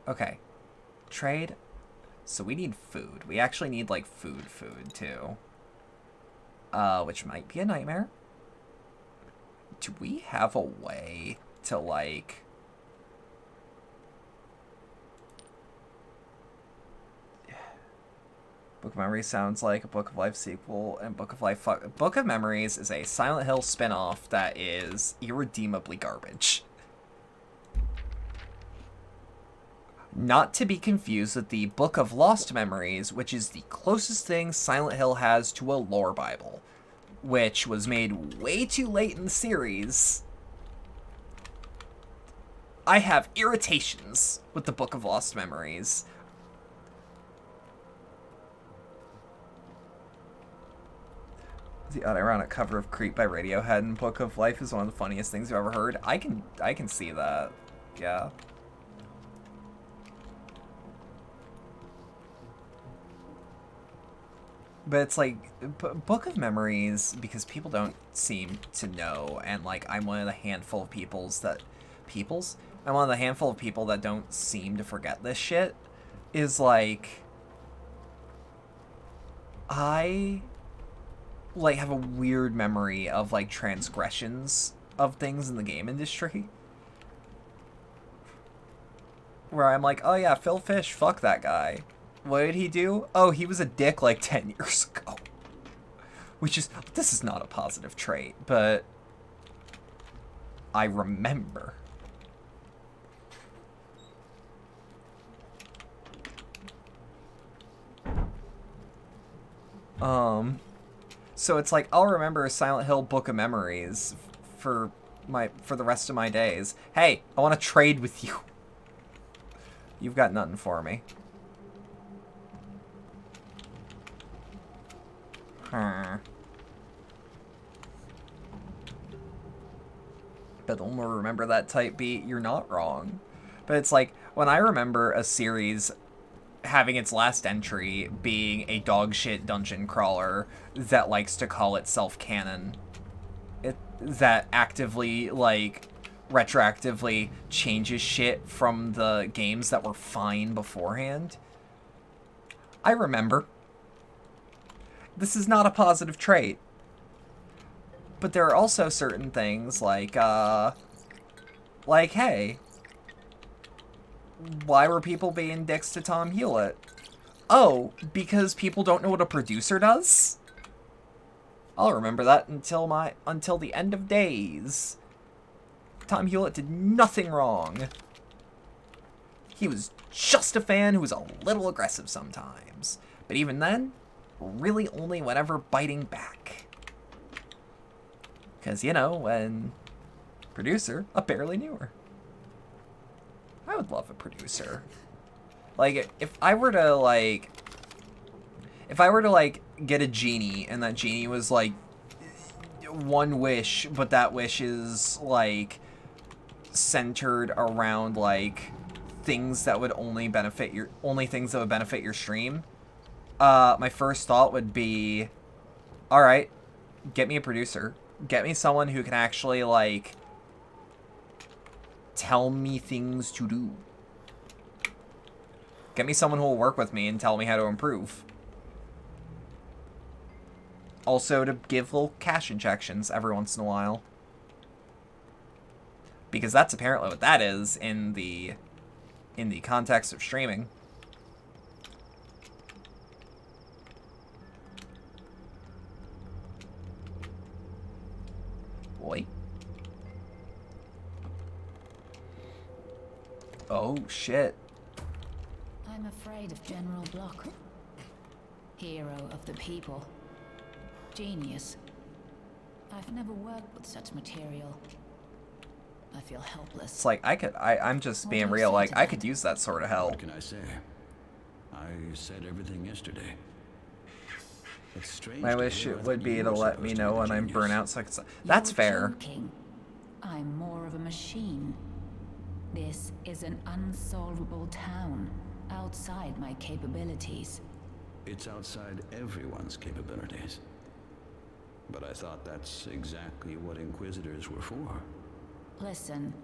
Okay. Trade. So we need food. We actually need, like, food too. Which might be a nightmare. Do we have a way to, like... Book of Memories sounds like a Book of Life sequel, and Book of Life... Book of Memories is a Silent Hill spin-off that is irredeemably garbage. Not to be confused with the Book of Lost Memories, which is the closest thing Silent Hill has to a lore Bible, which was made way too late in the series. I have irritations with the Book of Lost Memories. The unironic cover of Creep by Radiohead in Book of Life is one of the funniest things I've ever heard. I can see that. Yeah. But it's like, Book of Memories, because people don't seem to know, and like, I'm one of the handful of I'm one of the handful of people that don't seem to forget this shit, is like, I, like, have a weird memory of, like, transgressions of things in the game industry. Where I'm like, oh yeah, Phil Fish, fuck that guy. What did he do? Oh, he was a dick like 10 years ago. Which is, this is not a positive trait, but I remember. So it's like, I'll remember Silent Hill Book of Memories for the rest of my days. Hey, I want to trade with you. You've got nothing for me. Bedlam will remember that type beat. You're not wrong. But it's like, when I remember a series having its last entry being a dogshit dungeon crawler that likes to call itself canon, that actively, like, retroactively changes shit from the games that were fine beforehand, I remember. This is not a positive trait. But there are also certain things like, Like, hey, why were people being dicks to Tom Hewlett? Oh, because people don't know what a producer does? I'll remember that until the end of days. Tom Hewlett did nothing wrong. He was just a fan who was a little aggressive sometimes. But even then, really only whenever biting back. Because, you know, when producer, I barely knew her. I would love a producer. Like, if I were to, like, get a genie, and that genie was, like, one wish, but that wish is, like, centered around, like, things that would only things that would benefit your stream, my first thought would be, alright, get me a producer. Get me someone who can actually, like, tell me things to do. Get me someone who will work with me and tell me how to improve. Also, to give little cash injections every once in a while. Because that's apparently what that is in the context of streaming. Boy. Oh, shit. I'm afraid of General Block. Hero of the people. Genius. I've never worked with such material. I feel helpless. It's like, I'm just being real, like, I could use that sort of help. What can I say? I said everything yesterday. It's strange. My wish would be to let me know when I'm burnt out so I could... That's fair. Joking. I'm more of a machine. This is an unsolvable town, outside my capabilities. It's outside everyone's capabilities. But I thought that's exactly what Inquisitors were for. Listen,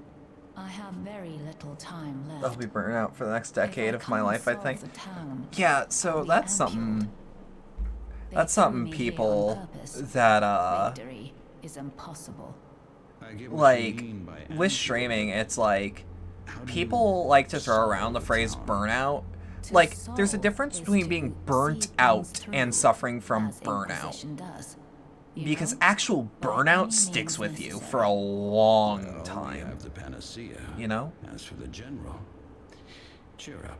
I have very little time left. I'll be burnt out for the next decade of my life, I think. Yeah, so that's something... That's something people that, Victory is impossible. like, with streaming, it's like, people like to throw around the phrase burnout. Like, there's a difference between being burnt out and suffering from burnout. Because actual burnout sticks with you for a long time. We have the panacea. You know? As for the general, cheer up.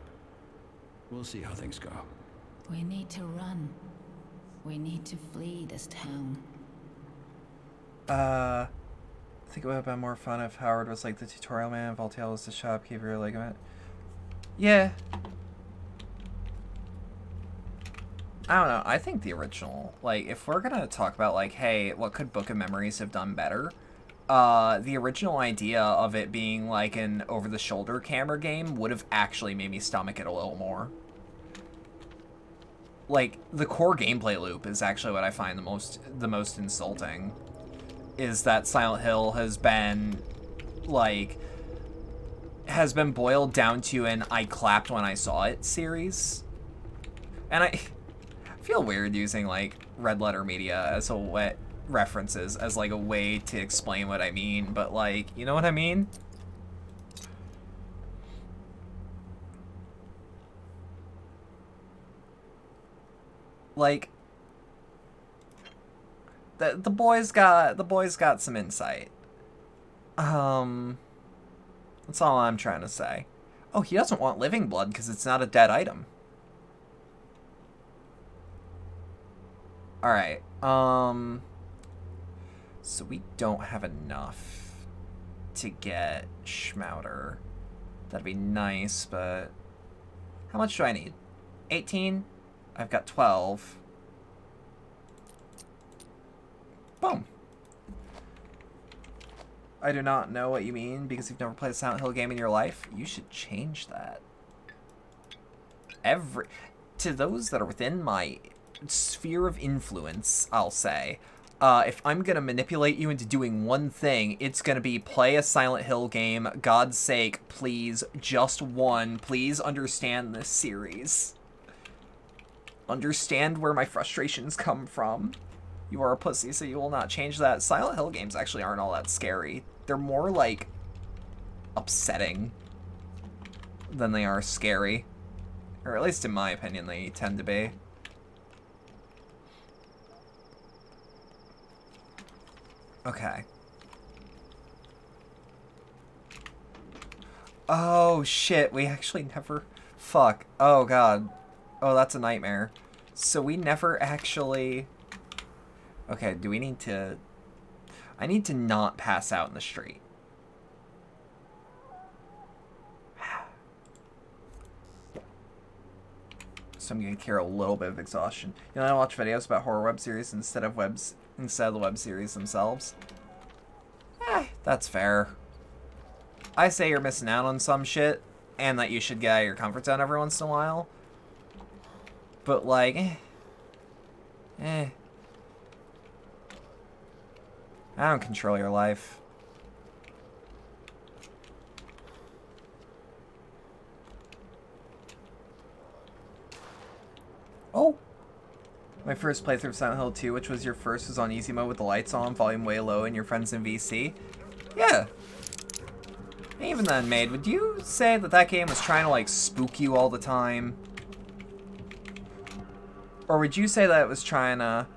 We'll see how things go. We need to run. We need to flee this town. I think it would have been more fun if Howard was like the tutorial man, Voltaire was the shopkeeper, like, yeah. I don't know, I think the original, like, if we're gonna talk about, like, hey, what could Book of Memories have done better? The original idea of it being, like, an over-the-shoulder camera game would have actually made me stomach it a little more. Like, the core gameplay loop is actually what I find the most insulting. Is that Silent Hill has been, like, has been boiled down to an I clapped when I saw it series. And I feel weird using, like, Red Letter Media as a references as, like, a way to explain what I mean, but, like, you know what I mean? Like, the boys got some insight. That's all I'm trying to say. Oh, he doesn't want living blood because it's not a dead item. Alright, so we don't have enough to get Schmouter. That'd be nice, but how much do I need? 18? I've got 12. Boom. I do not know what you mean because you've never played a Silent Hill game in your life. You should change that. To those that are within my sphere of influence, I'll say, if I'm gonna manipulate you into doing one thing, it's gonna be play a Silent Hill game. God's sake, please, just one. Please understand this series. Understand where my frustrations come from. You are a pussy, so you will not change that. Silent Hill games actually aren't all that scary. They're more like upsetting than they are scary. Or at least in my opinion, they tend to be. Okay. Oh, shit. We actually never... Fuck. Oh, God. Oh, that's a nightmare. So we never actually... Okay, do we need to... I need to not pass out in the street. So I'm gonna cure a little bit of exhaustion. You know, I watch videos about horror web series instead of the web series themselves. That's fair. I say you're missing out on some shit, and that you should get out of your comfort zone every once in a while. But like, I don't control your life. Oh! My first playthrough of Silent Hill 2, which was your first, was on easy mode with the lights on, volume way low, and your friends in VC. Yeah. Even then, Maid, would you say that that game was trying to, like, spook you all the time? Or would you say that it was trying to...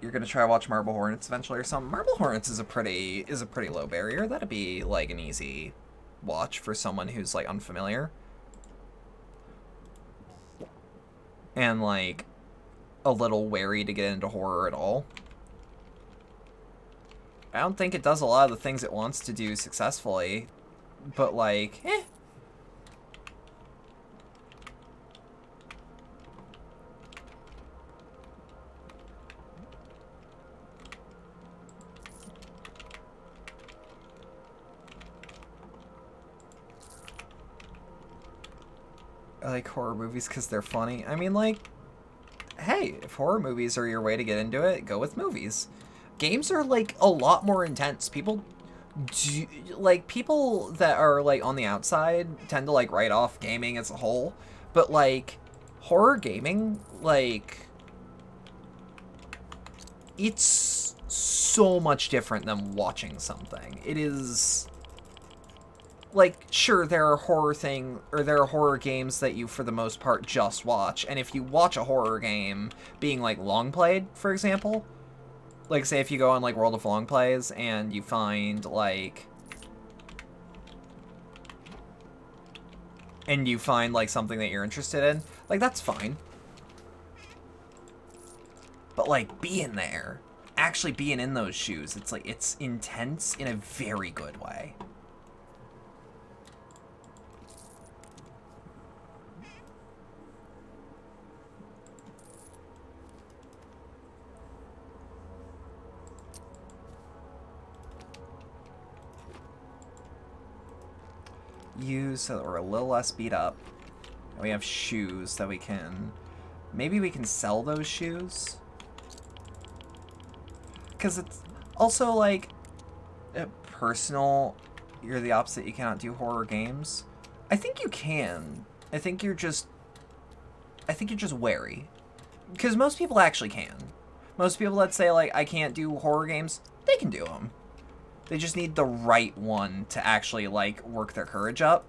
You're gonna try to watch Marble Hornets eventually or something? Marble Hornets is a pretty low barrier. That'd be, like, an easy watch for someone who's, like, unfamiliar. And, like, a little wary to get into horror at all. I don't think it does a lot of the things it wants to do successfully, but, like, I like horror movies because they're funny. I mean, like, hey, if horror movies are your way to get into it, go with movies. Games are, like, a lot more intense. People that are, like, on the outside tend to, like, write off gaming as a whole. But, like, horror gaming, like, it's so much different than watching something. It is... Like, sure, there are horror games that you, for the most part, just watch. And if you watch a horror game being, like, long played, for example, like, say if you go on, like, World of Long Plays and you find, like... And you find, like, something that you're interested in, like, that's fine. But, like, being there, actually being in those shoes, it's, like, it's intense in a very good way. Use so that we're a little less beat up. And we have shoes that we can... Maybe we can sell those shoes? Because it's also, like, personal... You're the opposite, you cannot do horror games. I think you can. I think you're just wary. Because most people actually can. Most people that say, like, I can't do horror games, they can do them. They just need the right one to actually, like, work their courage up.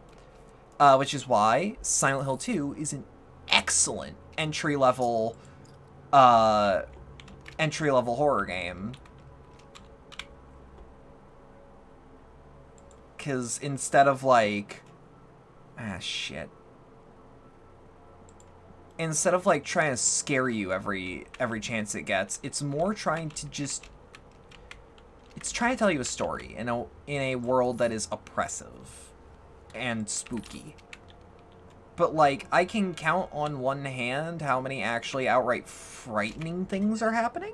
Which is why Silent Hill 2 is an excellent entry-level horror game. Because instead of, like... shit. Instead of, like, trying to scare you every chance it gets, it's more trying to just... It's trying to tell you a story in a world that is oppressive and spooky. But, like, I can count on one hand how many actually outright frightening things are happening.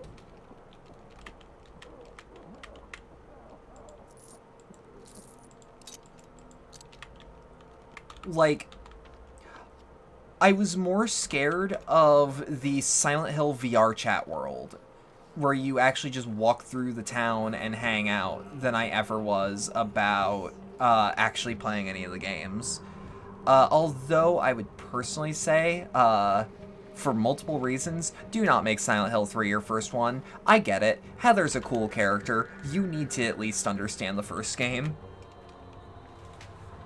Like, I was more scared of the Silent Hill VR chat world, where you actually just walk through the town and hang out, than I ever was about actually playing any of the games. Although I would personally say, for multiple reasons, do not make Silent Hill 3 your first one. I get it. Heather's a cool character. You need to at least understand the first game.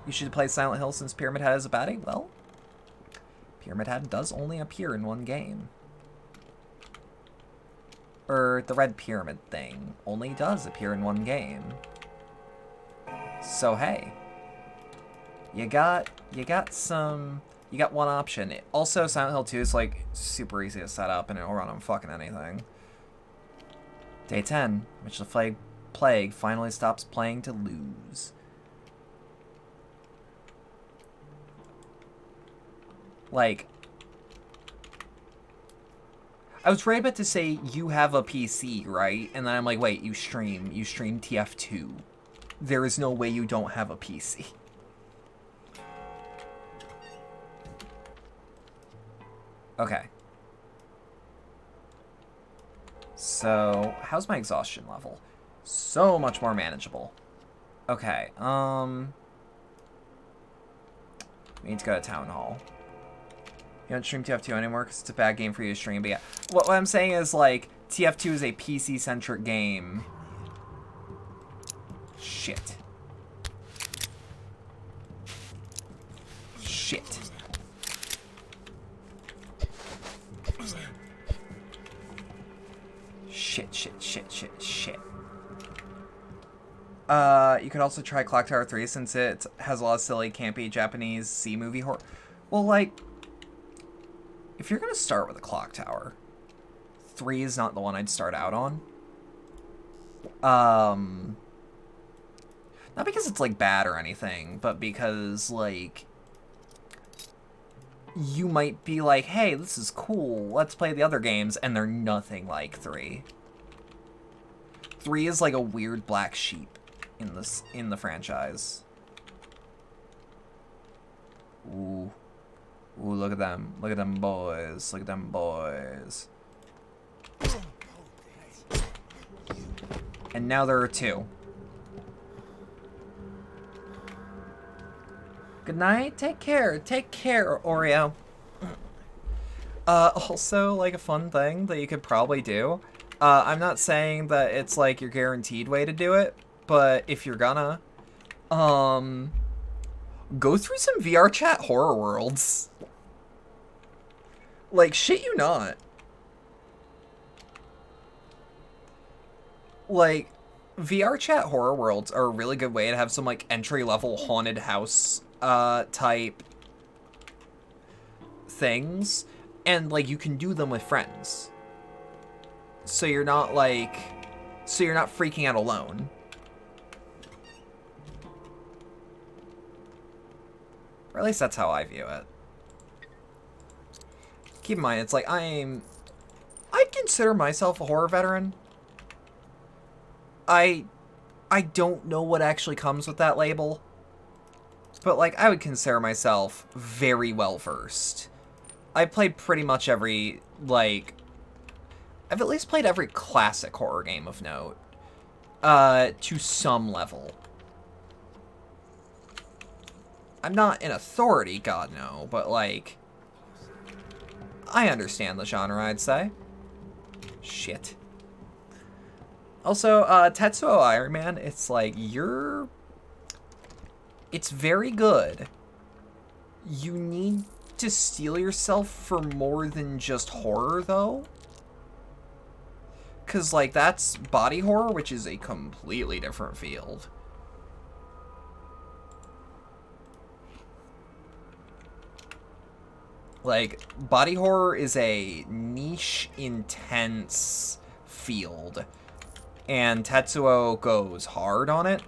You should play Silent Hill since Pyramid Head is a baddie? Well, Pyramid Head does only appear in one game. Or the red pyramid thing only does appear in one game. So hey, you got one option. Also, Silent Hill 2 is like super easy to set up and it'll run on fucking anything. Day 10, which the plague finally stops playing to lose. Like, I was right about to say you have a PC, right? And then I'm like, wait, you stream TF2. There is no way you don't have a PC. Okay. So, how's my exhaustion level? So much more manageable. Okay, we need to go to Town Hall. You don't stream TF2 anymore because it's a bad game for you to stream, but yeah. What I'm saying is, like, TF2 is a PC-centric game. Shit. Shit. Shit. You could also try Clock Tower 3 since it has a lot of silly, campy Japanese C-movie horror. Well, like, if you're gonna start with a Clock Tower, 3 is not the one I'd start out on. Not because it's, like, bad or anything, but because, like, you might be like, hey, this is cool, let's play the other games, and they're nothing like 3. 3 is like a weird black sheep in the franchise. Ooh. Ooh, look at them. Look at them boys. Look at them boys. And now there are 2. Good night. Take care. Take care, Oreo. Also, like, a fun thing that you could probably do. I'm not saying that it's, like, your guaranteed way to do it, but if you're gonna, go through some VR chat horror worlds. Like, shit you not. Like, VR chat horror worlds are a really good way to have some, like, entry-level haunted house, type things. And, like, you can do them with friends. So you're not, like, so you're not freaking out alone. Or at least that's how I view it. Keep in mind, it's like, I'd consider myself a horror veteran. I don't know what actually comes with that label. But, like, I would consider myself very well versed. I played pretty much every, like, I've at least played every classic horror game of note. To some level. I'm not an authority, God no, but, like, I understand the genre, I'd say. Shit. Also, Tetsuo Iron Man, it's like, it's very good. You need to steel yourself for more than just horror, though. Because, like, that's body horror, which is a completely different field. Like, body horror is a niche, intense field. And Tetsuo goes hard on it.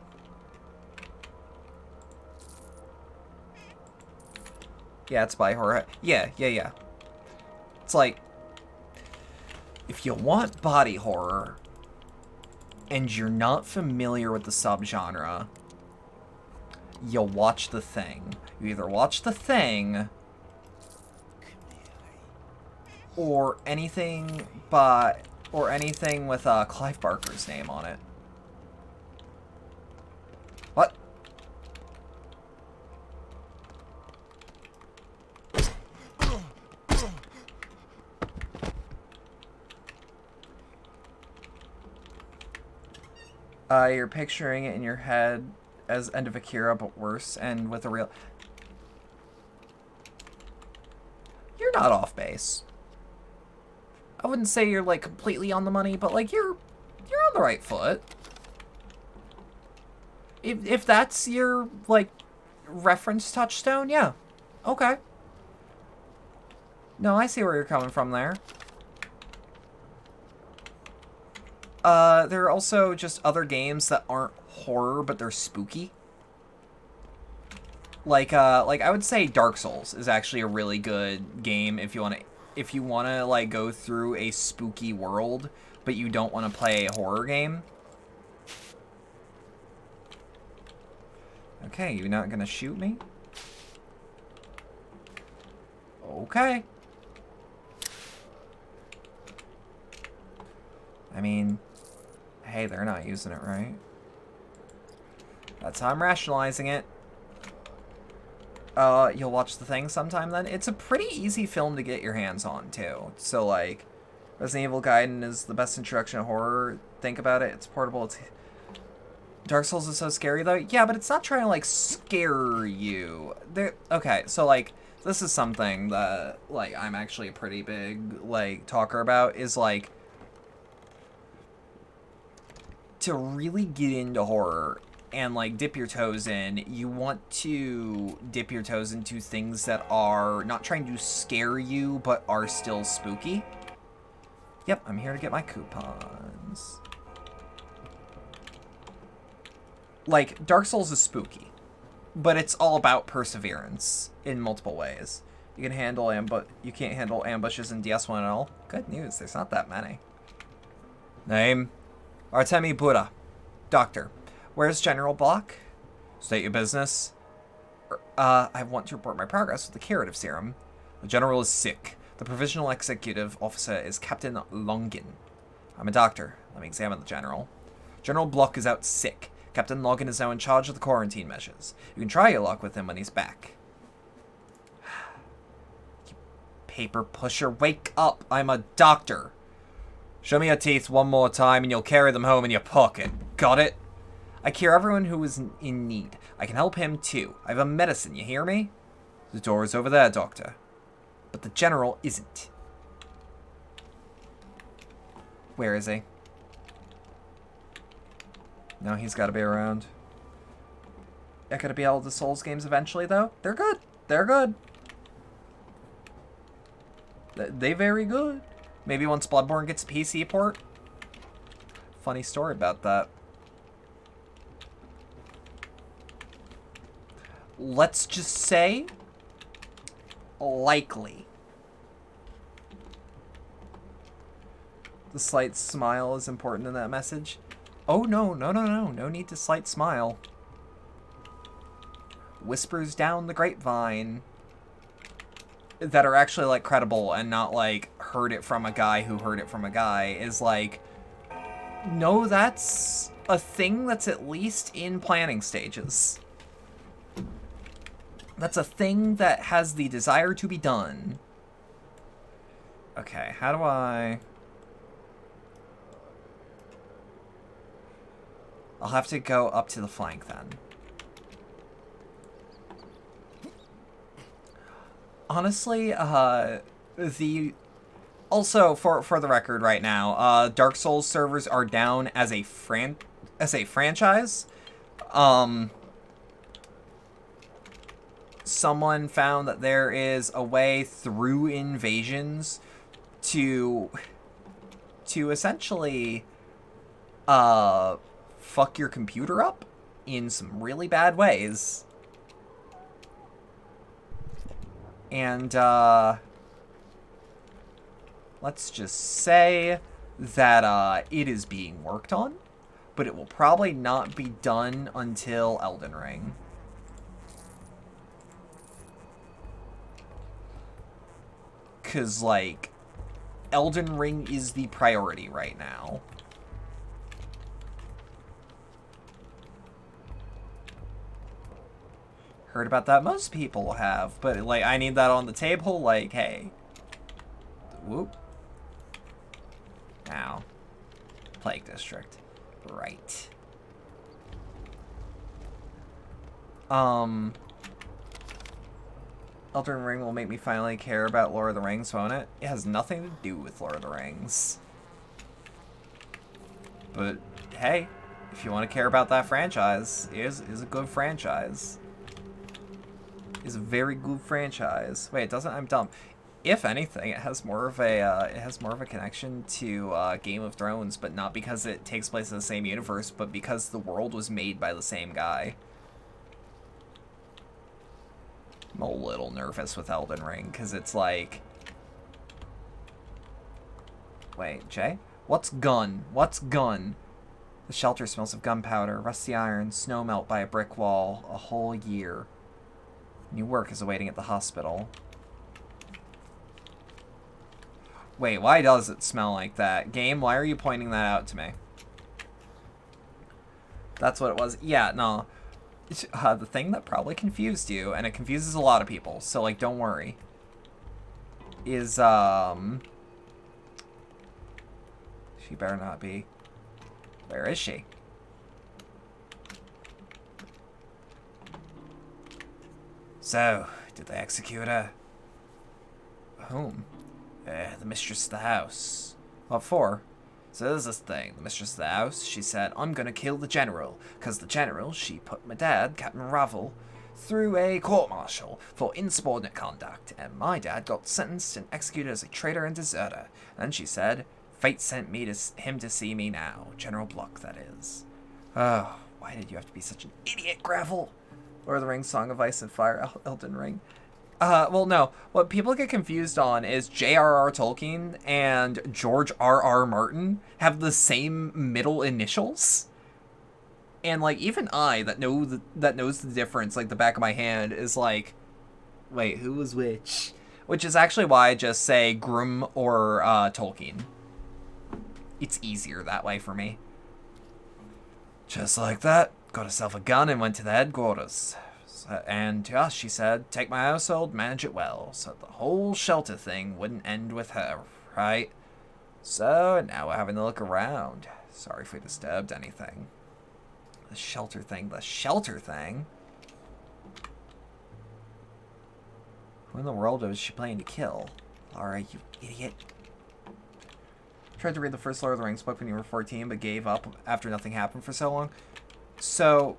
Yeah, it's body horror. Yeah. It's like, if you want body horror, and you're not familiar with the subgenre, you'll watch The Thing. You either watch The Thing, or anything with Clive Barker's name on it. What? You're picturing it in your head as End of Akira, but worse, and with a real... You're not off base. I wouldn't say you're, like, completely on the money, but, like, you're on the right foot. If that's your, like, reference touchstone, yeah. Okay. No, I see where you're coming from there. There are also just other games that aren't horror, but they're spooky. Like I would say Dark Souls is actually a really good game if you want to like go through a spooky world, but you don't want to play a horror game. Okay, you're not gonna shoot me? Okay. I mean, hey, they're not using it right. That's how I'm rationalizing it. You'll watch The Thing sometime then? It's a pretty easy film to get your hands on, too. So, like, Resident Evil Gaiden is the best introduction to horror. Think about it. It's portable. It's... Dark Souls is so scary, though. Yeah, but it's not trying to, like, scare you. Okay, so, like, this is something that, like, I'm actually a pretty big, like, talker about, is, like, to really get into horror and like dip your toes in, you want to dip your toes into things that are not trying to scare you but are still spooky. Yep, I'm here to get my coupons. Like, Dark Souls is spooky, but it's all about perseverance in multiple ways. You can handle you can't handle ambushes in DS1 at all. Good news, there's not that many. Name? Artemi Buddha. Doctor. Where's General Block? State your business. I want to report my progress with the curative serum. The General is sick. The provisional executive officer is Captain Longin. I'm a doctor. Let me examine the General. General Block is out sick. Captain Longin is now in charge of the quarantine measures. You can try your luck with him when he's back. You paper pusher, wake up. I'm a doctor. Show me your teeth one more time and you'll carry them home in your pocket. Got it? I cure everyone who is in need. I can help him too. I have a medicine, you hear me? The door is over there, Doctor. But the General isn't. Where is he? No, he's got to be around. I gotta be all the Souls games eventually, though. They're good. They're good. They very good. Maybe once Bloodborne gets a PC port. Funny story about that. Let's just say, likely. The slight smile is important in that message. Oh, no, no, no, no. No need to slight smile. Whispers down the grapevine that are actually, like, credible and not, like, heard it from a guy who heard it from a guy is, like, no, that's a thing that's at least in planning stages. That's a thing that has the desire to be done. Okay, how do I... I'll have to go up to the flank then. Honestly, also for the record right now, Dark Souls servers are down as a franchise. Someone found that there is a way through invasions to essentially fuck your computer up in some really bad ways. And let's just say that it is being worked on, but it will probably not be done until Elden Ring. Because, like, Elden Ring is the priority right now. Heard about that? Most people have, but, like, I need that on the table, like, hey. Whoop. Now. Plague District. Right. Elden Ring will make me finally care about Lord of the Rings, won't it? It has nothing to do with Lord of the Rings. But, hey, if you want to care about that franchise, it is a good franchise. It's a very good franchise. Wait, it doesn't? I'm dumb. If anything, it has more of a connection to Game of Thrones, but not because it takes place in the same universe, but because the world was made by the same guy. I'm a little nervous with Elden Ring, because it's like... Wait, Jay? What's gun? What's gun? The shelter smells of gunpowder, rusty iron, snow melt by a brick wall, a whole year. New work is awaiting at the hospital. Wait, why does it smell like that? Game, why are you pointing that out to me? That's what it was. Yeah, no. The thing that probably confused you, and it confuses a lot of people, so, like, don't worry, is, she better not be. Where is she? So, did they execute her? Whom? The mistress of the house. What for? So there's this thing, the mistress of the house, she said, I'm gonna kill the general, because the general, she put my dad, Captain Ravel, through a court-martial for insubordinate conduct, and my dad got sentenced and executed as a traitor and deserter. And she said, fate sent him to see me now. General Block, that is. Oh, why did you have to be such an idiot, Gravel? Lord of the Rings, Song of Ice and Fire, Elden Ring. Well, no. What people get confused on is J.R.R. Tolkien and George R.R. Martin have the same middle initials. And, like, even I, that knows the difference, like, the back of my hand, is like, wait, who was which? Which is actually why I just say Grimm or Tolkien. It's easier that way for me. Just like that, got herself a gun and went to the headquarters. And to us, she said, take my household, manage it well, so the whole shelter thing wouldn't end with her, right? So, now we're having to look around. Sorry if we disturbed anything. The shelter thing. Who in the world was she planning to kill? Laura, you idiot. Tried to read the first Lord of the Rings book when you were 14, but gave up after nothing happened for so long. So...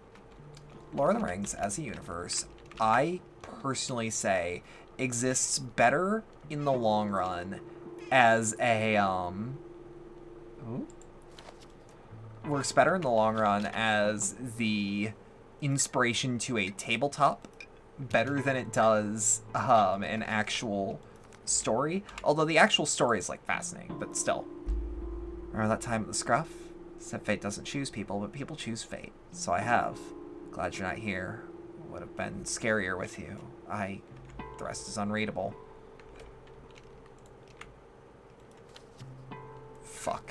Lord of the Rings as a universe, I personally say, exists better in the long run as a, works better in the long run as the inspiration to a tabletop, better than it does, an actual story. Although the actual story is, like, fascinating, but still. Remember that time at the Scruff? Said fate doesn't choose people, but people choose fate. So I have. Glad you're not here. Would have been scarier with you. The rest is unreadable. Fuck.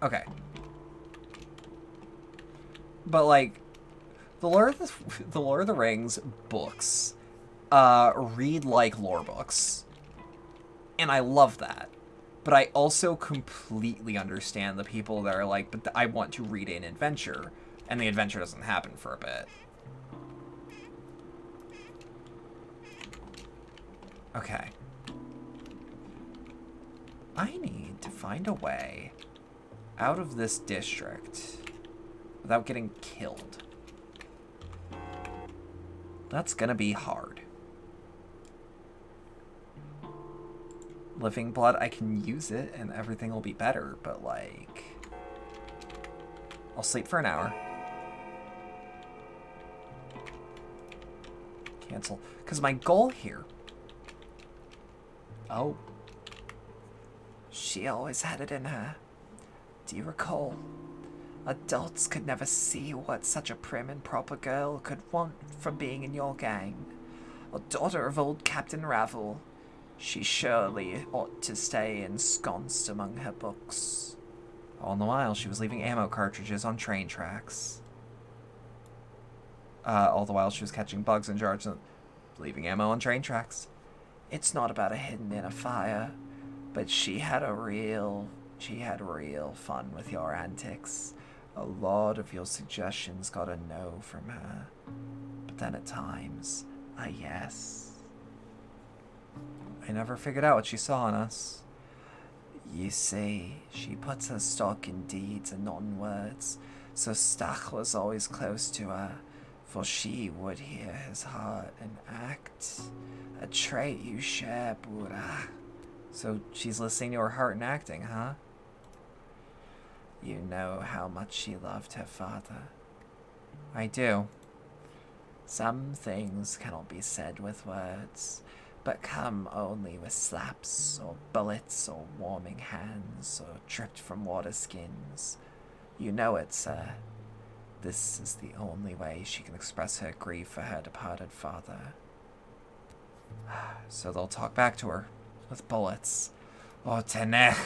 Okay. But, like, the Lord of the Rings books read like lore books. And I love that. But I also completely understand the people that are like, but I want to read an adventure, and the adventure doesn't happen for a bit. Okay. I need to find a way out of this district without getting killed. That's gonna be hard. Living blood, I can use it and everything will be better, but like... I'll sleep for an hour. Cancel. Because my goal here... Oh. She always had it in her. Do you recall? Adults could never see what such a prim and proper girl could want from being in your gang. A daughter of old Captain Ravel. She surely ought to stay ensconced among her books. All the while, she was leaving ammo cartridges on train tracks. All the while, she was catching bugs in jars and leaving ammo on train tracks. It's not about a hidden in a fire, but she had real fun with your antics. A lot of your suggestions got a no from her. But then at times, a yes. I never figured out what she saw in us. You see, she puts her stock in deeds and not in words, so Stach was always close to her, for she would hear his heart and act. A trait you share, Buddha. So she's listening to her heart and acting, huh? You know how much she loved her father. I do. Some things cannot be said with words, but come only with slaps, or bullets, or warming hands, or dripped from water skins. You know it, sir. This is the only way she can express her grief for her departed father. So they'll talk back to her with bullets. Oh, Tenech.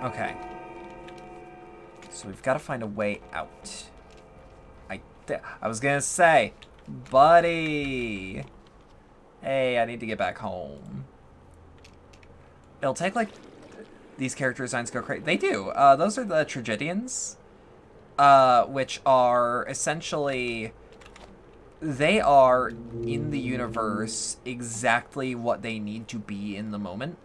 Okay. So we've got to find a way out. I was gonna say, buddy. Hey, I need to get back home. It'll take like these character designs go crazy. They do. Those are the Tragedians, which are essentially, they are in the universe exactly what they need to be in the moment.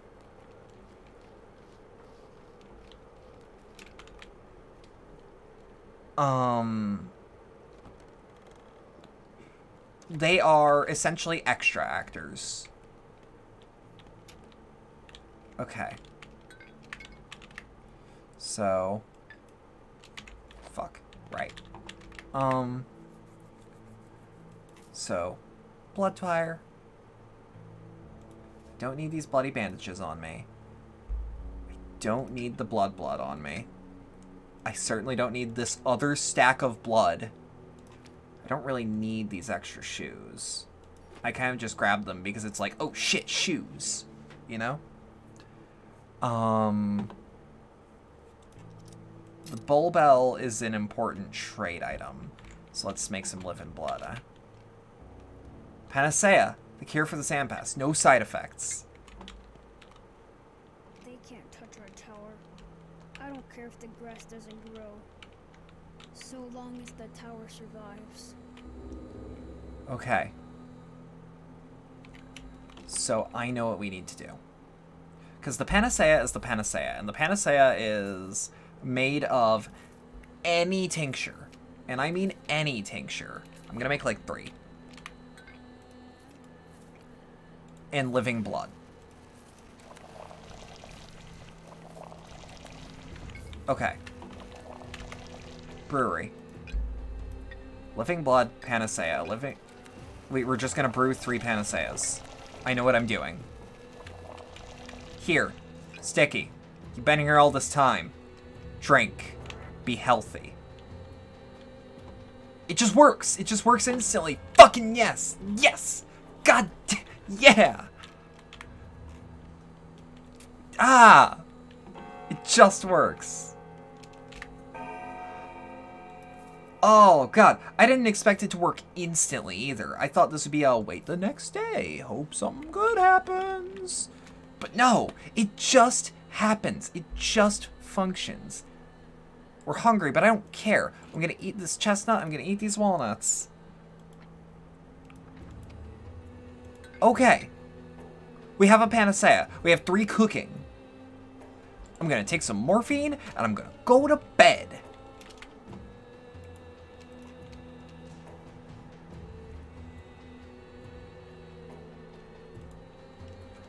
They are essentially extra actors. Okay. So. Fuck. Right. So. Blood fire. Don't need these bloody bandages on me. I don't need the blood on me. I certainly don't need this other stack of blood. I don't really need these extra shoes. I kind of just grabbed them because it's like, oh shit, shoes. You know? The Bull Bell is an important trade item. So let's make some living blood, huh? Panacea, the cure for the Sandpass. No side effects. They can't touch our tower. I don't care if the grass doesn't grow, so long as the tower survives. Okay. So I know what we need to do. Because the Panacea is the Panacea, and the Panacea is made of any tincture. And I mean any tincture. I'm gonna make like 3. And living blood. Okay. Brewery. Living blood, Panacea. We're just gonna brew 3 Panaceas. I know what I'm doing. Here. Sticky. You've been here all this time. Drink. Be healthy. It just works. It just works instantly. Fucking yes. Yes. God. Yeah. Ah. It just works. Oh, God. I didn't expect it to work instantly, either. I thought this would be, wait the next day. Hope something good happens. But no, it just happens. It just functions. We're hungry, but I don't care. I'm gonna eat this chestnut. I'm gonna eat these walnuts. Okay. We have a Panacea. We have 3 cooking. I'm gonna take some morphine, and I'm gonna go to bed.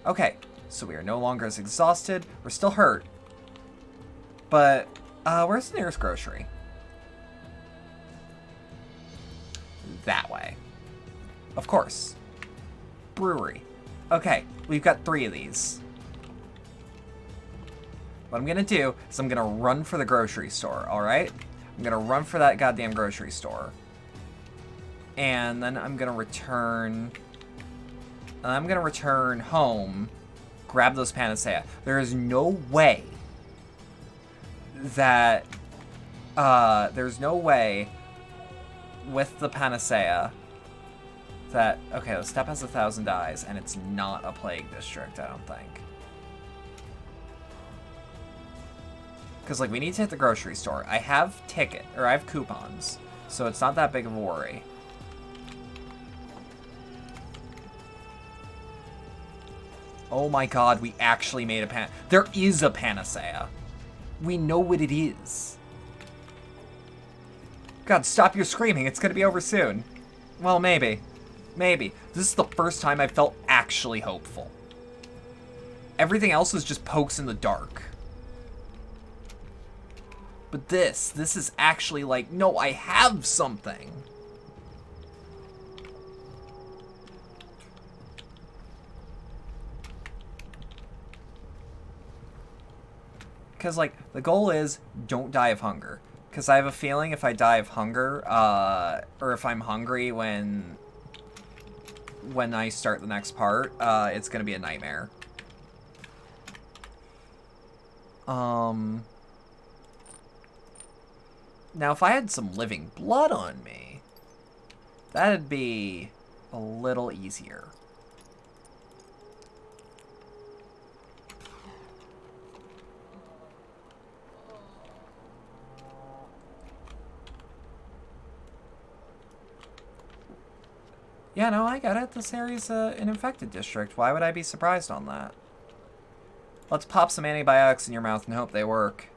Okay, so we are no longer as exhausted. We're still hurt. But, where's the nearest grocery? That way. Of course. Brewery. Okay, we've got 3 of these. What I'm gonna do is I'm gonna run for the grocery store, alright? I'm gonna run for that goddamn grocery store. And then I'm gonna return... I'm gonna return home, grab those Panacea. There is no way that, there's no way with the Panacea that... Okay, the steppe has 1,000 eyes, and it's not a plague district, I don't think. Because, like, we need to hit the grocery store. I have I have coupons, so it's not that big of a worry. Oh my god, we actually made a there is a panacea. We know what it is. God, stop your screaming. It's gonna be over soon. Well, maybe. Maybe. This is the first time I felt actually hopeful. Everything else is just pokes in the dark. But this is actually like, no, I have something. Because, like, the goal is don't die of hunger. Because I have a feeling if I die of hunger, or if I'm hungry when I start the next part, it's going to be a nightmare. Now, if I had some living blood on me, that'd be a little easier. Yeah, no, I get it. This area's an infected district. Why would I be surprised on that? Let's pop some antibiotics in your mouth and hope they work.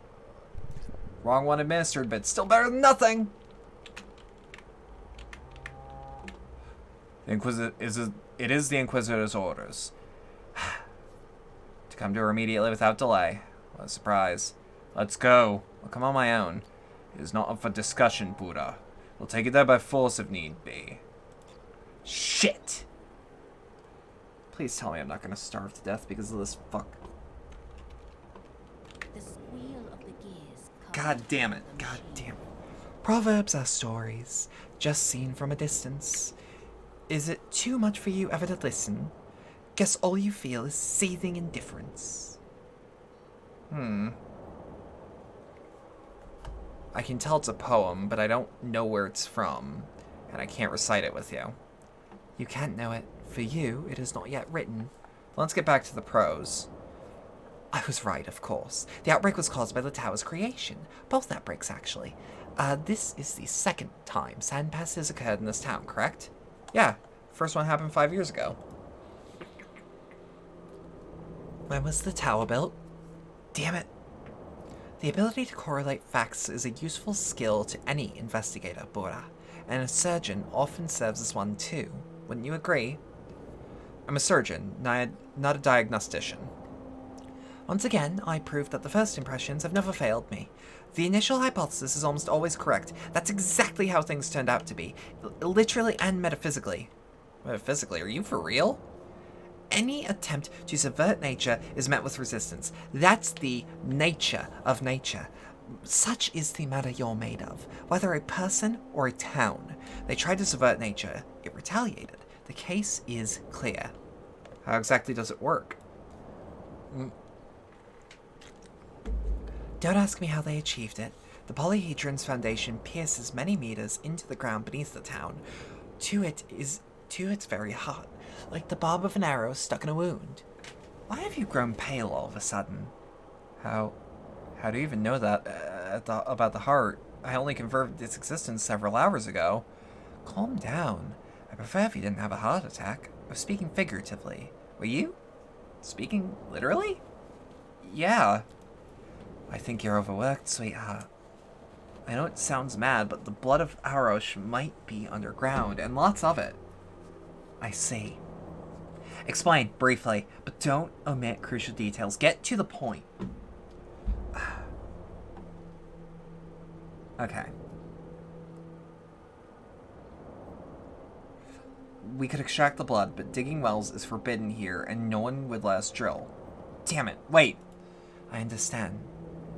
Wrong one administered, but still better than nothing. It is the Inquisitor's orders. To come to her immediately without delay. What a surprise. Let's go. I'll come on my own. It is not up for discussion, Buddha. We'll take it there by force if need be. Shit! Please tell me I'm not gonna starve to death because of this fuck. The squeal of the gears. God damn it. God damn it. Proverbs are stories, just seen from a distance. Is it too much for you ever to listen? Guess all you feel is seething indifference. I can tell it's a poem, but I don't know where it's from, and I can't recite it with you. You can't know it. For you, it is not yet written. Let's get back to the prose. I was right, of course. The outbreak was caused by the tower's creation. Both outbreaks, actually. This is the second time sandpass has occurred in this town, correct? Yeah, first one happened 5 years ago. When was the tower built? Damn it. The ability to correlate facts is a useful skill to any investigator, Bora, and a surgeon often serves as one too. Wouldn't you agree? I'm a surgeon, not a diagnostician. Once again, I proved that the first impressions have never failed me. The initial hypothesis is almost always correct. That's exactly how things turned out to be, literally and metaphysically. Metaphysically, are you for real? Any attempt to subvert nature is met with resistance. That's the nature of nature. Such is the matter you're made of. Whether a person or a town. They tried to subvert nature. It retaliated. The case is clear. How exactly does it work? Don't ask me how they achieved it. The polyhedron's foundation pierces many meters into the ground beneath the town. To its very heart, like the barb of an arrow stuck in a wound. Why have you grown pale all of a sudden? How do you even know that about the heart? I only confirmed its existence several hours ago. Calm down. I prefer if you didn't have a heart attack. I was speaking figuratively. Were you? Speaking literally? Yeah. I think you're overworked, sweetheart. I know it sounds mad, but the blood of Arosh might be underground, and lots of it. I see. Explain, briefly, but don't omit crucial details. Get to the point. Okay. We could extract the blood, but digging wells is forbidden here, and no one would let us drill. Damn it, wait. I understand.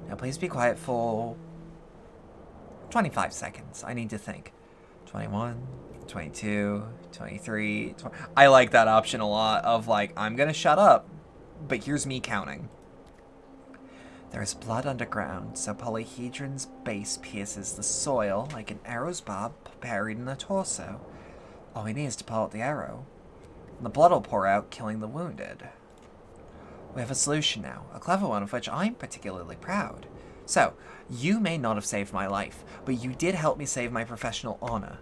Now please be quiet for 25 seconds. I need to think. 21, 22, 23, 20. I like that option a lot of like, I'm gonna shut up, but here's me counting. There is blood underground, so polyhedron's base pierces the soil like an arrow's barb buried in the torso. All we need is to pull out the arrow. And the blood will pour out, killing the wounded. We have a solution now, a clever one of which I'm particularly proud. So, you may not have saved my life, but you did help me save my professional honor.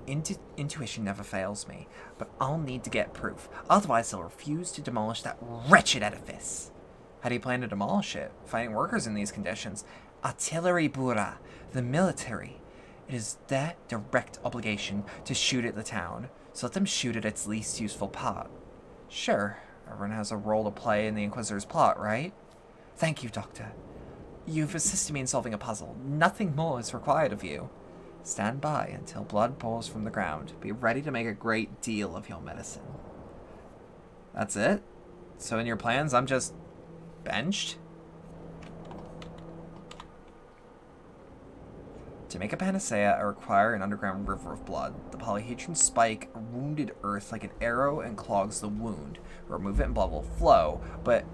Intuition never fails me, but I'll need to get proof. Otherwise, they'll refuse to demolish that wretched edifice. How do you plan to demolish it? Finding workers in these conditions? Artillery Bura, the military. It is their direct obligation to shoot at the town, so let them shoot at its least useful part. Sure, everyone has a role to play in the Inquisitor's plot, right? Thank you, Doctor. You've assisted me in solving a puzzle. Nothing more is required of you. Stand by until blood pours from the ground. Be ready to make a great deal of your medicine. That's it? So in your plans, I'm just benched? To make a panacea, I require an underground river of blood. The polyhedron spike wounded Earth like an arrow and clogs the wound. Remove it and blood will flow, but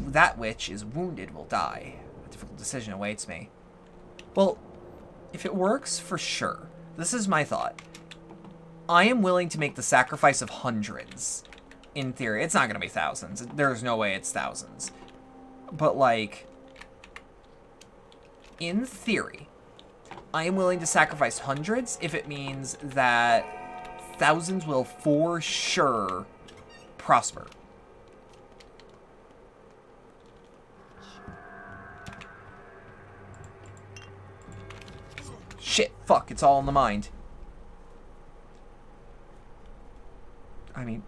that which is wounded will die. A difficult decision awaits me. Well, if it works, for sure. This is my thought. I am willing to make the sacrifice of hundreds. In theory, it's not going to be thousands. There's no way it's thousands. But, like, in theory, I am willing to sacrifice hundreds if it means that thousands will for sure prosper. Shit, fuck, it's all in the mind. I mean,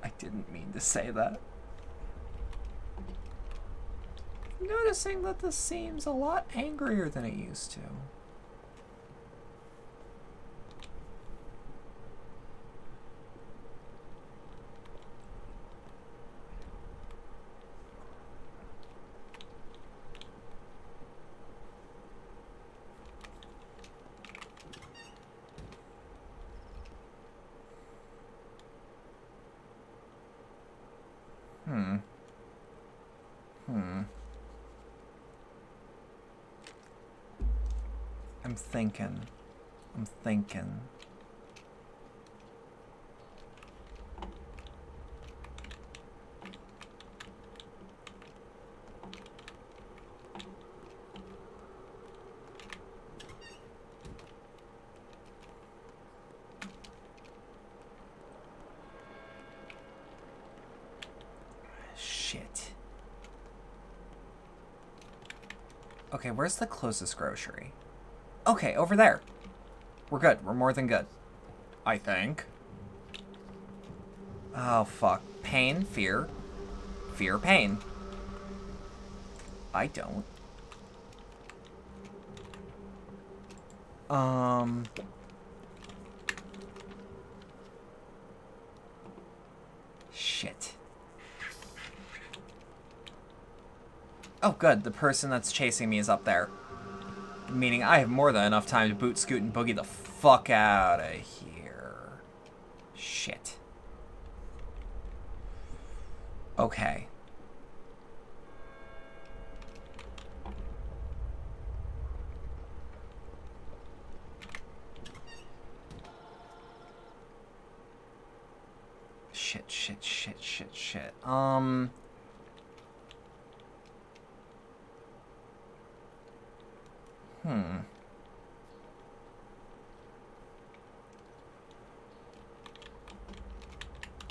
I didn't mean to say that. Noticing that this seems a lot angrier than it used to. I'm thinking. Shit. Okay, where's the closest grocery? Okay, over there. We're good. We're more than good. I think. Oh, fuck. Pain, fear. Fear, pain. I don't. Shit. Oh, good. The person that's chasing me is up there. Meaning I have more than enough time to boot, scoot, and boogie the fuck out of here. Shit. Okay. Shit.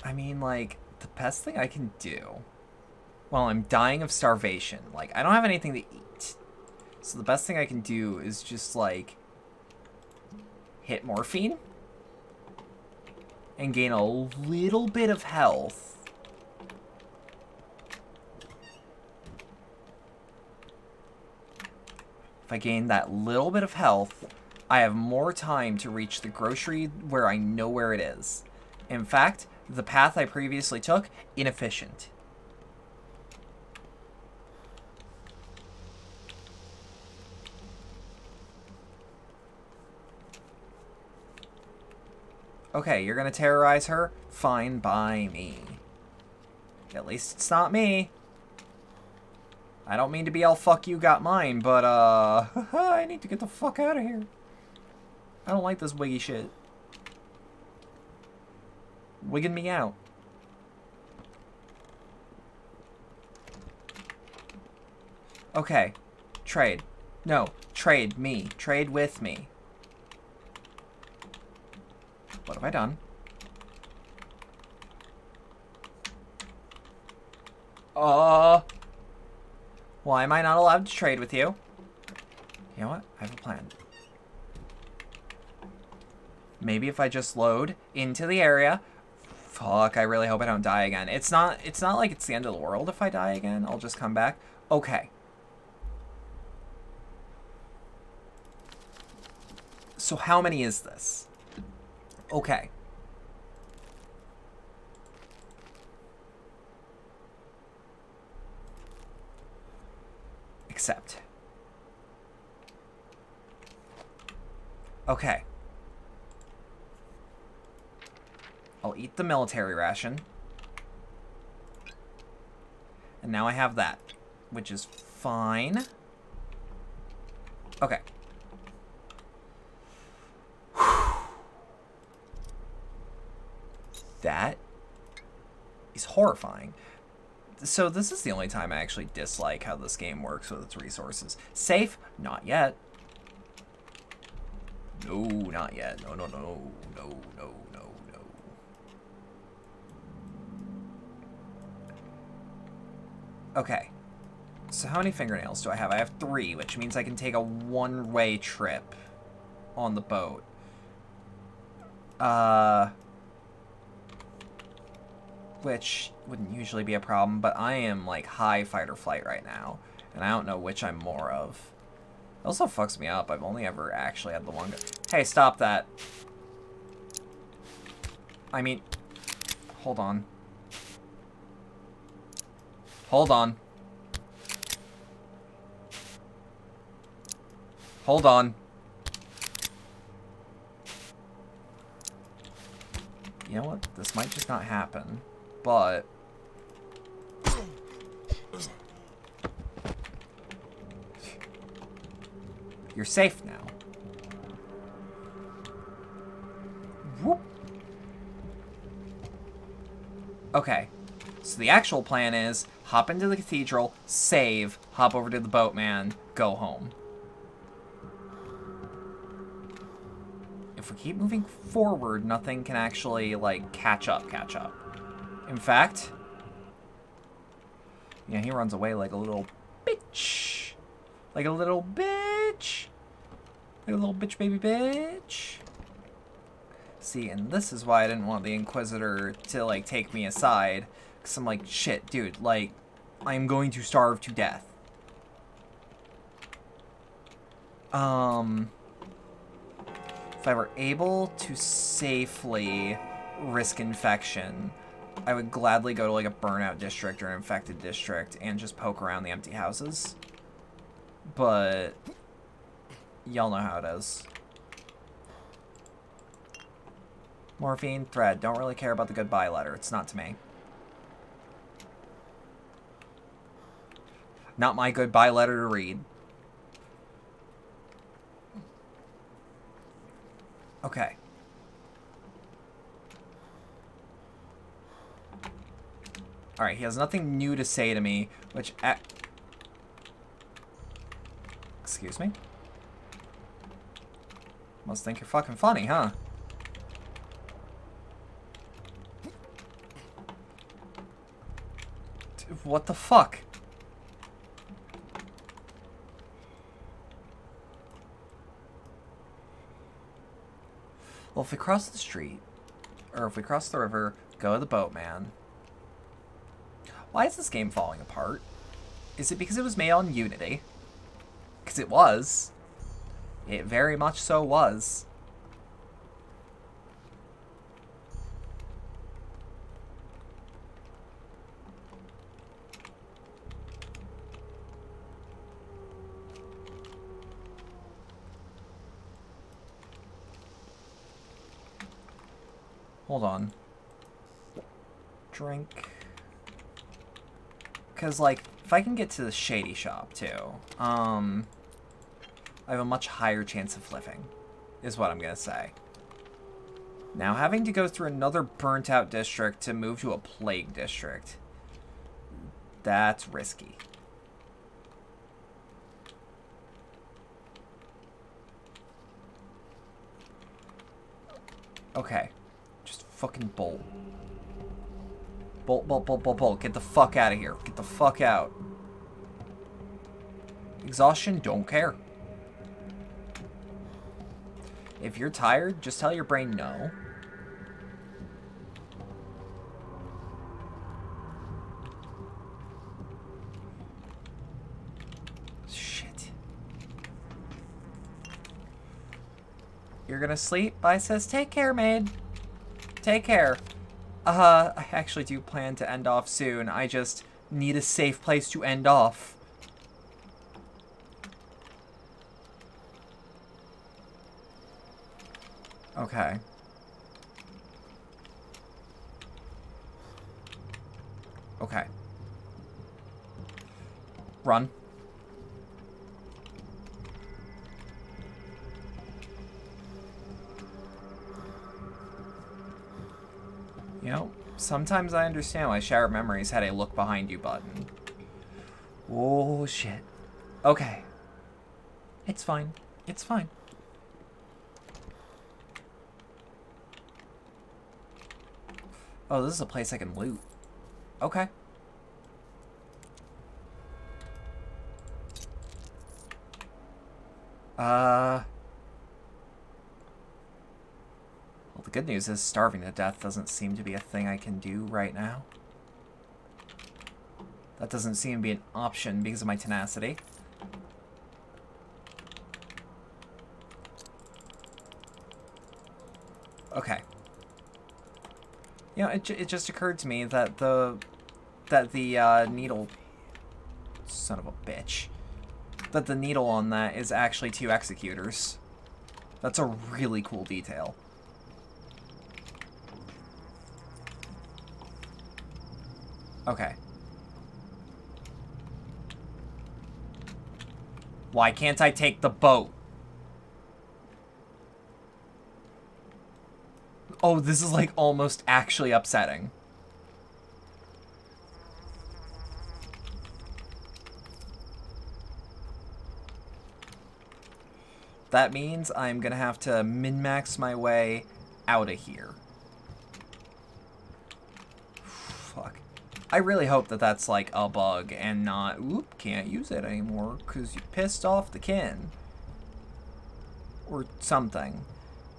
I mean, like, the best thing I can do while I'm dying of starvation, like, I don't have anything to eat. So the best thing I can do is just, like, hit morphine and gain a little bit of health. If I gain that little bit of health, I have more time to reach the grocery where I know where it is. In fact, the path I previously took, inefficient. Okay, you're gonna terrorize her? Fine by me. At least it's not me. I don't mean to be all fuck you got mine, but I need to get the fuck out of here. I don't like this wiggy shit. Wigging me out. Okay. Trade. No. Trade me. Trade with me. What have I done? Why am I not allowed to trade with you? You know what? I have a plan. Maybe if I just load into the area. Fuck, I really hope I don't die again. It's not like it's the end of the world if I die again. I'll just come back. Okay. So how many is this? Okay. Accept. Okay. I'll eat the military ration. And now I have that, which is fine. Okay. That is horrifying. So this is the only time I actually dislike how this game works with its resources. Safe? Not yet. No, not yet. No, no, no, no, no, no, no. Okay. So how many fingernails do I have? I have 3, which means I can take a one-way trip on the boat. Which wouldn't usually be a problem, but I am like high fight or flight right now, and I don't know which I'm more of. It also fucks me up. I've only ever actually had the one guy. Hey, stop that. I mean, hold on. Hold on. Hold on. You know what? This might just not happen. But you're safe now. Whoop. Okay. So the actual plan is hop into the cathedral, save, hop over to the boatman, go home. If we keep moving forward, nothing can actually like catch up. In fact, yeah, he runs away like a little bitch. Like a little bitch. Like a little bitch, baby bitch. See, and this is why I didn't want the Inquisitor to, like, take me aside. Because I'm like, shit, dude, like, I'm going to starve to death. If I were able to safely risk infection, I would gladly go to like a burnout district or an infected district and just poke around the empty houses. But y'all know how it is. Morphine, thread. Don't really care about the goodbye letter. It's not to me. Not my goodbye letter to read. Okay. Alright, he has nothing new to say to me, which... Excuse me? Must think you're fucking funny, huh? What the fuck? Well, if we cross the street, or if we cross the river, go to the boatman. Why is this game falling apart? Is it because it was made on Unity? Because it was. It very much so was. Hold on. Drink. Because, like, if I can get to the shady shop, too, I have a much higher chance of living. is what I'm gonna say. Now, having to go through another burnt-out district to move to a plague district, that's risky. Okay. Just fucking bolt. Bolt, bolt, bolt, bolt, bolt. Get the fuck out of here. Get the fuck out. Exhaustion, don't care. If you're tired, just tell your brain no. Shit. You're gonna sleep? Bye says, take care, maid. Take care. I actually do plan to end off soon. I just need a safe place to end off. Okay. Okay. Run. You know, sometimes I understand why Shower Memories had a look behind you button. Oh, shit. Okay. It's fine. It's fine. Oh, this is a place I can loot. Okay. Well, the good news is starving to death doesn't seem to be a thing I can do right now. That doesn't seem to be an option because of my tenacity. Okay. You know, it just occurred to me that the needle, son of a bitch, that the needle on that is actually 2 executors. That's a really cool detail. Okay. Why can't I take the boat? Oh, this is like almost actually upsetting. That means I'm gonna have to min-max my way out of here. Fuck. I really hope that that's like a bug and not, oop, can't use it anymore because you pissed off the kin. Or something.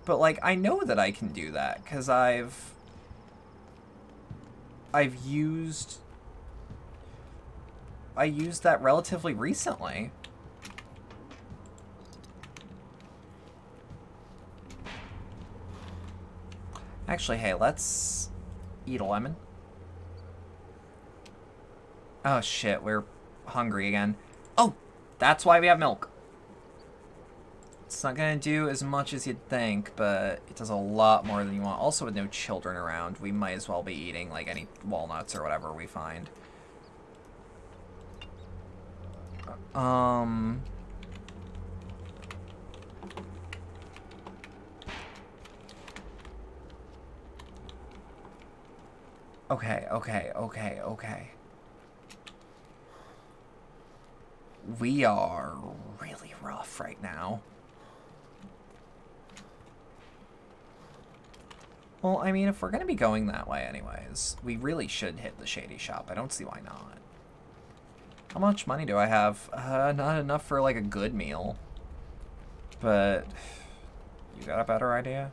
But like, I know that I can do that because I've used that relatively recently. Actually, hey, let's eat a lemon. Oh shit, we're hungry again. Oh, that's why we have milk. It's not gonna do as much as you'd think, but it does a lot more than you want. Also, with no children around, we might as well be eating like any walnuts or whatever we find. Okay. We are really rough right now. Well, I mean, if we're gonna be going that way anyways, we really should hit the shady shop. I don't see why not. How much money do I have? Not enough for like a good meal. But you got a better idea?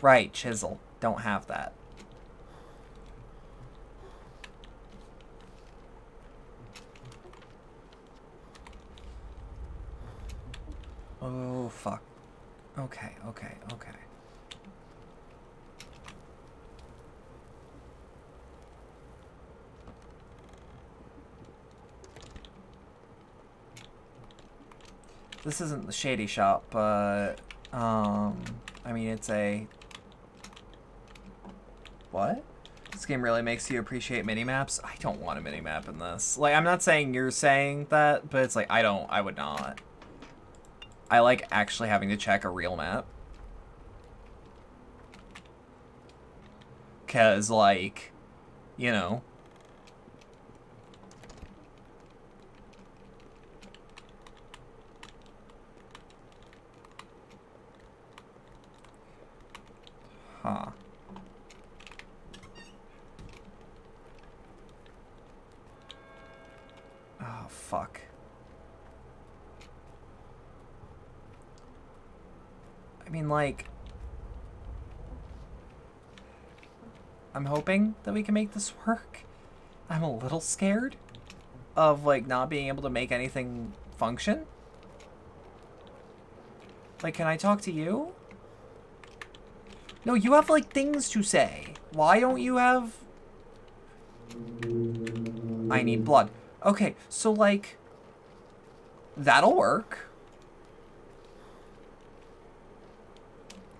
Right, chisel. Don't have that. Oh, fuck. Okay. This isn't the shady shop, but, I mean, it's a... What? This game really makes you appreciate minimaps. I don't want a minimap in this. Like, I'm not saying you're saying that, but it's like, I would not. I like actually having to check a real map. Cause, like, you know. Huh. Oh, fuck. I mean, like... I'm hoping that we can make this work. I'm a little scared of, like, not being able to make anything function. Like, can I talk to you? No, you have, like, things to say. Why don't you have... I need blood. Okay, so, like... That'll work.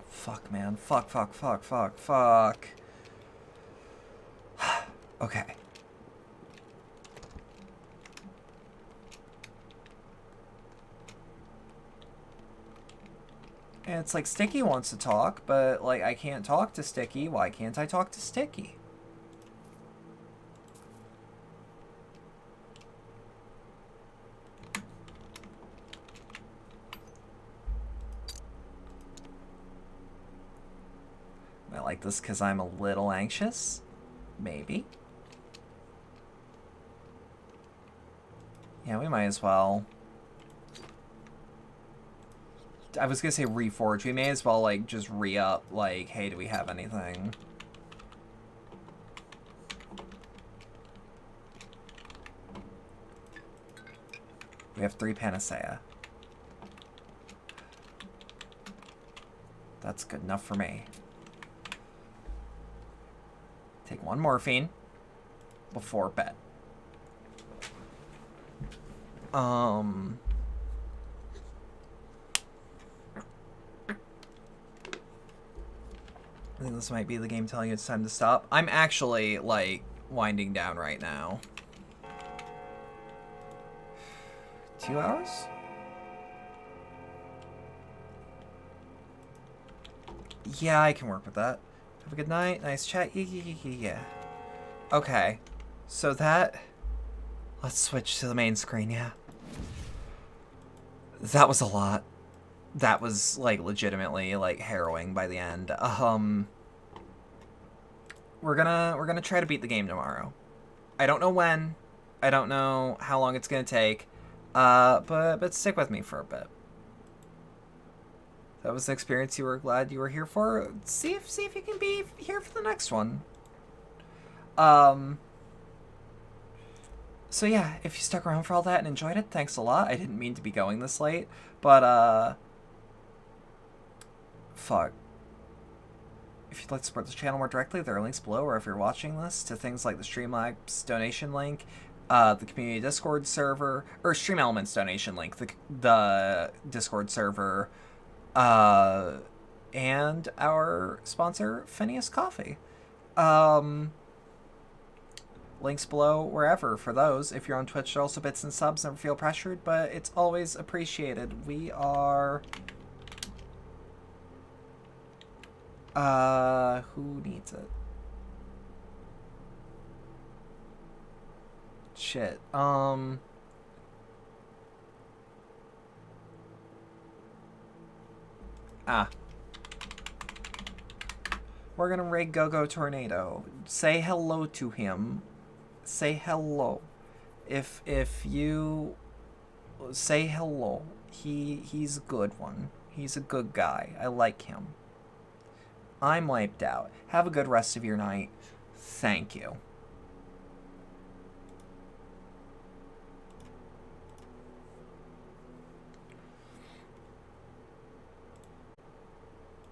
Fuck, man. Fuck. Okay. And it's like Sticky wants to talk, but like I can't talk to Sticky. Why can't I talk to Sticky? I like this because I'm a little anxious. Maybe. Yeah, we might as well. I was gonna say reforge. We may as well, like, just re-up, like, hey, do we have anything? We have 3 Panacea. That's good enough for me. Take 1 morphine before bed. I think this might be the game telling you it's time to stop. I'm actually, like, winding down right now. 2 hours? Yeah, I can work with that. Have a good night. Nice chat. Yeah. Okay. So that... Let's switch to the main screen, yeah. That was a lot. That was, like, legitimately, like, harrowing by the end. We're gonna try to beat the game tomorrow. I don't know when. I don't know how long it's gonna take. But stick with me for a bit. That was an experience you were glad you were here for. See if you can be here for the next one. So yeah, if you stuck around for all that and enjoyed it, thanks a lot. I didn't mean to be going this late, but fuck. If you'd like to support this channel more directly, there are links below, or if you're watching this, to things like the Streamlabs donation link, the community Discord server, or Stream Elements donation link, the Discord server, and our sponsor, Phineas Coffee. Links below wherever for those. If you're on Twitch, there are also bits and subs. Never feel pressured, but it's always appreciated. We are... who needs it? Shit. We're gonna raid Go-Go Tornado. Say hello to him. Say hello. If you say hello, he's a good one. He's a good guy. I like him. I'm wiped out. Have a good rest of your night. Thank you.